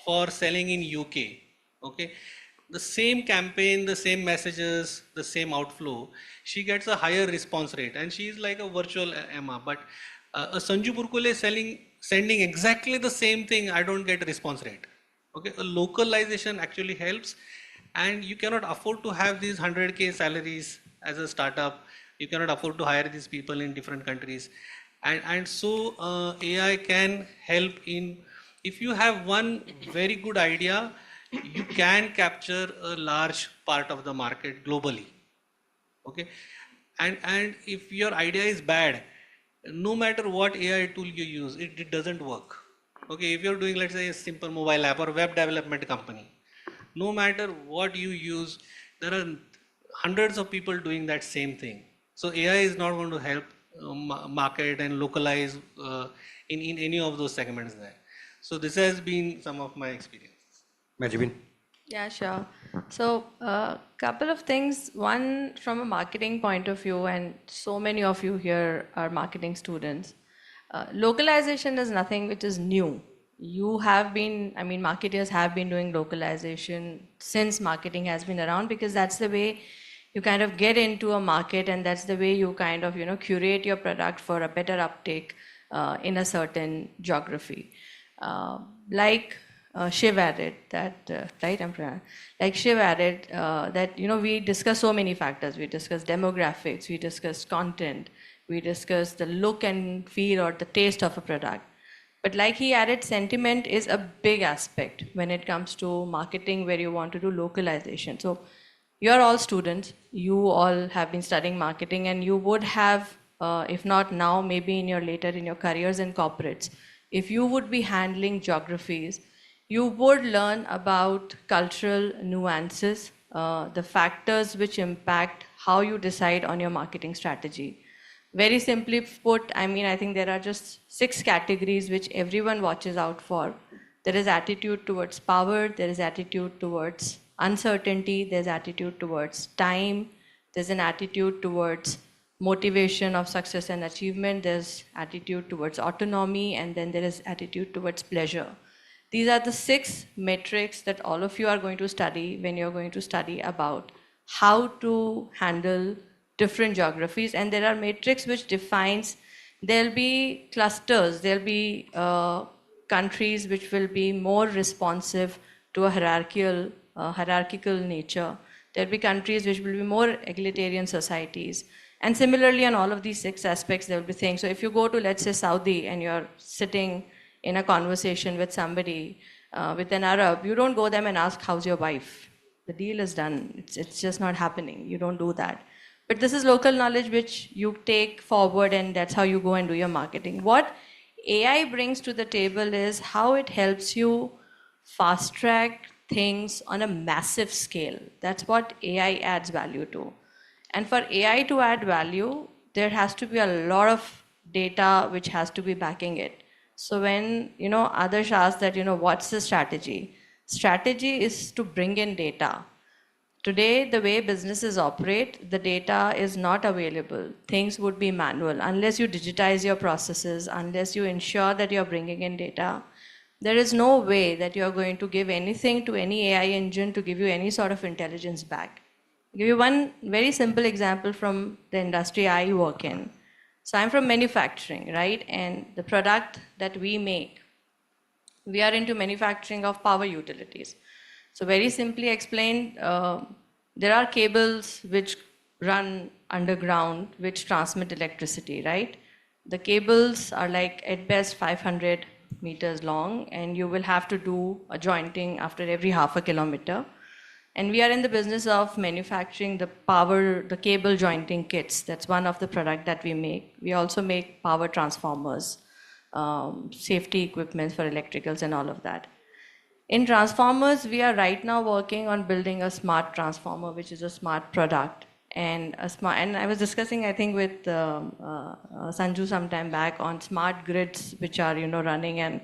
for selling in UK, okay, the same campaign, the same messages, the same outflow, she gets a higher response rate, and she is like a virtual Emma. But a Sanju Burkule sending exactly the same thing, I don't get a response rate. Okay, a localization actually helps, and you cannot afford to have these 100K salaries as a startup. You cannot afford to hire these people in different countries, and so AI can help in. If you have one very good idea, you can capture a large part of the market globally. Okay, and if your idea is bad, no matter what AI tool you use, it doesn't work. Okay, if you're doing, let's say, a simple mobile app or web development company, no matter what you use, there are hundreds of people doing that same thing. So AI is not going to help market and localize in any of those segments there. So this has been some of my experience. Majibin. Yeah, sure. So a couple of things. One, from a marketing point of view, and so many of you here are marketing students, localization is nothing which is new. You have been, I mean, marketers have been doing localization since marketing has been around, because that's the way you kind of get into a market, and that's the way you kind of, curate your product for a better uptake in a certain geography. Like Shiv added that, right? Like Shiv added that, we discuss so many factors. We discuss demographics, we discuss content, we discuss the look and feel or the taste of a product. But like he added, sentiment is a big aspect when it comes to marketing, where you want to do localization. So you're all students, you all have been studying marketing, and you would have, if not now, maybe in your careers in corporates, if you would be handling geographies, you would learn about cultural nuances, the factors which impact how you decide on your marketing strategy. Very simply put, I think there are just 6 categories which everyone watches out for. There is attitude towards power, there is attitude towards uncertainty, there's attitude towards time, there's an attitude towards motivation of success and achievement, there's attitude towards autonomy, and then there is attitude towards pleasure. These are the 6 metrics that all of you are going to study when you're going to study about how to handle different geographies. And there are metrics which defines, there'll be clusters, there'll be countries which will be more responsive to a hierarchical nature. There'll be countries which will be more egalitarian societies. And similarly, on all of these 6 aspects, there will be things. So if you go to, let's say, Saudi, and you're sitting in a conversation with somebody, with an Arab, you don't go them and ask, how's your wife? The deal is done. It's just not happening. You don't do that. But this is local knowledge which you take forward, and that's how you go and do your marketing. What AI brings to the table is how it helps you fast track things on a massive scale. That's what AI adds value to. And for AI to add value, there has to be a lot of data which has to be backing it. So when, Adarsh asked that, what's the strategy? Strategy is to bring in data. Today, the way businesses operate, the data is not available. Things would be manual. Unless you digitize your processes, unless you ensure that you're bringing in data, there is no way that you're going to give anything to any AI engine to give you any sort of intelligence back. I'll give you one very simple example from the industry I work in. So I'm from manufacturing, right? And the product that we make, we are into manufacturing of power utilities. So very simply explained, there are cables which run underground, which transmit electricity, right? The cables are like at best 500 meters long, and you will have to do a jointing after every half a kilometer. And we are in the business of manufacturing the cable jointing kits. That's one of the product that we make. We also make power transformers, safety equipment for electricals and all of that. In transformers, we are right now working on building a smart transformer, which is a smart product. And I was discussing, I think, with Sanju some time back on smart grids, which are, running. And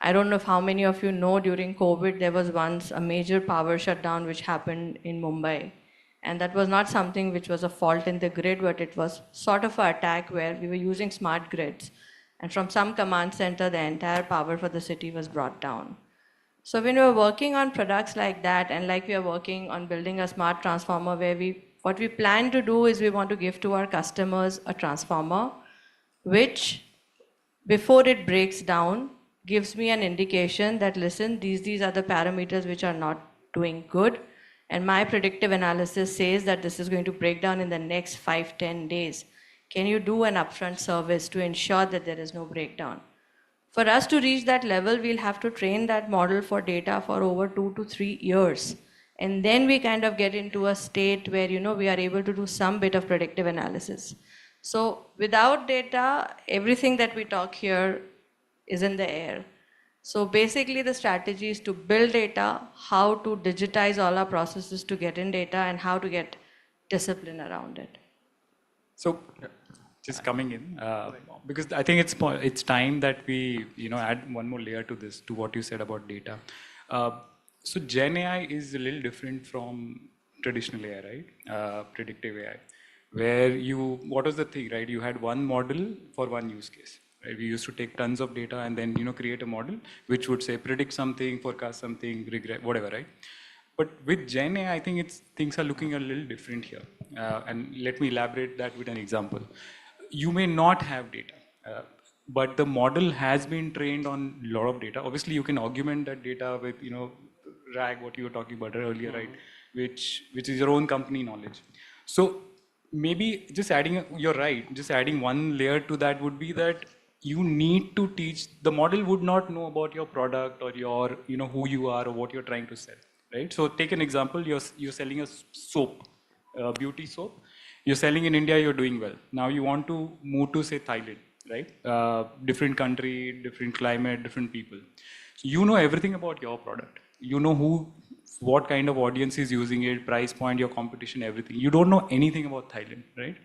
I don't know if how many of you know, during COVID, there was once a major power shutdown which happened in Mumbai. And that was not something which was a fault in the grid, but it was sort of an attack where we were using smart grids. And from some command center, the entire power for the city was brought down. So when we're working on products like that, and like we are working on building a smart transformer, what we plan to do is we want to give to our customers a transformer, which before it breaks down, gives me an indication that, listen, these are the parameters which are not doing good. And my predictive analysis says that this is going to break down in the next 5-10 days. Can you do an upfront service to ensure that there is no breakdown? For us to reach that level, we'll have to train that model for data for over 2 to 3 years. And then we kind of get into a state where, we are able to do some bit of predictive analysis. So without data, everything that we talk here is in the air. So basically the strategy is to build data, how to digitize all our processes to get in data, and how to get discipline around it. So just coming in, because I think it's time that we add one more layer to this, to what you said about data. So Gen AI is a little different from traditional AI, right? Predictive AI, where what was the thing, right? You had one model for one use case. Right? We used to take tons of data and then create a model which would say predict something, forecast something, regret, whatever, right? But with Gen AI, I think things are looking a little different here. And let me elaborate that with an example. You may not have data, but the model has been trained on a lot of data. Obviously, you can augment that data with RAG, what you were talking about earlier, right? Which is your own company knowledge. So maybe just adding, you're right, just adding one layer to that would be that you need to teach, the model would not know about your product or your, who you are or what you're trying to sell, right? So take an example, you're selling a soap, beauty soap. You're selling in India, you're doing well. Now you want to move to, say, Thailand, right? Different country, different climate, different people. So you know everything about your product. You know what kind of audience is using it, price point, your competition, everything. You don't know anything about Thailand, right?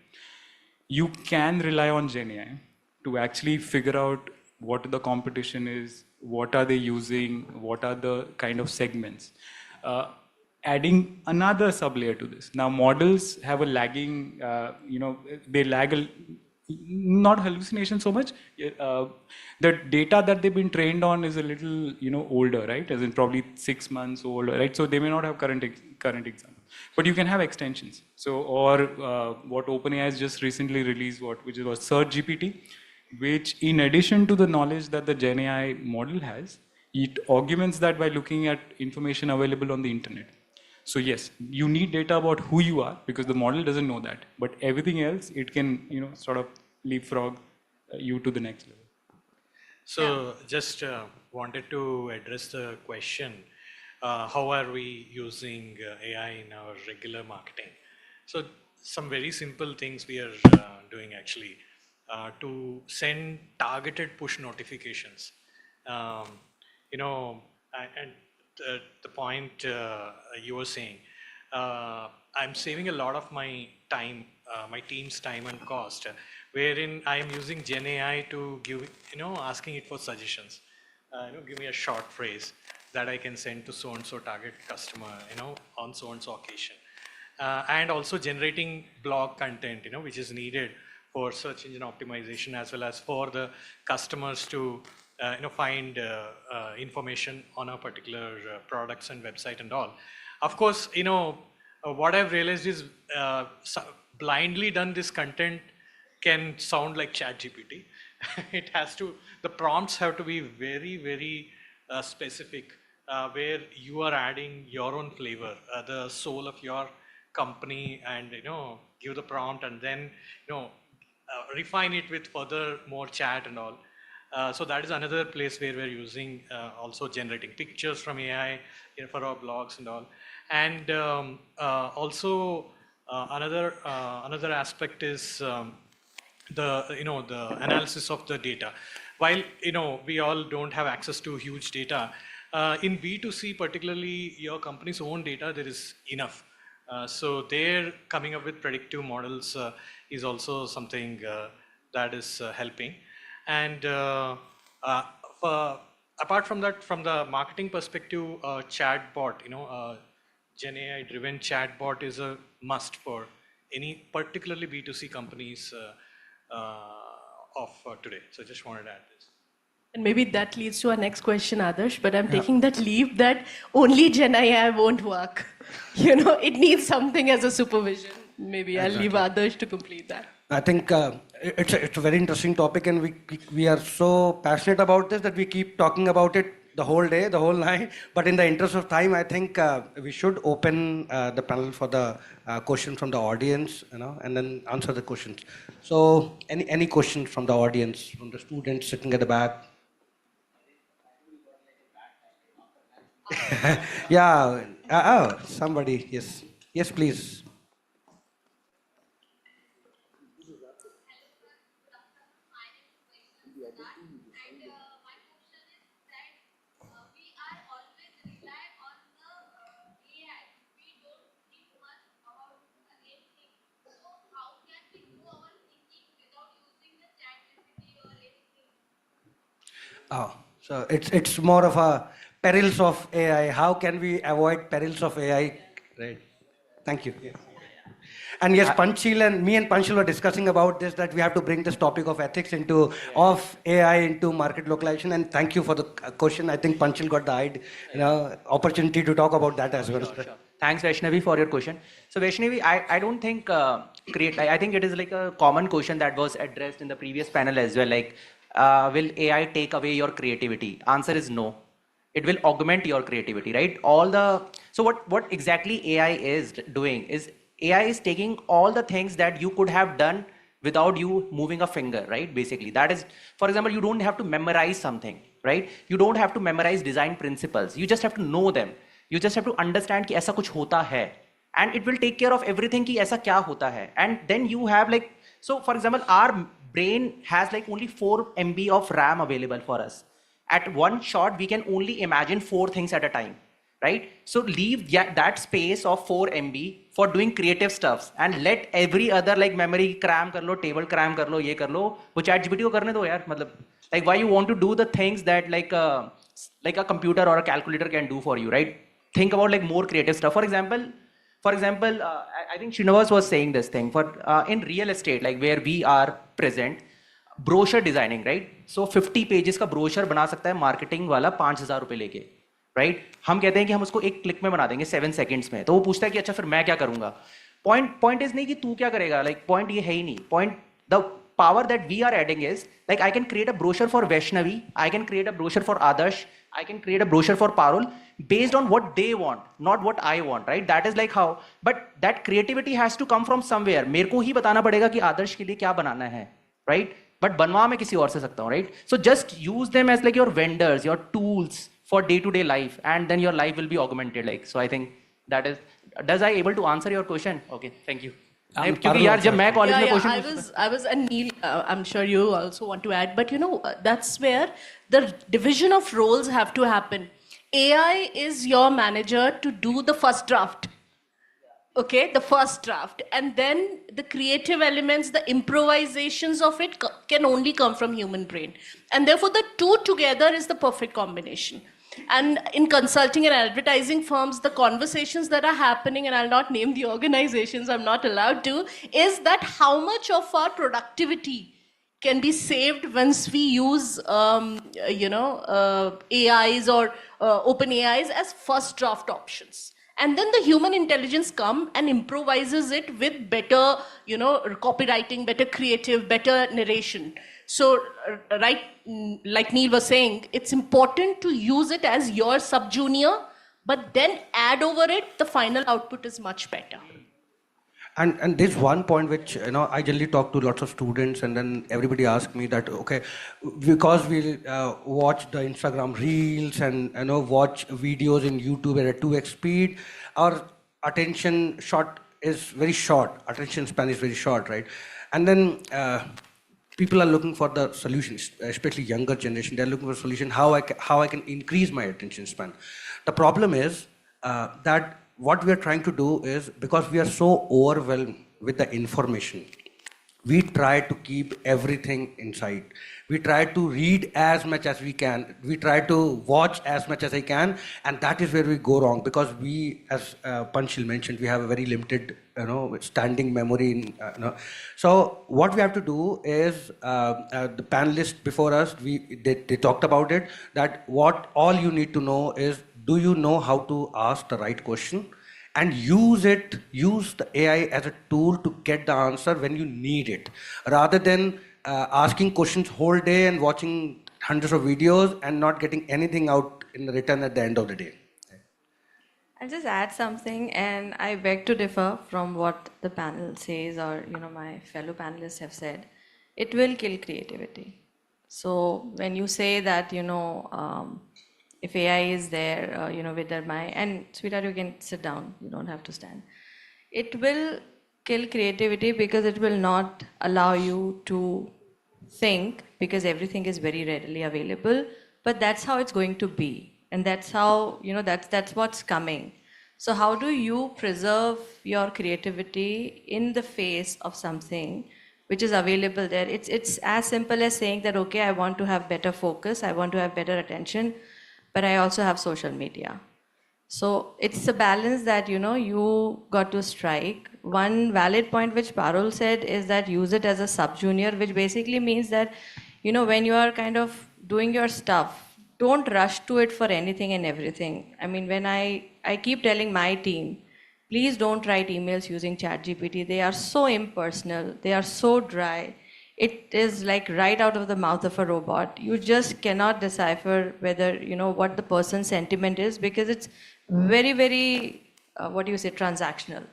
You can rely on Gen AI to actually figure out what the competition is, what are they using, what are the kind of segments. Adding another sub-layer to this. Now models have a lagging, they lag, not hallucination so much. The data that they've been trained on is a little, older, right? As in probably 6 months old, right? So they may not have current example, but you can have extensions. So, or what OpenAI has just recently released, which was Search GPT, which in addition to the knowledge that the Gen AI model has, it augments that by looking at information available on the internet. So yes, you need data about who you are because the model doesn't know that. But everything else, it can, sort of leapfrog you to the next level. So just wanted to address the question, how are we using AI in our regular marketing? So some very simple things we are doing actually to send targeted push notifications. Um, and the point you were saying, I'm saving a lot of my time, my team's time and cost, wherein I am using Gen AI to give, asking it for suggestions. Give me a short phrase that I can send to so-and-so target customer, on so-and-so occasion. And also generating blog content, which is needed for search engine optimization as well as for the customers to, find information on a particular products and website and all. Of course, what I've realized is blindly done this content can sound like ChatGPT. It has to, the prompts have to be very, very specific, where you are adding your own flavor, the soul of your company, and give the prompt and then refine it with further more chat and all. So that is another place where we're using also generating pictures from AI for our blogs and all. And also another aspect is the analysis of the data. While we all don't have access to huge data, in B2C particularly your company's own data, there is enough. So they're coming up with predictive models is also something that is helping. And apart from that, from the marketing perspective, chatbot, Gen AI driven chatbot is a must for any particularly B2C companies of today. So I just wanted to add this. And maybe that leads to our next question, Adarsh, but I'm taking that leap that only Gen AI won't work. It needs something as a supervision. Maybe I'll leave Adarsh to complete that. I think it's a very interesting topic, and we are so passionate about this that we keep talking about it the whole day, the whole night. But in the interest of time, I think we should open the panel for the questions from the audience, and then answer the questions. So any questions from the audience, from the students sitting at the back? Yeah, somebody, yes, please. So it's more of a perils of AI. How can we avoid perils of AI? Right. Thank you. And yes, Panchil and me and Panchil were discussing about this, that we have to bring this topic of ethics of AI into market localization. And thank you for the question. I think Panchil got the opportunity to talk about that as well. Sure. Thanks, Vaishnavi, for your question. So Vaishnavi, I don't think I think it is like a common question that was addressed in the previous panel as well. Like, will AI take away your creativity? Answer is no. It will augment your creativity, right? So what exactly AI is doing is AI is taking all the things that you could have done without you moving a finger, right? Basically, that is, for example, you don't have to memorize something, right? You don't have to memorize design principles. You just have to know them. You just have to understand कि ऐसा कुछ होता है, and it will take care of everything कि ऐसा क्या होता है. And then you have like, so for example, our brain has like only 4 MB of RAM available for us. At one shot, we can only imagine 4 things at a time, right? So leave that space of 4 MB for doing creative stuffs and let every other like memory cram kar lo, table cram kar lo, ye kar lo, wo ChatGPT ko karne do yaar. Matlab, like why you want to do the things that like a computer or a calculator can do for you, right? Think about like more creative stuff. For example, I think Srinivas was saying this thing in real estate, like where we are present, brochure designing, right? So 50 pages का brochure बना सकता है marketing वाला 5,000 रुपए लेके, right? हम कहते हैं कि हम उसको एक click में बना देंगे 7 seconds में. तो वो पूछता है कि अच्छा फिर मैं क्या करूँगा? Point is नहीं कि तू क्या करेगा? Like point ये है ही नहीं. The power that we are adding is like I can create a brochure for Vaishnavi, I can create a brochure for Adarsh, I can create a brochure for Parul based on what they want, not what I want, right? That is like how, but that creativity has to come from somewhere. मेरे को ही बताना पड़ेगा कि आदर्श के लिए क्या बनाना है, right? but बनवा मैं किसी और से सकता हूँ, right? So just use them as like your vendors, your tools for day-to-day life, and then your life will be augmented. Like, so I think that is. Does I able to answer your question? Okay, thank you. क्योंकि यार जब मैं college में question I was, and Neil, I'm sure you also want to add, but you know, that's where the division of roles have to happen. AI is your manager to do the first draft. Okay, the first draft. And then the creative elements, the improvisations of it can only come from human brain. And therefore the two together is the perfect combination. And in consulting and advertising firms, the conversations that are happening, and I'll not name the organizations, I'm not allowed to, is that how much of our productivity can be saved once we use, AIs or open AIs as first draft options. And then the human intelligence come and improvises it with better, copywriting, better creative, better narration. So, right, like Neil was saying, it's important to use it as your sub-junior, but then add over it, the final output is much better. And there's one point which, I generally talk to lots of students, and then everybody asks me that, okay, because we watch the Instagram reels and watch videos in YouTube at a 2x speed, our attention span is very short, right? And then people are looking for the solutions, especially younger generation. They're looking for a solution how I can increase my attention span. The problem is that what we are trying to do is, because we are so overwhelmed with the information, we try to keep everything inside. We try to read as much as we can. We try to watch as much as I can, and that is where we go wrong, because we, as Panchil mentioned, we have a very limited, standing memory. So what we have to do is, the panelists before us, they talked about it, that what all you need to know is, do you know how to ask the right question, and use the AI as a tool to get the answer when you need it, rather than asking questions whole day and watching hundreds of videos and not getting anything out in return at the end of the day. I'll just add something, and I beg to differ from what the panel says, or my fellow panelists have said. It will kill creativity. So when you say that if AI is there, with their mind, and sweetheart, you can sit down, you don't have to stand. It will kill creativity because it will not allow you to think, because everything is very readily available, but that's how it's going to be. And that's how, that's what's coming. So how do you preserve your creativity in the face of something which is available there? It's as simple as saying that, okay, I want to have better focus, I want to have better attention, but I also have social media. So it's a balance that, you got to strike. One valid point which Parul said is that use it as a sub-junior, which basically means that, when you are kind of doing your stuff, don't rush to it for anything and everything. I mean, when I keep telling my team, please don't write emails using ChatGPT. They are so impersonal. They are so dry. It is like right out of the mouth of a robot. You just cannot decipher whether, what the person's sentiment is, because it's very, very, transactional.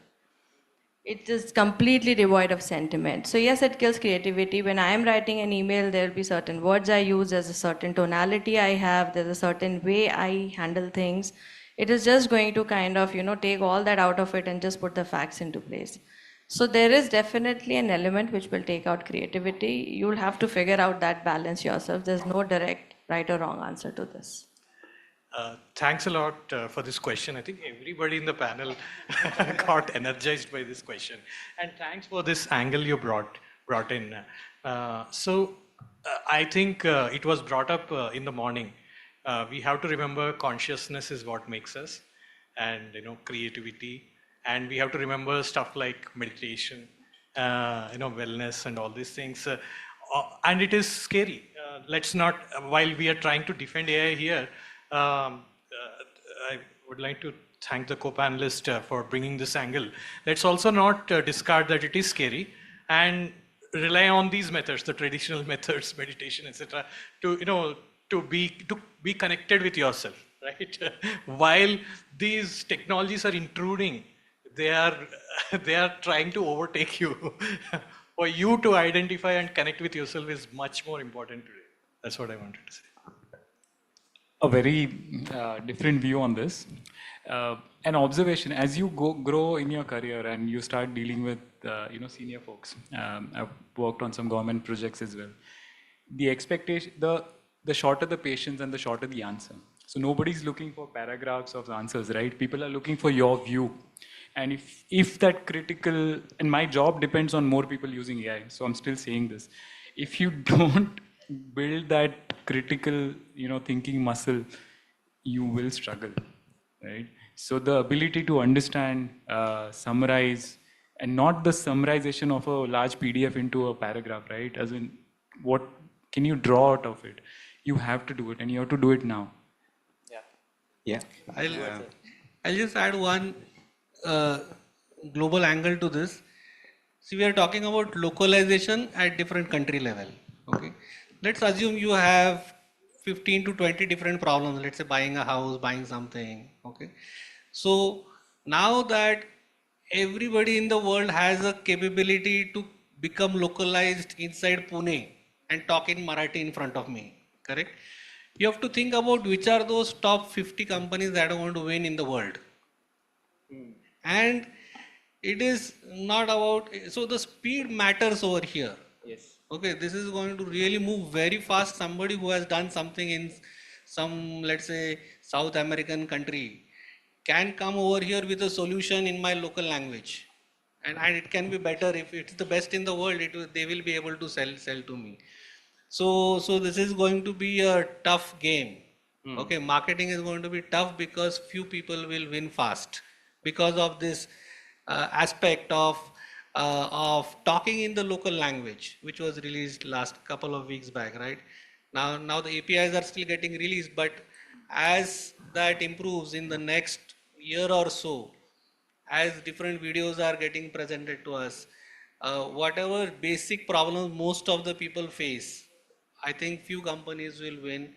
It is completely devoid of sentiment. So yes, it kills creativity. When I am writing an email, there will be certain words I use, there's a certain tonality I have, there's a certain way I handle things. It is just going to kind of, take all that out of it and just put the facts into place. So there is definitely an element which will take out creativity. You'll have to figure out that balance yourself. There's no direct right or wrong answer to this. Thanks a lot for this question. I think everybody in the panel got energized by this question. And thanks for this angle you brought in. I think it was brought up in the morning. We have to remember consciousness is what makes us, and creativity. And we have to remember stuff like meditation, wellness and all these things. And it is scary. Let's not, while we are trying to defend AI here, I would like to thank the co-panelist for bringing this angle. Let's also not discard that it is scary, and rely on these methods, the traditional methods, meditation, etc., to be connected with yourself, right? While these technologies are intruding, they are trying to overtake you. for you to identify and connect with yourself is much more important today. That's what I wanted to say. A very different view on this. An observation, as you grow in your career and you start dealing with senior folks, I've worked on some government projects as well. The expectation, the shorter the patience and the shorter the answer. So nobody's looking for paragraphs of answers, right? People are looking for your view. And if that critical, and my job depends on more people using AI, so I'm still saying this. If you don't build that critical, thinking muscle, you will struggle, right? So the ability to understand, summarize, and not the summarization of a large PDF into a paragraph, right? As in, what can you draw out of it? You have to do it, and you have to do it now. Yeah. I'll just add one global angle to this. See, we are talking about localization at different country level. Okay, let's assume you have 15 to 20 different problems. Let's say buying a house, buying something. Okay, so now that everybody in the world has a capability to become localized inside Pune and talk in Marathi in front of me, correct? You have to think about which are those top 50 companies that are going to win in the world. And it is not about, so the speed matters over here. Yes. Okay, this is going to really move very fast. Somebody who has done something in some, let's say, South American country can come over here with a solution in my local language. And it can be better if it's the best in the world, they will be able to sell to me. So this is going to be a tough game. Okay, marketing is going to be tough because few people will win fast because of this aspect of talking in the local language, which was released last couple of weeks back, right? Now the APIs are still getting released, but as that improves in the next year or so, as different videos are getting presented to us, whatever basic problems most of the people face, I think few companies will win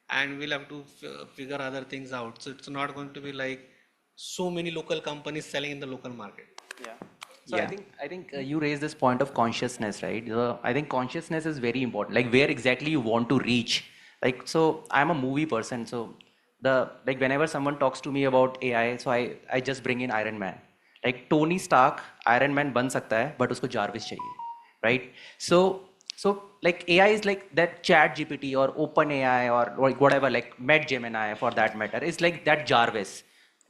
and we'll have to figure other things out. So it's not going to be like so many local companies selling in the local market. Yeah. So I think you raised this point of consciousness, right? I think consciousness is very important. Like where exactly you want to reach. Like, so I'm a movie person. So whenever someone talks to me about AI, so I just bring in Iron Man. Like Tony Stark, Iron Man ban sakta hai, but usko Jarvis chahiye, right? So like AI is like that Chat GPT or Open AI or like whatever, like Med Gemini for that matter, is like that Jarvis.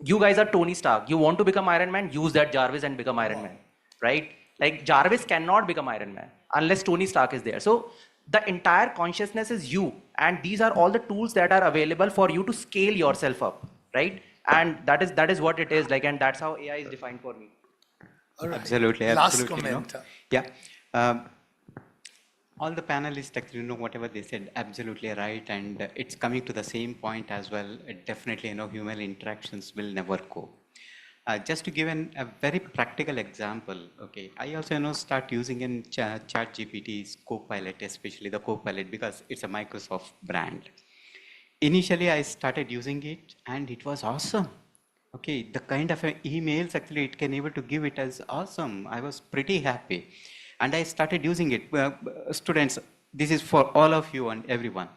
You guys are Tony Stark. You want to become Iron Man, use that Jarvis and become Iron Man, right? Like Jarvis cannot become Iron Man unless Tony Stark is there. So the entire consciousness is you, and these are all the tools that are available for you to scale yourself up, right? And that is what it is like, and that's how AI is defined for me. All right. Absolutely. Last Absolutely, comment. Yeah. All the panelists, actually, whatever they said, absolutely right. And it's coming to the same point as well. Definitely, human interactions will never go. Just to give a very practical example, okay, I also start using in ChatGPT's Copilot, especially the Copilot, because it's a Microsoft brand. Initially, I started using it, and it was awesome. Okay, the kind of emails actually it can able to give it as awesome. I was pretty happy. And I started using it. Students, this is for all of you and everyone.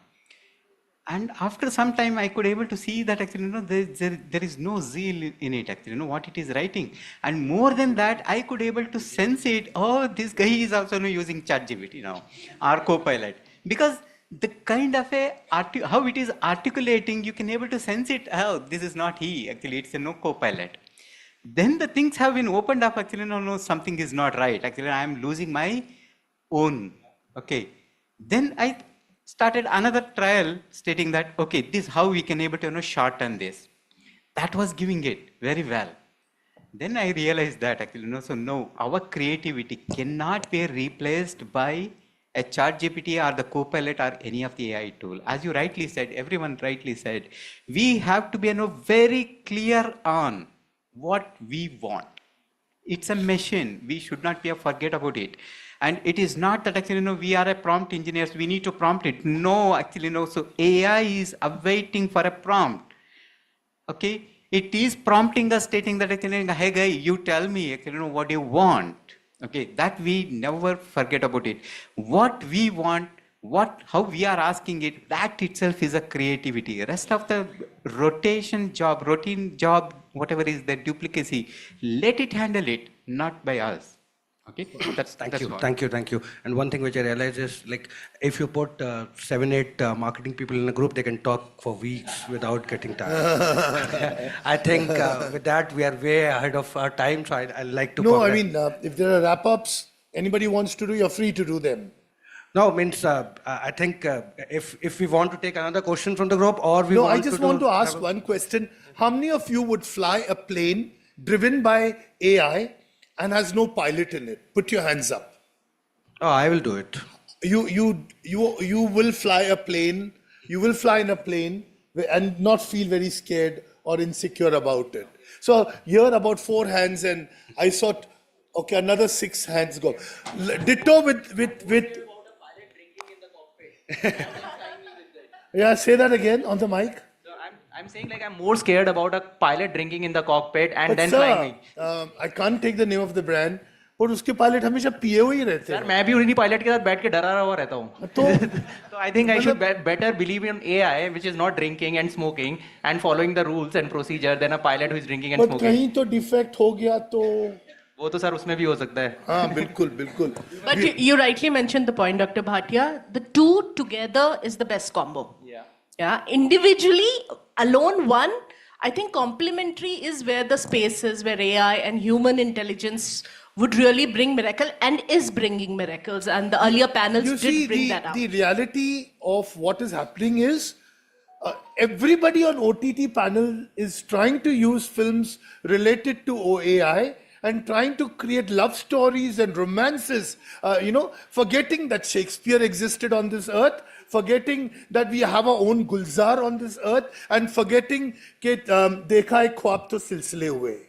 And after some time, I could able to see that actually, there is no zeal in it actually, what it is writing. And more than that, I could able to sense it. Oh, this guy is also using ChatGPT now, or Copilot. Because the kind of how it is articulating, you can able to sense it. Oh, this is not he, actually, it's a Copilot. Then the things have been opened up, actually, no, something is not right. Actually, I am losing my own, okay. Then I started another trial stating that, okay, this how we can able to shorten this. That was giving it very well. Then I realized that actually, so no, our creativity cannot be replaced by a ChatGPT or the Copilot or any of the AI tool. As you rightly said, everyone rightly said, we have to be very clear on what we want. It's a machine. We should not forget about it. And it is not that actually, we are a prompt engineers, we need to prompt it. No, actually, no. So AI is awaiting for a prompt. Okay. It is prompting us, stating that, actually, hey guy, you tell me, actually, what you want. Okay, that we never forget about it. What we want, how we are asking it, that itself is a creativity. Rest of the routine job, whatever is the duplicacy, let it handle it, not by us. Okay, that's what. Thank you. And one thing which I realize is, like, if you put 7, 8 marketing people in a group, they can talk for weeks without getting tired. I think with that, we are way ahead of our time, so I like to. No, I mean, if there are wrap-ups, anybody wants to do, you're free to do them. No, means I think if we want to take another question from the group, or we No, want I just want to ask one question. How many of you would fly a plane driven by AI and has no pilot in it? Put your hands up. Oh, I will do it. You will fly a plane. You will fly in a plane and not feel very scared or insecure about it. So here about 4 hands, and I saw, okay, another 6 hands go. Ditto with. Yeah, say that again on the mic. I'm saying, like, I'm more scared about a pilot drinking in the cockpit and But then sir, flying me. I can't take the name of the brand, but उसके pilot हमेशा पिए हुए ही रहते sir मैं भी उन्हीं pilot के साथ बैठ के डरा हुआ रहता हूँ तो I think I should better believe in AI, which is not drinking and smoking and following the rules and procedure, than a pilot who is drinking and But smoking. कहीं तो डिफेक्ट हो गया तो वो तो सर उसमें भी हो सकता है. हाँ बिल्कुल बिल्कुल. But you rightly mentioned the point, Dr. Bhatia. The two together is the best combo. Yeah. Individually, alone one, I think complementary is where the space is, where AI and human intelligence would really bring miracle and is bringing miracles. And the earlier panels did bring that out. The reality of what is happening is everybody on OTT panel is trying to use films related to AI and trying to create love stories and romances, forgetting that Shakespeare existed on this earth, forgetting that we have our own Gulzar on this earth, and forgetting that dekha hai ख्वाब to silsile hue.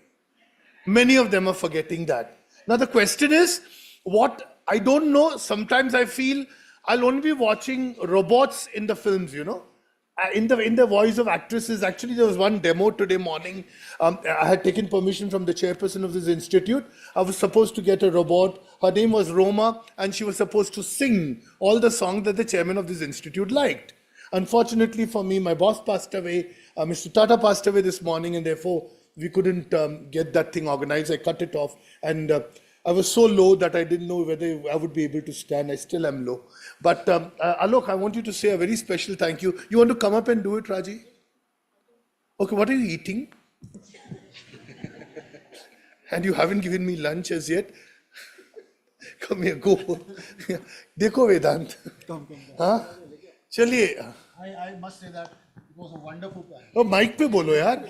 Many of them are forgetting that. Now the question is, what I don't know, sometimes I feel I'll only be watching robots in the films, in the voice of actresses. Actually, there was one demo today morning. I had taken permission from the chairperson of this institute. I was supposed to get a robot. Her name was Roma, and she was supposed to sing all the songs that the chairman of this institute liked. Unfortunately for me, my boss passed away. Mr. Tata passed away this morning, and therefore we couldn't get that thing organized. I cut it off, and I was so low that I didn't know whether I would be able to stand. I still am low. But Alok, I want you to say a very special thank you. You want to come up and do it, Raji? Okay, what are you eating? And you haven't given me lunch as yet. Come here, go. Dekho Vedant. Come. Huh? Chaliye. I must say that it was a wonderful panel. Oh, mic pe bolo yaar.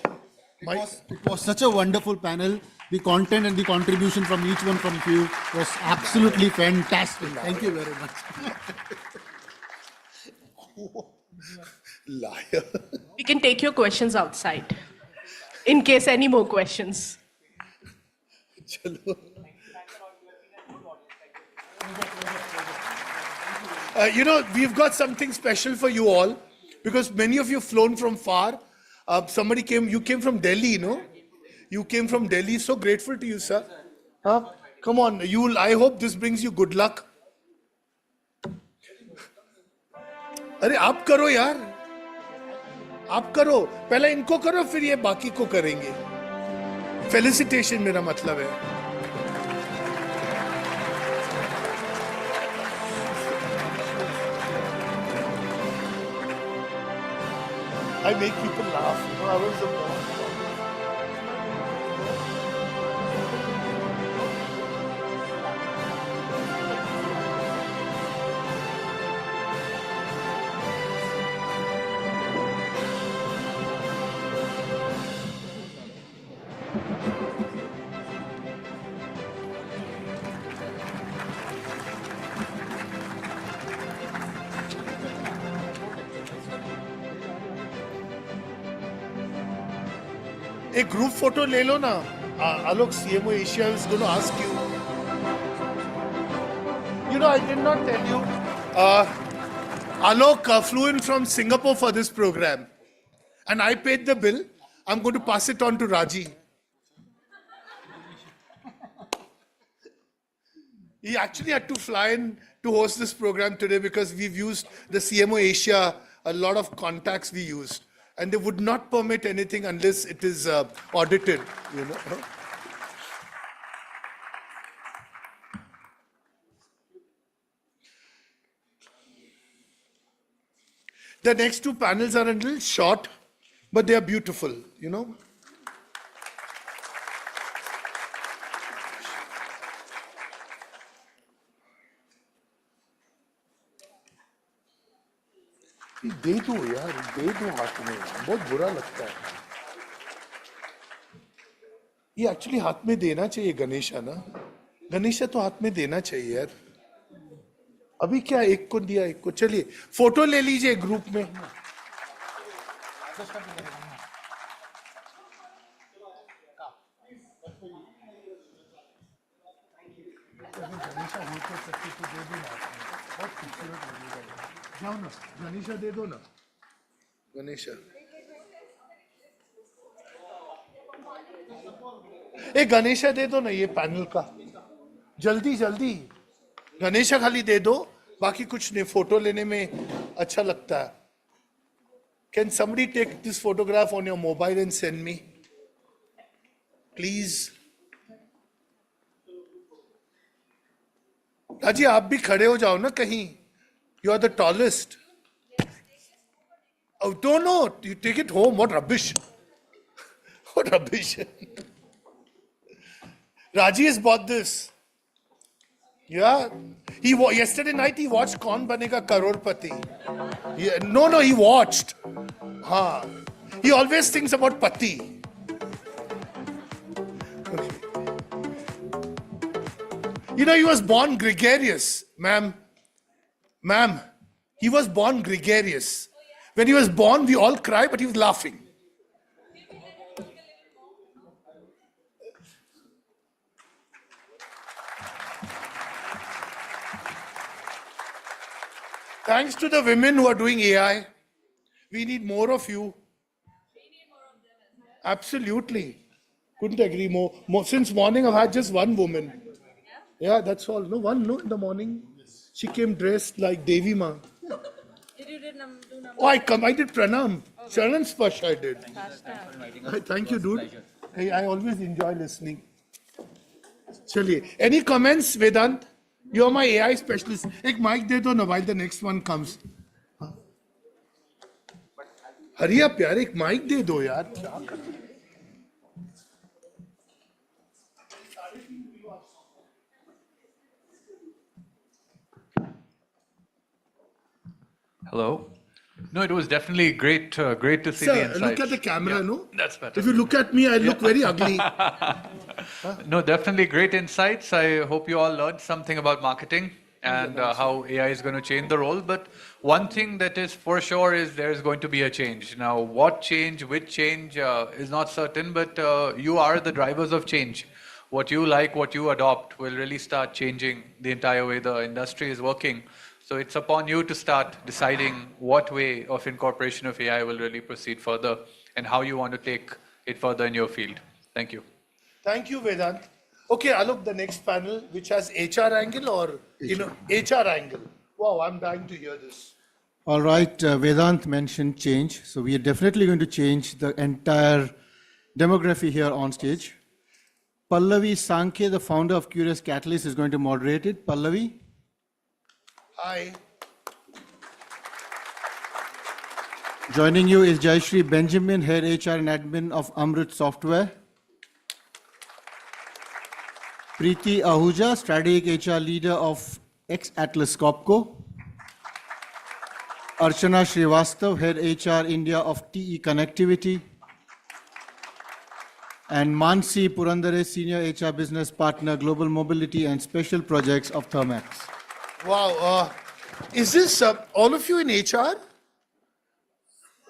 It was such a wonderful panel. The content and the contribution from each one from you was absolutely fantastic. Thank you very much. Liar. We can take your questions outside, in case any more questions. Chalo. We've got something special for you all, because many of you have flown from far. You came from Delhi, no? You came from Delhi. So grateful to you, sir. Come on, I hope this brings you good luck. अरे आप करो यार, आप करो, पहले इनको करो, फिर ये बाकी को करेंगे. Felicitation मेरा मतलब है. I make people laugh. I was a boss. एक ग्रुप फोटो ले लो ना. Alok, CMO Asia is going to ask you. I did not tell you. Alok flew in from Singapore for this program, and I paid the bill. I'm going to pass it on to Raji. He actually had to fly in to host this program today because we've used the CMO Asia, a lot of contacts we used. And they would not permit anything unless it is audited, you know. The next two panels are a little short, but they are beautiful, you know. दे दो यार, दे दो हाथ में, बहुत बुरा लगता है. ये एक्चुअली हाथ में देना चाहिए गणेशा ना. गणेशा तो हाथ में देना चाहिए यार. अभी क्या एक को दिया, एक को. चलिए फोटो ले लीजिए ग्रुप में. जाओ ना, गणेशा दे दो ना. गणेशा, एक गणेशा दे दो ना ये पैनल का. जल्दी जल्दी गणेशा खाली दे दो, बाकी कुछ नहीं. फोटो लेने में अच्छा लगता है. Can somebody take this photograph on your mobile and send me? Please. राजी आप भी खड़े हो जाओ ना कहीं. You are the tallest. Oh, don't know. You take it home. What rubbish. What rubbish. Raji has bought this. Yeah. Yesterday night he watched Kaun Banega Crorepati. Yeah. No, he watched. Haan. He always thinks about Pati. Okay. You know, he was born gregarious, ma'am. Ma'am, he was born gregarious. When he was born, we all cried, but he was laughing. Thanks to the women who are doing AI, we need more of you. Absolutely. Couldn't agree more. Since morning, I've had just one woman. Yeah, that's all. No, in the morning. She came dressed like Devi Ma. Did you do number? Oh, I did pranam. Sharan Spash I did. Thank you, dude. Hey, I always enjoy listening. Chaliye. Any comments, Vedant? You're my AI specialist. Ek mic de do na while the next one comes. Hurry up, yaar. Ek mic de do, yaar. Hello. No, it was definitely great to see the Sir, insights. look at the camera, no? That's better. If you look at me, I look very ugly. No, definitely great insights. I hope you all learned something about marketing and how AI is going to change the role. But one thing that is for sure is there is going to be a change. Now, what change, which change is not certain, but you are the drivers of change. What you like, what you adopt will really start changing the entire way the industry is working. So it's upon you to start deciding what way of incorporation of AI will really proceed further and how you want to take it further in your field. Thank you. Thank you, Vedant. Okay, Alok, the next panel, which has HR angle or, HR angle. Wow, I'm dying to hear this. All right, Vedant mentioned change. So we are definitely going to change the entire demography here on stage. Pallavi Sankhe, the founder of Curious Catalyst, is going to moderate it. Pallavi. Hi. Joining you is Jayashree Benjamin, Head HR and Admin of Amrit Software. Preeti Ahuja, Strategic HR Leader of ex-Atlas Copco. Archana Srivastav, Head HR India of TE Connectivity. And Mansi Purandare, Senior HR Business Partner, Global Mobility and Special Projects of Thermax. Wow. Is this all of you in HR?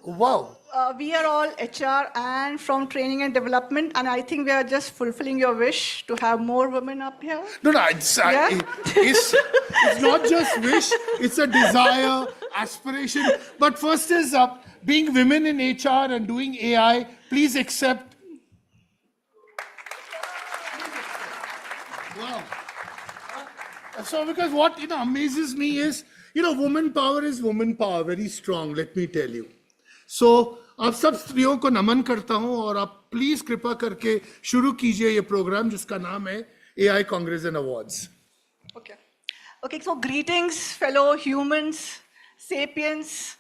Wow. We are all HR and from training and development, and I think we are just fulfilling your wish to have more women up here. No, it's not just wish, it's a desire, aspiration. But first is being women in HR and doing AI, please accept. Wow. So because what amazes me is woman power is woman power, very strong. Let me tell you. So आप सब स्त्रियों को नमन करता हूं और आप please कृपा करके शुरू कीजिए ये प्रोग्राम जिसका नाम है AI Congress and Awards. Okay, so greetings, fellow humans, sapiens,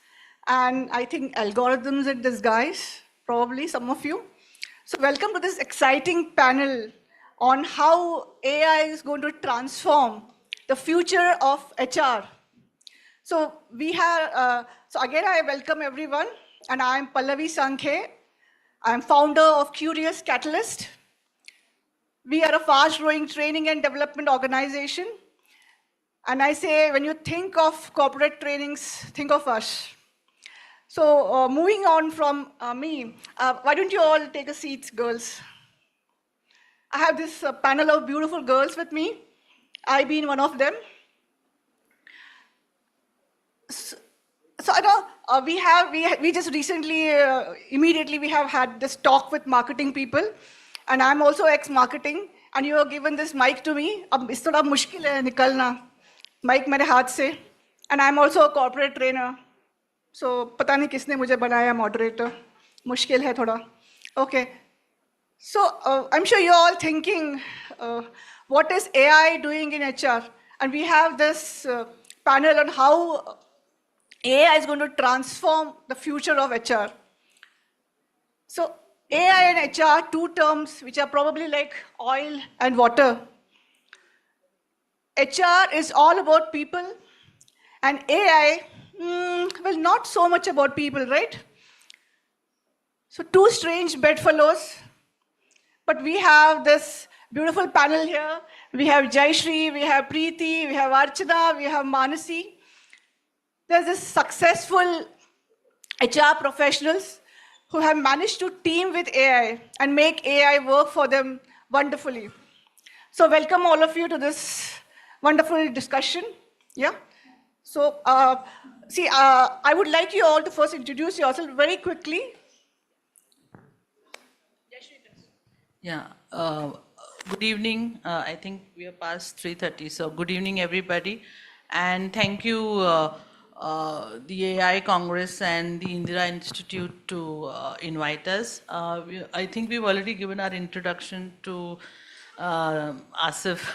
and I think algorithms in disguise, probably some of you. So welcome to this exciting panel on how AI is going to transform the future of HR. So so again, I welcome everyone, and I am Pallavi Sankhe. I am founder of Curious Catalyst. We are a fast-growing training and development organization. And I say, when you think of corporate trainings, think of us. So moving on from me, why don't you all take a seat, girls? I have this panel of beautiful girls with me, I being one of them. So I know we just recently, immediately we have had this talk with marketing people, and I'm also ex-marketing, and you have given this mic to me. अब इस थोड़ा मुश्किल है निकलना, mic मेरे हाथ से, and I'm also a corporate trainer. So पता नहीं किसने मुझे बनाया moderator, मुश्किल है थोड़ा. Okay. So I'm sure you're all thinking, what is AI doing in HR? And we have this panel on how AI is going to transform the future of HR. So AI and HR, two terms which are probably like oil and water. HR is all about people, and AI, well, not so much about people, right? So two strange bedfellows, but we have this beautiful panel here. We have Jayashri, we have Preeti, we have Archana, we have Manasi. There's this successful HR professionals who have managed to team with AI and make AI work for them wonderfully. So welcome all of you to this wonderful discussion. Yeah. So I would like you all to first introduce yourself very quickly. Yeah. Good evening. I think we are past 3:30. So good evening, everybody, and thank you, the AI Congress and the Indira Institute to invite us. I think we've already given our introduction to Asif.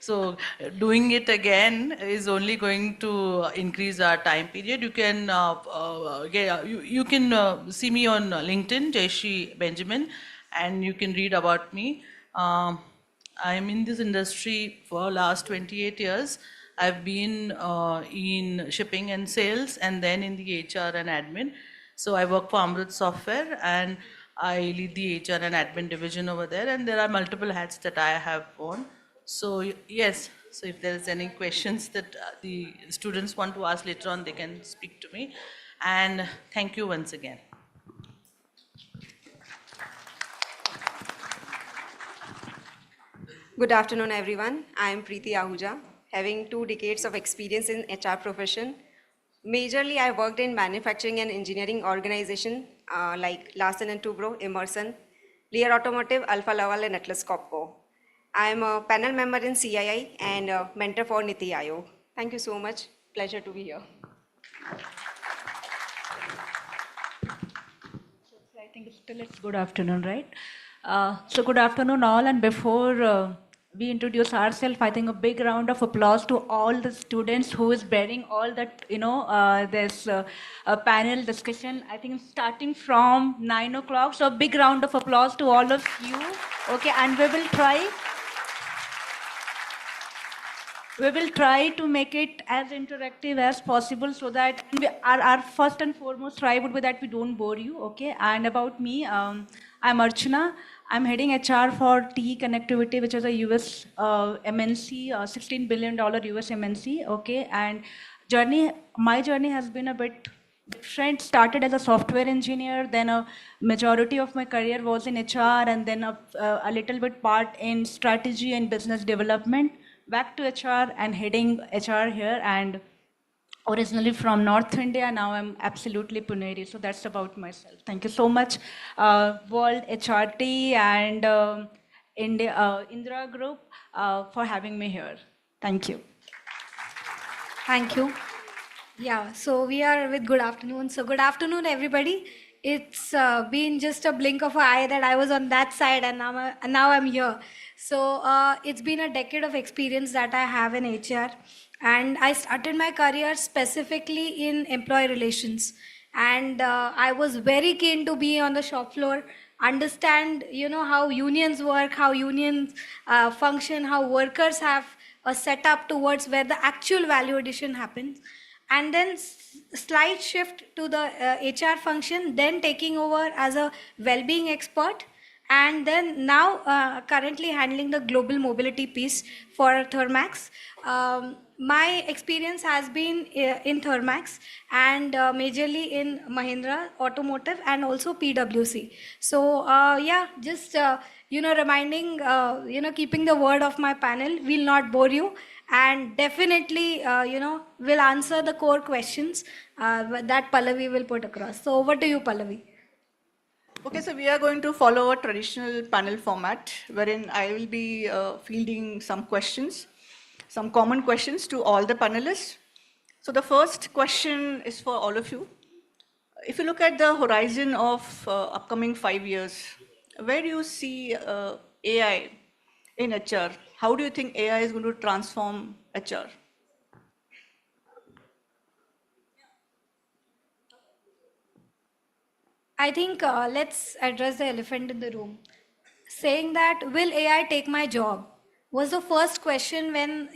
So doing it again is only going to increase our time period. You can you can see me on LinkedIn, Jayashri Benjamin, and you can read about me. I'm in this industry for last 28 years. I've been in shipping and sales, and then in the HR and admin. So I work for Amrit Software, and I lead the HR and admin division over there, and there are multiple hats that I have worn. So yes, so if there is any questions that the students want to ask later on, they can speak to me. And thank you once again. Good afternoon, everyone. I am Preeti Ahuja, having 2 decades of experience in HR profession. Majorly, I worked in manufacturing and engineering organization like Larsen & Toubro, Emerson, Lear Automotive, Alfa Laval, and Atlas Copco. I am a panel member in CII and a mentor for Niti Aayog. Thank you so much. Pleasure to be here. I think still it's good afternoon, right? So good afternoon all, and before we introduce ourselves, I think a big round of applause to all the students who is bearing all that, this panel discussion. I think starting from 9 o'clock, so a big round of applause to all of you. Okay, and we will try to make it as interactive as possible so that our first and foremost try would be that we don't bore you, okay? And about me, I'm Archana. I'm heading HR for TE Connectivity, which is a US MNC, $16 billion US MNC, okay? And my journey has been a bit different. Started as a software engineer, then a majority of my career was in HR, and then a little bit part in strategy and business development. Back to HR and heading HR here, and originally from North India, now I'm absolutely Puneri. So that's about myself. Thank you so much, World HRT and Indira Group for having me here. Thank you. Thank you. Yeah, so we are with good afternoon. So good afternoon, everybody. It's been just a blink of an eye that I was on that side and now I'm here. So it's been a decade of experience that I have in HR, and I started my career specifically in employee relations. And I was very keen to be on the shop floor, understand, how unions work, how unions function, how workers have a setup towards where the actual value addition happens, and then slight shift to the HR function, then taking over as a well-being expert, and then now currently handling the global mobility piece for Thermax. My experience has been in Thermax and majorly in Mahindra Automotive and also PwC. So yeah, just reminding, keeping the word of my panel, will not bore you, and definitely will answer the core questions that Pallavi will put across. So over to you, Pallavi. Okay, so we are going to follow a traditional panel format wherein I will be fielding some questions, some common questions to all the panelists. So the first question is for all of you. If you look at the horizon of upcoming 5 years, where do you see AI in HR? How do you think AI is going to transform HR? I think let's address the elephant in the room. Saying that, will AI take my job, was the first question when,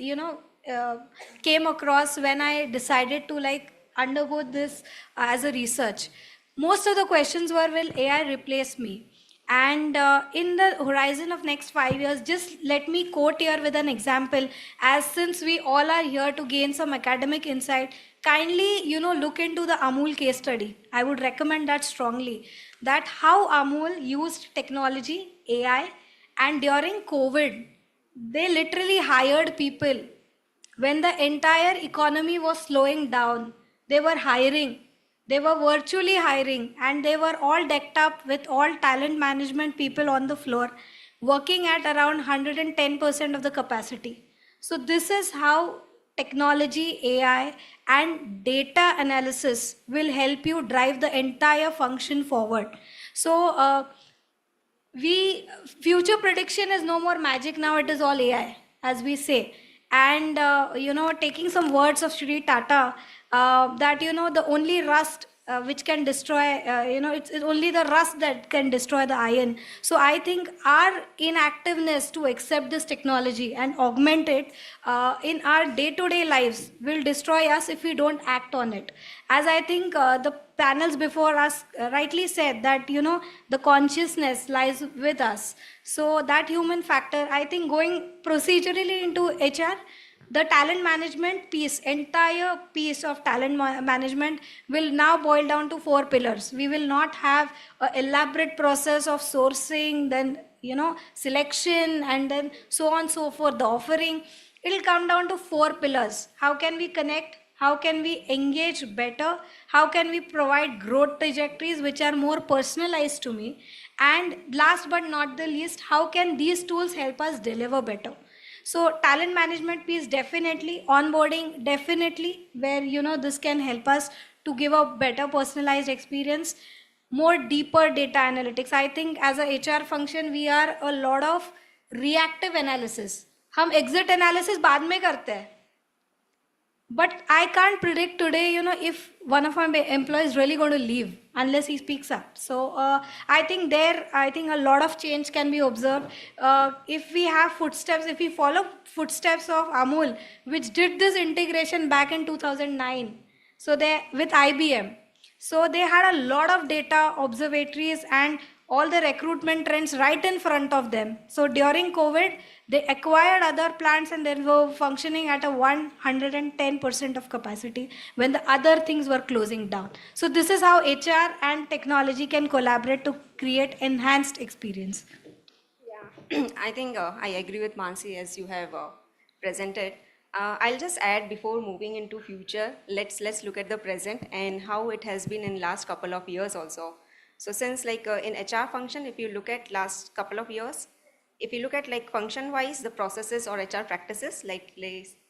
came across when I decided to undergo this as a research. Most of the questions were, will AI replace me? And in the horizon of next 5 years, just let me quote here with an example, as since we all are here to gain some academic insight, kindly, look into the Amul case study. I would recommend that strongly, that how Amul used technology, AI, and during COVID, they literally hired people. When the entire economy was slowing down, they were hiring. They were virtually hiring, and they were all decked up with all talent management people on the floor, working at around 110% of the capacity. So this is how technology, AI, and data analysis will help you drive the entire function forward. So we future prediction is no more magic now, it is all AI, as we say. And taking some words of Shri Tata, that the only rust which can destroy, it's only the rust that can destroy the iron. So I think our inactiveness to accept this technology and augment it in our day-to-day lives will destroy us if we don't act on it. As I think the panels before us rightly said that, the consciousness lies with us. So that human factor, I think, going procedurally into HR, the talent management piece, entire piece of talent management will now boil down to 4 pillars. We will not have an elaborate process of sourcing, then, selection, and then so on, so forth, the offering. It'll come down to 4 pillars. How can we connect? How can we engage better? How can we provide growth trajectories which are more personalized to me? And last but not the least, how can these tools help us deliver better? So talent management piece, definitely. Onboarding, definitely, where, this can help us to give a better personalized experience. More deeper data analytics. I think as a HR function, we are a lot of reactive analysis. हम exit analysis बाद में करते हैं. But I can't predict today, if one of my employees is really going to leave unless he speaks up. So I think a lot of change can be observed. If we have footsteps, if we follow footsteps of Amul, which did this integration back in 2009, so they with IBM. So they had a lot of data, observatories, and all the recruitment trends right in front of them. So during COVID, they acquired other plants and they were functioning at a 110% of capacity when the other things were closing down. So this is how HR and technology can collaborate to create enhanced experience. Yeah, I think I agree with Mansi as you have presented. I'll just add before moving into future, let's look at the present and how it has been in last couple of years also. So since in HR function, if you look at last couple of years, if you look at function wise, the processes or HR practices,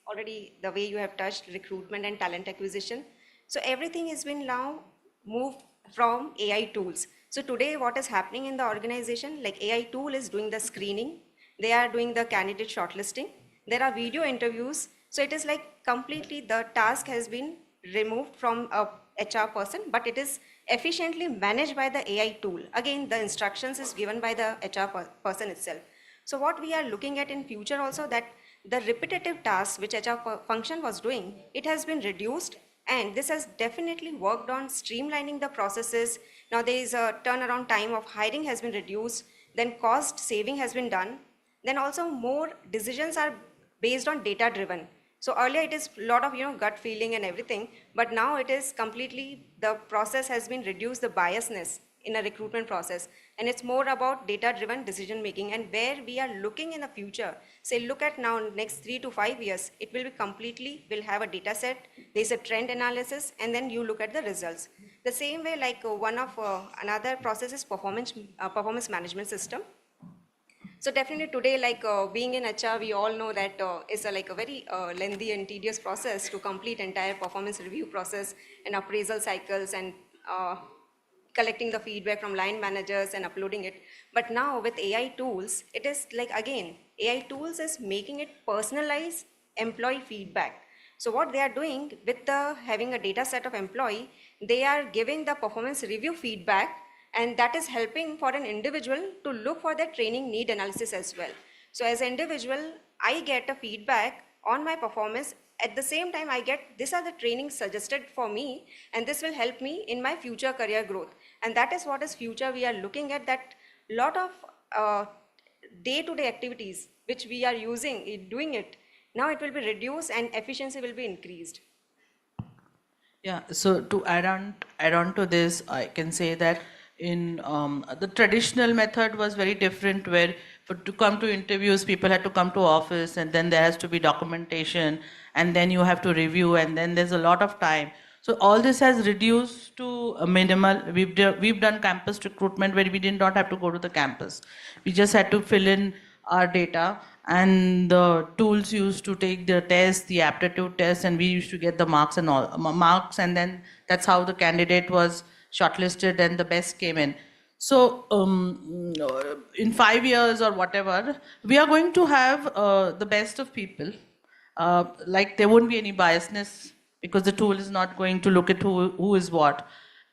already the way you have touched recruitment and talent acquisition. So everything has been now moved from AI tools. So today what is happening in the organization, like AI tool is doing the screening, they are doing the candidate shortlisting, there are video interviews. So it is like completely the task has been removed from a HR person, but it is efficiently managed by the AI tool. Again, the instructions is given by the HR person itself. So what we are looking at in future also, that the repetitive tasks which HR function was doing, it has been reduced, and this has definitely worked on streamlining the processes. Now there is a turnaround time of hiring has been reduced, then cost saving has been done, then also more decisions are based on data driven. So earlier it is a lot of gut feeling and everything, but now it is completely, the process has been reduced, the biasness in a recruitment process, and it's more about data driven decision making. And where we are looking in the future, say look at now next 3 to 5 years, it will be completely, we'll have a data set, there's a trend analysis, and then you look at the results. The same way, like one of another process is performance management system. So definitely today, like being in HR, we all know that it's like a very lengthy and tedious process to complete entire performance review process and appraisal cycles and collecting the feedback from line managers and uploading it. But now with AI tools, it is like, again, AI tools is making it personalized employee feedback. So what they are doing with having a data set of employee, they are giving the performance review feedback, and that is helping for an individual to look for their training need analysis as well. So as an individual, I get a feedback on my performance. At the same time, I get, these are the trainings suggested for me, and this will help me in my future career growth. And that is what is future we are looking at, that lot of day-to-day activities which we are doing it, now it will be reduced and efficiency will be increased. Yeah, so to add on to this, I can say that in the traditional method was very different, where to come to interviews, people had to come to office, and then there has to be documentation, and then you have to review, and then there's a lot of time. So all this has reduced to a minimal. We've done campus recruitment where we did not have to go to the campus. We just had to fill in our data, and the tools used to take the test, the aptitude test, and we used to get the marks and all marks, and then that's how the candidate was shortlisted and the best came in. So in 5 years or whatever, we are going to have the best of people. Like there won't be any biasness, because the tool is not going to look at who is what.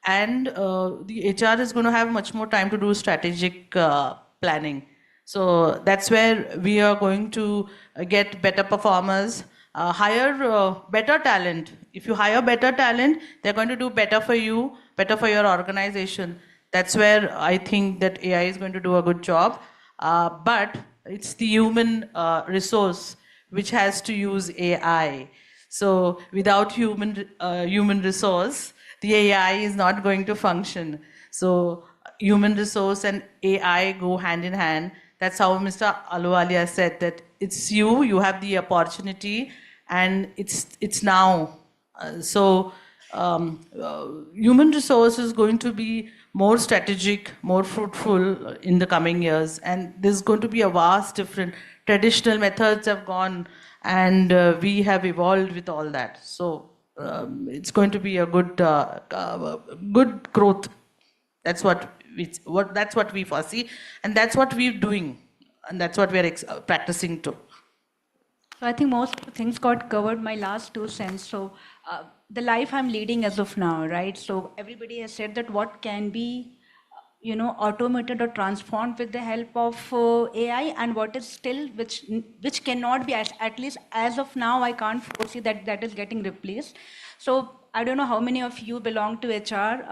And the HR is going to have much more time to do strategic planning. So that's where we are going to get better performers, hire better talent. If you hire better talent, they're going to do better for you, better for your organization. That's where I think that AI is going to do a good job. But it's the human resource which has to use AI. So without human resource, the AI is not going to function. So human resource and AI go hand in hand. That's how Mr. Ahluwalia said that it's you have the opportunity, and it's now. Human resource is going to be more strategic, more fruitful in the coming years, and there's going to be a vast different. Traditional methods have gone, and we have evolved with all that. So it's going to be a good growth. That's what we foresee, and that's what we're doing, and that's what we're practicing too. So I think most of the things got covered. My last 2 cents. So the life I'm leading as of now, right? So everybody has said that what can be, automated or transformed with the help of AI, and what is still which cannot be, at least as of now, I can't foresee that is getting replaced. So I don't know how many of you belong to HR,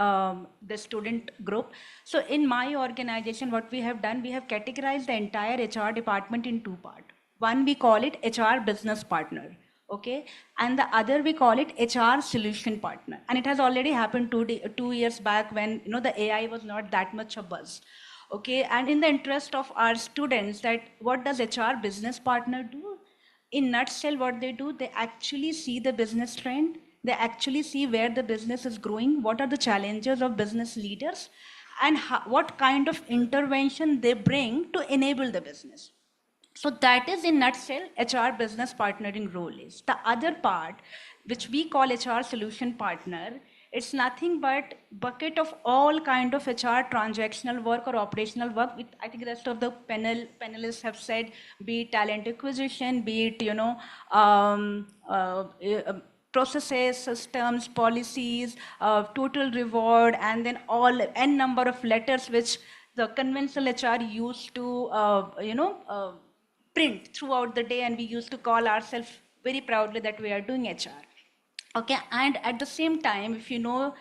the student group. So in my organization, what we have done, we have categorized the entire HR department in 2 parts. One, we call it HR business partner, okay? And the other, we call it HR solution partner. And it has already happened 2 years back when, the AI was not that much a buzz, okay? And in the interest of our students, that what does HR business partner do? In nutshell, what they do, they actually see the business trend. They actually see where the business is growing, what are the challenges of business leaders, and what kind of intervention they bring to enable the business. So that is in nutshell HR business partnering role is. The other part, which we call HR solution partner, it's nothing but bucket of all kind of HR transactional work or operational work. I think the rest of the panelists have said, be it talent acquisition, be it processes, systems, policies, total reward, and then all n number of letters which the conventional HR used to print throughout the day, and we used to call ourselves very proudly that we are doing HR. Okay, and at the same time, if you know,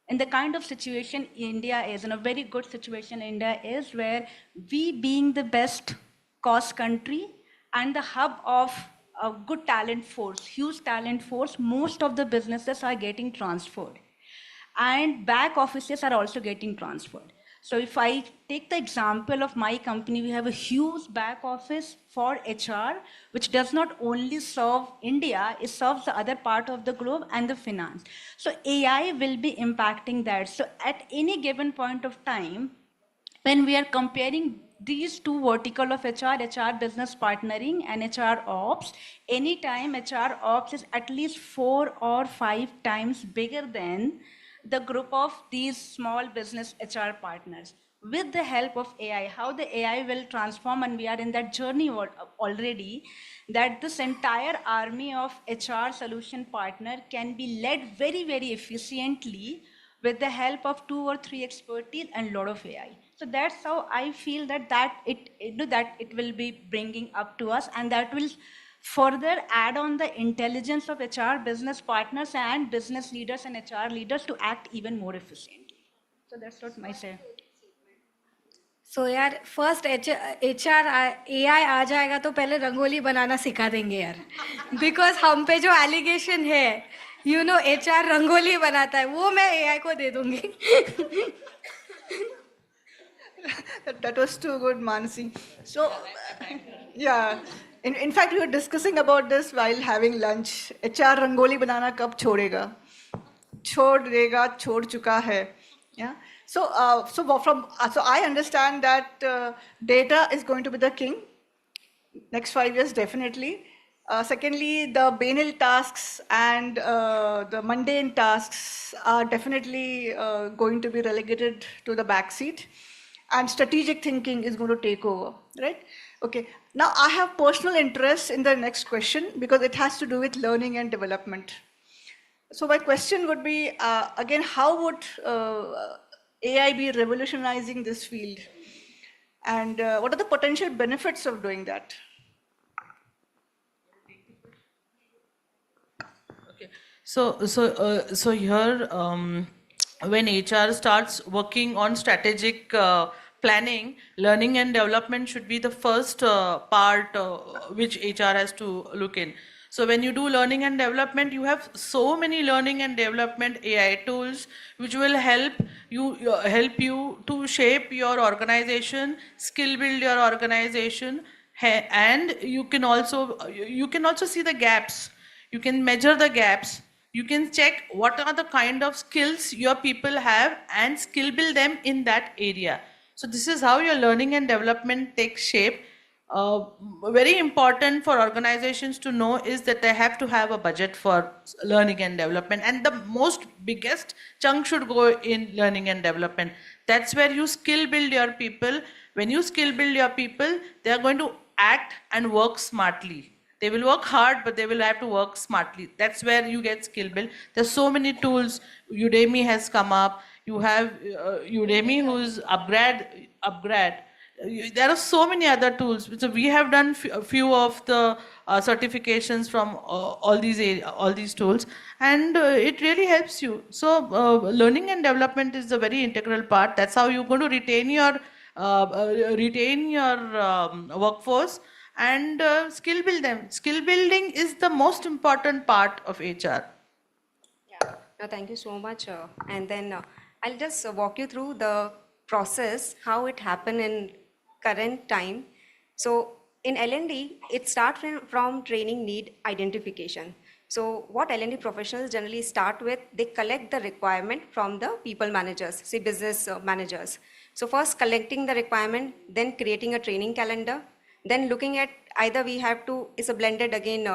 in the kind of situation India is, in a very good situation India is, where we being the best cost country and the hub of a good talent force, huge talent force, most of the businesses are getting transferred. And back offices are also getting transferred. So if I take the example of my company, we have a huge back office for HR, which does not only serve India, it serves the other part of the globe and the finance. So AI will be impacting that. So at any given point of time, when we are comparing these two vertical of HR business partnering and HR ops, anytime HR ops is at least 4 or 5 times bigger than the group of these small business HR partners. With the help of AI, how the AI will transform, and we are in that journey already, that this entire army of HR solution partner can be led very, very efficiently with the help of 2 or 3 expertise and lot of AI. So that's how I feel that it will be bringing up to us, and that will further add on the intelligence of HR business partners and business leaders and HR leaders to act even more efficiently. So that's what I say. So यार first HR AI आ जाएगा तो पहले रंगोली बनाना सिखा देंगे यार, because हम पे जो एलिगेशन है, यू नो HR रंगोली बनाता है, वो मैं AI को दे दूंगी. That was too good, Mansi. So, yeah. In fact, we were discussing about this while having lunch. HR rangoli banana kab chhodega? Chhod dega, chhod chuka hai. Yeah. So I understand that data is going to be the king. Next 5 years, definitely. Secondly, the banal tasks and the mundane tasks are definitely going to be relegated to the back seat, and strategic thinking is going to take over, right? Okay, now I have personal interest in the next question because it has to do with learning and development. So my question would be, again, how would AI be revolutionizing this field? And what are the potential benefits of doing that? So here, when HR starts working on strategic planning, learning and development should be the first part which HR has to look in. So when you do learning and development, you have so many learning and development AI tools which will help you to shape your organization, skill build your organization, and you can also see the gaps. You can measure the gaps. You can check what are the kind of skills your people have and skill build them in that area. So this is how your learning and development takes shape. Very important for organizations to know is that they have to have a budget for learning and development, and the most biggest chunk should go in learning and development. That's where you skill build your people. When you skill build your people, they are going to act and work smartly. They will work hard, but they will have to work smartly. That's where you get skill build. There's so many tools. Udemy has come up. You have Udemy who's upgrade. There are so many other tools. So we have done a few of the certifications from all these tools, and it really helps you. So learning and development is a very integral part. That's how you're going to retain your workforce and skill build them. Skill building is the most important part of HR. No, thank you so much. And then I'll just walk you through the process, how it happened in current time. So in L&D, it starts from training need identification. So what L&D professionals generally start with, they collect the requirement from the people managers, say business managers. So first collecting the requirement, then creating a training calendar, Then looking at either we have to, it's a blended again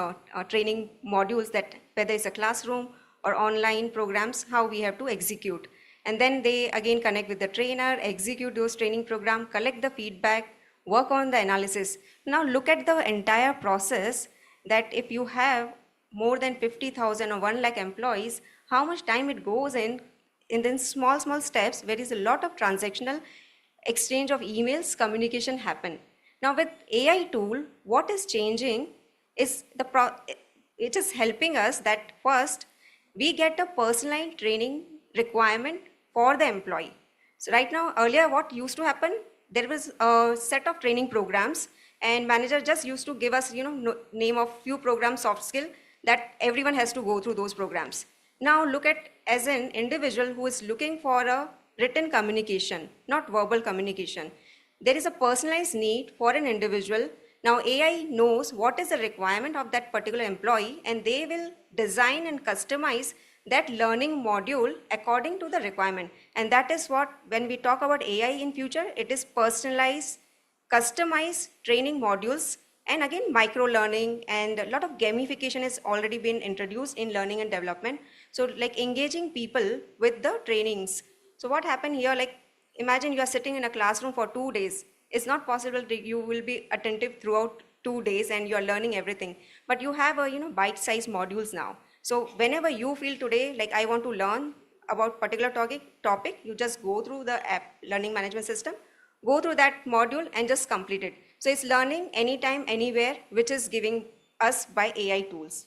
training modules that whether it's a classroom or online programs, how we have to execute. And then they again connect with the trainer, execute those training program, collect the feedback, work on the analysis. Now look at the entire process that if you have more than 50,000 or 1 lakh employees, how much time it goes in then small steps where is a lot of transactional exchange of emails, communication happen. Now with AI tool, what is changing is it is helping us that first we get a personalized training requirement for the employee. So right now, earlier what used to happen, there was a set of training programs and manager just used to give us, name of few programs, soft skill, that everyone has to go through those programs. Now look at as an individual who is looking for a written communication, not verbal communication. There is a personalized need for an individual. Now AI knows what is the requirement of that particular employee and they will design and customize that learning module according to the requirement. And that is what, when we talk about AI in future, it is personalized, customized training modules. And again, micro learning and a lot of gamification has already been introduced in learning and development. So like engaging people with the trainings. So what happened here, like imagine you are sitting in a classroom for 2 days. It's not possible that you will be attentive throughout 2 days and you are learning everything. But you have a bite-sized modules now. So whenever you feel today, like I want to learn about particular topic, you just go through the app learning management system, go through that module and just complete it. So it's learning anytime, anywhere, which is giving us by AI tools.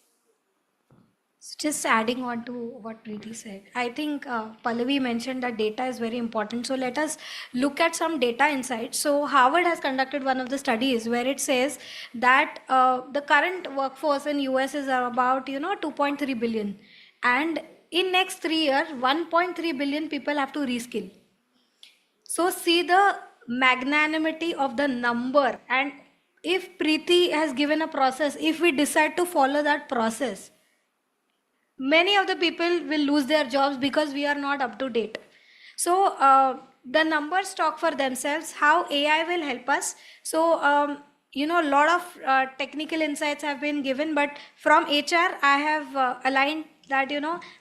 So just adding on to what Preeti said, I think Pallavi mentioned that data is very important. So let us look at some data insights. So Harvard has conducted one of the studies where it says that the current workforce in US is about 2.3 billion, and in next 3 years 1.3 billion people have to reskill. So see the magnanimity of the number, and if Preeti has given a process, if we decide to follow that process, many of the people will lose their jobs because we are not up to date. So the numbers talk for themselves. How AI will help us. So a lot of technical insights have been given, but from HR I have aligned that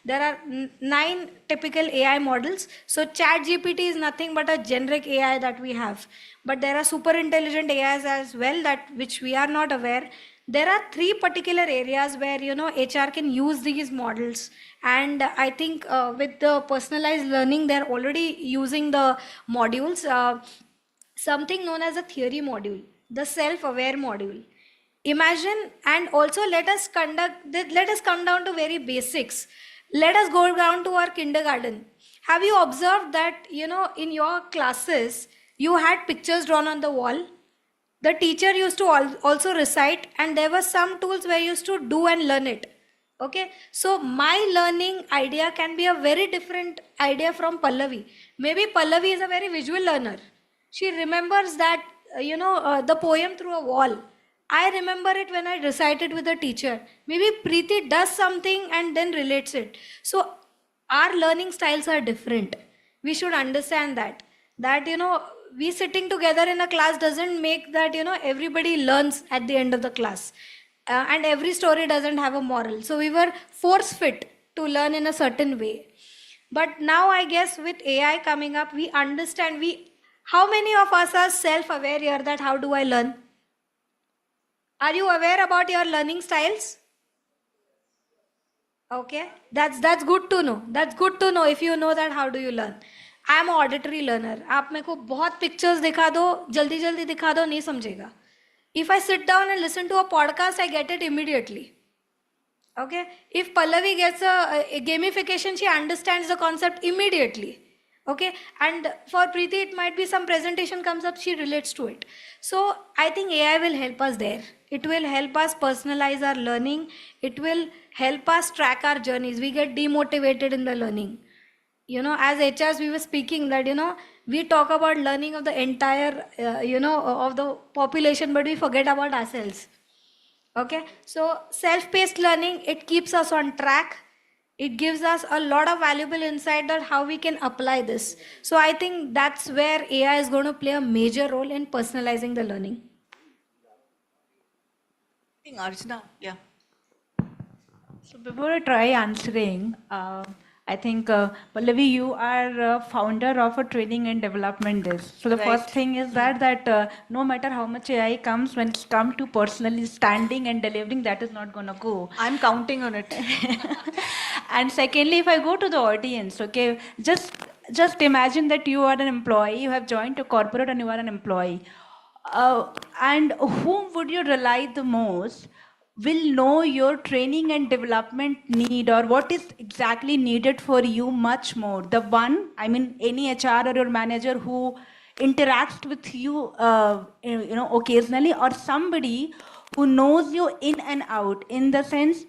there are 9 typical AI models. So ChatGPT is nothing but a generic AI that we have, but there are super intelligent AIs as well that which we are not aware. There are 3 particular areas where HR can use these models, and I think with the personalized learning they're already using the modules. Something known as a theory module, the self-aware module. Imagine, and also let us come down to very basics. Let us go down to our kindergarten. Have you observed that in your classes you had pictures drawn on the wall? The teacher used to also recite, and there were some tools where you used to do and learn it. Okay, so my learning idea can be a very different idea from Pallavi. Maybe Pallavi is a very visual learner. She remembers that the poem through a wall. I remember it when I recited with the teacher. Maybe Preeti does something and then relates it. So our learning styles are different. We should understand that we sitting together in a class doesn't make that everybody learns at the end of the class, and every story doesn't have a moral. So we were force fit to learn in a certain way. But now I guess with AI coming up, we understand. How many of us are self-aware here that how do I learn? Are you aware about your learning styles? Okay, that's good to know. That's good to know. If you know that, how do you learn? I am an auditory learner. आप मेरे को बहुत pictures दिखा दो, जल्दी जल्दी दिखा दो, नहीं समझेगा. If I sit down and listen to a podcast, I get it immediately. Okay. If Pallavi gets a gamification, she understands the concept immediately. Okay. And for Preeti, it might be some presentation comes up, she relates to it. So I think AI will help us there. It will help us personalize our learning. It will help us track our journeys. We get demotivated in the learning. As HRs, we were speaking that, we talk about learning of the entire, of the population, but we forget about ourselves. Okay. So self-paced learning, it keeps us on track. It gives us a lot of valuable insight on how we can apply this. So I think that's where AI is going to play a major role in personalizing the learning. Archana, yeah. So before I try answering, I think Pallavi, you are founder of a training and development desk. So the Right. first thing is that no matter how much AI comes, when it's come to personally standing and delivering, that is not gonna go. I'm counting on it. And secondly, if I go to the audience, okay, just imagine that you are an employee, you have joined a corporate and you are an employee. And whom would you rely the most will know your training and development need or what is exactly needed for you much more. The one, I mean, any HR or your manager who interacts with you, occasionally, or somebody who knows you in and out, in the sense,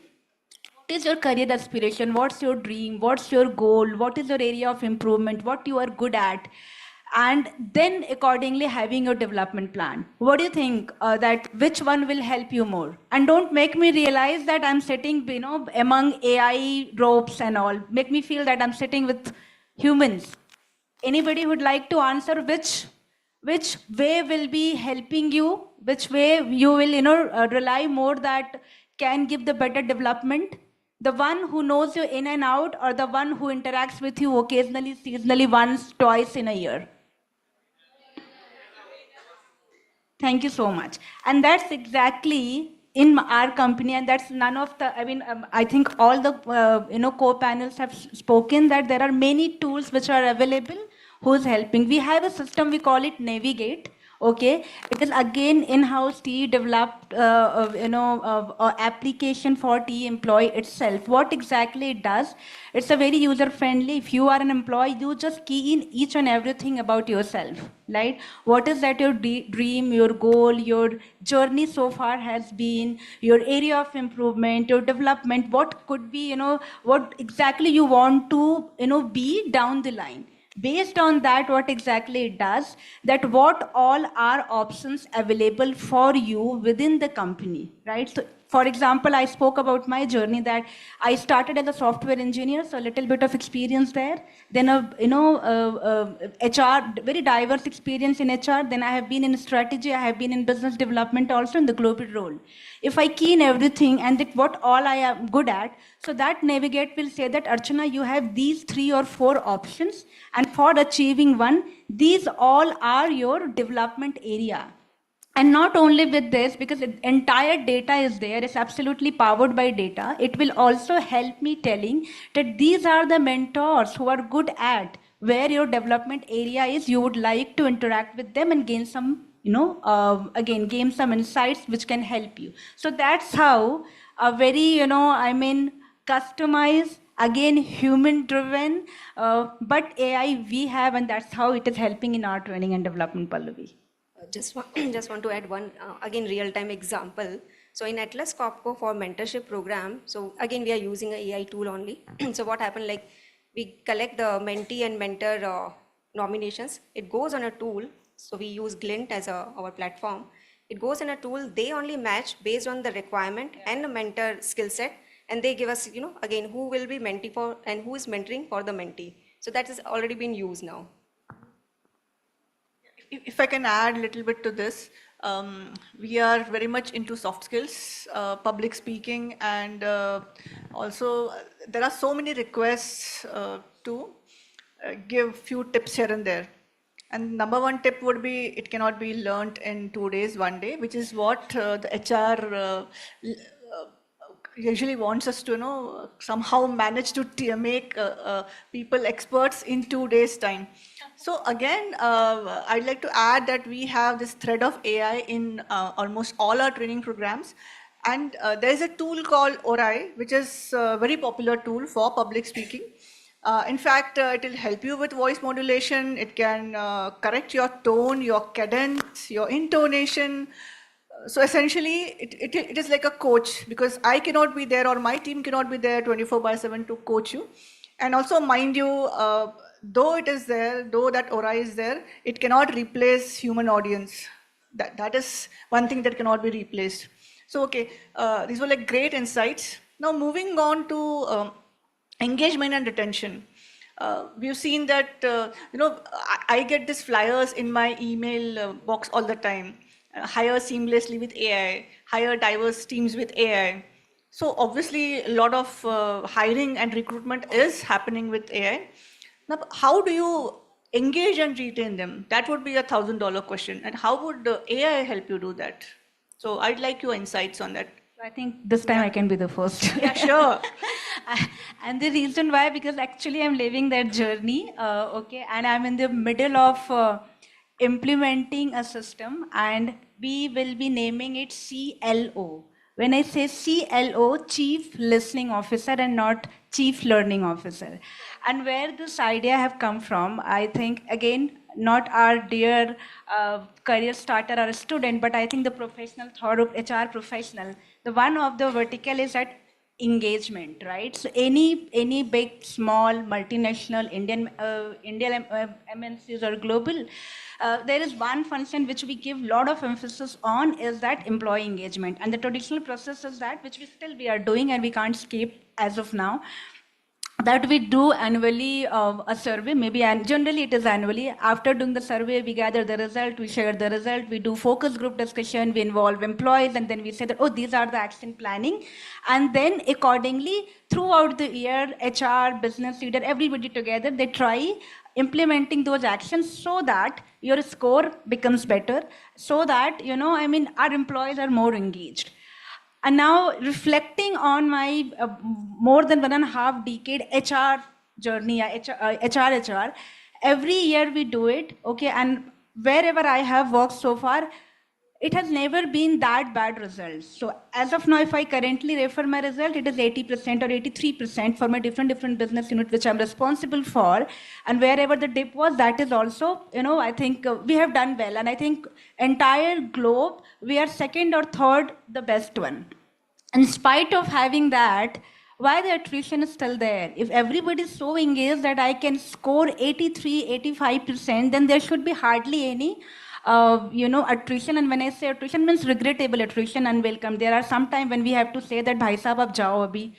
what is your career aspiration, what's your dream, what's your goal, what is your area of improvement, what you are good at, and then accordingly having your development plan. What do you think that which one will help you more? And don't make me realize that I'm sitting, among AI ropes and all. Make me feel that I'm sitting with humans. Anybody would like to answer which way will be helping you, which way you will rely more that can give the better development? The one who knows you in and out, or the one who interacts with you occasionally, seasonally, once, twice in a year? Thank you so much. And that's exactly in our company, and that's none of the, I think all the, co-panels have spoken that there are many tools which are available who's helping. We have a system, we call it Navigate. Okay, it is again in-house TE developed, application for TE employee itself. What exactly it does? It's a very user-friendly. If you are an employee, you just key in each and everything about yourself, right? What is that your dream, your goal, your journey so far has been, your area of improvement, your development, what could be, what exactly you want to, be down the line. Based on that, what exactly it does, that what all are options available for you within the company, right? So, for example, I spoke about my journey that I started as a software engineer, so a little bit of experience there. Then HR, very diverse experience in HR. Then I have been in strategy, I have been in business development also in the global role. If I key in everything and that what all I am good at, so that Navigate will say that, Archana, you have these 3 or 4 options, and for achieving one, these all are your development area. And not only with this, because the entire data is there, it's absolutely powered by data, it will also help me telling that these are the mentors who are good at where your development area is, you would like to interact with them and gain some, again, gain some insights which can help you. So that's how a very, customized, again, human-driven, but AI we have, and that's how it is helping in our training and development, Pallavi. Just want to add one, again, real-time example. So in Atlas Copco for mentorship program, so again, we are using an AI tool only. So what happened, like, we collect the mentee and mentor nominations. It goes on a tool. So we use Glint as our platform. It goes in a tool. They only match based on the requirement and the mentor skill set. And they give us, again, who will be mentee for and who is mentoring for the mentee. So that has already been used now. If I can add a little bit to this, we are very much into soft skills, public speaking, and also there are so many requests to give few tips here and there. And number one tip would be, it cannot be learnt in 2 days, 1 day, which is what the HR usually wants us to somehow manage to make people experts in 2 days time. So again, I'd like to add that we have this thread of AI in almost all our training programs. And there is a tool called Orai, which is a very popular tool for public speaking. In fact, it will help you with voice modulation. It can correct your tone, your cadence, your intonation. So essentially, it is like a coach, because I cannot be there or my team cannot be there 24/7 to coach you. And also, mind you, though it is there, though that Orai is there, it cannot replace human audience. That is one thing that cannot be replaced. So, okay, these were like great insights. Now, moving on to engagement and retention. We've seen that, I get these flyers in my email box all the time. hire seamlessly with AI, hire diverse teams with AI. So obviously, a lot of hiring and recruitment is happening with AI. Now, how do you engage and retain them? That would be $1,000 question. And how would AI help you do that? So I'd like your insights on that. I think this time I can be the first. Yeah, sure. And the reason why, because actually I'm living that journey, okay, and I'm in the middle of implementing a system, and we will be naming it CLO. When I say CLO, Chief Listening Officer, and not Chief Learning Officer. And where this idea have come from, I think, again, not our dear career starter or a student, but I think the professional thought of HR professional. The one of the vertical is that engagement, right? So any big, small, multinational, Indian MNCs or global, there is one function which we give lot of emphasis on is that employee engagement. And the traditional process is that which we are doing and we can't skip as of now, that we do annually a survey, maybe, and generally it is annually. After doing the survey, we gather the result, we share the result, we do focus group discussion, we involve employees, and then we say that, oh, these are the action planning. And then accordingly, throughout the year, HR, business leader, everybody together, they try implementing those actions so that your score becomes better, so that, our employees are more engaged. And now reflecting on my more than 1.5 decade HR journey, HR, every year we do it, okay, and wherever I have worked so far, it has never been that bad results. So as of now, if I currently refer my result, it is 80% or 83% for my different business unit, which I'm responsible for. And wherever the dip was, that is also, I think we have done well. And I think entire globe, we are second or third, the best one. In spite of having that, why the attrition is still there? If everybody is so engaged that I can score 83, 85%, then there should be hardly any attrition. And when I say attrition, means regrettable attrition, unwelcome. There are some time when we have to say that, bhai sahab, ab jao abhi,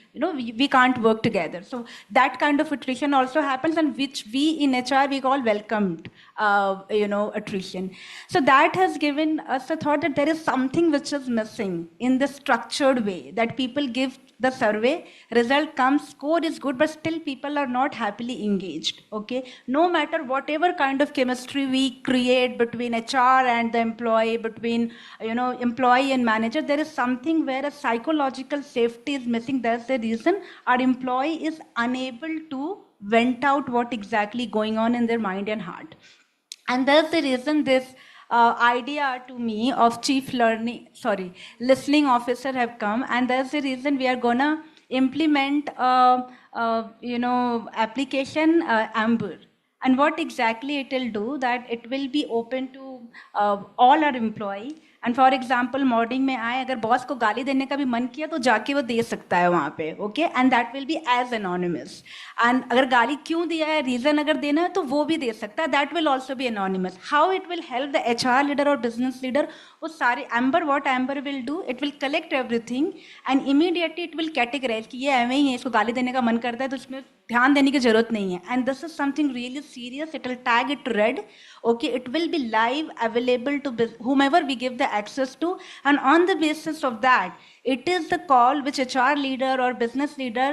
we can't work together. So that kind of attrition also happens, and which we in HR, we call welcomed, attrition. So that has given us a thought that there is something which is missing in the structured way, that people give the survey, result comes, score is good, but still people are not happily engaged, okay? No matter whatever kind of chemistry we create between HR and the employee, between, employee and manager, there is something where a psychological safety is missing. That's the reason our employee is unable to vent out what exactly going on in their mind and heart. And that's the reason this idea to me of listening officer have come, and that's the reason we are gonna implement application Amber. And what exactly it will do, that it will be open to all our employee. And for example, morning में आए, अगर boss को गाली देने का भी मन किया तो जाके वो दे सकता है वहाँ पे, okay, and that will be as anonymous. And अगर गाली क्यों दिया है, रीजन अगर देना है तो वो भी दे सकता है, that will also be anonymous. How it will help the HR leader और बिजनेस लीडर, वो सारे what Amber will do, it will collect everything and immediately it will categorise कि ये एवं ही है, इसको गाली देने का मन करता है तो उसमें ध्यान देने की जरूरत नहीं है. And this is something really serious. It will tag it red, okay, it will be live, available to whomever we give the access to, and on the basis of that, it is the call which HR leader or business leader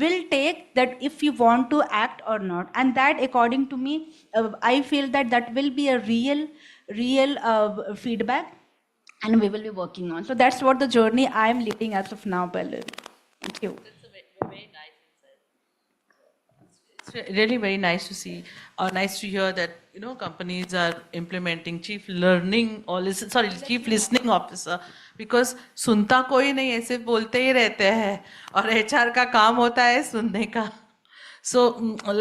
will take, that if you want to act or not. And that, according to me, I feel that will be a real feedback, and we will be working on. So that's what the journey I am leading as of now, Balu. Thank you. It's really very nice to see, or nice to hear that companies are implementing chief listening officer, because सुनता कोई नहीं, ऐसे बोलते ही रहते हैं, और HR का काम होता है सुनने का. So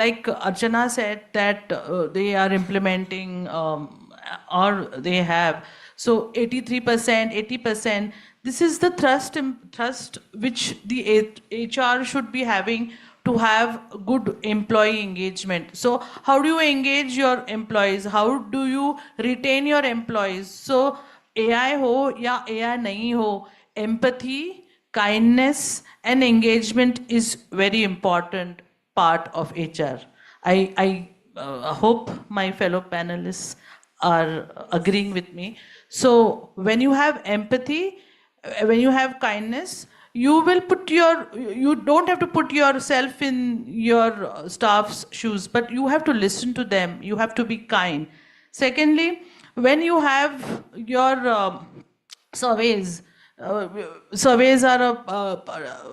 like Archana said that they are implementing or they have, so 83%, 80%, this is the trust which the HR should be having to have good employee engagement. So how do you engage your employees? How do you retain your employees? So AI ho ya AI nahi ho, empathy, kindness and engagement is very important part of HR. I hope my fellow panelists are agreeing with me. So when you have empathy, when you have kindness, you will you don't have to put yourself in your staff's shoes, but you have to listen to them. You have to be kind. Secondly, when you have your surveys, surveys are a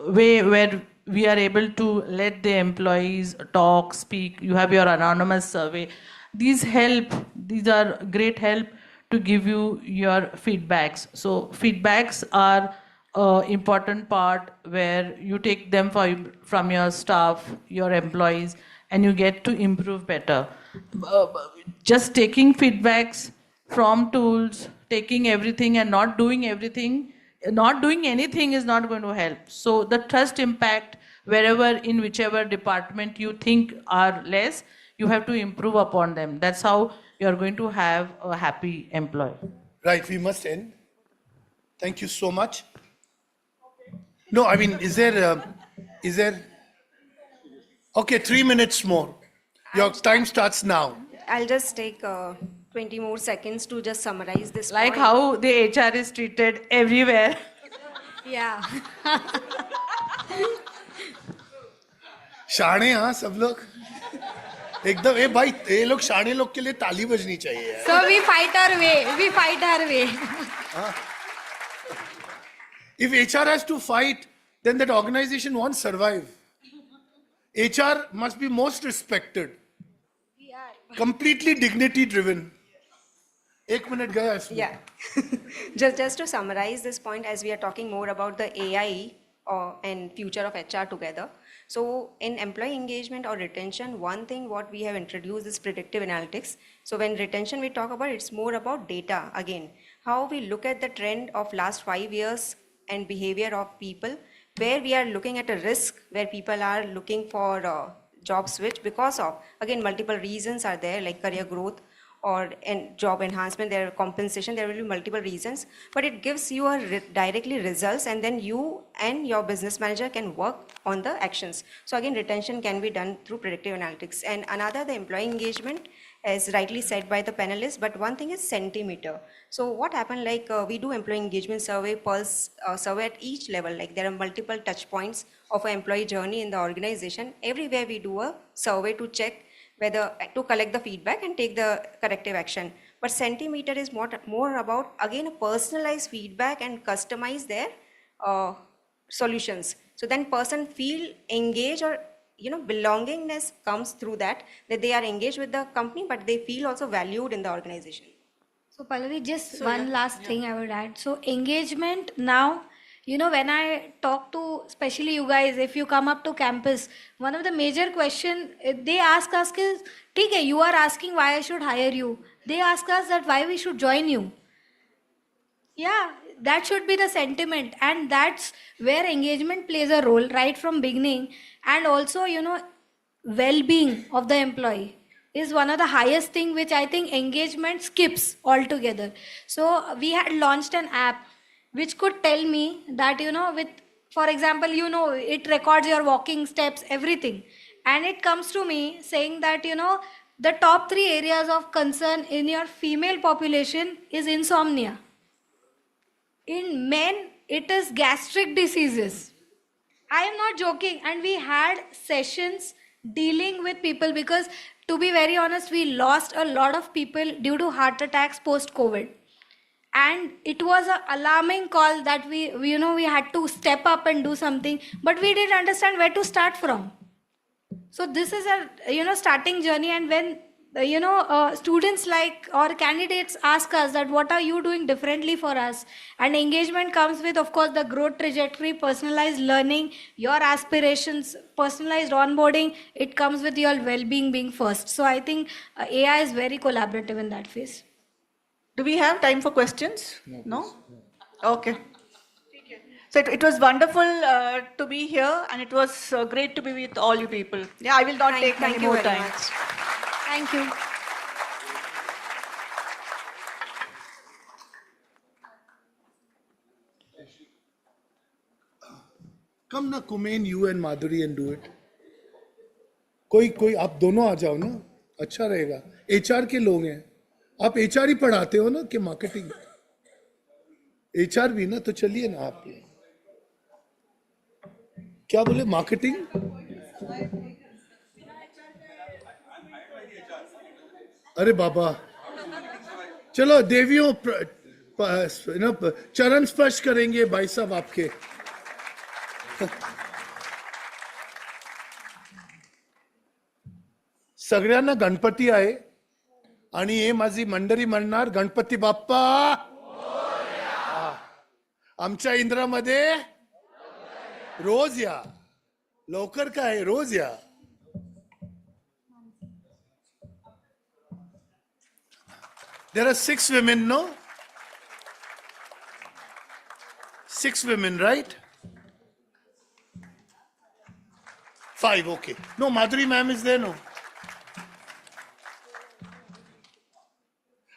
way where we are able to let the employees talk, speak. You have your anonymous survey. These are great help to give you your feedbacks. So feedbacks are important part where you take them from your staff, your employees, and you get to improve better. Just taking feedbacks from tools, taking everything and not doing everything, not doing anything is not going to help. So the trust impact, wherever in whichever department you think are less, you have to improve upon them. That's how you're going to have a happy employee. Right, we must end. Thank you so much. No, I mean, is there, okay, 3 minutes more. Your time starts now. I'll just take 20 more seconds to just summarize this Like point. how the HR is treated everywhere. Yeah. शाणे हाँ सब लोग एकदम ए भाई ये लोग शाणे लोग के लिए ताली बजनी चाहिए यार. So we fight our way. We fight our way. If HR has to fight, then that organization won't survive. HR must be most respected. Completely dignity driven. 1 minute gaya isme. Yeah. just to summarize this point, as we are talking more about the AI and future of HR together. So in employee engagement or retention, one thing what we have introduced is predictive analytics. So when retention we talk about, it's more about data again. How we look at the trend of last 5 years and behavior of people, where we are looking at a risk, where people are looking for job switch because of, again, multiple reasons are there, like career growth or job enhancement, there are compensation, there will be multiple reasons, but it gives you directly results, and then you and your business manager can work on the actions. So again, retention can be done through predictive analytics. And another, the employee engagement, as rightly said by the panelists, but one thing is centimeter. So what happened, like we do employee engagement survey, pulse survey at each level, like there are multiple touch points of an employee journey in the organization. Everywhere we do a survey to check whether to collect the feedback and take the corrective action. But centimeter is more about, again, a personalized feedback and customize their solutions. So then person feel engaged, or belongingness comes through that they are engaged with the company, but they feel also valued in the organization. So Pallavi, just one last thing I would add. So engagement now, when I talk to, especially you guys, if you come up to campus, one of the major question they ask us is, okay, you are asking why I should hire you. They ask us that why we should join you. Yeah, that should be the sentiment, and that's where engagement plays a role right from beginning. And also, well-being of the employee is one of the highest thing which I think engagement skips altogether. So we had launched an app which could tell me that, with, for example, it records your walking steps, everything. And it comes to me saying that, the top 3 areas of concern in your female population is insomnia. In men, it is gastric diseases. I am not joking. And we had sessions dealing with people because, to be very honest, we lost a lot of people due to heart attacks post-COVID. And it was an alarming call that we had to step up and do something, but we didn't understand where to start from. So this is a, starting journey. And when, students or candidates ask us that what are you doing differently for us? And engagement comes with, of course, the growth trajectory, personalized learning, your aspirations, personalized onboarding. It comes with your well-being being first. So I think AI is very collaborative in that phase. Do we have time for questions? No? Okay. So it was wonderful to be here, and it was great to be with all you people. Yeah, I will not take any more time. Thank you. Come na, Kumain, you and Madhuri, and do it. कोई आप दोनों आ जाओ ना, अच्छा रहेगा. HR के लोग हैं, आप एचआर ही पढ़ाते हो ना कि मार्केटिंग? एचआर भी ना, तो चलिए ना आप। क्या बोले, मार्केटिंग? अरे बाबा, चलो देवियों चरण स्पर्श करेंगे भाई साहब आपके। सगळ्यांना गणपती आहे आणि हे माझी मंडळी म्हणणार गणपती बाप्पा आमच्या इंद्रामध्ये रोज या, लवकर काय, रोज या. There are 6 women, no? 6 women, right? 5, okay. No, Madhuri ma'am is there, no?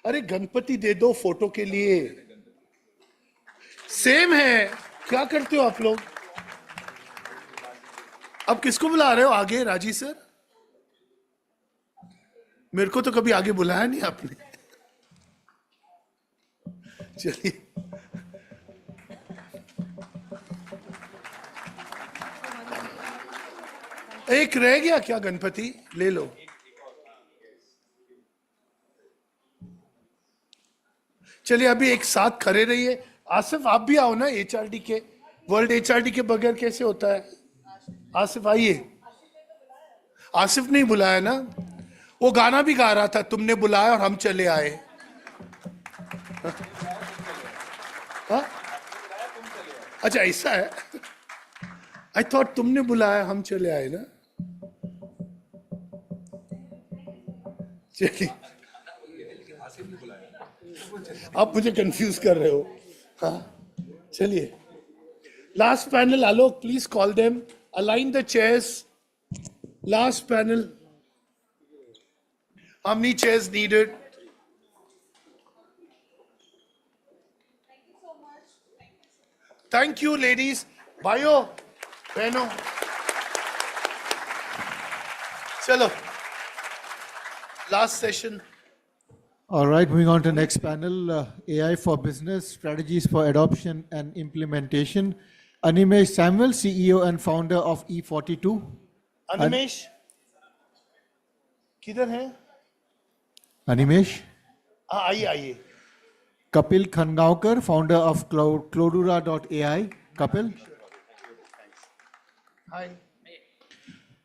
अरे गणपति दे दो फोटो के लिए. सेम है, क्या करते हो आप लोग? अब किसको बुला रहे हो आगे, राजी सर? मेरे को तो कभी आगे बुलाया नहीं आपने. चलिए, एक रह गया क्या गणपति? ले लो. चलिए अभी एक साथ खड़े रहिए. आसिफ आप भी आओ ना, एचआरडी के, वर्ल्ड एचआरडी के बगैर कैसे होता है? आसिफ आइए. आसिफ नहीं बुलाया ना, वो गाना भी गा रहा था, तुमने बुलाया और हम चले आए. हाँ? अच्छा ऐसा है. आई थॉट तुमने बुलाया हम चले आए ना. चलिए, आप मुझे कंफ्यूज कर रहे हो. हाँ चलिए, last panel. Alok please call them, align the chairs. Last panel. How many chairs needed? Thank you, ladies. भाइयों बहनों, चलो last session. All right, moving on to next panel, AI for business, strategies for adoption and implementation. Animesh Samuel, CEO and founder of E42. Animesh, किधर है? Animesh. आइए आइए. Kapil Khangaonkar, founder of Clodura.ai. Kapil. Hi.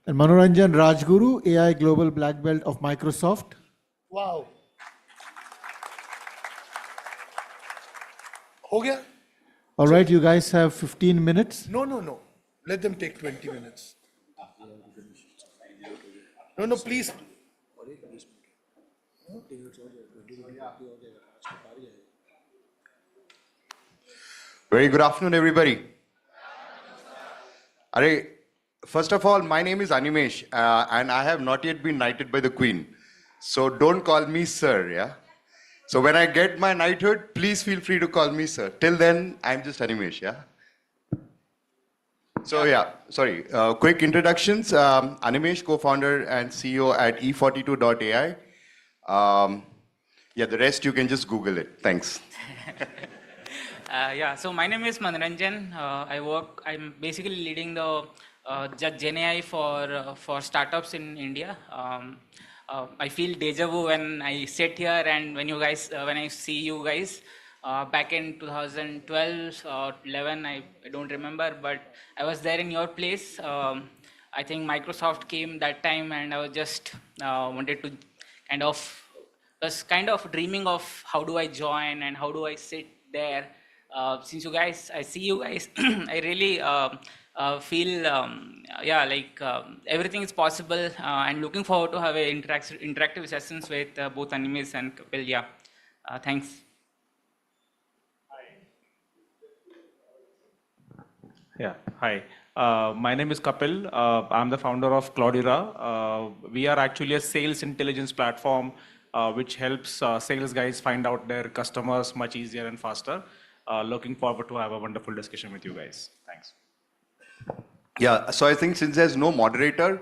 And Manoranjan Rajguru, AI Global Black Belt of Microsoft. Wow. हो गया? All right, you guys have 15 minutes. No. Let them take 20 minutes. No, please. Very good afternoon, everybody. First of all, my name is Animesh, and I have not yet been knighted by the Queen. So don't call me sir, yeah? So when I get my knighthood, please feel free to call me sir. Till then, I'm just Animesh, yeah? So yeah, sorry, quick introductions. Animesh, co-founder and CEO at E42.ai. Yeah, the rest you can just Google it. Thanks. So my name is Manoranjan. I'm basically leading the Gen AI for startups in India. I feel deja vu when I sit here and when I see you guys back in 2012 or 11, I don't remember, but I was there in your place. I think Microsoft came that time, and I was just wanted to was kind of dreaming of how do I join and how do I sit there. Since I see you guys, I really feel, everything is possible, and looking forward to have a interactive sessions with both Animesh and Kapil. Yeah, thanks. Yeah, hi. My name is Kapil. I'm the founder of Clodura. We are actually a sales intelligence platform which helps sales guys find out their customers much easier and faster. Looking forward to have a wonderful discussion with you guys. Thanks. Yeah, so I think since there's no moderator,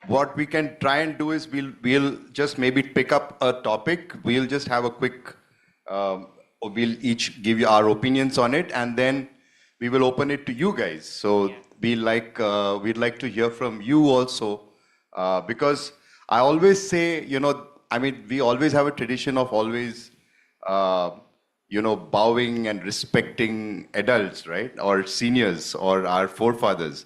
what we can try and do is we'll just maybe pick up a topic. We'll just have a quick, we'll each give you our opinions on it, and then we will open it to you guys. So we'd like to hear from you also, because I always say, I mean, we always have a tradition of always, bowing and respecting adults, right? Or seniors or our forefathers.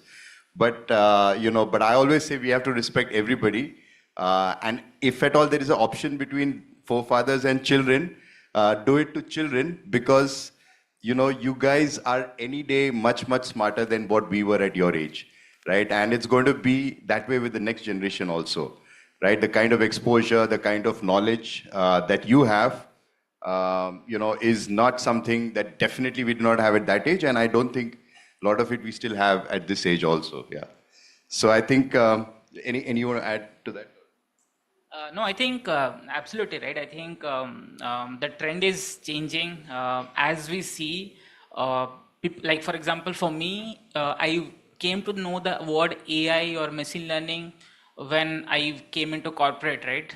But, but I always say we have to respect everybody. And if at all there is an option between forefathers and children, do it to children, because, you guys are any day much, much smarter than what we were at your age, right? And it's going to be that way with the next generation also, right? The kind of exposure, the kind of knowledge that you have, is not something that definitely we do not have at that age. And I don't think a lot of it we still have at this age also, yeah. So I think, any you want to add to that? No, I think absolutely right. I think the trend is changing as we see. Like for example, for me, I came to know the word AI or machine learning when I came into corporate, right?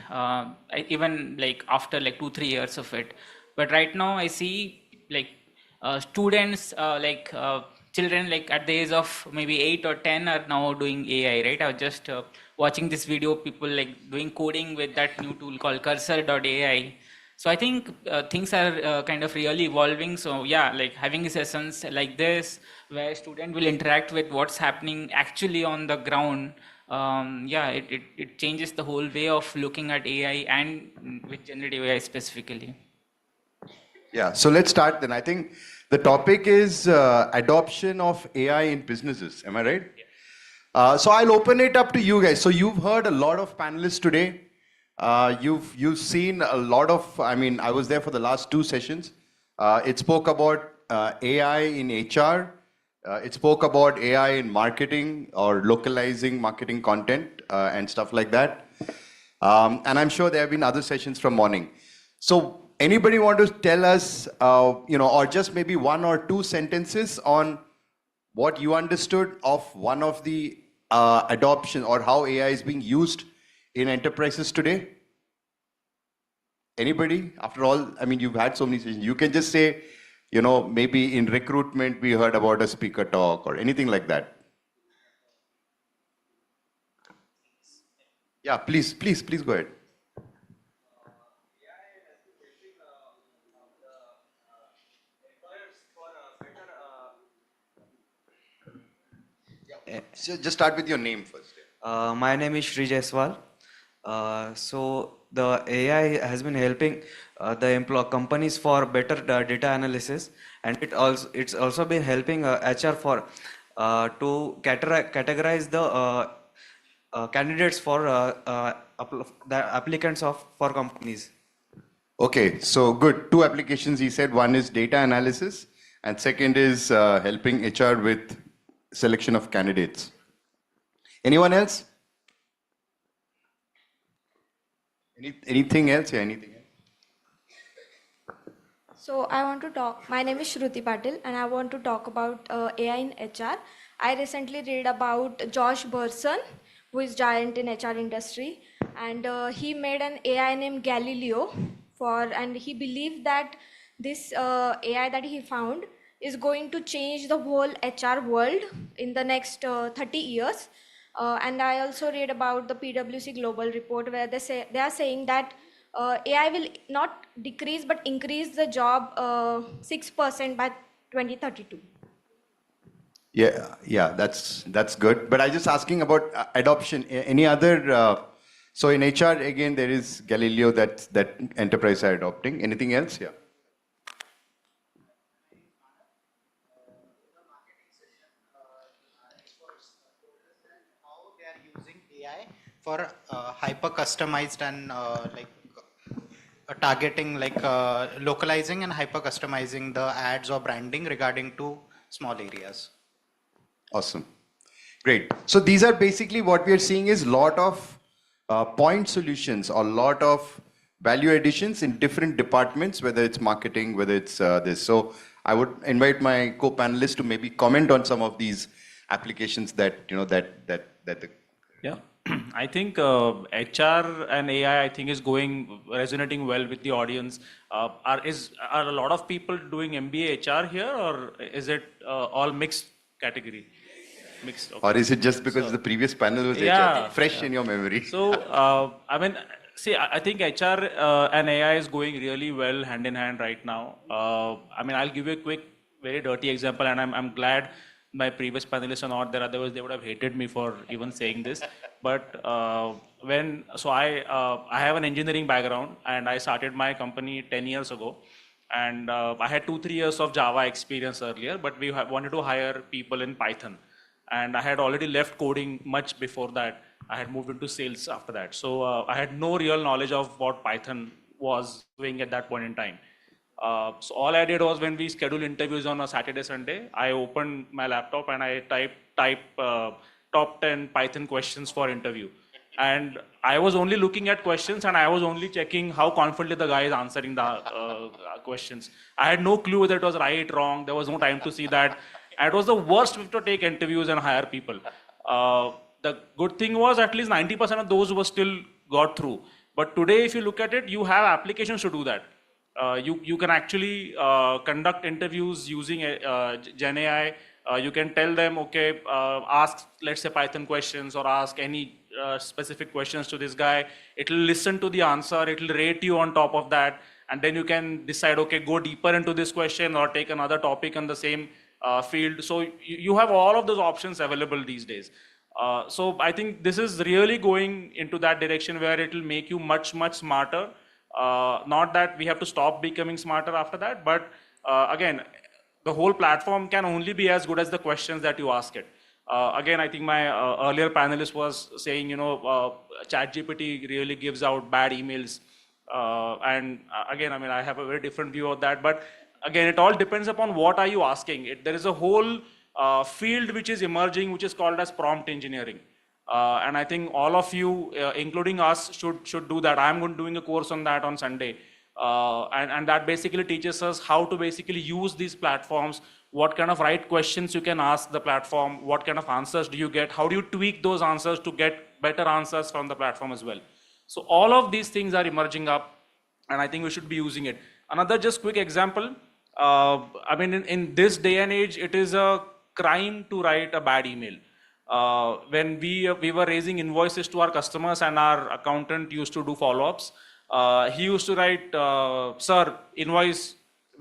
Even like after like 2-3 years of it. But right now I see like students children like at the age of maybe 8 or 10 are now doing AI, right? I was just watching this video, people like doing coding with that new tool called cursor.ai. So I think things are kind of really evolving. So yeah, like having sessions like this where student will interact with what's happening actually on the ground. It changes the whole way of looking at AI and with generative AI specifically. Yeah, so let's start then. I think the topic is adoption of AI in businesses. Am I right? Yeah. So I'll open it up to you guys. So you've heard a lot of panelists today. You've seen a lot of, I mean, I was there for the last 2 sessions. It spoke about AI in HR. It spoke about AI in marketing or localizing marketing content and stuff like that. And I'm sure there have been other sessions from morning. So anybody want to tell us, or just maybe 1 or 2 sentences on what you understood of one of the adoption or how AI is being used in enterprises today? Anybody? After all, I mean, you've had so many sessions. You can just say, maybe in recruitment, we heard about a speaker talk or anything like that. Yeah, please go ahead. So just start with your name first. My name is Shri Jaiswal. So the AI has been helping the companies for better data analysis, and it's also been helping HR for to categorize the candidates for the applicants for companies. Okay, so good. 2 applications he said. One is data analysis, and second is helping HR with selection of candidates. Anyone else? Anything else? Yeah, anything else? So I want to talk, my name is Shruti Patil and I want to talk about AI in HR. I recently read about Josh Bersin, who is giant in HR industry, and he made an AI named Galileo and he believed that this AI that he found is going to change the whole HR world in the next 30 years. And I also read about the PwC Global report where they are saying that AI will not decrease but increase the job 6% by 2032. Yeah, that's good. But I'm just asking about adoption. Any other? So in HR again, there is Galileo that enterprise are adopting. Anything else? Yeah. For hyper customized and targeting, localizing and hyper customizing the ads or branding regarding to small areas. Awesome. Great. So these are basically what we are seeing is lot of point solutions or lot of value additions in different departments, whether it's marketing, whether it's this. So I would invite my co-panelists to maybe comment on some of these applications that, the Yeah. I think HR and AI, I think, is resonating well with the audience. Are a lot of people doing MBA HR here, or is it all mixed category? Mixed. Okay. Or is it just because the previous panel was HR? Fresh in your memory. So, I mean, see, I think HR and AI is going really well hand in hand right now. I mean, I'll give you a quick, very dirty example, and I'm glad my previous panelists are not there. Otherwise, they would have hated me for even saying this. But I have an engineering background, and I started my company 10 years ago. And I had 2-3 years of Java experience earlier, but we wanted to hire people in Python. And I had already left coding much before that. I had moved into sales after that. So I had no real knowledge of what Python was doing at that point in time. So all I did was, when we scheduled interviews on a Saturday, Sunday, I opened my laptop and I typed top 10 Python questions for interview. And I was only looking at questions, and I was only checking how confidently the guy is answering the questions. I had no clue whether it was right, wrong. There was no time to see that. And it was the worst way to take interviews and hire people. The good thing was, at least 90% of those were still got through. But today, if you look at it, you have applications to do that. You can actually conduct interviews using Gen AI. You can tell them, okay, ask, let's say, Python questions, or ask any specific questions to this guy. It will listen to the answer. It will rate you on top of that. And then you can decide, okay, go deeper into this question or take another topic on the same field. So you have all of those options available these days. So I think this is really going into that direction where it will make you much, much smarter. Not that we have to stop becoming smarter after that, but again, the whole platform can only be as good as the questions that you ask it. Again, I think my earlier panelist was saying, ChatGPT really gives out bad emails. And again, I mean, I have a very different view of that. But again, it all depends upon what are you asking. There is a whole field which is emerging, which is called as prompt engineering. And I think all of you, including us, should do that. I'm doing a course on that on Sunday. And that basically teaches us how to basically use these platforms, what kind of right questions you can ask the platform, what kind of answers do you get, how do you tweak those answers to get better answers from the platform as well. So all of these things are emerging up, and I think we should be using it. Another just quick example, I mean, in this day and age, it is a crime to write a bad email. When we were raising invoices to our customers, and our accountant used to do follow-ups, he used to write, sir, invoice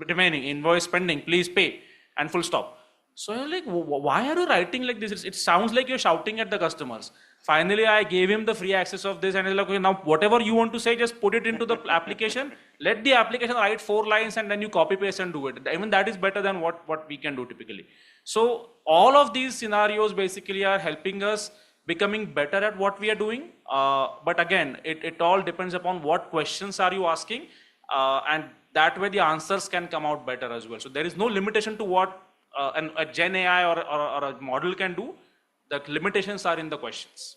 remaining, invoice pending, please pay, and full stop. So I was like, why are you writing like this? It sounds like you're shouting at the customers. Finally, I gave him the free access of this, and he's like, okay, now whatever you want to say, just put it into the application. Let the application write 4 lines, and then you copy paste and do it. Even that is better than what we can do typically. So all of these scenarios basically are helping us becoming better at what we are doing. But again, it all depends upon what questions are you asking, and that way the answers can come out better as well. So there is no limitation to what a Gen AI or a model can do. The limitations are in the questions.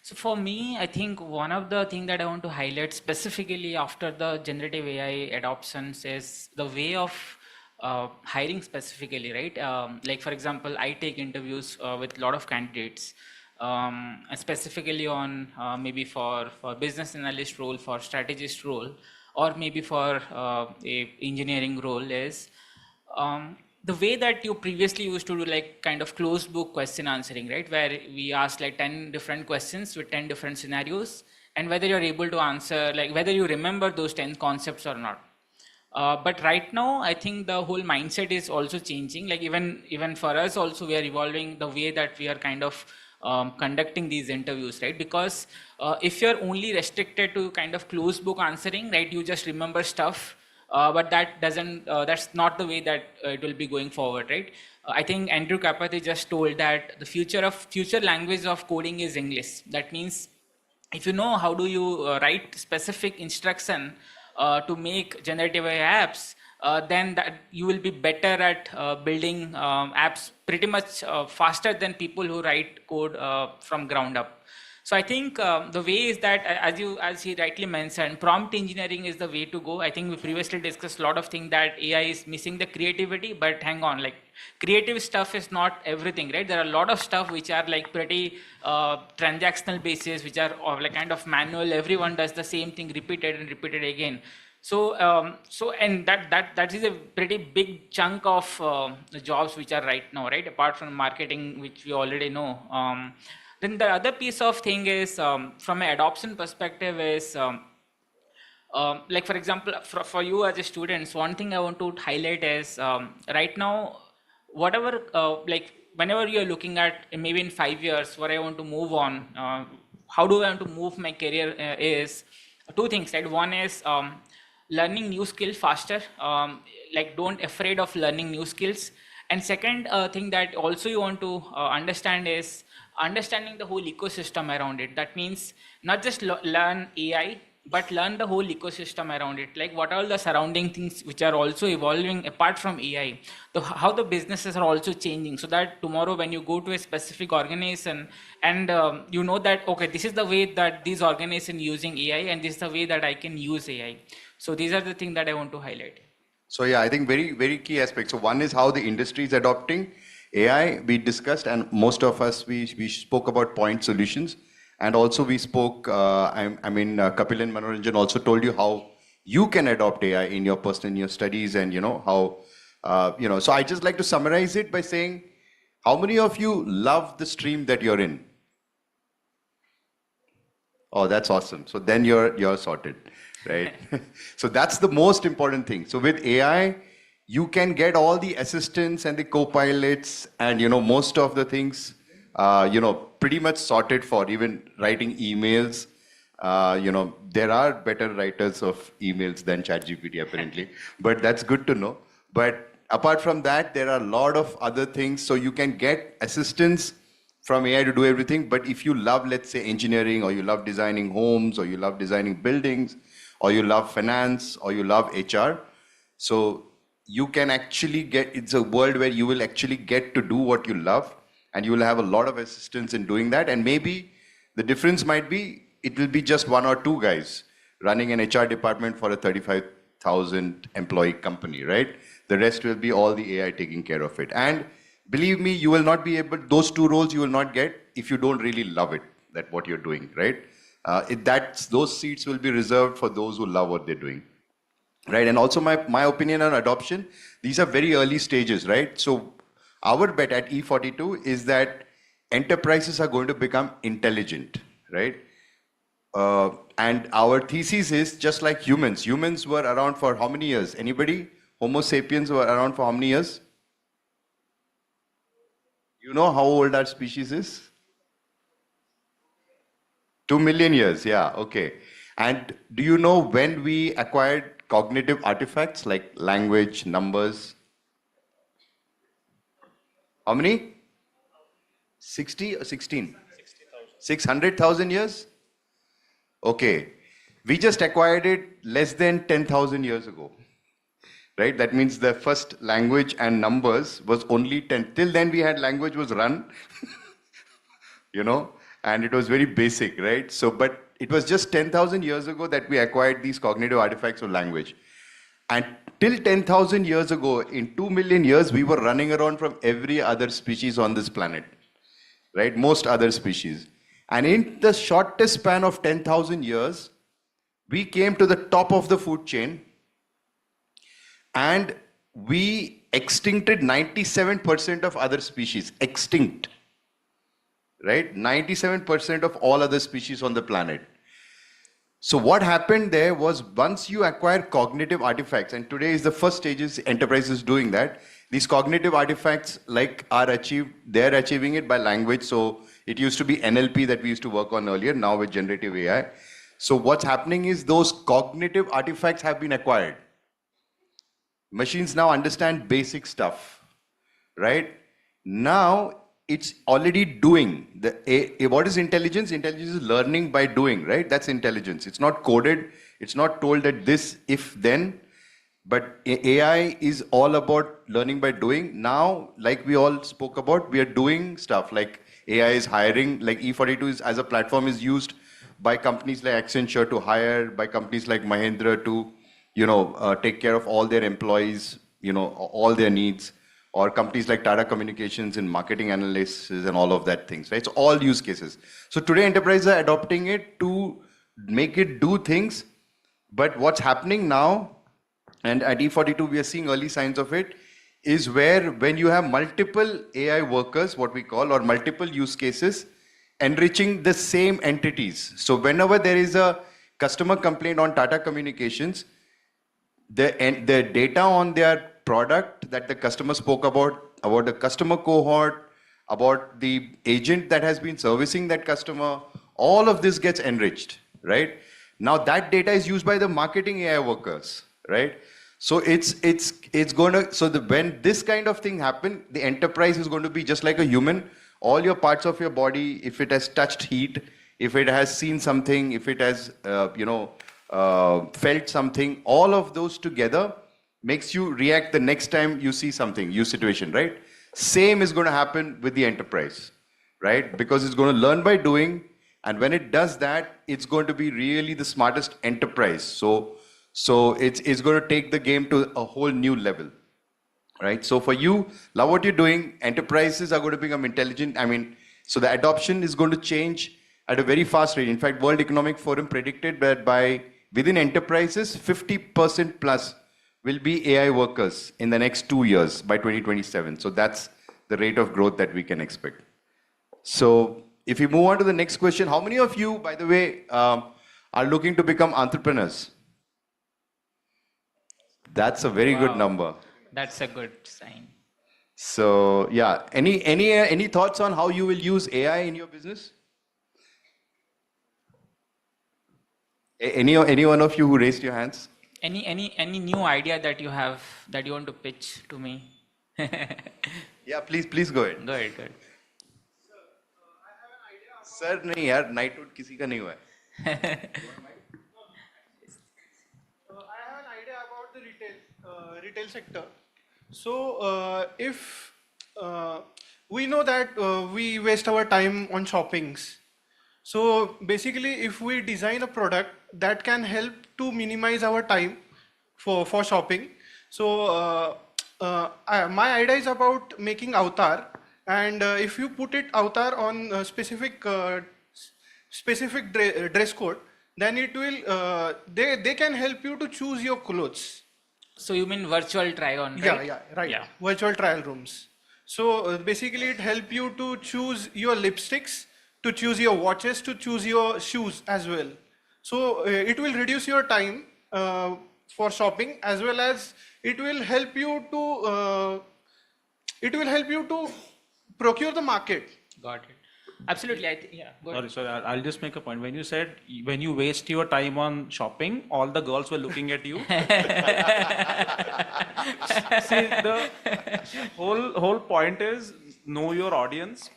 So for me, I think one of the things that I want to highlight specifically after the generative AI adoptions is the way of hiring specifically, right? Like for example, I take interviews with a lot of candidates, specifically on maybe for business analyst role, for strategist role, or maybe for a engineering role is the way that you previously used to do like kind of closed book question answering, right? Where we asked like 10 different questions with 10 different scenarios, and whether you're able to answer, like whether you remember those 10 concepts or not. But right now, I think the whole mindset is also changing. Like even for us also, we are evolving the way that we are kind of conducting these interviews, right? Because if you're only restricted to kind of closed book answering, right, you just remember stuff. But that doesn't, that's not the way that it will be going forward, right? I think Andrew Kapathy just told that the future language of coding is English. That means if you know how do you write specific instruction to make generative AI apps, then that you will be better at building apps pretty much faster than people who write code from ground up. So I think the way is that, as he rightly mentioned, prompt engineering is the way to go. I think we previously discussed a lot of things that AI is missing the creativity, but hang on, like creative stuff is not everything, right? There are a lot of stuff which are like pretty transactional basis, which are like kind of manual. Everyone does the same thing repeated and repeated again. So, and that is a pretty big chunk of the jobs which are right now, right? Apart from marketing, which we already know. Then the other piece of thing is from an adoption perspective is like for example, for you as a student, one thing I want to highlight is right now, whatever like whenever you're looking at maybe in 5 years, what I want to move on, how do I want to move my career is two things, right? One is learning new skill faster, like don't afraid of learning new skills. And second thing that also you want to understand is understanding the whole ecosystem around it. That means not just learn AI, but learn the whole ecosystem around it. Like what are the surrounding things which are also evolving apart from AI, how the businesses are also changing, so that tomorrow when you go to a specific organization and you know that, okay, this is the way that these organizations using AI and this is the way that I can use AI. So these are the things that I want to highlight. So yeah, I think very, very key aspects. So one is how the industry is adopting AI. We discussed, and most of us, we spoke about point solutions. And also we spoke, Kapil and Manoranjan also told you how you can adopt AI in your studies and, how, so I just like to summarize it by saying, how many of you love the stream that you're in? Oh, that's awesome. So then you're sorted, right? So that's the most important thing. So with AI, you can get all the assistants and the co-pilots and, most of the things, pretty much sorted for even writing emails. There are better writers of emails than ChatGPT apparently, but that's good to know. But apart from that, there are a lot of other things. So you can get assistance from AI to do everything. But if you love, let's say, engineering, or you love designing homes, or you love designing buildings, or you love finance, or you love HR, so you can actually it's a world where you will actually get to do what you love, and you will have a lot of assistance in doing that. And maybe the difference might be, it will be just 1 or 2 guys running an HR department for a 35,000 employee company, right? The rest will be all the AI taking care of it. And believe me, you will not be able, those 2 roles you will not get if you don't really love it, that what you're doing, right? Those seats will be reserved for those who love what they're doing, right? And also my opinion on adoption, these are very early stages, right? So our bet at E42 is that enterprises are going to become intelligent, right? And our thesis is just like humans. Humans were around for how many years? Anybody? Homo sapiens were around for how many years? You know how old our species is? 2 million years, yeah, okay. And do you know when we acquired cognitive artifacts like language, numbers? How many? 60 or 16? 600,000 years? Okay. We just acquired it less than 10,000 years ago. Right? That means the first language and numbers was only 10. Till then we had language was run, and it was very basic, right? So, but it was just 10,000 years ago that we acquired these cognitive artifacts of language. And till 10,000 years ago, in 2 million years, we were running around from every other species on this planet, right? Most other species. And in the shortest span of 10,000 years, we came to the top of the food chain, and we extincted 97% of other species. Extinct, right? 97% of all other species on the planet. So what happened there was, once you acquire cognitive artifacts, and today is the first stages, enterprises doing that, these cognitive artifacts they're achieving it by language. So it used to be NLP that we used to work on earlier, now with generative AI. So what's happening is those cognitive artifacts have been acquired. Machines now understand basic stuff, right? Now it's already doing. What is intelligence? Intelligence is learning by doing, right? That's intelligence. It's not coded. It's not told that this, if, then. But AI is all about learning by doing. Now, like we all spoke about, we are doing stuff like AI is hiring, like E42 is, as a platform is used by companies like Accenture to hire, by companies like Mahindra to, take care of all their employees, all their needs, or companies like Tata Communications in marketing analysis and all of that things, right? So all use cases. So today enterprises are adopting it to make it do things, but what's happening now, and at E42 we are seeing early signs of it, is where when you have multiple AI workers, what we call, or multiple use cases, enriching the same entities. So whenever there is a customer complaint on Tata Communications, the data on their product that the customer spoke about the customer cohort, about the agent that has been servicing that customer, all of this gets enriched, right? Now that data is used by the marketing AI workers, right? So it's going to, so when this kind of thing happen, the enterprise is going to be just like a human. All your parts of your body, if it has touched heat, if it has seen something, if it has, felt something, all of those together makes you react the next time you see something, new situation, right? Same is going to happen with the enterprise, right? Because it's going to learn by doing, and when it does that, it's going to be really the smartest enterprise. So it's going to take the game to a whole new level, right? So for you, love what you're doing. Enterprises are going to become intelligent. So the adoption is going to change at a very fast rate. In fact, World Economic Forum predicted that within enterprises, 50% plus will be AI workers in the next 2 years by 2027. So that's the rate of growth that we can expect. So if we move on to the next question, how many of you, by the way, are looking to become entrepreneurs? That's a very good number. That's a good sign. So yeah, any thoughts on how you will use AI in your business? Any one of you who raised your hands? Any new idea that you have that you want to pitch to me? Yeah, please go ahead. Go ahead. Sir, नहीं यार, knighthood किसी का नहीं हुआ है. I have an idea about the retail sector. So if we know that we waste our time on shoppings. So basically, if we design a product that can help to minimize our time for shopping. So my idea is about making avatar, and if you put it avatar on a specific dress code, then it will they can help you to choose your clothes. So you mean virtual try-on, right? Yeah, right. Yeah. Virtual trial rooms. So basically, it help you to choose your lipsticks, to choose your watches, to choose your shoes as well. So it will reduce your time for shopping, as well as it will help you to procure the market. Got it. Absolutely. Go ahead. Sorry, I'll just make a point. When you said when you waste your time on shopping, all the girls were looking at you. See, the whole point is know your audience.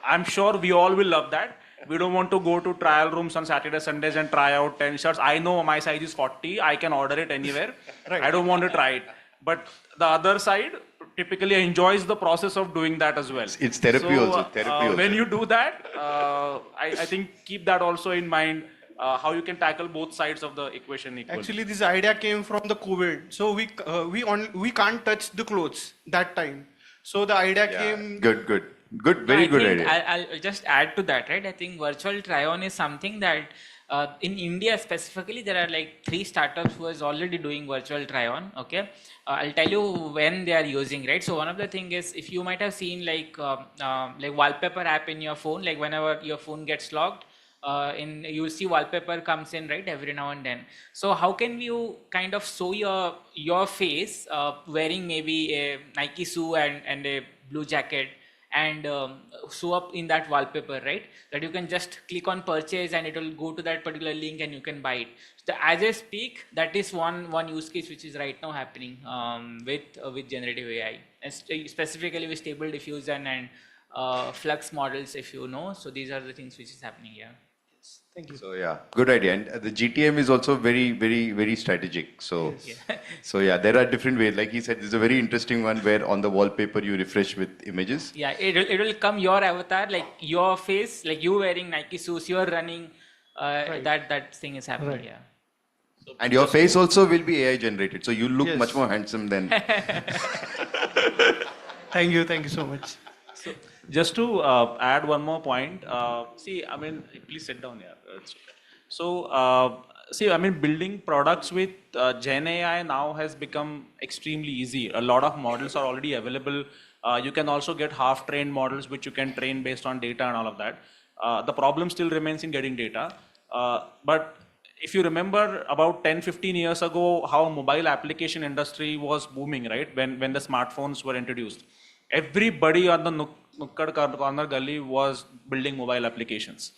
I'm sure we all will love that. We don't want to go to trial rooms on Saturday, Sundays and try out 10 shirts. I know my size is 40. I can order it anywhere. Right. I don't want to try it. But the other side typically enjoys the process of doing that as well. It's therapy also. When you do that, I think keep that also in mind, how you can tackle both sides of the equation equally. Actually, this idea came from the COVID. So we can't touch the clothes that time. So the idea came. Good, very good idea. I'll just add to that, right? I think virtual try-on is something that in India specifically, there are like 3 startups who is already doing virtual try-on. Okay, I'll tell you when they are using, right? So one of the thing is, if you might have seen like wallpaper app in your phone, like whenever your phone gets locked, you'll see wallpaper comes in, right, every now and then. So how can you kind of show your face wearing maybe a Nike shoe and a blue jacket, and show up in that wallpaper, right? That you can just click on purchase and it will go to that particular link and you can buy it. So as I speak, that is one use case which is right now happening with generative AI, and specifically with stable diffusion and flux models, if you know. So these are the things which is happening here. Yes. Thank you. So yeah, good idea. And the GTM is also very strategic. So, so yeah, there are different ways. Like he said, there's a very interesting one where on the wallpaper you refresh with images. Yeah, it will come your avatar, like your face, like you wearing Nike shoes, you're running. That thing is happening. Right. Yeah. And your face also will be AI generated. So you look much more handsome than. Thank you so much. Just to add one more point, see, I mean, please sit down here. So, see, I mean, building products with Gen AI now has become extremely easy. A lot of models are already available. You can also get half-trained models, which you can train based on data and all of that. The problem still remains in getting data. But if you remember about 10, 15 years ago, how mobile application industry was booming, right? When the smartphones were introduced. Everybody on the Nukkad corner gully was building mobile applications.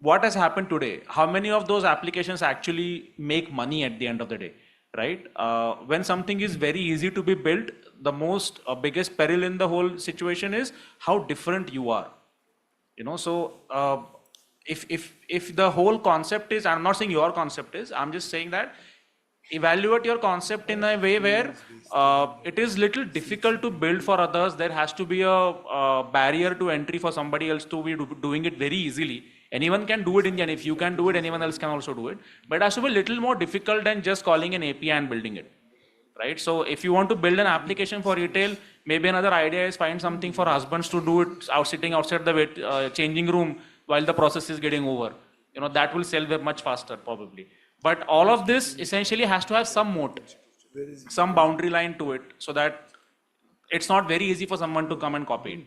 What has happened today? How many of those applications actually make money at the end of the day, right? When something is very easy to be built, the most biggest peril in the whole situation is how different you are. You know, so if the whole concept is, I'm not saying your concept is, I'm just saying that evaluate your concept in a way where it is little difficult to build for others. There has to be a barrier to entry for somebody else to be doing it very easily. Anyone can do it in the end. If you can do it, anyone else can also do it. But it has to be a little more difficult than just calling an API and building it. Right? So if you want to build an application for retail, maybe another idea is find something for husbands to do it sitting outside the changing room while the process is getting over. You know, that will sell much faster probably. But all of this essentially has to have some moat, some boundary line to it, so that it's not very easy for someone to come and copy it.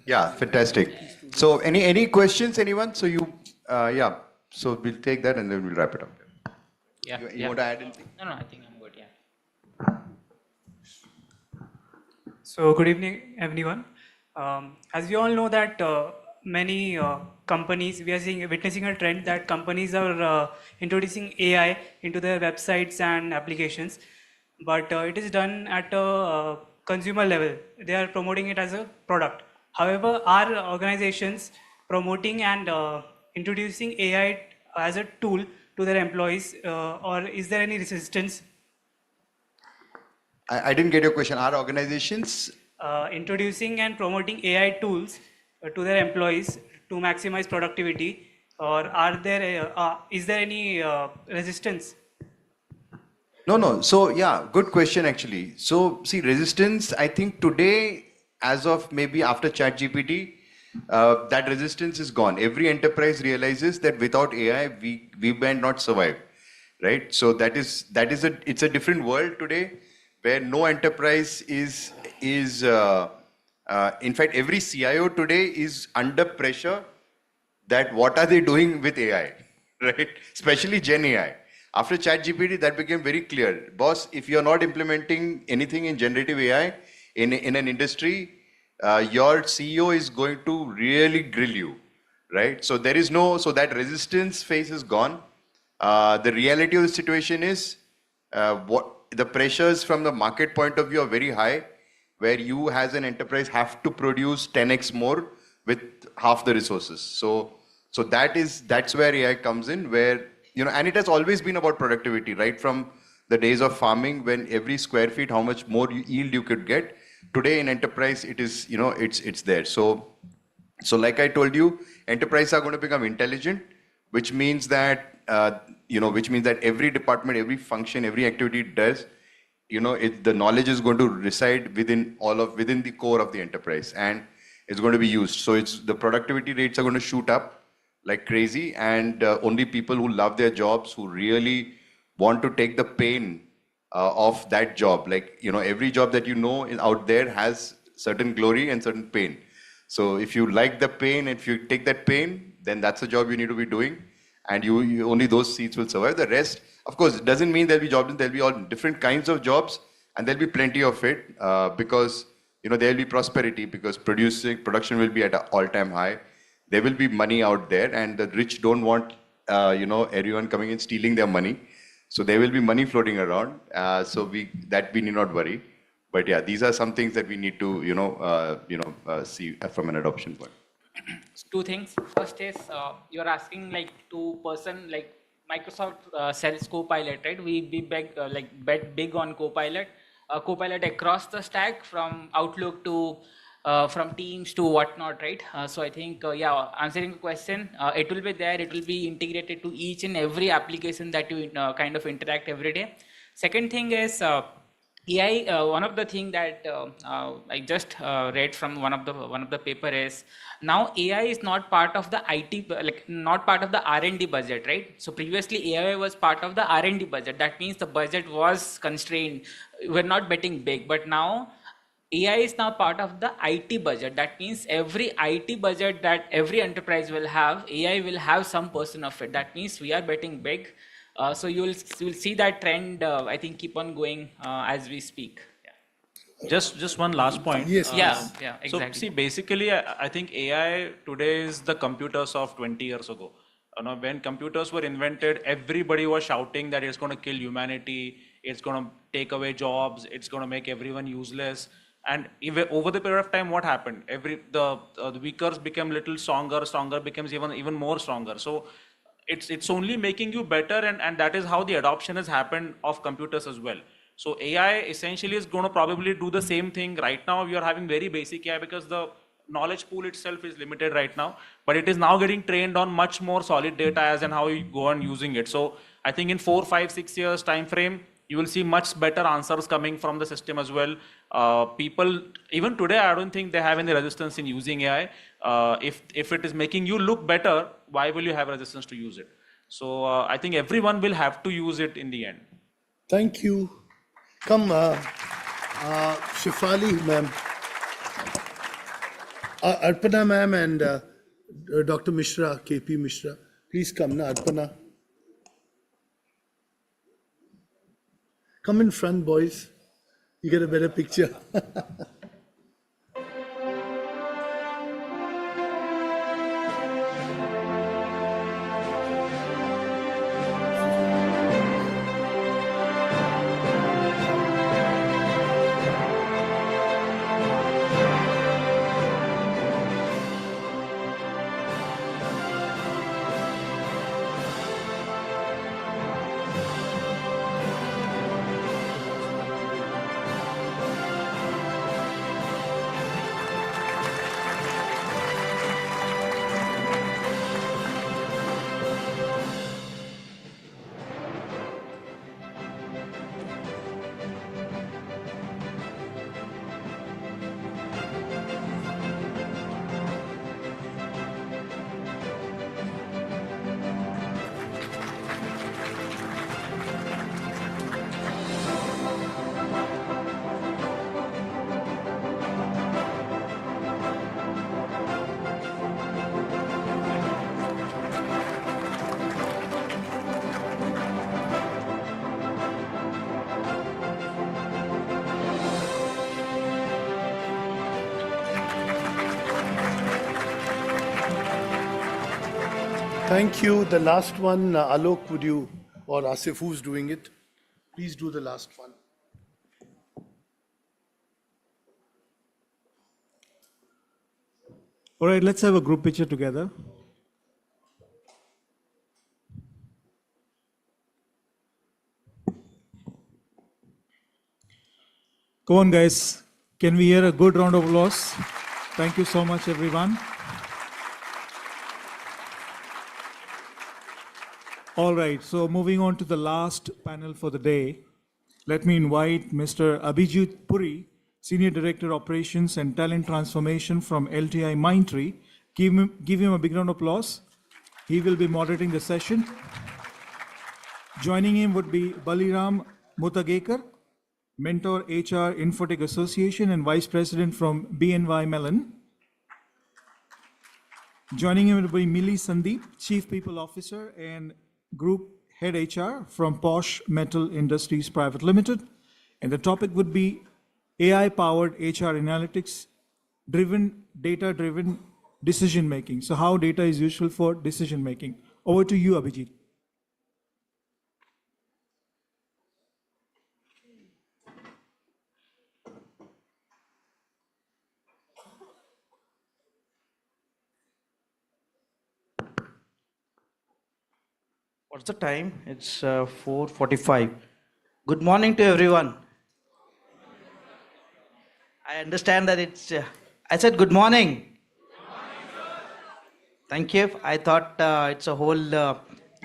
Yeah, fantastic. So any questions, anyone? So you, yeah, so we'll take that and then we'll wrap it up. Yeah. You want to add anything? No, I think I'm good. Yeah. So good evening, everyone. As we all know that many companies, we are witnessing a trend that companies are introducing AI into their websites and applications, but it is done at a consumer level. They are promoting it as a product. However, are organizations promoting and introducing AI as a tool to their employees, or is there any resistance? I didn't get your question. Are organizations Introducing and promoting AI tools to their employees to maximize productivity, or is there any resistance? No. So yeah, good question actually. So see, resistance, I think today, as of maybe after ChatGPT, that resistance is gone. Every enterprise realizes that without AI, we might not survive, right? So it's a different world today, where no enterprise is in fact, every CIO today is under pressure that what are they doing with AI, right? Especially Gen AI. After ChatGPT, that became very clear. Boss, if you're not implementing anything in generative AI in an industry, your CEO is going to really grill you, right? So so that resistance phase is gone. The reality of the situation is what the pressures from the market point of view are very high, where you as an enterprise have to produce 10x more with half the resources. So that's where AI comes in, where, you know, and it has always been about productivity, right? From the days of farming, when every square feet, how much more yield you could get. Today in enterprise, it is, you know, it's there. So like I told you, enterprises are going to become intelligent, which means that, which means that every department, every function, every activity it does, you know, the knowledge is going to reside within the core of the enterprise, and it's going to be used. So the productivity rates are going to shoot up like crazy, and only people who love their jobs, who really want to take the pain of that job, like, you know, every job that you know out there has certain glory and certain pain. So if you like the pain, if you take that pain, then that's the job you need to be doing, and you only those seats will survive. The rest, of course, it doesn't mean there'll be jobs, there'll be all different kinds of jobs, and there'll be plenty of it, because, you know, there'll be prosperity, because production will be at an all-time high. There will be money out there, and the rich don't want, everyone coming in stealing their money. So there will be money floating around. So we need not worry. But yeah, these are some things that we need to, see from an adoption point. two things. First is you're asking like to person like Microsoft sells Copilot, right? We beg like bet big on Copilot, Copilot across the stack from Outlook to from Teams to whatnot, right? So I think yeah, answering the question, it will be there. It will be integrated to each and every application that you kind of interact every day. Second thing is. AI, one of the thing that I just read from one of the paper is now AI is not part of the IT like not part of the R&D budget, right? So previously AI was part of the R&D budget. That means the budget was constrained. We're not betting big, but now AI is now part of the IT budget. That means every IT budget that every enterprise will have, AI will have some portion of it. That means we are betting big. So you'll see that trend. I think keep on going as we speak. Just one last point. Yes, Yeah, please. yeah, So exactly. see, basically, I think AI today is the computers of 20 years ago. When computers were invented, everybody was shouting that it's going to kill humanity, it's going to take away jobs, it's going to make everyone useless. And even over the period of time, what happened? The weakers became little stronger, stronger becomes even more stronger. So it's only making you better, and that is how the adoption has happened of computers as well. So AI essentially is going to probably do the same thing. Right now we are having very basic AI because the knowledge pool itself is limited right now, but it is now getting trained on much more solid data as and how you go on using it. So I think in 4, 5, 6 years time frame, you will see much better answers coming from the system as well. People, even today, I don't think they have any resistance in using AI. If it is making you look better, why will you have resistance to use it? So I think everyone will have to use it in the end. Thank you. Come, Shifali ma'am. Arpana ma'am and Dr. Mishra, KP Mishra. Please come now, Arpana. Come in front, boys. You get a better picture. Thank you. The last one, Alok, would you, or Asif, who's doing it? Please do the last one. All right, let's have a group picture together. Come on, guys. Can we hear a good round of applause? Thank you so much, everyone. All right, so moving on to the last panel for the day, let me invite Mr. Abhijit Puri, Senior Director Operations and Talent Transformation from LTI Mindtree. Give him a big round of applause. He will be moderating the session. Joining him would be Baliram Mutagekar, Mentor HR Infotech Association and Vice President from BNY Mellon. Joining him would be Mili Sandeep, Chief People Officer and Group Head HR from Posh Metal Industries Private Limited. And the topic would be AI-powered HR analytics, data-driven decision making. So how data is useful for decision making. Over to you, Abhijit. What's the time? It's 4:45. Good morning to everyone. I understand that I said good morning. Thank you. I thought it's a whole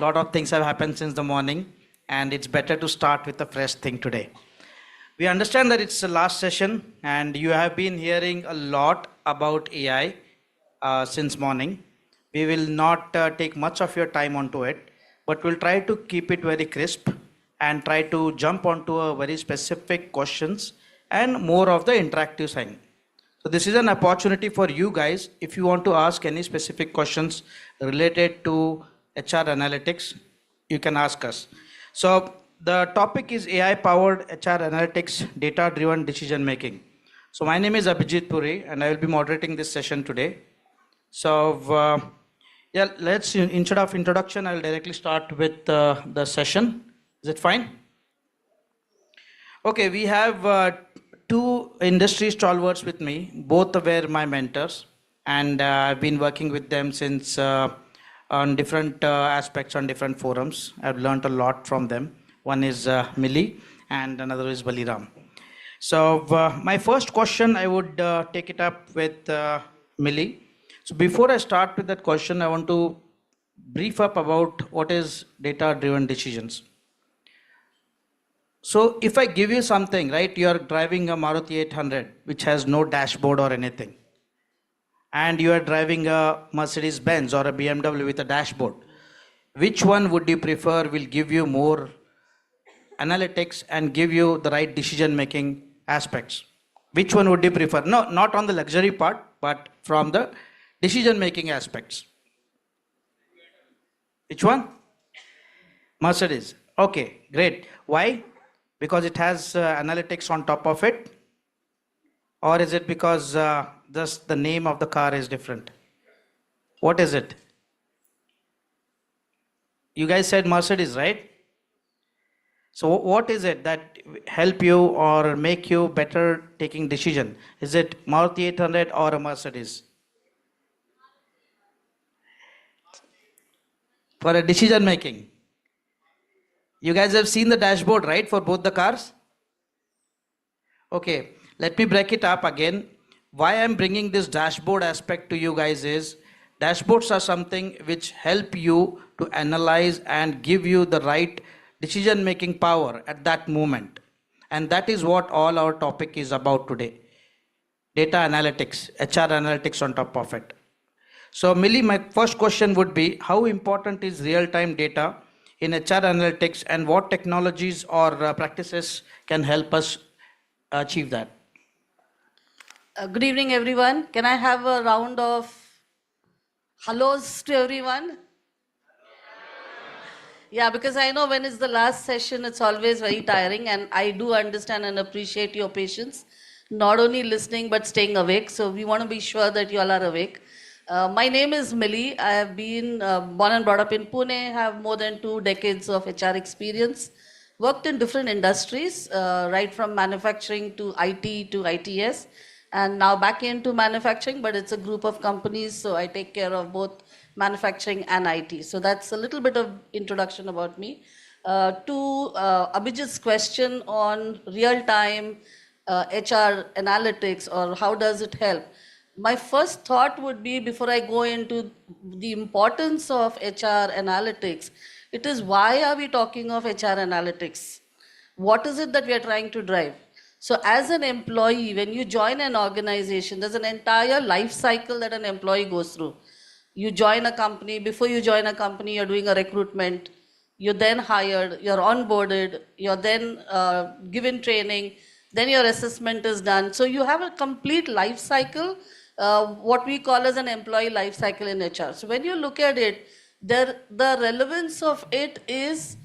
lot of things have happened since the morning, and it's better to start with a fresh thing today. We understand that it's the last session, and you have been hearing a lot about AI since morning. We will not take much of your time onto it, but we'll try to keep it very crisp and try to jump onto a very specific questions and more of the interactive side. So this is an opportunity for you guys. If you want to ask any specific questions related to HR analytics, you can ask us. So the topic is AI powered HR analytics, data driven decision making. So my name is Abhijit Puri and I will be moderating this session today. So yeah, instead of introduction, I'll directly start with the session. Is it fine? Okay, we have two industry stalwarts with me. Both were my mentors, and I've been working with them since on different aspects on different forums. I've learned a lot from them. One is Millie, and another is Baliram. So my first question, I would take it up with Millie. So before I start with that question, I want to brief up about what is data-driven decisions. So if I give you something, right, you are driving a Maruti 800, which has no dashboard or anything, and you are driving a Mercedes Benz or a BMW with a dashboard, which one would you prefer will give you more analytics and give you the right decision making aspects? Which one would you prefer? No, not on the luxury part, but from the decision making aspects. Which one? Mercedes. Okay, great. Why? Because it has analytics on top of it? Or is it because just the name of the car is different? What is it? You guys said Mercedes, right? So what is it that help you or make you better taking decision? Is it Maruti 800 or a Mercedes? For a decision making. You guys have seen the dashboard, right, for both the cars? Okay, let me break it up again. Why I'm bringing this dashboard aspect to you guys is, dashboards are something which help you to analyze and give you the right decision making power at that moment. And that is what all our topic is about today. Data analytics, HR analytics on top of it. So Millie, my first question would be, how important is real-time data in HR analytics and what technologies or practices can help us achieve that? Good evening, everyone. Can I have a round of hellos to everyone? Yeah, because I know when it's the last session, it's always very tiring, and I do understand and appreciate your patience, not only listening but staying awake. So we want to be sure that you all are awake. My name is Millie. I have been born and brought up in Pune, have more than 2 decades of HR experience, worked in different industries, right from manufacturing to IT to ITS, and now back into manufacturing, but it's a group of companies, so I take care of both manufacturing and IT. So that's a little bit of introduction about me. To Abhijit's question on real-time HR analytics or how does it help? My first thought would be, before I go into the importance of HR analytics, it is, why are we talking of HR analytics? What is it that we are trying to drive? So as an employee, when you join an organization, there's an entire life cycle that an employee goes through. You join a company, before you join a company, you're doing a recruitment, you're then hired, you're onboarded, you're then given training, then your assessment is done. So you have a complete life cycle, what we call as an employee life cycle in HR. So when you look at it, the relevance of it is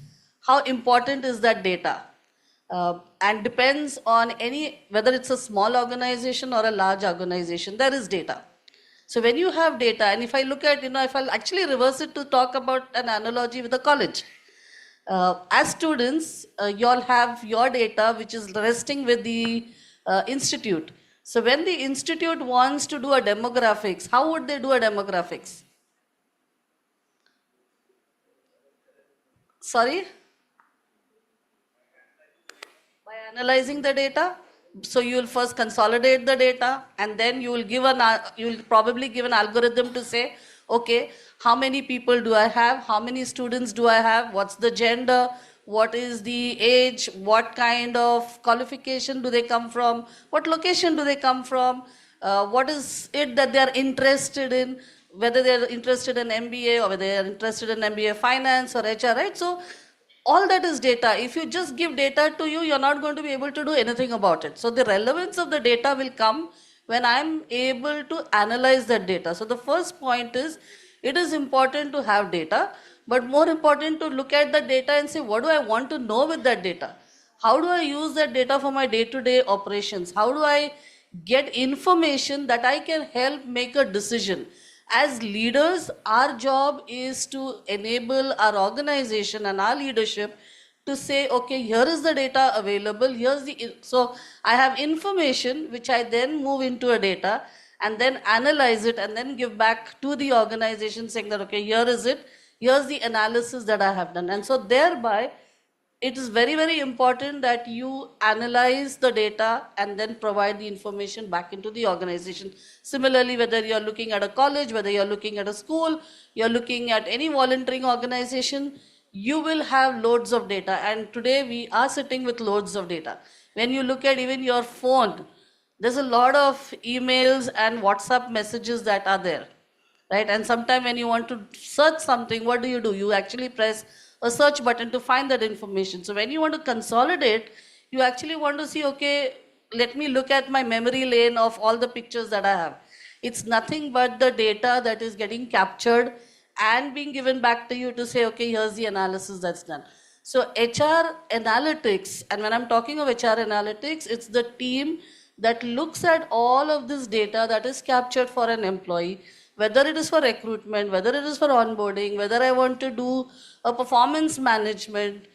how important is that data? And depends on whether it's a small organization or a large organization, there is data. So when you have data, and if I look at, if I'll actually reverse it to talk about an analogy with a college. As students, you all have your data, which is resting with the institute. So when the institute wants to do a demographics, how would they do a demographics? Sorry? By analyzing the data. So you will first consolidate the data, and then you will you will probably give an algorithm to say, okay, how many people do I have? How many students do I have? What's the gender? What is the age? What kind of qualification do they come from? What location do they come from? What is it that they are interested in? Whether they are interested in MBA or whether they are interested in MBA finance or HR, right? So all that is data. If you just give data to you, you're not going to be able to do anything about it. So the relevance of the data will come when I'm able to analyze that data. So the first point is, it is important to have data, but more important to look at the data and say, what do I want to know with that data? How do I use that data for my day-to-day operations? How do I get information that I can help make a decision? As leaders, our job is to enable our organization and our leadership to say, okay, here is the data available, so I have information which I then move into a data and then analyze it and then give back to the organization saying that, okay, here is it, here's the analysis that I have done. And so thereby, it is very, very important that you analyze the data and then provide the information back into the organization. Similarly, whether you're looking at a college, whether you're looking at a school, you're looking at any volunteering organization, you will have loads of data. And today we are sitting with loads of data. When you look at even your phone, there's a lot of emails and WhatsApp messages that are there, right? And sometimes when you want to search something, what do? You actually press a search button to find that information. So when you want to consolidate, you actually want to see, okay, let me look at my memory lane of all the pictures that I have. It's nothing but the data that is getting captured and being given back to you to say, okay, here's the analysis that's done. So HR analytics, and when I'm talking of HR analytics, it's the team that looks at all of this data that is captured for an employee, whether it is for recruitment, whether it is for onboarding, whether I want to do a performance management.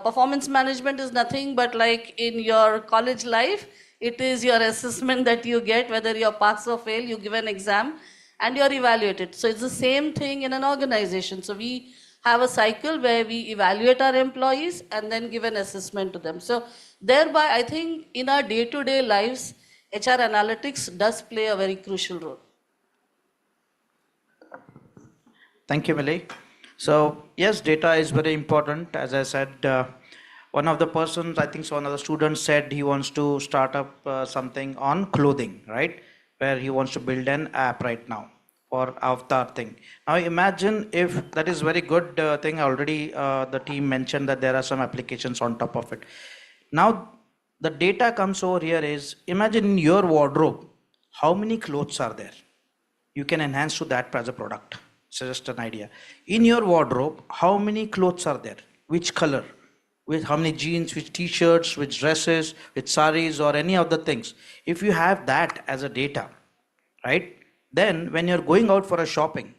Performance management is nothing but like in your college life, it is your assessment that you get, whether you're pass or fail, you give an exam and you're evaluated. So it's the same thing in an organization. So we have a cycle where we evaluate our employees and then give an assessment to them. So thereby, I think in our day-to-day lives, HR analytics does play a very crucial role. Thank you, Millie. So yes, data is very important. As I said, one of the persons, I think so one of the students said he wants to start up something on clothing, right? Where he wants to build an app right now for avatar thing. Now imagine if that is very good thing already the team mentioned that there are some applications on top of it. Now the data comes over here is, imagine in your wardrobe, how many clothes are there? You can enhance to that as a product. It's just an idea. In your wardrobe, how many clothes are there? Which color? With how many jeans, which t-shirts, which dresses, which saris or any of the things. If you have that as a data, right? Then when you're going out for a shopping,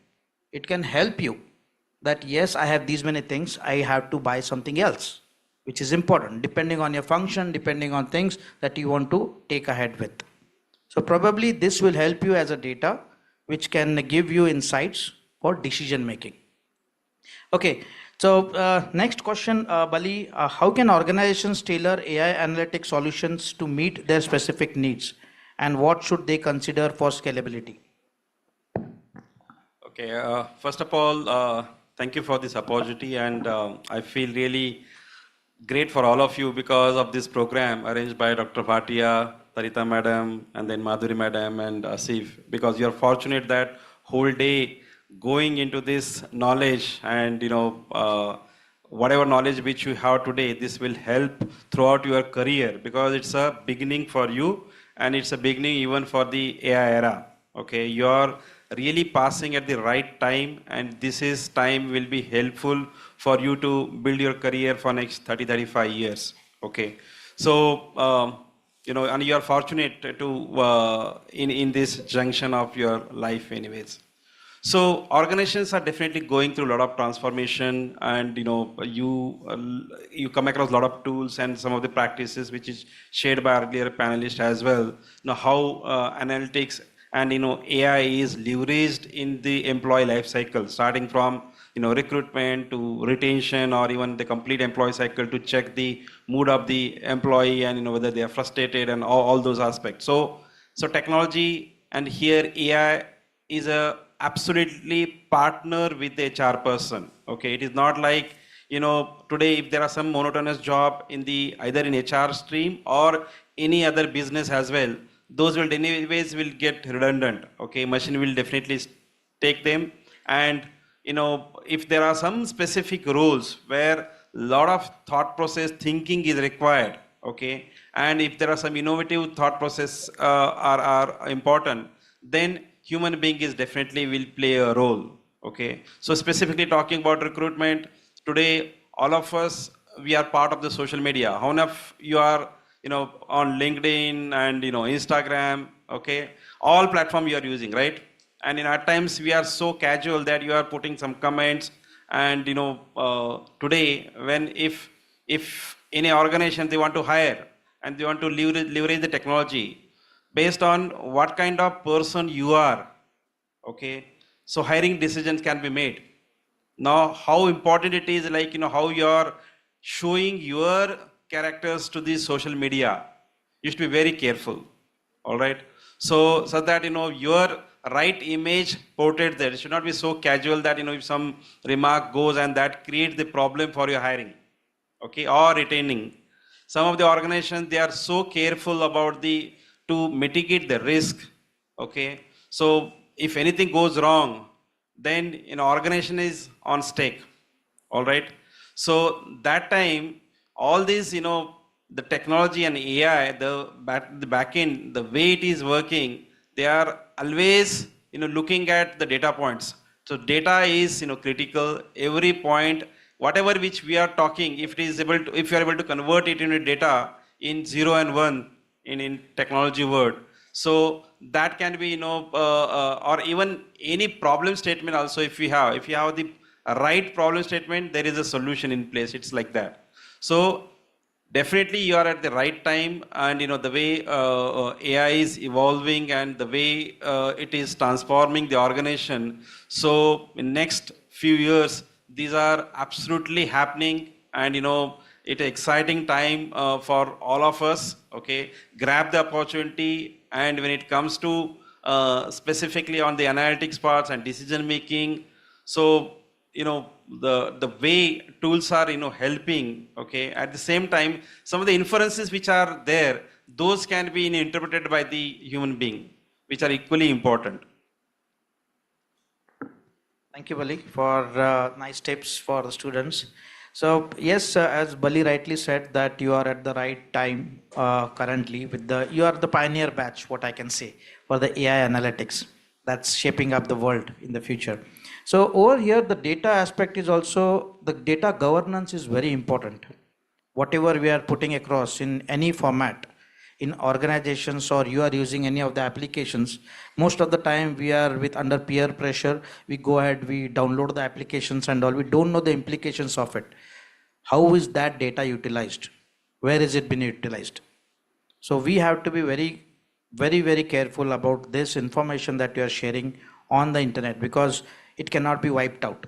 it can help you that yes, I have these many things, I have to buy something else, which is important, depending on your function, depending on things that you want to take ahead with. So probably this will help you as a data, which can give you insights for decision making. Okay, so next question, Bali, how can organizations tailor AI analytic solutions to meet their specific needs, and what should they consider for scalability? Okay, first of all, thank you for this opportunity, and I feel really great for all of you because of this program arranged by Dr. Bhatia, Tarita Madam, and then Madhuri Madam and Asif, because you're fortunate that whole day going into this knowledge and whatever knowledge which you have today, this will help throughout your career because it's a beginning for you and it's a beginning even for the AI era. Okay, you're really passing at the right time, and this is time will be helpful for you to build your career for next 30-35 years. Okay, so and you are fortunate to in this junction of your life anyways. So organizations are definitely going through a lot of transformation, and you come across a lot of tools and some of the practices which is shared by earlier panelists as well. How analytics and AI is leveraged in the employee life cycle, starting from recruitment to retention or even the complete employee cycle to check the mood of the employee and whether they are frustrated and all those aspects. So technology and here AI is a absolutely partner with the HR person. Okay, it is not like today if there are some monotonous job in the either in HR stream or any other business as well, those will anyways will get redundant. Okay, machine will definitely take them. And if there are some specific roles where lot of thought process thinking is required, okay, and if there are some innovative thought process are important, then human being is definitely will play a role. Okay, so specifically talking about recruitment today, all of us we are part of the social media. How enough you are on LinkedIn and Instagram, okay, all platform you are using, right? And at times we are so casual that you are putting some comments. And today when if any organization they want to hire and they want to leverage the technology based on what kind of person you are, okay, so hiring decisions can be made. Now how important it is, like how you are showing your characters to the social media, you should be very careful. All right, so that your right image portrayed there. It should not be so casual that if some remark goes and that creates the problem for your hiring, okay, or retaining. Some of the organizations they are so careful about the to mitigate the risk, okay. So if anything goes wrong, then organization is on stake. All right, so that time all these the technology and AI, the back end, the way it is working, they are always looking at the data points. So data is critical. Every point, whatever which we are talking, if you are able to convert it into data in 0 and 1 in technology word, so that can be or even any problem statement also. If you have the right problem statement, there is a solution in place. It's like that. So definitely you are at the right time. And the way AI is evolving and the way it is transforming the organization, so in next few years these are absolutely happening. And it's an exciting time for all of us. Okay, grab the opportunity. And when it comes to specifically on the analytics parts and decision making, so the way tools are helping, okay, at the same time some of the inferences which are there, those can be interpreted by the human being, which are equally important. Thank you, Bali, for nice tips for the students. So yes, as Bali rightly said, that you are at the right time currently you are the pioneer batch, what I can say, for the AI analytics that's shaping up the world in the future. So over here, the data aspect is also, the data governance is very important. Whatever we are putting across in any format, in organizations or you are using any of the applications, most of the time we are with under peer pressure, we go ahead, we download the applications and all, we don't know the implications of it. How is that data utilized? Where is it being utilized? So we have to be very careful about this information that you are sharing on the internet, because it cannot be wiped out.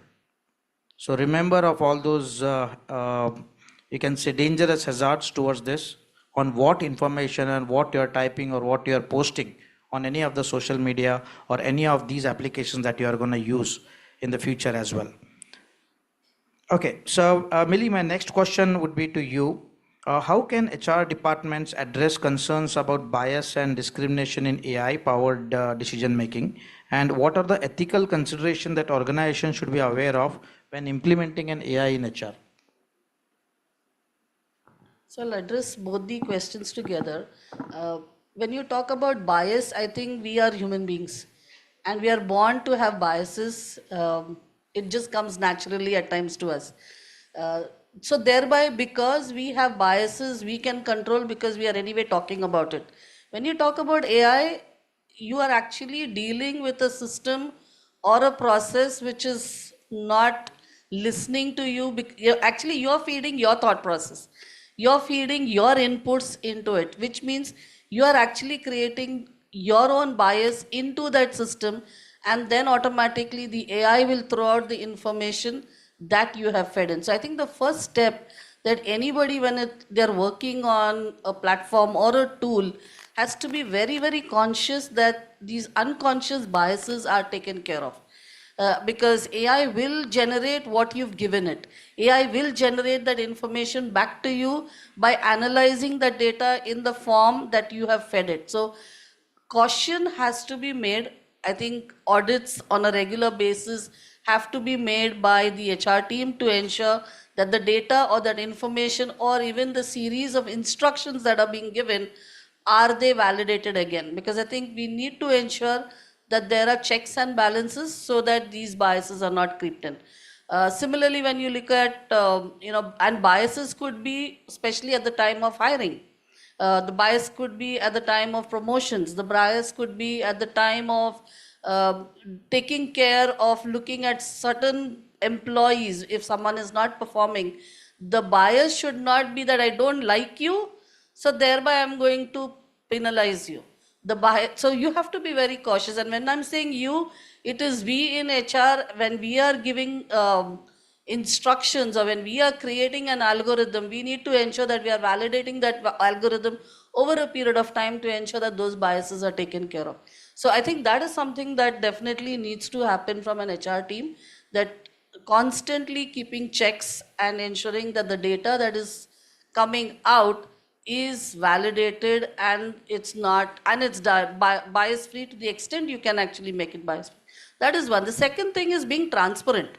So remember of all those, you can say, dangerous hazards towards this, on what information and what you are typing or what you are posting on any of the social media or any of these applications that you are going to use in the future as well. Okay, so Millie, my next question would be to you. How can HR departments address concerns about bias and discrimination in AI-powered decision making? And what are the ethical considerations that organizations should be aware of when implementing an AI in HR? So I'll address both the questions together. When you talk about bias, I think we are human beings and we are born to have biases. It just comes naturally at times to us. So thereby, because we have biases, we can control, because we are anyway talking about it. When you talk about AI, you are actually dealing with a system or a process which is not listening to you. Actually, you're feeding your thought process. You're feeding your inputs into it, which means you are actually creating your own bias into that system. and then automatically the AI will throw out the information that you have fed in. So I think the first step that anybody, when they're working on a platform or a tool, has to be very, very conscious that these unconscious biases are taken care of. Because AI will generate what you've given it. AI will generate that information back to you by analyzing the data in the form that you have fed it. So caution has to be made. I think audits on a regular basis have to be made by the HR team to ensure that the data or that information or even the series of instructions that are being given, are they validated again? Because I think we need to ensure that there are checks and balances so that these biases are not creeped in. Similarly, when you look at, and biases could be especially at the time of hiring. The bias could be at the time of promotions. The bias could be at the time of taking care of looking at certain employees. If someone is not performing, the bias should not be that I don't like you, so thereby I'm going to penalize you. The bias, so you have to be very cautious. And when I'm saying you, it is we in HR, when we are giving instructions or when we are creating an algorithm, we need to ensure that we are validating that algorithm over a period of time to ensure that those biases are taken care of. So I think that is something that definitely needs to happen from an HR team, that constantly keeping checks and ensuring that the data that is coming out is validated and it's not, and it's bias free to the extent you can actually make it bias free. That is one. The second thing is being transparent.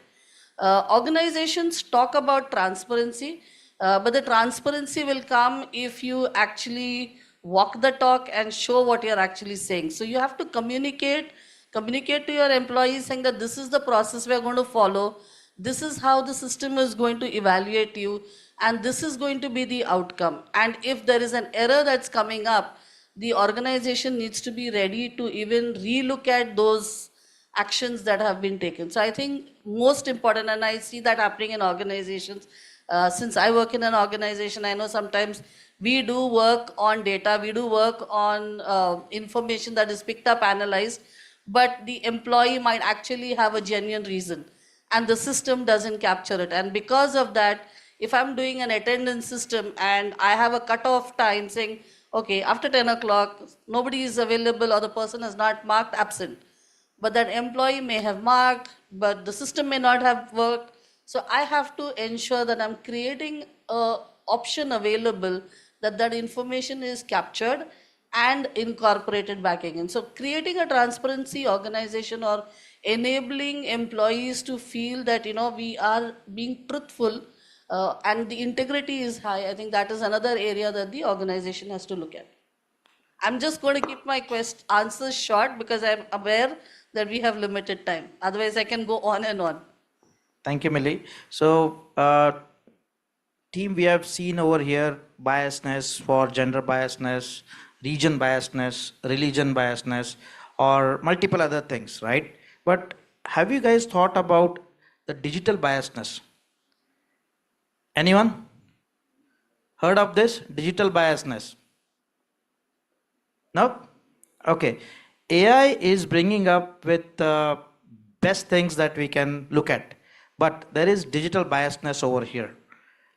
Organizations talk about transparency, but the transparency will come if you actually walk the talk and show what you're actually saying. So you have to communicate to your employees saying that this is the process we're going to follow, this is how the system is going to evaluate you, and this is going to be the outcome. And if there is an error that's coming up, the organization needs to be ready to even relook at those actions that have been taken. So I think most important, and I see that happening in organizations. Since I work in an organization, I know sometimes we do work on data, we do work on information that is picked up, analyzed, but the employee might actually have a genuine reason and the system doesn't capture it. And because of that, if I'm doing an attendance system and I have a cutoff time saying, okay, after 10 o'clock, nobody is available or the person has not marked absent, but that employee may have marked, but the system may not have worked. So I have to ensure that I'm creating an option available that that information is captured and incorporated back again. So creating a transparency organization or enabling employees to feel that, we are being truthful and the integrity is high. I think that is another area that the organization has to look at. I'm just going to keep my answers short because I'm aware that we have limited time. Otherwise, I can go on and on. Thank you, Millie. So, team, we have seen over here biasness for gender biasness, region biasness, religion biasness, or multiple other things, right? But have you guys thought about the digital biasness? Anyone heard of this? Digital biasness? No? Okay. AI is bringing up with the best things that we can look at, but there is digital biasness over here.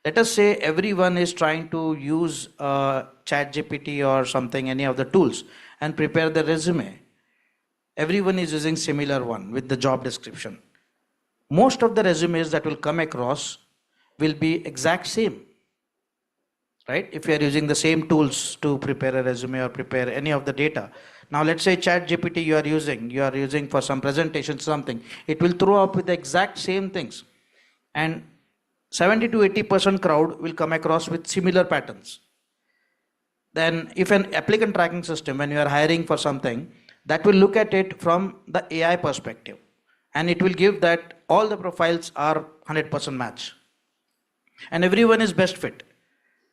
Let us say everyone is trying to use ChatGPT or something, any of the tools, and prepare the resume. Everyone is using similar one with the job description. Most of the resumes that will come across will be exact same, right? If you are using the same tools to prepare a resume or prepare any of the data. Now let's say ChatGPT you are using for some presentation something, it will throw up with the exact same things. And 70 to 80% crowd will come across with similar patterns. Then if an applicant tracking system, when you are hiring for something, that will look at it from the AI perspective. And it will give that all the profiles are 100% match. And everyone is best fit.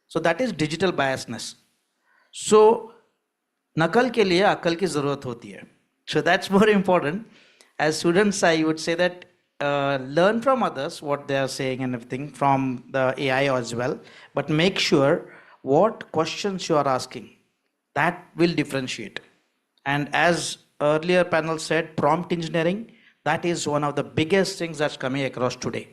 So that is digital biasness. So नकल के लिए अकल की ज़रूरत होती है. So that's more important. As students, I would say that learn from others what they are saying and everything from the AI as well, but make sure what questions you are asking, that will differentiate. And as earlier panel said, prompt engineering, that is one of the biggest things that's coming across today.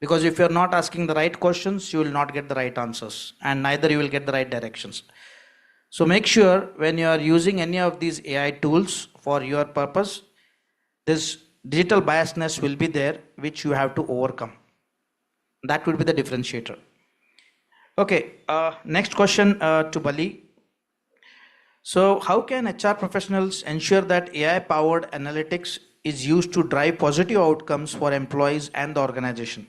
Because if you're not asking the right questions, you will not get the right answers, and neither you will get the right directions. So make sure when you are using any of these AI tools for your purpose, this digital biasness will be there, which you have to overcome. That would be the differentiator. Okay, next question to Bali. So how can HR professionals ensure that AI-powered analytics is used to drive positive outcomes for employees and the organization?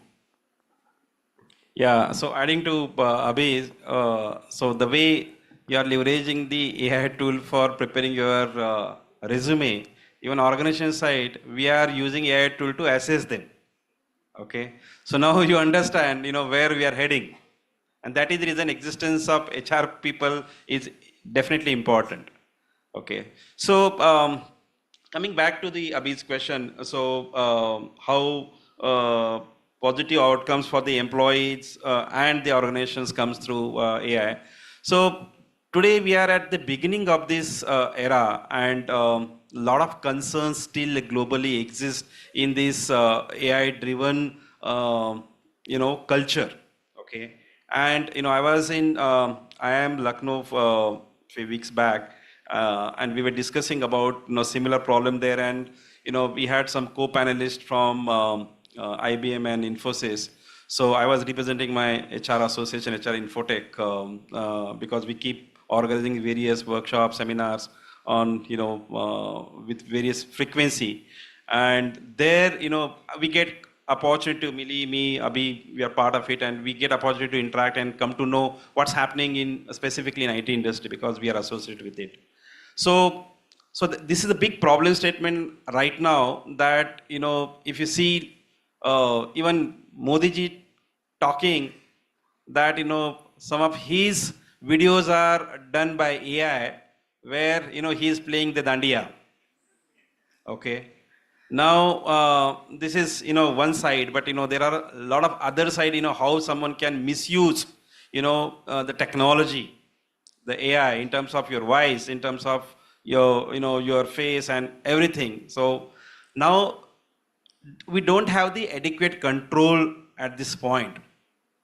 Yeah, so adding to Abhi, so the way you are leveraging the AI tool for preparing your resume, even organization side, we are using AI tool to assess them. Okay, so now you understand, where we are heading, and that is the reason existence of HR people is definitely important. Okay, so coming back to the Abhi's question, so how positive outcomes for the employees and the organizations comes through AI. So today we are at the beginning of this era, and a lot of concerns still globally exist in this AI-driven, culture. Okay, and I was in I am Lucknow a few weeks back, and we were discussing about similar problem there, and we had some co-panelists from IBM and Infosys. So I was representing my HR association, HR Infotech, because we keep organizing various workshops, seminars on with various frequency, and there we get opportunity to me, Abhi, we are part of it, and we get opportunity to interact and come to know what's happening in specifically in IT industry because we are associated with it. So this is a big problem statement right now that if you see even Modi ji talking that some of his videos are done by AI where he is playing the dandiya. Okay. Now, this is, one side, but, there are a lot of other side, how someone can misuse, the technology, the AI in terms of your voice, in terms of your, your face and everything. So now we don't have the adequate control at this point.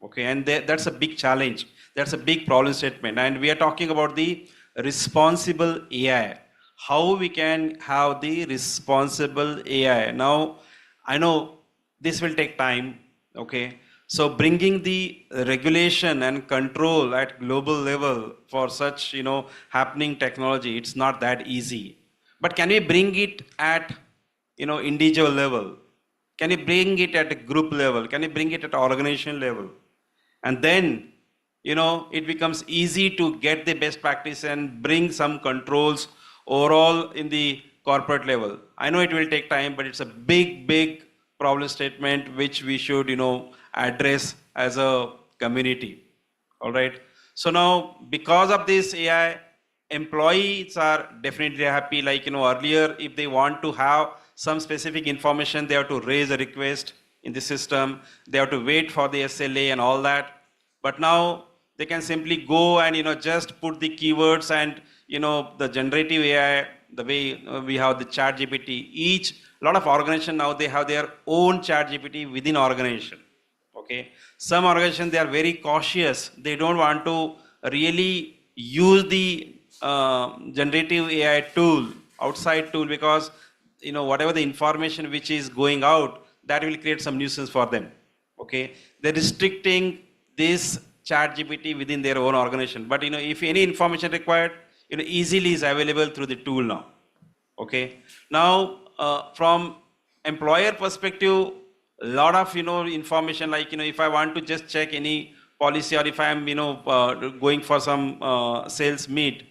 Okay, and that's a big challenge. That's a big problem statement. And we are talking about the responsible AI. How we can have the responsible AI. Now, I know this will take time. Okay, so bringing the regulation and control at global level for such happening technology, it's not that easy. But can we bring it at individual level? Can you bring it at a group level? Can you bring it at organization level? And then, it becomes easy to get the best practice and bring some controls overall in the corporate level. I know it will take time, but it's a big, big problem statement which we should, address as a community. All right. So now, because of this AI, employees are definitely happy. Like, earlier, if they want to have some specific information, they have to raise a request in the system. They have to wait for the SLA and all that. But now they can simply go and just put the keywords and the generative AI, the way we have the chat GPT. A lot of organizations now they have their own chat GPT within organization. Okay, some organizations they are very cautious. They don't want to really use the generative AI tool, outside tool, because whatever the information which is going out, that will create some nuisance for them. Okay, they're restricting this chat GPT within their own organization. But if any information required, easily is available through the tool now. Okay, now from employer perspective, a lot of information, like if I want to just check any policy, or if I am going for some sales meet,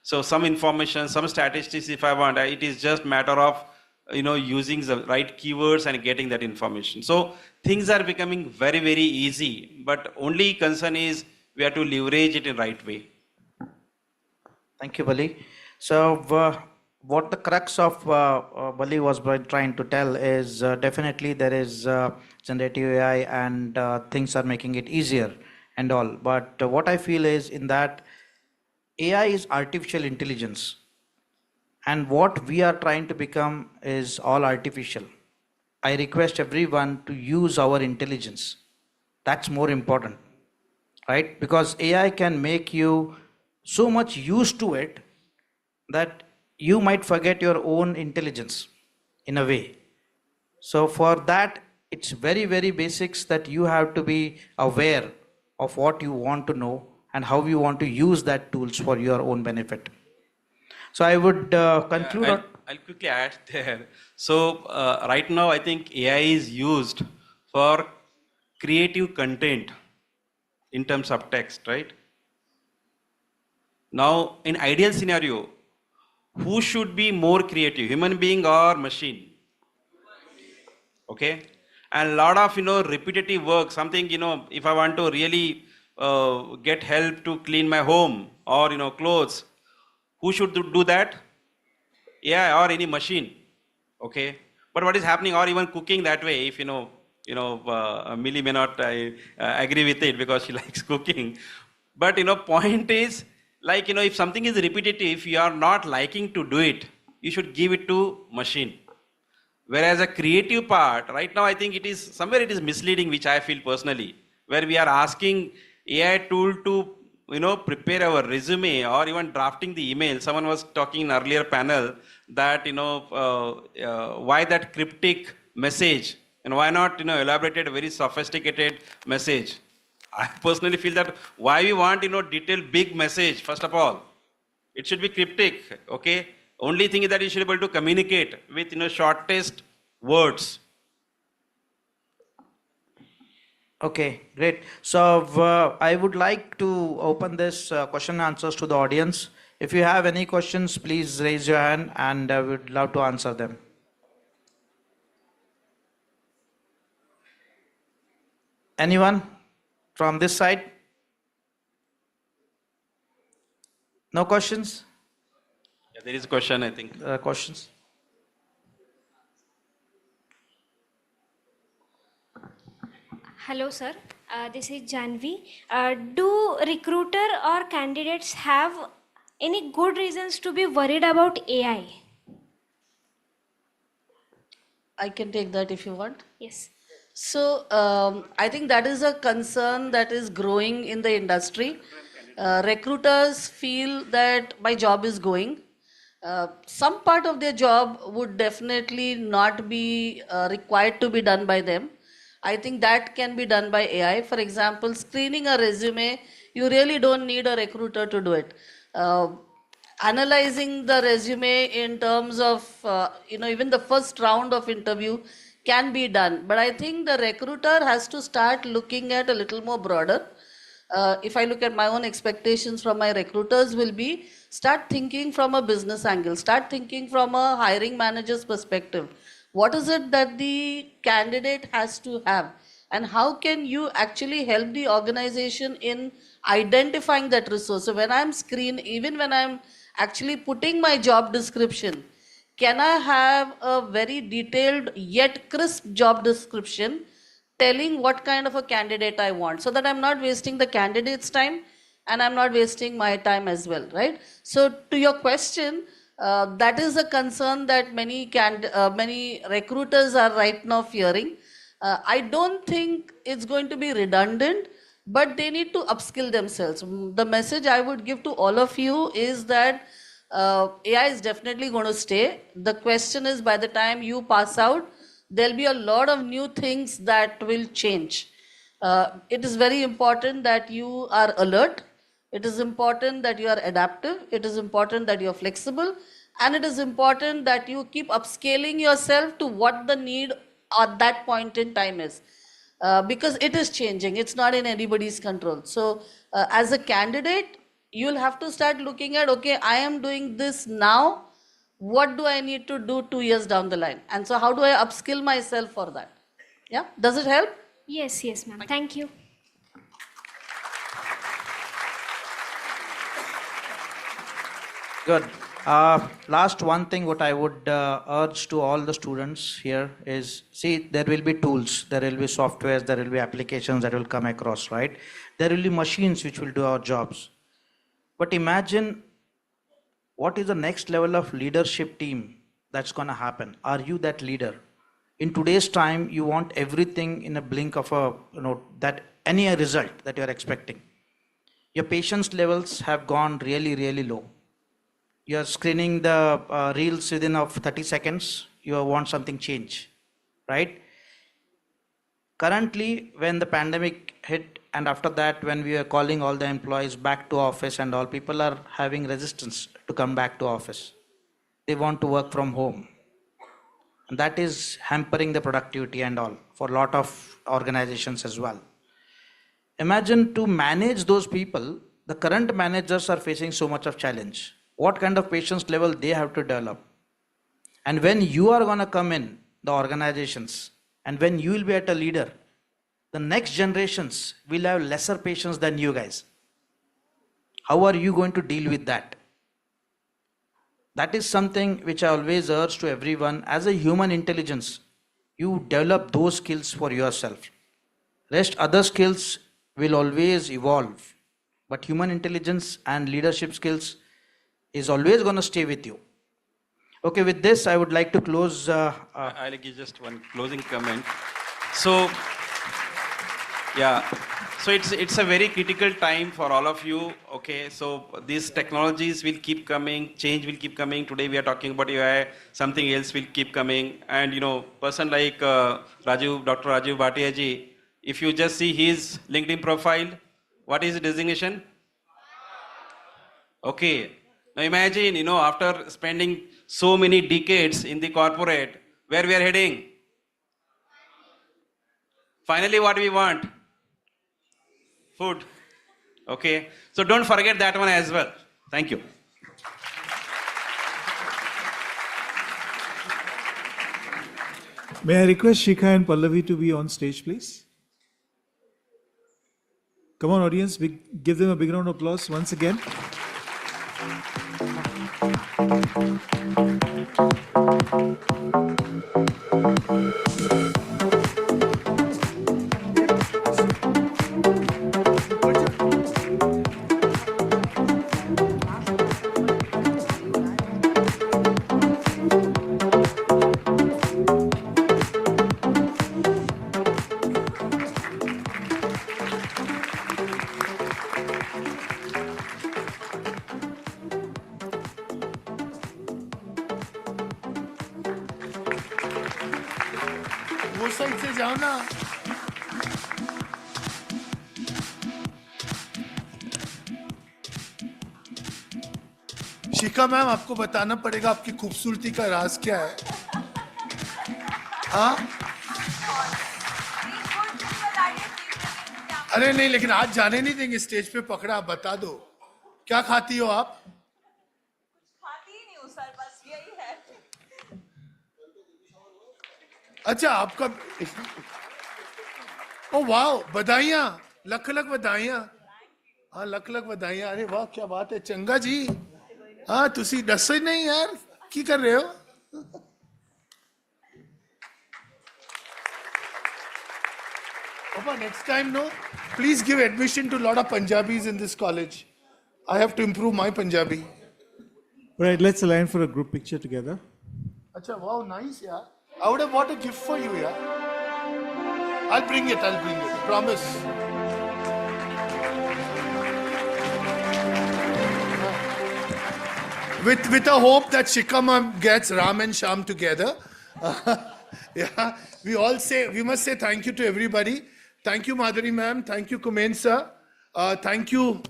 so some information, some statistics, if I want, it is just matter of using the right keywords and getting that information. So things are becoming very, very easy, but only concern is we have to leverage it in right way. Thank you, Bali. So what the crux of Bali was trying to tell is definitely there is generative AI and things are making it easier and all. But what I feel is in that AI is artificial intelligence. and what we are trying to become is all artificial. I request everyone to use our intelligence. That's more important, right? Because AI can make you so much used to it that you might forget your own intelligence in a way. So for that, it's very, very basics that you have to be aware of what you want to know and how you want to use that tools for your own benefit. So I would conclude. I'll quickly add there. So right now, I think AI is used for creative content in terms of text, right? Now, in ideal scenario, who should be more creative, human being or machine? Okay, and a lot of repetitive work. Something if I want to really get help to clean my home or clothes, who should do that? AI or any machine? Okay, but what is happening, or even cooking that way? If Millie may not agree with it because she likes cooking, but point is like if something is repetitive, if you are not liking to do it, you should give it to machine. Whereas a creative part, right now I think it is somewhere it is misleading, which I feel personally, where we are asking AI tool to prepare our resume or even drafting the email. Someone was talking in earlier panel that why that cryptic message and why not elaborated a very sophisticated message. I personally feel that why we want detailed big message. First of all, it should be cryptic. Okay, only thing is that you should be able to communicate with shortest words. Okay, great. So I would like to open this question and answers to the audience. If you have any questions, please raise your hand and I would love to answer them. Anyone from this side? No questions? Yeah, there is a question, I think. Questions? Hello, sir. This is Janvi. Do recruiter or candidates have any good reasons to be worried about AI? I can take that if you want. Yes. So I think that is a concern that is growing in the industry. Recruiters feel that my job is going. Some part of their job would definitely not be required to be done by them. I think that can be done by AI. For example, screening a resume, you really don't need a recruiter to do it. Analyzing the resume in terms of, even the first round of interview can be done. But I think the recruiter has to start looking at a little more broader. If I look at my own expectations from my recruiters will be, start thinking from a business angle, start thinking from a hiring manager's perspective. What is it that the candidate has to have? And how can you actually help the organization in identifying that resource? So when I'm even when I'm actually putting my job description, can I have a very detailed yet crisp job description telling what kind of a candidate I want so that I'm not wasting the candidate's time and I'm not wasting my time as well, right? So to your question, that is a concern that many recruiters are right now fearing. I don't think it's going to be redundant, but they need to upskill themselves. The message I would give to all of you is that AI is definitely going to stay. The question is, by the time you pass out, there'll be a lot of new things that will change. It is very important that you are alert. It is important that you are adaptive. It is important that you are flexible. And it is important that you keep upscaling yourself to what the need at that point in time is. Because it is changing. It's not in anybody's control. So as a candidate, you'll have to start looking at, okay, I am doing this now. What do I need to do 2 years down the line? And so how do I upskill myself for that? Yeah, does it help? Yes, yes, ma'am. Thank you. Good. Last one thing what I would urge to all the students here is, see, there will be tools, there will be softwares, there will be applications that will come across, right? There will be machines which will do our jobs. But imagine what is the next level of leadership team that's going to happen? Are you that leader? In today's time, you want everything in a blink of a, that any result that you're expecting. Your patience levels have gone really, really low. You're screening the reels within of 30 seconds, you want something change, right? Currently, when the pandemic hit, and after that, when we are calling all the employees back to office and all, people are having resistance to come back to office. They want to work from home. And that is hampering the productivity and all for a lot of organizations as well. Imagine to manage those people, the current managers are facing so much of challenge. What kind of patience level they have to develop? And when you are going to come in the organizations, and when you will be at a leader, the next generations will have lesser patience than you guys. How are you going to deal with that? That is something which I always urge to everyone. As a human intelligence, you develop those skills for yourself. Rest other skills will always evolve. But human intelligence and leadership skills is always going to stay with you. Okay, with this, I would like to close. I'll give just one closing comment. So, yeah, so it's a very critical time for all of you. Okay, so these technologies will keep coming, change will keep coming. Today we are talking about AI, something else will keep coming. And person like Dr. Rajiv Bhatia ji, if you just see his LinkedIn profile, what is the designation? Okay, now imagine, after spending so many decades in the corporate, where we are heading. Finally, what we want? Food. Okay, so don't forget that one as well. Thank you. May I request Shikha and Pallavi to be on stage, please? Come on, audience, give them a big round of applause once again. वो side से जाओ ना. शिखा ma'am, आपको बताना पड़ेगा आपकी खूबसूरती का राज क्या है. हाँ? अरे नहीं, लेकिन आज जाने नहीं देंगे स्टेज पे. पकड़ा, आप बता दो क्या खाती हो आप. खाती ही नहीं हूँ सर, बस यही है. अच्छा, आपका. ओ वाह, बधाइयाँ, लख लख बधाइयाँ. हाँ, लख लख बधाइयाँ. अरे वाह, क्या बात है. चंगा जी, हाँ, तुसी दसो ही नहीं यार, की कर रहे हो. Papa, next time, no, please give admission to a lot of Punjabis in this college. I have to improve my Punjabi. Right, let's align for a group picture together. Acha, wow, nice, yeah. I would have bought a gift for you, yeah. I'll bring it, promise. With a hope that Shikha gets Ram and Sham together. Yeah, we must say thank you to everybody. Thank you, Madhuri ma'am. Thank you, Kumen sir. Thank you,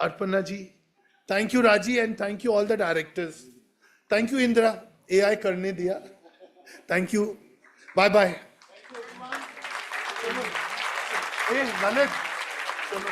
Arpana ji. Thank you, Raji, and thank you all the directors. Thank you, Indira. AI karne diya. Thank you. Bye bye. Hey, Lalit. Chalo.